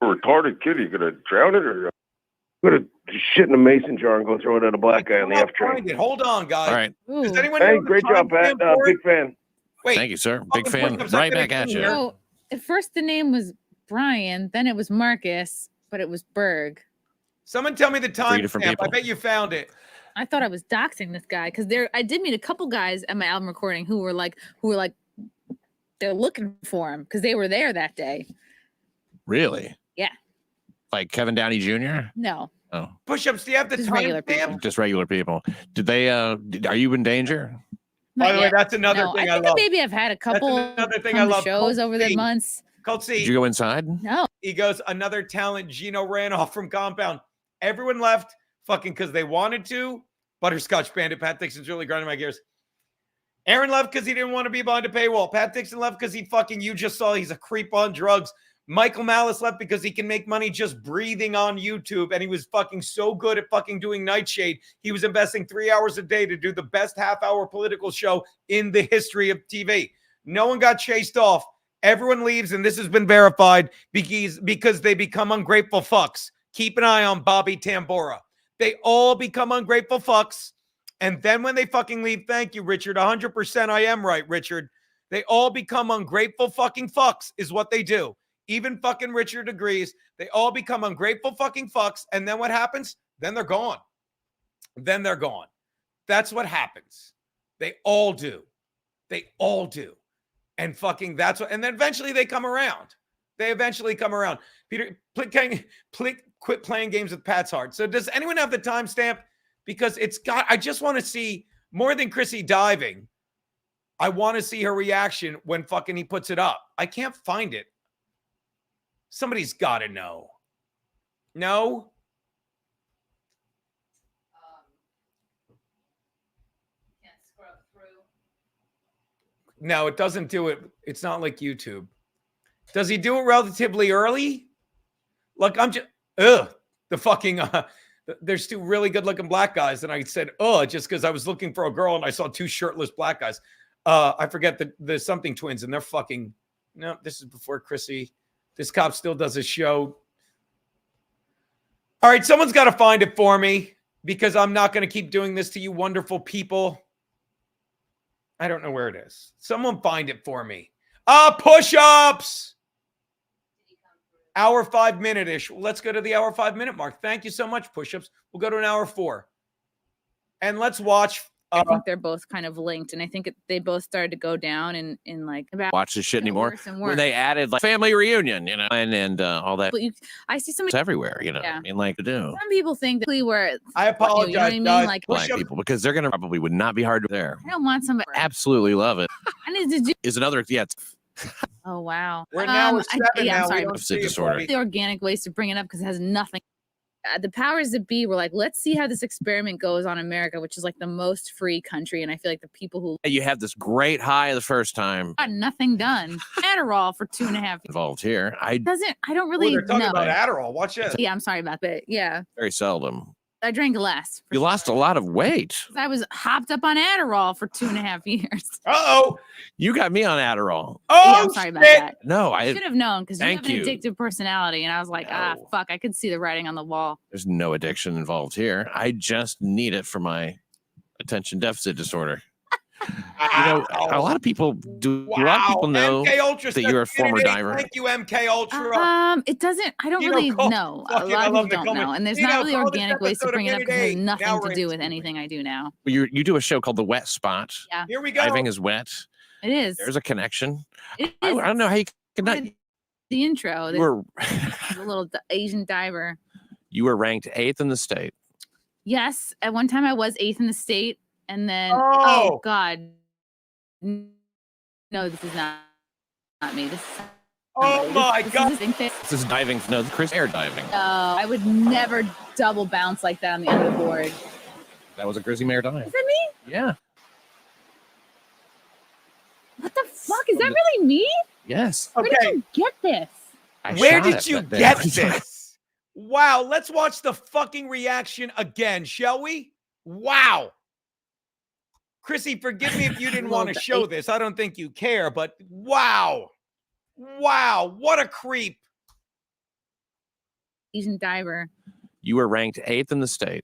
Retarded kid, you gonna drown it or gonna shit in a mason jar and go throw it at a black guy on the F train? Find it. Hold on, guys. All right. Does anyone Hey, know the great job, Pat. timestamp for it? Big fan. Wait. Thank you, sir. Big fucking fan. put up Right something back at in you. here. Oh, at first the name was Brian, then it was Marcus, but it was Berg. Someone tell me the Three different timestamp. I people. bet you found it. I thought I was doxing this guy because I did meet a couple guys at my album recording who were like they're looking for him because they were there that day. Really? Yeah. Like Kevin Downey Jr.? No. Oh, Push-ups. Do you have the Just time regular people. stamp? just regular people. Did they? Are you in danger? By Not the way, yet. that's another No, thing I I think love. maybe I've had a couple another thing I come to love. shows Colt over the C. months. Colt C. Did you go inside? No. He goes, another talent. Gino ran off from compound. Everyone left fucking because they wanted to. Butterscotch Bandit. Pat Dixon's really grinding my gears. Aaron left because he didn't want to be behind a paywall. Pat Dixon left because you just saw he's a creep on drugs. Michael Malice left because he can make money just breathing on YouTube. And he was fucking so good at fucking doing Nightshade. He was investing 3 hours a day to do the best half-hour political show in the history of TV. No one got chased off. Everyone leaves, and this has been verified because they become ungrateful fucks. Keep an eye on Bobby Tambora. They all become ungrateful fucks. And then when they fucking leave, thank you, Richard. 100% I am right, Richard. They all become ungrateful fucking fucks is what they do. Even fucking Richard agrees. They all become ungrateful fucking fucks. And then what happens? Then they're gone. Then they're gone. That's what happens. They all do. They all do. And fucking that's what, and then eventually they come around. They eventually come around. Peter, quit playing games with Pat's heart. So does anyone have the timestamp? Because I just want to see more than Chrissy diving. I want to see her reaction when fucking he puts it up. I can't find it. Somebody's got to know. No? No, it doesn't do it. It's not like YouTube. Does he do it relatively early? Look, I'm just, the fucking, there's two really good looking black guys. And I said, just because I was looking for a girl and I saw two shirtless black guys. I forget the something twins and they're fucking, no, this is before Chrissy. This cop still does a show. All right, someone's got to find it for me because I'm not going to keep doing this to you wonderful people. I don't know where it is. Someone find it for me. Push-ups. Hour 5 minute-ish. Let's go to the hour 5 minute mark. Thank you so much, push-ups. We'll go to an hour 4. And let's watch. I think they're both kind of linked, and I think they both started to go down in like about Watch this shit anymore. worse and When worse. they added like family reunion, and all that. But I see so many It's everywhere, you know. Yeah. I mean, like to do. Some people think that where I apologize, you know what I mean? guys. Like Black people because they're gonna probably would not be hard to there. I don't want somebody. Absolutely love it. I need to do. Is another it's Oh wow. We're now we're 7 yeah, now. I'm sorry. We don't Deficit see it, disorder. buddy. The organic ways to bring it up because it has nothing. The powers that be were like, let's see how this experiment goes on America, which is like the most free country. And I feel like the people who you have this great high the first time got nothing done. Adderall for 2.5 years. involved here. I I don't really They're talking know. about Adderall. Watch this. Yeah, I'm sorry about that. Yeah. very seldom. I drank less. You lost a lot of weight. I was hopped up on Adderall for 2.5 years. Uh-oh. You got me on Adderall. Oh, Yeah, I'm sorry about that. No, I I should have known because you have thank an you. addictive personality. And I was like, fuck, I could see the writing on the wall. there's no addiction involved here. I just need it for my attention deficit disorder. You know, a lot of people do. A lot of people know MK Ultra that says you're a former unity. diver. Thank you, MK Ultra. It doesn't. I don't You know, really call- know. A fucking, I lot of love people don't Nicole. know, and there's You not know, really call this organic ways to episode bring it up because it has Immunity. nothing Now to we're do in with anything I do now. You do a show called The Wet Spot. Yeah, Here we go. Diving is wet. it is. There's a connection. It I is. don't know how you can not. The intro. You The, were the little Asian diver. you were ranked 8th in the state. Yes, at one time I was 8th in the state, and then Oh. god, no, this is not me. This is Oh somebody. my This God. is this thing. This is diving. No, Chris air diving. No, I would never double bounce like that on the end of the board. That was a Grizzly Mare dive. Is that me? Yeah. What the fuck? Is that really me? Yes. Where did you get this? I Where shot did it, you but get then- this? Wow. Let's watch the fucking reaction again, shall we? Wow. Chrissy, forgive me if you didn't want to show this. I don't think you care, but wow. Wow. What a creep. Asian diver. You were ranked 8th in the state.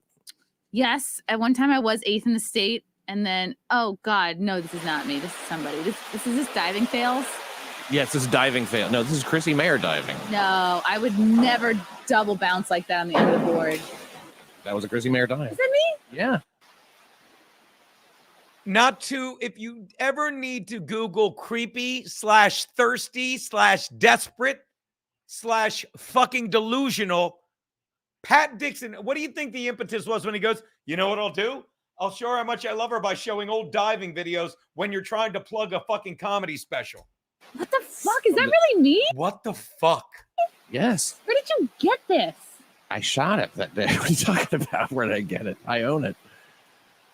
Yes, at one time I was 8th in the state, and then oh god, no, this is not me. This is somebody. This is diving fails. Yes, this is diving fail. No, this is Chrissy Mare diving. No, I would never double bounce like that on the end of the board. That was a Grizzly Mare dive. Is that me? Yeah. Not to, if you ever need to Google creepy/thirsty/desperate/fucking delusional, Pat Dixon, what do you think the impetus was when he goes, you know what I'll do? I'll show her how much I love her by showing old diving videos when you're trying to plug a fucking comedy special. What the fuck? Is that really me? What the fuck? Yes. Where did you get this? I shot it that day. What are you talking about? Where did I get it? I own it.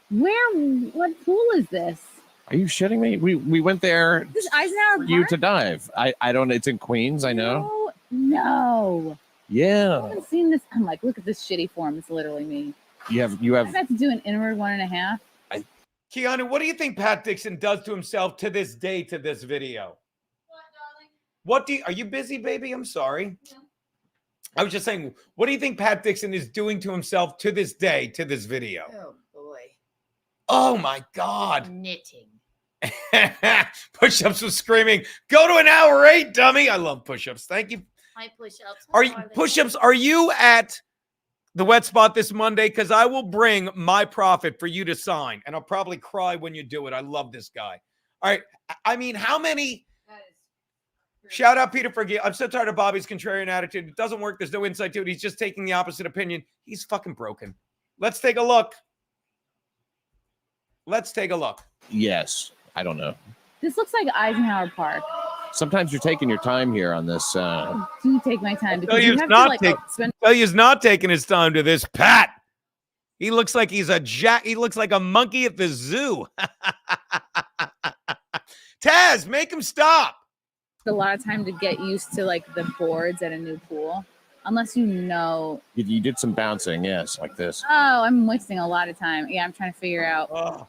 Where? What pool is this? Are you shitting me? We went there This is Eisenhower for you Park? to dive. I don't. It's in Queens. I know. No. I Yeah. haven't seen this. I'm like, look at this shitty form. It's literally me. You have. I've had to do an inward 1.5. Keanu, what do you think Pat Dixon does to himself to this day to this video? What do you, are you busy, baby? I'm sorry. I was just saying, what do you think Pat Dixon is doing to himself to this day to this video? Oh boy. Oh my God. Knitting. Push-ups was screaming, go to an hour 8, dummy. I love push-ups. Thank you. Hi, push-ups. Are you push-ups? Are you at the wet spot this Monday? Because I will bring my profit for you to sign, and I'll probably cry when you do it. I love this guy. All right. I mean, how many? Shout out Peter for I'm so tired of Bobby's contrarian attitude. It doesn't work. There's no insight to it. He's just taking the opposite opinion. He's fucking broken. Let's take a look. Let's take a look. Yes. I don't know. This looks like Eisenhower Park. Sometimes you're taking your time here on this. Do take my time Tell because you you have not to like spend. Tell you he's not taking his time to this. Pat. He looks like he's a jack. He looks like a monkey at the zoo. Taz, make him stop. A lot of time to get used to like the boards at a new pool, unless you know. You did some bouncing, yes, like this. Oh, I'm wasting a lot of time. Yeah, I'm trying to figure out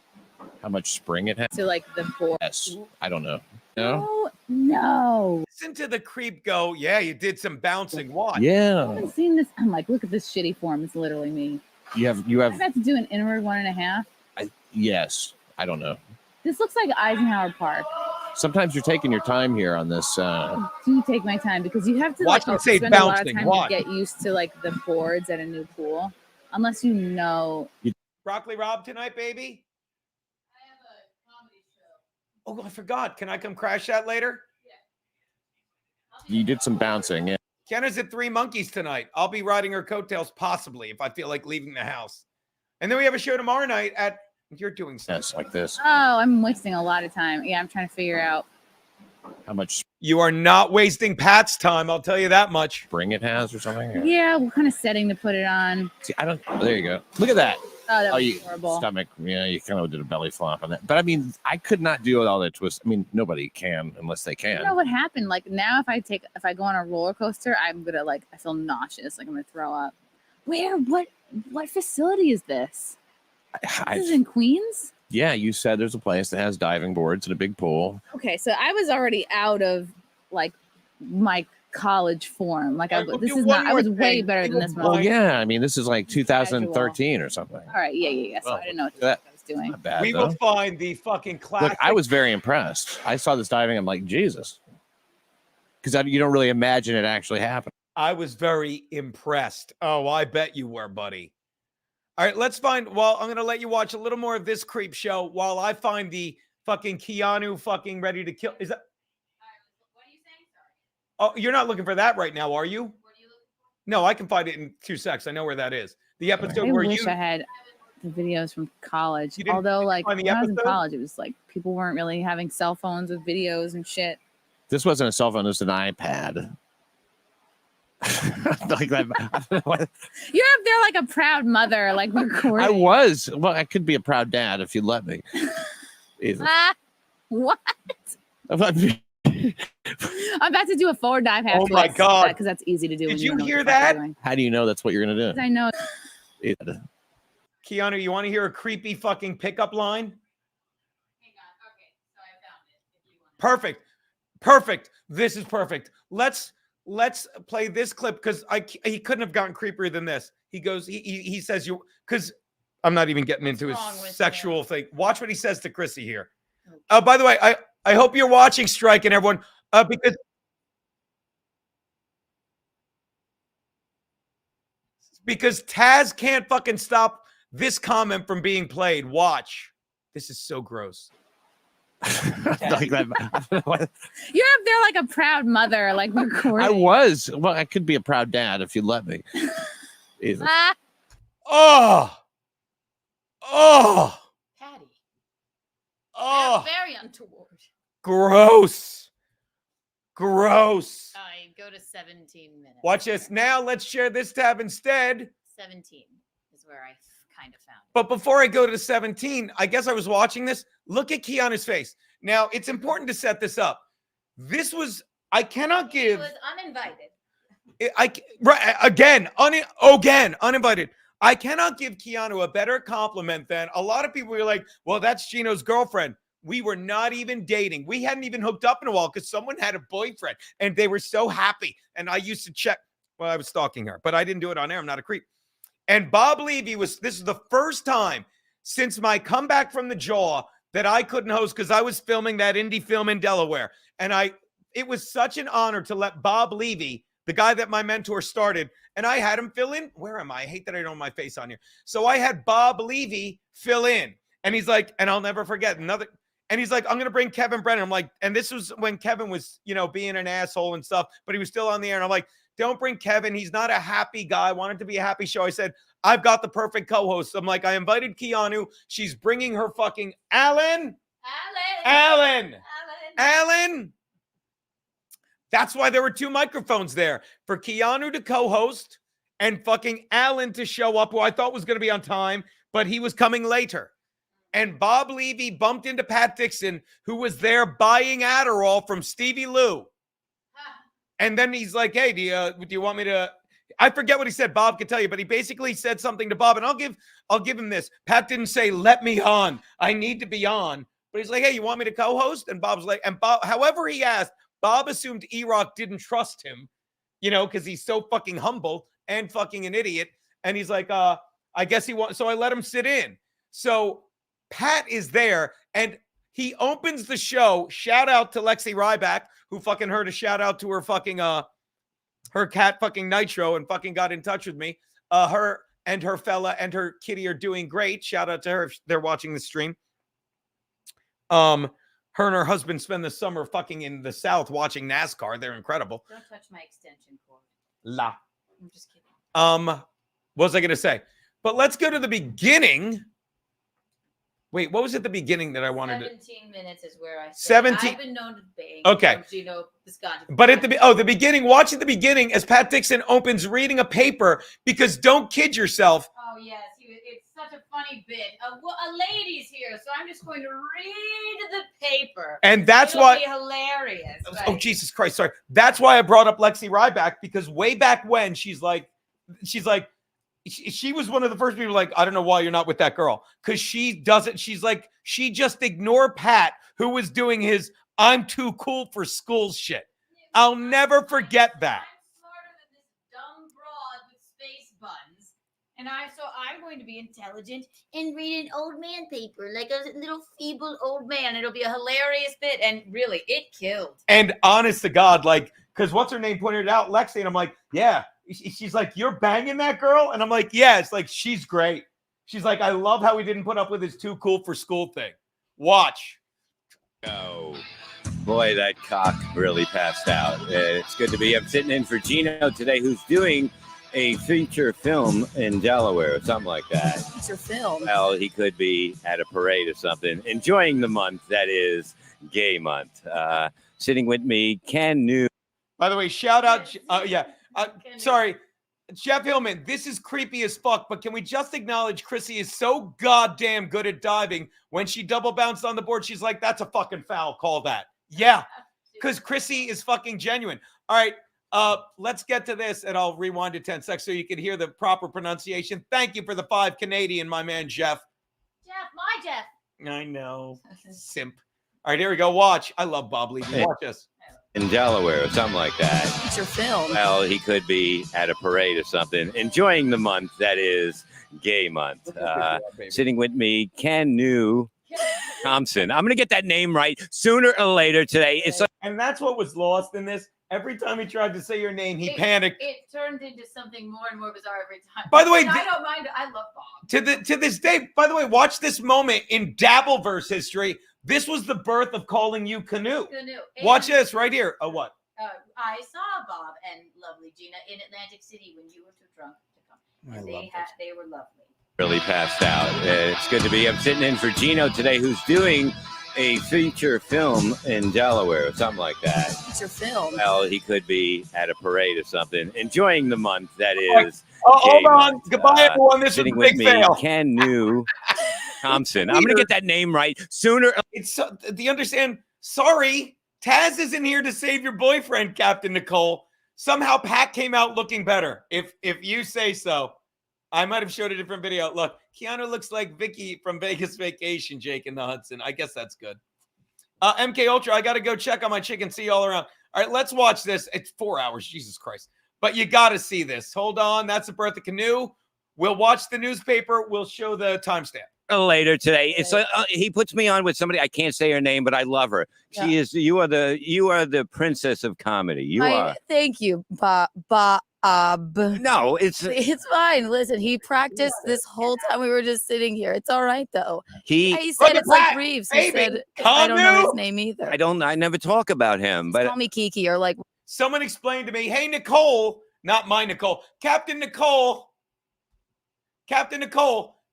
How much spring it has? to like the board. Yes. I don't know. No. Oh no! Listen to the creep go. Yeah, you did some bouncing. What? I Yeah. haven't seen this. I'm like, look at this shitty form. It's literally me. You have. I've had to do an inward 1.5. Yes. I don't know. This looks like Eisenhower Park. Sometimes you're taking your time here on this. Do take my time because you have to Watch like him say spend a lot of bouncing. time Watch. to get used to like the boards at a new pool, unless you know. Broccoli Rob tonight, baby? Oh, I forgot. Can I come crash that later? You did some bouncing, yeah. Kenna's at Three Monkeys tonight. I'll be riding her coattails possibly if I feel like leaving the house. And then we have a show tomorrow night at. You're doing something. Yes, like this. Oh, I'm wasting a lot of time. Yeah, I'm trying to figure out. How much You are not wasting Pat's time. I'll tell you that much. spring it has or something. Yeah, what kind of setting to put it on? See, I don't. Oh, there you go. Look at that. Oh, that was you horrible. stomach. Yeah, you kind of did a belly flop on that. But I mean, I could not do all that twist. I mean, nobody can unless they can. You know what happened? Like now, if I go on a roller coaster, I'm gonna like I feel nauseous. Like I'm gonna throw up. Where? What facility is this? This is in Queens. Yeah, you said there's a place that has diving boards and a big pool. Okay, so I was already out of like my college form. Like I was way better than this. Well, yeah, I mean, this is like 2013 or something. All right, yeah. So Well, I didn't know what that- I was doing. Not bad, We though. will find the fucking classic. Look, I was very impressed. I saw this diving. I'm like, Jesus, because you don't really imagine it actually happening. I was very impressed. Oh, I bet you were, buddy. All right, let's find. Well, I'm going to let you watch a little more of this creep show while I find the fucking Keanu fucking ready to kill. Is that? Oh, you're not looking for that right now, are you? No, I can find it in 2 seconds. I know where that is. The episode I where wish you. I had the videos from college. You didn't Although, like find the when I was in episode? college, it was like people weren't really having cell phones with videos and shit. This wasn't a cell phone. It was an iPad. Like that. I don't know what- You're up there like a proud mother, like recording. I was. Well, I could be a proud dad if you'd let me. Jesus. What? I'm not- I'm about to do a forward dive half. Oh my God. Because that's easy to do. Did when you don't know what hear the fuck you're that? doing. How do you know that's what you're gonna 'Cause do? I know. Keanu, you want to hear a creepy fucking pickup line? Perfect. This is perfect. Let's play this clip because he couldn't have gotten creepier than this. He goes, he says you because I'm not even getting into his sexual thing. Watch what he says to Chrissy here. Oh, by the way, I hope you're watching Strike and everyone because Taz can't fucking stop this comment from being played. Watch. This is so gross. Like that. I don't know what- You're up there like a proud mother, like recording. I was. Well, I could be a proud dad if you'd let me. Jesus. Oh. Oh. Patty. Oh. Very untoward. Gross. Gross. I go to 17 minutes. Watch this. Now let's share this tab instead. 17 is where I kind of found it. But before I go to 17, I guess I was watching this. Look at Keanu's face. Now, it's important to set this up. This was, I cannot give. It was uninvited. Again, uninvited. I cannot give Keanu a better compliment than a lot of people were like, well, that's Gino's girlfriend. We were not even dating. We hadn't even hooked up in a while because someone had a boyfriend and they were so happy. And I used to check. Well, I was stalking her, but I didn't do it on air. I'm not a creep. And Bob Levy this is the first time since my comeback from the Jaw that I couldn't host because I was filming that indie film in Delaware. And it was such an honor to let Bob Levy, the guy that my mentor started, and I had him fill in. Where am I? I hate that I don't have my face on here. So I had Bob Levy fill in. And he's like, and I'll never forget and he's like, I'm going to bring Kevin Brennan. I'm like, and this was when Kevin was, being an asshole and stuff, but he was still on the air. And I'm like, don't bring Kevin. He's not a happy guy. I want it to be a happy show. I said, I've got the perfect co-host. I'm like, I invited Keanu. She's bringing her fucking Alan. That's why there were 2 microphones there for Keanu to co-host and fucking Alan to show up, who I thought was going to be on time, but he was coming later. And Bob Levy bumped into Pat Dixon, who was there buying Adderall from Stevie Lou. And then he's like, hey, do you want me to? I forget what he said. Bob can tell you, but he basically said something to Bob, and I'll give him this. Pat didn't say, let me on. I need to be on. But he's like, hey, you want me to co-host? And Bob's like, and Bob, however he asked, Bob assumed E-Rock didn't trust him, because he's so fucking humble and fucking an idiot. And he's like, I guess he wants, so I let him sit in. So Pat is there, and he opens the show. Shout out to Lexi Ryback, who fucking heard a shout out to her fucking, her cat fucking Nitro and fucking got in touch with me. Her and her fella and her kitty are doing great. Shout out to her if they're watching the stream. Her and her husband spend the summer fucking in the South watching NASCAR. They're incredible. Don't touch my extension cord. I'm just kidding. What was I going to say? But let's go to the beginning. Wait, what was at the beginning that I wanted 17 minutes is where I said 17 I've been known to bang. Okay. Gino Biscotti. But at the beginning, watch at the beginning as Pat Dixon opens reading a paper, because don't kid yourself. Oh, yes. It's such a funny bit. A lady's here, so I'm just going to read the paper. And that's It'll why. be hilarious. Oh, Jesus Christ. Sorry. That's why I brought up Lexi Ryback, because way back when she was one of the first people like, I don't know why you're not with that girl. Because she doesn't. She's like, she just ignored Pat, who was doing his I'm too cool for school shit. I'll never forget that. I'm smarter than this dumb broad with space buns. And I'm going to be intelligent and read an old man paper, like a little feeble old man. It'll be a hilarious bit. And really, it killed. And honest to God, like, because what's her name pointed it out, Lexi, and I'm like, yeah. She's like, you're banging that girl? And I'm like, yeah. It's like, she's great. She's like, I love how he didn't put up with his too cool for school thing. Watch. Oh, boy, that cock really passed out. It's good to be. I'm sitting in for Gino today, who's doing a feature film in Delaware or something like that. Feature film? Well, he could be at a parade or something, enjoying the month that is Gay Month. Sitting with me, Ken New. By the way, shout out. Sorry, Jeff Hillman. This is creepy as fuck, but can we just acknowledge Chrissy is so goddamn good at diving? When she double bounced on the board, she's like, that's a fucking foul. Call that. Yeah, because Chrissy is fucking genuine. All right, let's get to this, and I'll rewind to 10 seconds so you can hear the proper pronunciation. Thank you for the 5 Canadian, my man, Jeff. My Jeff. I know. Simp. All right, here we go. Watch. I love Bob Levy. Watch this. In Delaware or something like that. Feature film. Well, he could be at a parade or something, enjoying the month that is Gay Month. Sitting with me, Ken New Thompson. I'm going to get that name right sooner or later today. It's like, and that's what was lost in this. Every time he tried to say your name, he panicked. It turned into something more and more bizarre every time. By the way, And I don't mind it. I love Bob. To this day, by the way, watch this moment in Dabbleverse history. This was the birth of calling you Canoe. Watch this right here. Oh, what? I saw Bob and lovely Gina in Atlantic City when you were too drunk to come. They were lovely. Really passed out. It's good to be. I'm sitting in for Gino today, who's doing a feature film in Delaware or something like that. Feature film. Well, he could be at a parade or something, enjoying the month that is. Hold gay on. month. Goodbye, everyone. This is a Sitting big with me, fail. Ken New Thompson. I'm gonna get that name right sooner. It's do you understand? Sorry, Taz isn't here to save your boyfriend, Captain Nicole. Somehow Pat came out looking better. If you say so. I might have showed a different video. Look, Keanu looks like Vicky from Vegas Vacation, Jake in the Hudson. I guess that's good. MK Ultra, I got to go check on my chicken. See you all around. All right, let's watch this. It's 4 hours. Jesus Christ. But you got to see this. Hold on. That's the birth of Canoe. We'll watch the newspaper. We'll show the timestamp. Later today. It's he puts me on with somebody. I can't say her name, but I love her. She is. You are the princess of comedy. You are. Thank you, Bob. No, it's fine. Listen, he practiced this whole time we were just sitting here. It's all right though. He said it's like Reeves. He said I don't know his name either. I never talk about him, but Call me Kiki or like. Someone explained to me, hey, Nicole, not my Nicole, Captain Nicole,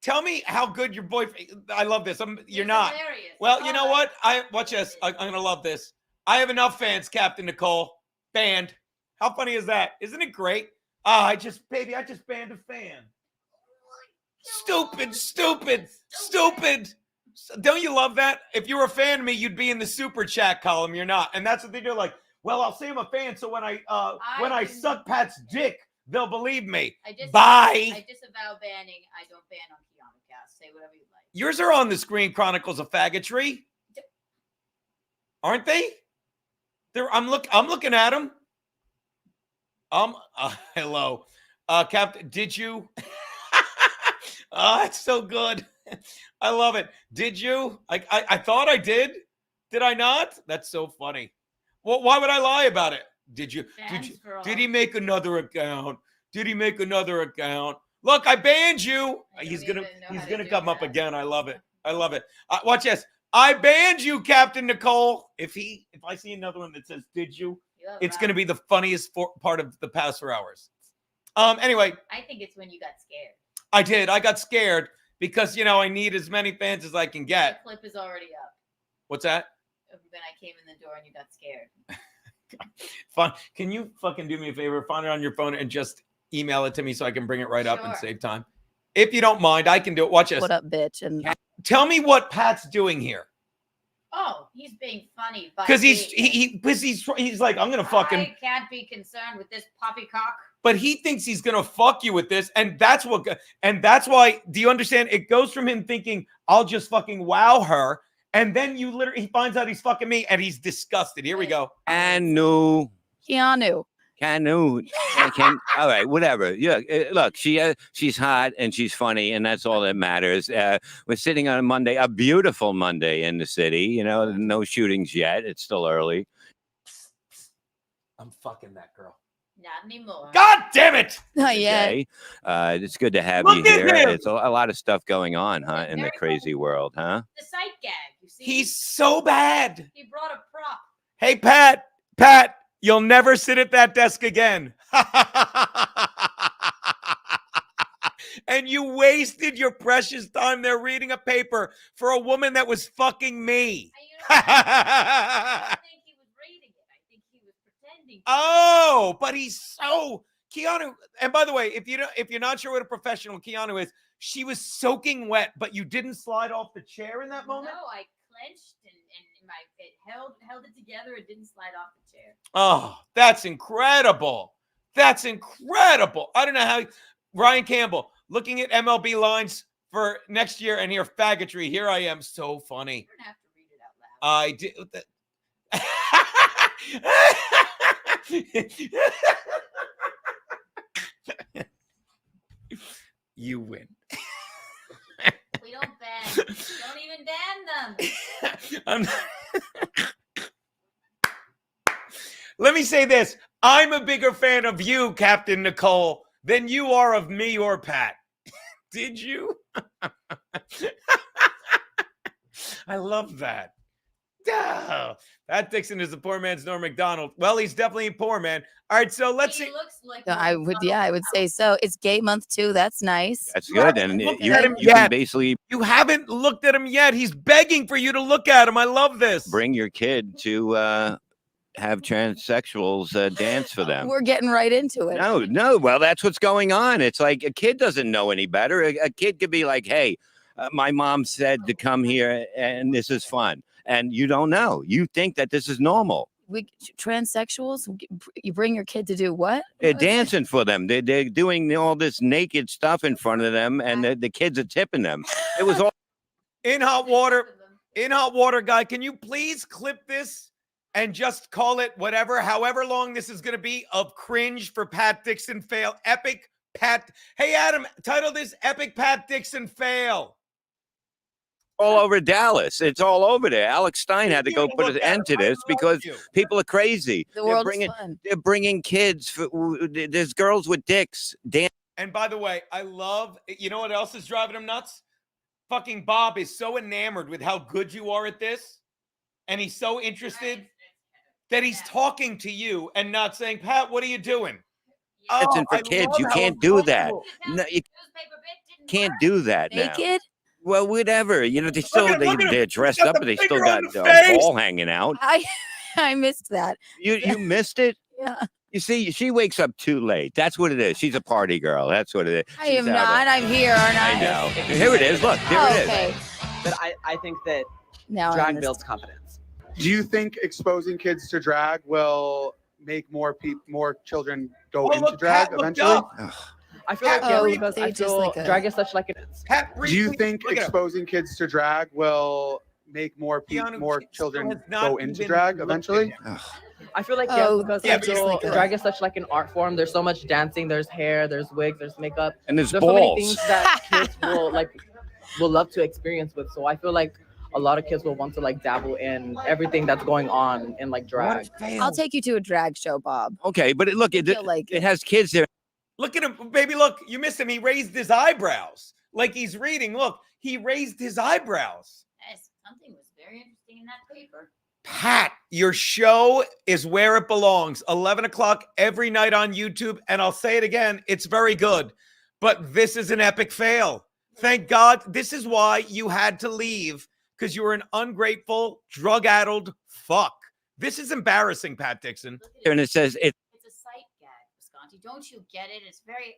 tell me how good your boyfriend. I love this. You're not. Hilarious. Well, you know what? Watch this. I'm gonna love this. I have enough fans, Captain Nicole. Banned. How funny is that? Isn't it great? I just banned a fan. Stupid. Don't you love that? If you were a fan of me, you'd be in the super chat column. You're not, and that's what they do. Like, well, I'll say I'm a fan, so when I suck Pat's dick, they'll believe me. Bye. I disavow banning. I don't ban on KeanuCast. Say whatever you like. Yours are on the screen. Chronicles of Faggotry, aren't they? I'm looking at them. Hello, Captain. Did you? It's so good. I love it. Did you? I thought I did. Did I not? That's so funny. Well, why would I lie about it? Did you? Did he make another account? Look, I banned you. He's gonna come up again. I love it. Watch this. I banned you, Captain Nicole. If I see another one that says "Did you?" It's going to be the funniest part of the past 4 hours. Anyway. I think it's when you got scared. I did. I got scared because, I need as many fans as I can get. The clip is already up. What's that? When I came in the door and you got scared. Fun. Can you fucking do me a favor? Find it on your phone and just email it to me so I can bring it right up and save time. If you don't mind, I can do it. Watch this. What up, bitch? And tell me what Pat's doing here. Oh, he's being funny. Because he's like, I'm gonna fucking. I can't be concerned with this poppycock. But he thinks he's gonna fuck you with this, and that's why. Do you understand? It goes from him thinking I'll just fucking wow her, and then he finds out he's fucking me, and he's disgusted. Here we go. Keanu. All right, whatever. Yeah, look, she's hot and she's funny, and that's all that matters. We're sitting on a Monday, a beautiful Monday in the city. No shootings yet. It's still early. I'm fucking that girl. Not anymore. God damn it! Not yet. Okay. It's good to have Look you at here. him! It's a lot of stuff going on, huh, in the crazy world, huh? The sight gag. You see? He's so bad. He brought a prop. Hey, Pat, you'll never sit at that desk again. And you wasted your precious time there reading a paper for a woman that was fucking me. I think he was reading it. I think he was pretending. Oh, but he's so Keanu. And by the way, if you're not sure what a professional Keanu is, she was soaking wet, but you didn't slide off the chair in that moment. No, I clenched and it held it together. It didn't slide off the chair. Oh, that's incredible. That's incredible. I don't know how. Ryan Campbell looking at MLB lines for next year and here faggotry. Here I am. So funny. You're gonna have to read it out loud. You win. We don't ban. Don't even ban them. Let me say this. I'm a bigger fan of you, Captain Nicole, than you are of me or Pat. Did you? I love that. Oh, Pat Dixon is a poor man's Norm Macdonald. Well, he's definitely a poor man. All right, so let's see. I would say so. It's gay month too. That's nice. That's good. And Look you at him can yet. basically You haven't looked at him yet. He's begging for you to look at him. I love this. bring your kid to have transsexuals dance for them. We're getting right into it. No. Well, that's what's going on. It's like a kid doesn't know any better. A kid could be like, hey, my mom said to come here and this is fun. And you don't know. You think that this is normal. Transsexuals, you bring your kid to do what? They're dancing for them. They're doing all this naked stuff in front of them, and the kids are tipping them. It was all In hot water, guy. Can you please clip this and just call it whatever, however long this is going to be of cringe for Pat Dixon fail? Epic Pat. Hey, Adam, title this Epic Pat Dixon fail. all over Dallas. It's all over there. Alex Stein had to go put an end to this because people are crazy. The world is fun. They're bringing kids. There's girls with dicks. And by the way, I love, you know what else is driving him nuts? Fucking Bob is so enamored with how good you are at this. And he's so interested that he's talking to you and not saying, Pat, what are you doing? Dancing for kids. You can't do that. No, you can't do that now. Naked? Well, whatever. You know, they're dressed up, but they still got a ball hanging out. I missed that. You missed it? Yeah. You see, she wakes up too late. That's what it is. She's a party girl. That's what it is. I am not. I'm here, aren't I? I know. Here it is. Look, there it is. Okay. But I think that Now I drag understand. builds confidence. Do you think exposing kids to drag will make more children go into drag eventually? I feel like Oh, because they I just feel like a- drag is such like Do you think exposing kids to drag will make more children go into drag eventually? I feel like Oh, because yeah, I feel just like a- drag is such like an art form. There's so much dancing. There's hair. There's wigs. There's makeup. And there's so many balls. things that kids will love to experience with. So I feel like a lot of kids will want to like dabble in everything that's going on in like drag. I'll take you to a drag show, Bob. Okay, but look, it feel like has kids there. Look at him, baby. Look, you missed him. He raised his eyebrows like he's reading. Look, he raised his eyebrows. Yes, something was very interesting in that paper. Pat, your show is where it belongs. 11 o'clock every night on YouTube. And I'll say it again, it's very good. But this is an epic fail. Thank God. This is why you had to leave, because you were an ungrateful, drug-addled fuck. This is embarrassing, Pat Dixon. And it says it. It's a sight gag, Visconti. Don't you get it? It's very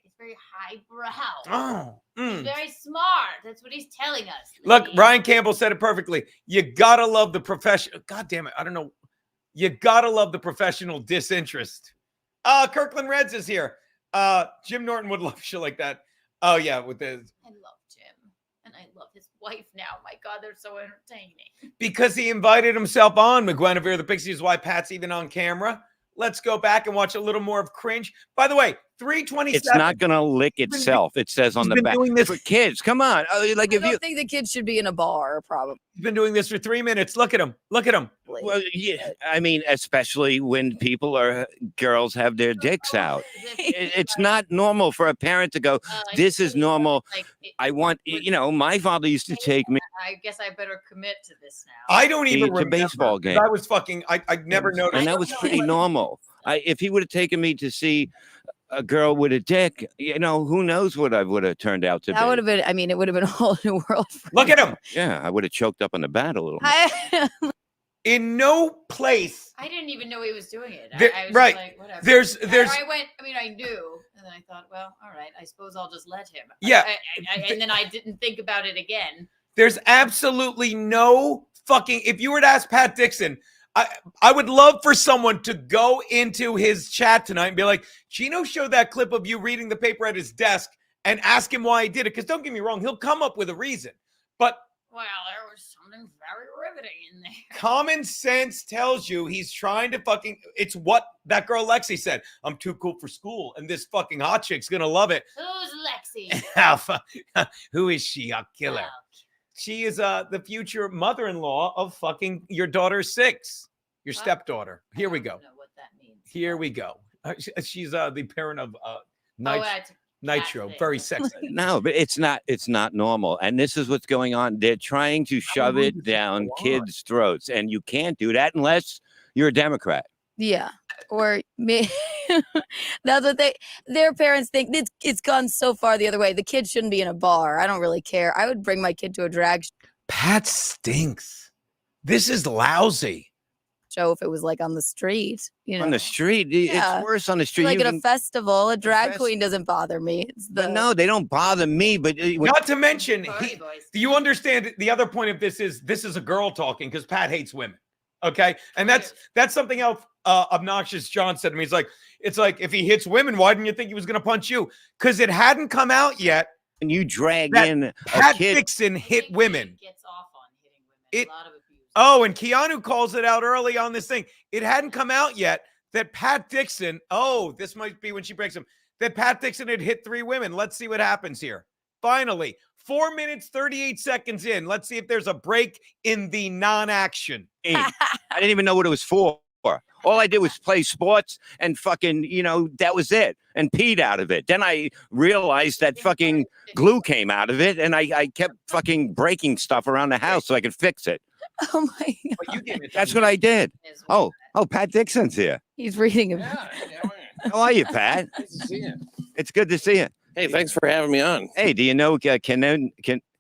highbrow. Oh, He's very smart. That's what he's telling us. Look, Ryan Campbell said it perfectly. You gotta love the professional. God damn it. I don't know. You gotta love the professional disinterest. Kirkland Reds is here. Jim Norton would love shit like that. Oh, yeah, with the I love Jim. And I love his wife now. My God, they're so entertaining. because he invited himself on. McGuinevere the Pixie is why Pat's even on camera. Let's go back and watch a little more of cringe. By the way, 327. It's not gonna lick itself. It says on He's the been back. doing this for kids. Come on, like I if don't you. think the kids should be in a bar, probably. He's been doing this for 3 minutes. Look at him. Look at him. Well, yeah, I mean, especially when girls have their dicks out. It's not normal for a parent to go, this is normal. I want, my father used to take me I guess I better commit to this now. I don't even to remember. baseball 'Cause games. I was fucking, I never noticed. And that was pretty normal. If he would have taken me to see a girl with a dick, who knows what I would have turned out to That be. would have been, I mean, it would have been a whole new world. Look at him. Yeah, I would have choked up on the bat a little. In no place. I didn't even know he was doing it. There- I was right. like, whatever. There's- I knew. And then I thought, well, all right, I suppose I'll just let him. Yeah. And then I didn't think about it again. There's absolutely no fucking, if you were to ask Pat Dixon, I would love for someone to go into his chat tonight and be like, Gino showed that clip of you reading the paper at his desk and ask him why he did it. Because don't get me wrong, he'll come up with a reason. But Well, there was something very riveting in there. common sense tells you he's trying to fucking, it's what that girl Lexi said. I'm too cool for school. And this fucking hot chick's going to love it. Who's Lexi? Who is she? I'll kill her. She is the future mother-in-law of fucking your daughter 6, your stepdaughter. Here we go. Here we go. She's the parent of Night. Nitro, very sexy. No, but it's not normal. And this is what's going on. They're trying to shove it down kids' throats. And you can't do that unless you're a Democrat. Yeah. Or me. That's what their parents think. It's gone so far the other way. The kid shouldn't be in a bar. I don't really care. I would bring my kid to a drag Pat stinks. This is lousy. show if it was like on the street, you know. On the street, Yeah. it's worse on the street. Like You at a can- festival, a drag queen doesn't bother me. It's the no, they don't bother me. But Not to mention, do you understand? The other point of this is a girl talking because Pat hates women. Okay, and that's something else. Obnoxious John said to me. It's like if he hits women, why didn't you think he was going to punch you? Because it hadn't come out yet. And you drag that in a Pat kid. Dixon hit women. Oh, and Keanu calls it out early on this thing. It hadn't come out yet that Pat Dixon. Oh, this might be when she breaks him. That Pat Dixon had hit 3 women. Let's see what happens here. Finally, 4 minutes, 38 seconds in. Let's see if there's a break in the non-action. I didn't even know what it was for. All I did was play sports and fucking, that was it. And peed out of it. Then I realized that fucking glue came out of it, and I kept fucking breaking stuff around the house so I could fix it. Oh my God. That's what I did. Oh, Pat Dixon's here. He's reading a How are you, Pat? Nice to see you. It's good to see you. Hey, thanks for having me on. Hey, do you know can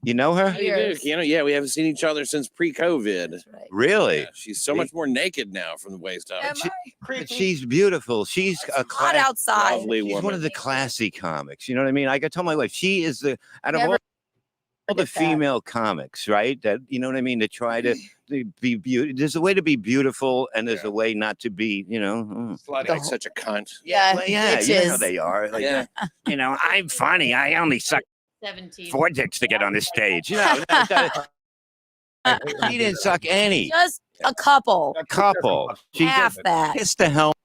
you know her? How do you do? Yeah, we haven't seen each other since pre-COVID. Really? Yeah, she's so much more naked now from the waist up. But she's beautiful. She's a hot outside. Lovely She's one woman. of the classy comics. You know what I mean? Like I told my wife, she is the out of Never all the female comics, right? That you know what I mean? To try to be beautiful. There's a way to be beautiful, and there's a way not to be. Like such a cunt. Yeah, Well, yeah, you know how bitches. they are. Like, Yeah. I'm funny. I only suck 4 dicks to get on this stage. He didn't suck any. Just a couple. A couple. She Half just that. kissed the helmet.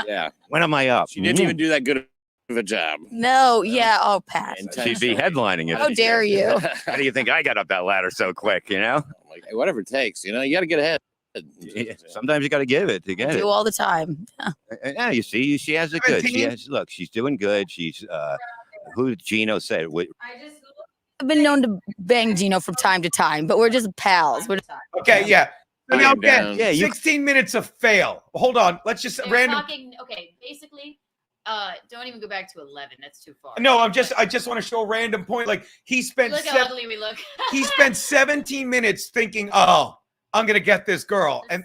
Yeah. When am I up? She didn't even do that good of a job. No, yeah. Oh, Pat. She'd be headlining it. How dare you? How do you think I got up that ladder so quick? Like, hey, whatever it takes. You got to get ahead. Yeah, sometimes you got to give it to get it. Do all the time. Yeah. Yeah, you see, she has it good. Look, she's doing good. She's who Gino said. I've been known to bang Gino from time to time, but we're just pals. We're just, Okay, yeah. So now down. again, Yeah, you- 16 minutes of fail. Hold on. Let's just They're random. talking, basically, don't even go back to 11. That's too far. No, I just want to show a random point. Like he spent Look how ugly we look. he spent 17 minutes thinking, "Oh, I'm gonna get this girl," and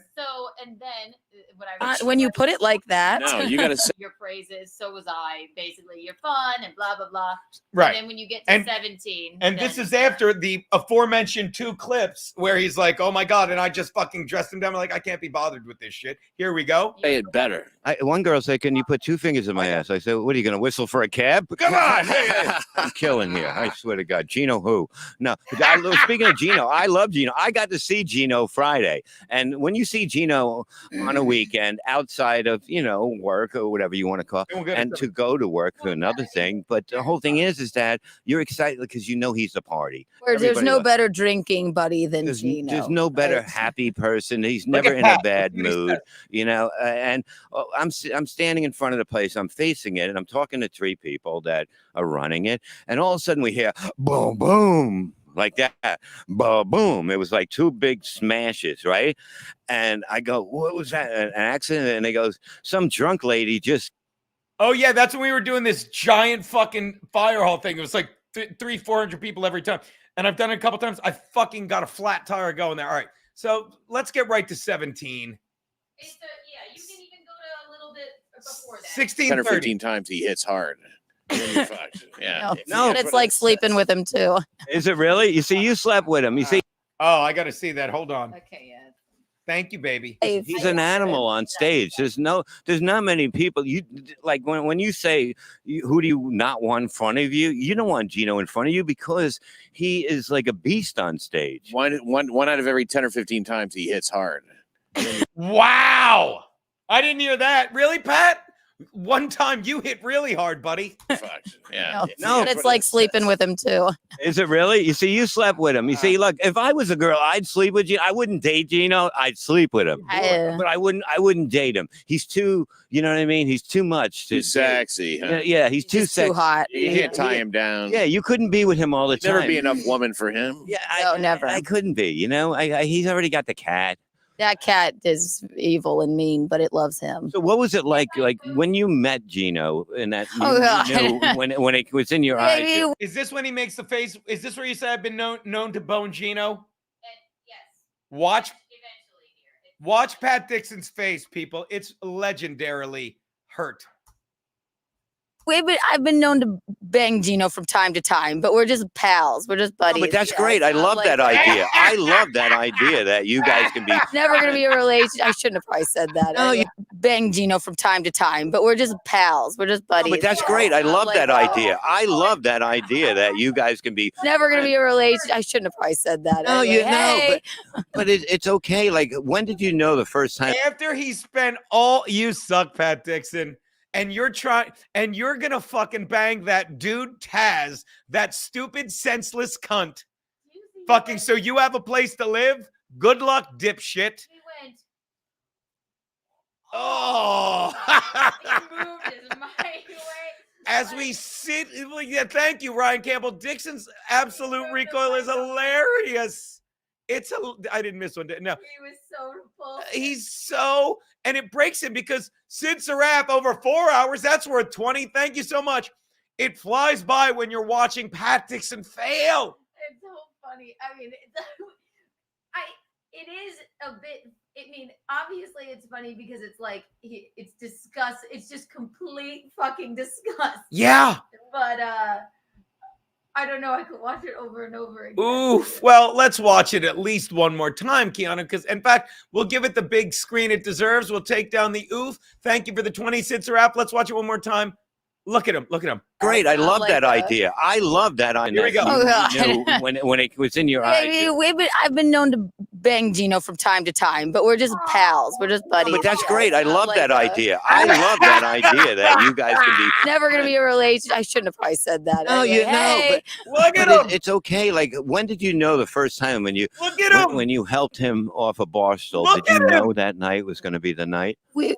And then what I when you put it like that. No, you got to say. your praises. So was I. Basically, you're fun and blah blah blah. Right. And then when you get to And- 17, and this is after the aforementioned 2 clips where he's like, "Oh my god," and I just fucking dressed him down. I'm like, I can't be bothered with this shit. Here we go. Say it better. One girl said, "Can you put 2 fingers in my ass?" I said, "What are you going to whistle for a cab?" Come on, I'm killing here. I swear to God, Gino who? No, speaking of Gino, I love Gino. I got to see Gino Friday, and when you see Gino on a weekend outside of work or whatever you want to call, and to go to work for another thing, but the whole thing is that you're excited because you know he's the party. There's Everybody no loves- better drinking buddy than there's, Gino. there's no better right? happy person. He's Look never at in a Pat. bad Look at what he mood, and I'm standing in front of the place. I'm facing it, and I'm talking to 3 people that are running it, and all of a sudden we hear boom, boom. Like that, boom. It was like 2 big smashes, right? And I go, what was that? An accident? And they goes, some drunk lady just. Oh yeah, that's when we were doing this giant fucking fire hall thing. It was like 300-400 people every time, and I've done it a couple times. I fucking got a flat tire going there. All right, so let's get right to 17. you can even go to a little bit before that. 16, 10 or 30. 15 times he hits hard. And then you're fucked. Yeah. No, And it's like sleeping with him too. Is it really? You see, you slept with him. You see, Oh, I got to see that. Hold on. Okay, yeah. Thank you, baby. he's an animal on stage. There's not many people. You like when you say who do you not want in front of you? You don't want Gino in front of you because he is like a beast on stage. One out of every 10 or 15 times he hits hard. Wow. I didn't hear that. Really, Pat? One time you hit really hard, buddy. Yeah. No, but it's like sleeping with him too. Is it really? You see, you slept with him. You see, look, if I was a girl, I'd sleep with Gino. I wouldn't date Gino. I'd sleep with him, but I wouldn't date him. He's too, you know what I mean? He's too much. Too sexy. Huh? Yeah, he's too sexy. Too hot. You can't tie him down. Yeah, you couldn't be with him all the time. Never be enough woman for him. Yeah, No, never. I couldn't be. You know, he's already got the cat. That cat is evil and mean, but it loves him. So what was it like when you met Gino and that Oh, God. you know, when it was in your eyes? Is this when he makes the face? Is this where you said I've been known to bone Gino? Watch Pat Dixon's face, people. It's legendarily hurt. I've been known to bang Gino from time to time, but we're just pals. We're just buddies. But that's great. I love that idea. I love that idea that you guys can be. Never going to be a relationship. I shouldn't have probably said that. No, you bang Gino from time to time, but we're just pals. We're just buddies. But that's great. I love that idea. I love that idea that you guys can be. Never going to be a relationship. I shouldn't have probably said that. No, Anyway, hey. but it's okay. Like, when did you know the first time? After he spent you suck, Pat Dixon. And you're gonna fucking bang that dude Taz, that stupid, senseless cunt. Fucking, so you have a place to live? Good luck, dipshit. He went. Oh. He moved his mic away. As we sit, yeah, thank you, Ryan Campbell. Dixon's absolute recoil is hilarious. I didn't miss one. No. He was so repulsive. He's so, and it breaks him because Sid Saraf over 4 hours, that's worth 20. Thank you so much. It flies by when you're watching Pat Dixon fail. It's so funny. I mean, it is a bit. I mean, obviously it's funny because it's like it's disgust. It's just complete fucking disgust. Yeah. But I don't know. I could watch it over and over again. Oof. Well, let's watch it at least one more time, Kiana, because in fact, we'll give it the big screen it deserves. We'll take down the oof. Thank you for the 20 cents app. Let's watch it one more time. Look at him. Look at him. Great. I love that idea. I love that idea. Here we go. You know, when it was in your eyes. I've been known to bang Gino from time to time, but we're just pals. We're just buddies. But that's great. I love that idea. I love that idea that you guys can be. Never going to be a relationship. I shouldn't have probably said that. No, Anyway, you know, hey. Look at him. It's okay. Like, when did you know the first time when you look at him when you helped him off a bar stool? Look Did you at know that night was going to be the night? We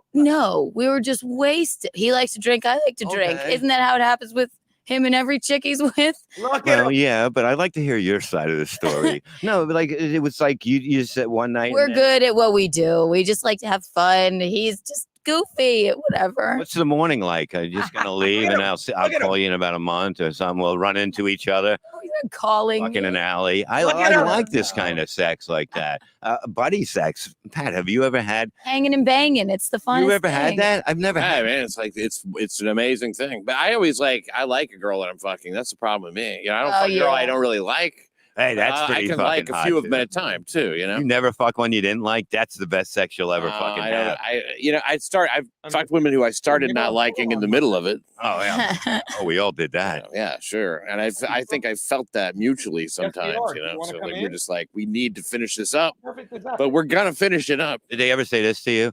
were just wasted. He likes to drink. I like to drink. Okay. Isn't that how it happens with him and every chick he's with? Look at Well, him. yeah, but I'd like to hear your side of the story. No, but like it was like you said one night. We're and then- good at what we do. We just like to have fun. He's just goofy, whatever. What's the morning like? Are you just gonna leave and I'll call you in about a month or something? We'll run into each other. You're calling Fucking me. an alley. I Look at him. like this kind of sex like that. Buddy sex. Pat, have you ever had? Hanging and banging. It's the fun. You ever had that? I've never Hey, had. man, it's like it's an amazing thing. But I always like a girl that I'm fucking. That's the problem with me. You know, I don't Oh, fuck a girl yeah. I don't really like. Hey, that's I pretty can fucking like a hot, few of too. them at a time too. You know. You never fuck one you didn't like. That's the best sex you'll ever fucking I don't. have. I've fucked women who I started not liking in the middle of it. Oh yeah. Oh, we all did that. Yeah, sure. And I think I felt that mutually sometimes. are. You You know, wanna so come like, we're in? just like we need to finish this up, Perfect. but we're gonna finish it up. Did they ever say this to you?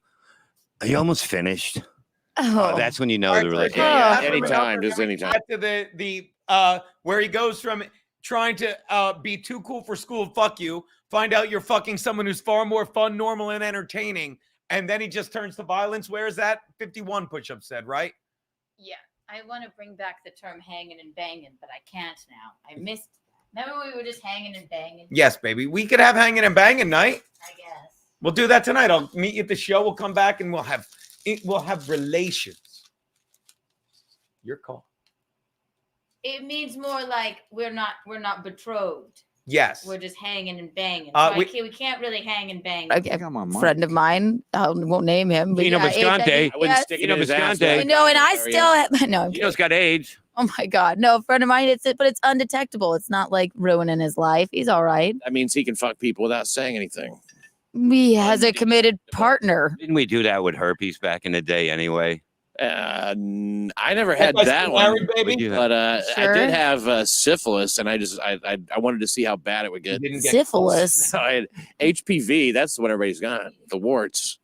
Are you almost finished? Oh. That's when you know All the right, relationship. Yeah, Can we anytime, just anytime. Get to the where he goes from trying to be too cool for school, fuck you, find out you're fucking someone who's far more fun, normal, and entertaining, and then he just turns to violence. Where is that? 51 push-ups said, right? Yeah, I want to bring back the term hanging and banging, but I can't now. I missed. Remember we were just hanging and banging? Yes, baby. We could have hanging and banging night. I guess. We'll do that tonight. I'll meet you at the show. We'll come back and we'll have relations. Your call. It means more like we're not betrothed. Yes. We're just hanging and banging. We we can't really hang and bang. A friend of mine, I won't name him. But Gino Bisconte. I wouldn't stick it in his ass. No, and I still have, no. I'm Gino's got AIDS. Oh my God, no, a friend of mine. But it's undetectable. It's not like ruining his life. He's all right. That means he can fuck people without saying anything. He has a committed partner. Didn't we do that with herpes back in the day anyway? I never had that one, but I Sure. did have syphilis, and I wanted to see how bad it would get. Syphilis? So I had HPV. That's what everybody's got. The warts.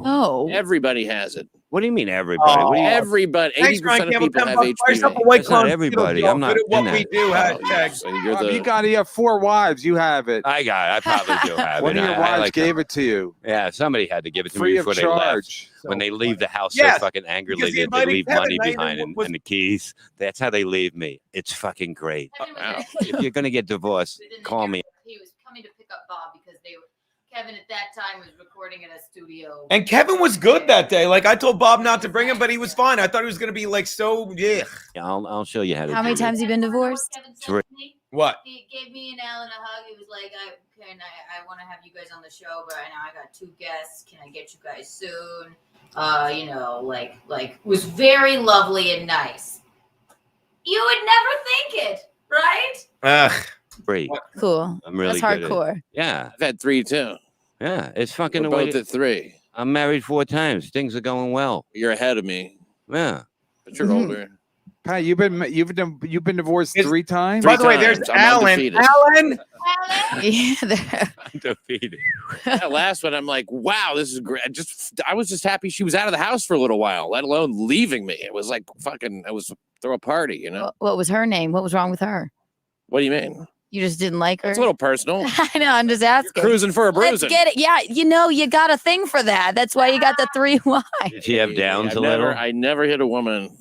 Oh. Everybody has it. What do you mean everybody? What do you? Everybody, Thanks, 80% Ryan of Campbell. people 10 have bucks. Buy yourself HPV. a White That's not Claw and everybody. Skittles, I'm y'all. not Good at what in we that. do. Hashtag. So you're Bob, the. you have 4 wives. You have it. I probably do have One it. of your I wives like gave it to you. Yeah, somebody had to give it to Free me of before they left. charge. When they leave the house Yes, so fucking angrily because he that they invited leave Kevin, money not even behind was- and the keys. That's how they leave me. It's fucking great. If you're gonna get divorced, call me. He was coming to pick up Bob because Kevin at that time was recording in a studio. And Kevin was good that day. Like I told Bob not to bring him, but he was fine. I thought he was gonna be like so yeah. Yeah, I'll show you how to. How many do times it. you been divorced? Three. What? He gave me and Alan a hug. He was like, I want to have you guys on the show, but I got 2 guests. Can I get you guys soon? Was very lovely and nice. You would never think it, right? Ugh. Three. Cool. I'm really That's good at it. hardcore. Yeah, I've had 3 too. yeah. It's fucking We're the way. both at 3. I'm married 4 times. Things are going well. You're ahead of me, Yeah. but you're older. Pat, you've been divorced 3 times. By the way, there's times. I'm Alan. undefeated. Alan. Yeah. Undefeated. That last one, I'm like, wow, this is great. I was just happy she was out of the house for a little while, let alone leaving me. It was like fucking. I was throw a party, you know. What was her name? What was wrong with her? What do you mean? You just didn't like her? It's a little personal. I know. I'm just asking. Cruising for a Let's bruising. get it. Yeah. You got a thing for that. That's why you got the 3 wives. Did she have downs I a little? I never hit a woman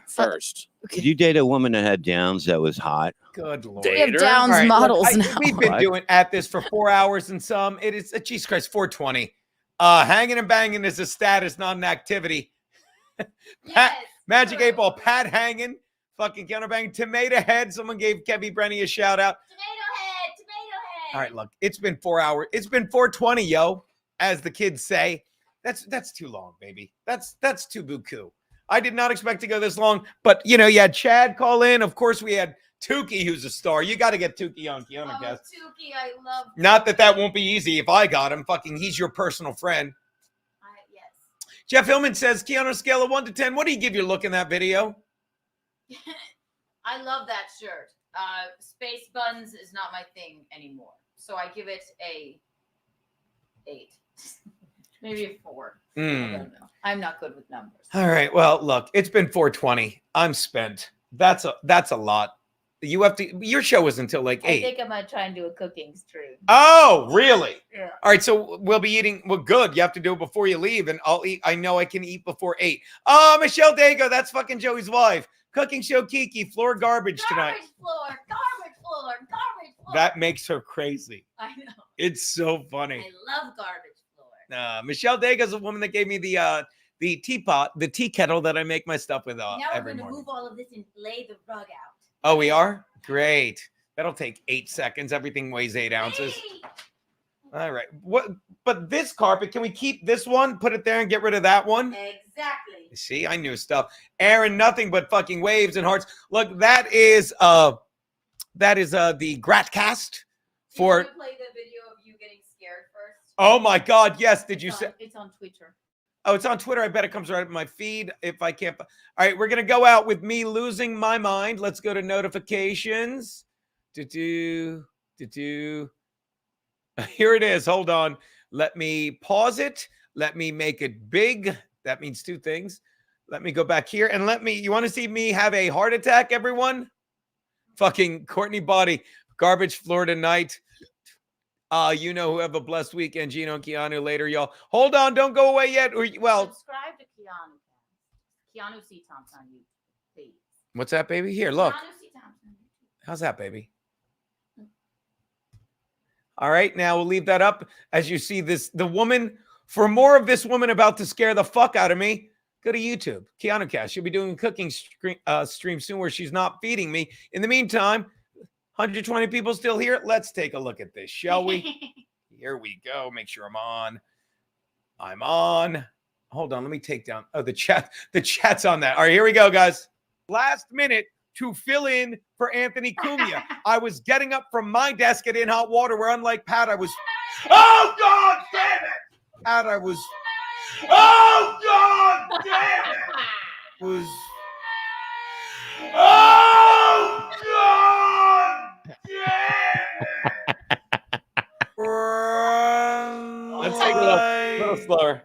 first. Did you date a woman that had downs that was hot? Good lord. We have Downs All right, models look, now. We've been What? doing at this for 4 hours and some. It is Jesus Christ, 420. Hanging and banging is a status, not an activity. Pat, Magic 8 Ball, Pat hanging, fucking counterbang, tomato head. Someone gave Kevin Brenny a shout out. All right, look, it's been 4 hours. It's been 420, yo, as the kids say. That's too long, baby. That's too buku. I did not expect to go this long, but you had Chad call in. Of course, we had Tukey, who's a star. You got to get Tukey on Kiana, guys. Tukey, I love. Not that won't be easy if I got him. Fucking, he's your personal friend. Yes. Jeff Hillman says, Keanu, scale of 1 to 10. What do you give your look in that video? I love that shirt. Space buns is not my thing anymore, so I give it a 8, maybe a 4. I don't know. I'm not good with numbers. All right. Well, look, it's been 420. I'm spent. That's a lot. You have to. Your show is until like 8. I think I might try and do a cooking stream. Oh, really? Yeah. All right. So we'll be eating. Well, good. You have to do it before you leave, and I'll eat. I know I can eat before 8. Oh, Michelle Dago. That's fucking Joey's wife. Cooking show Kiki. Floor garbage tonight. Garbage floor. That makes her crazy. I know. It's so funny. I love garbage floor. Michelle Dago is a woman that gave me the teapot, the tea kettle that I make my stuff with Now we're every going to morning. move all of this and lay the rug out. Oh, we are? Great. That'll take 8 seconds. Everything weighs 8 ounces. All right. What? But this carpet, can we keep this one, put it there and get rid of that one? Exactly. See, I knew stuff. Aaron, nothing but fucking waves and hearts. Look, that is the GratCast for. Can you play the video of you getting scared first? Oh my God, yes. Did you say? It's on Twitter. Oh, it's on Twitter. I bet it comes right up in my feed if I can't. All right, we're going to go out with me losing my mind. Let's go to notifications. Here it is. Hold on. Let me pause it. Let me make it big. That means 2 things. Let me go back here and you want to see me have a heart attack, everyone? Fucking Courtney Body, garbage floor tonight. You know who have a blessed weekend. Gino and Keanu later, y'all. Hold on, don't go away yet. Subscribe to Keanu. Keanu C. Thompson on YouTube, please. What's that, baby? Here, look. Keanu C. Thompson. How's that, baby? All right, now we'll leave that up. As you see the woman, for more of this woman about to scare the fuck out of me, go to YouTube. Keanu Cast. She'll be doing a cooking stream soon where she's not feeding me. In the meantime, 120 people still here. Let's take a look at this, shall we? Here we go. Make sure I'm on. I'm on. Hold on. Let me take down. Oh, the chat's on that. All right, here we go, guys. Last minute to fill in for Anthony Cumia. I was getting up from my desk at In Hot Water, where unlike Pat, I was. Oh God, damn it! Pat, I was. Oh God, damn it! Was. Oh God, damn it! Let's take it a little slower.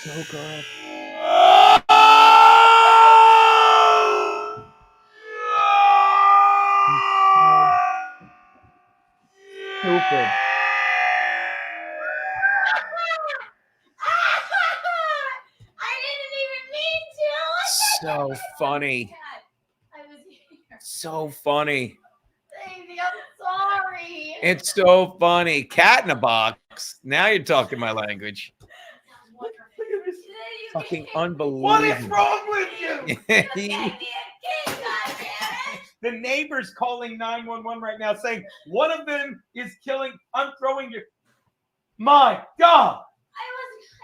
so good. Stupid. So funny. So funny. Baby, I'm sorry. It's so funny. Cat in a box. Now you're talking my language. Fucking unbelievable. What is wrong with you? The neighbor's calling 911 right now saying one of them is killing. I'm throwing you. My God. I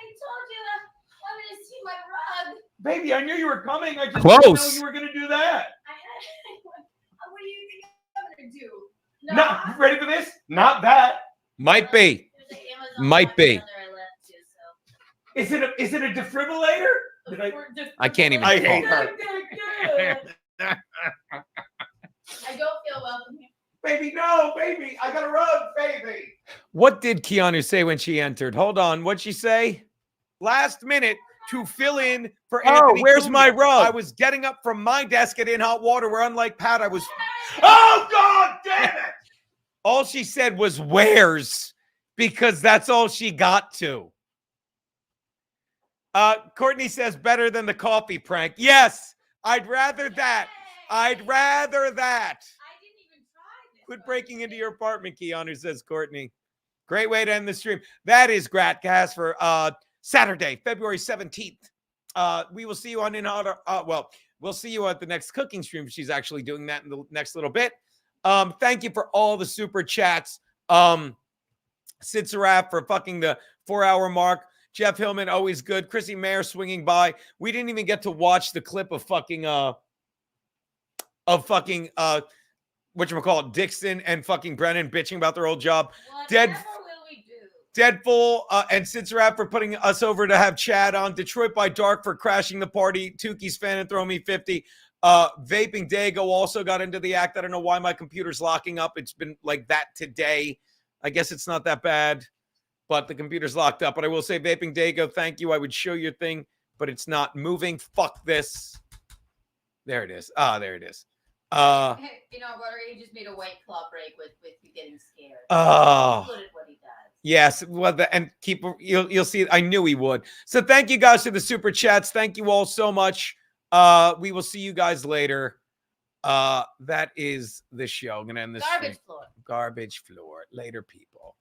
told you that I wanted to see my rug. Baby, I knew you were coming. I just Close. didn't know you were going to do that. What do you think I'm gonna do? No, you ready for this? Not that. Might be. Might be. Is it a defibrillator? I can't even. I hate talk. her. I don't feel welcome here. Baby, no, baby. I got a rug, baby. What did Keanu say when she entered? Hold on. What'd she say? Last minute to fill in for Anthony. where's my Cunha. rug? I was getting up from my desk at In Hot Water, where unlike Pat, I was. Oh, God damn it. All she said was "where's," because that's all she got to. Courtney says better than the coffee prank. Yes, I'd rather that. I'd rather that. Quit breaking into your apartment, Keanu, says Courtney. Great way to end the stream. That is GratCast for Saturday, February 17th. We will see you on we'll see you at the next cooking stream. She's actually doing that in the next little bit. Thank you for all the super chats. Sid Saraf for fucking the 4-hour mark. Jeff Hillman, always good. Chrissy Mayer swinging by. We didn't even get to watch the clip of whatchamacallit, Dixon and fucking Brennan bitching about their old job. Deadpool and Sid Saraf for putting us over to have Chad on. Detroit by Dark for crashing the party. Tukey's fan and throw me 50. Vaping Dago also got into the act. I don't know why my computer's locking up. It's been like that today. I guess it's not that bad, but the computer's locked up. But I will say, Vaping Dago, thank you. I would show your thing, but it's not moving. Fuck this. There it is. There it is. You know, he just made a White Claw break with you getting scared. Oh. Good at what he does. Yes, well, and you'll see. I knew he would. So thank you guys for the super chats. Thank you all so much. We will see you guys later. That is the show. I'm gonna end this. Garbage floor. Garbage floor. Later, people.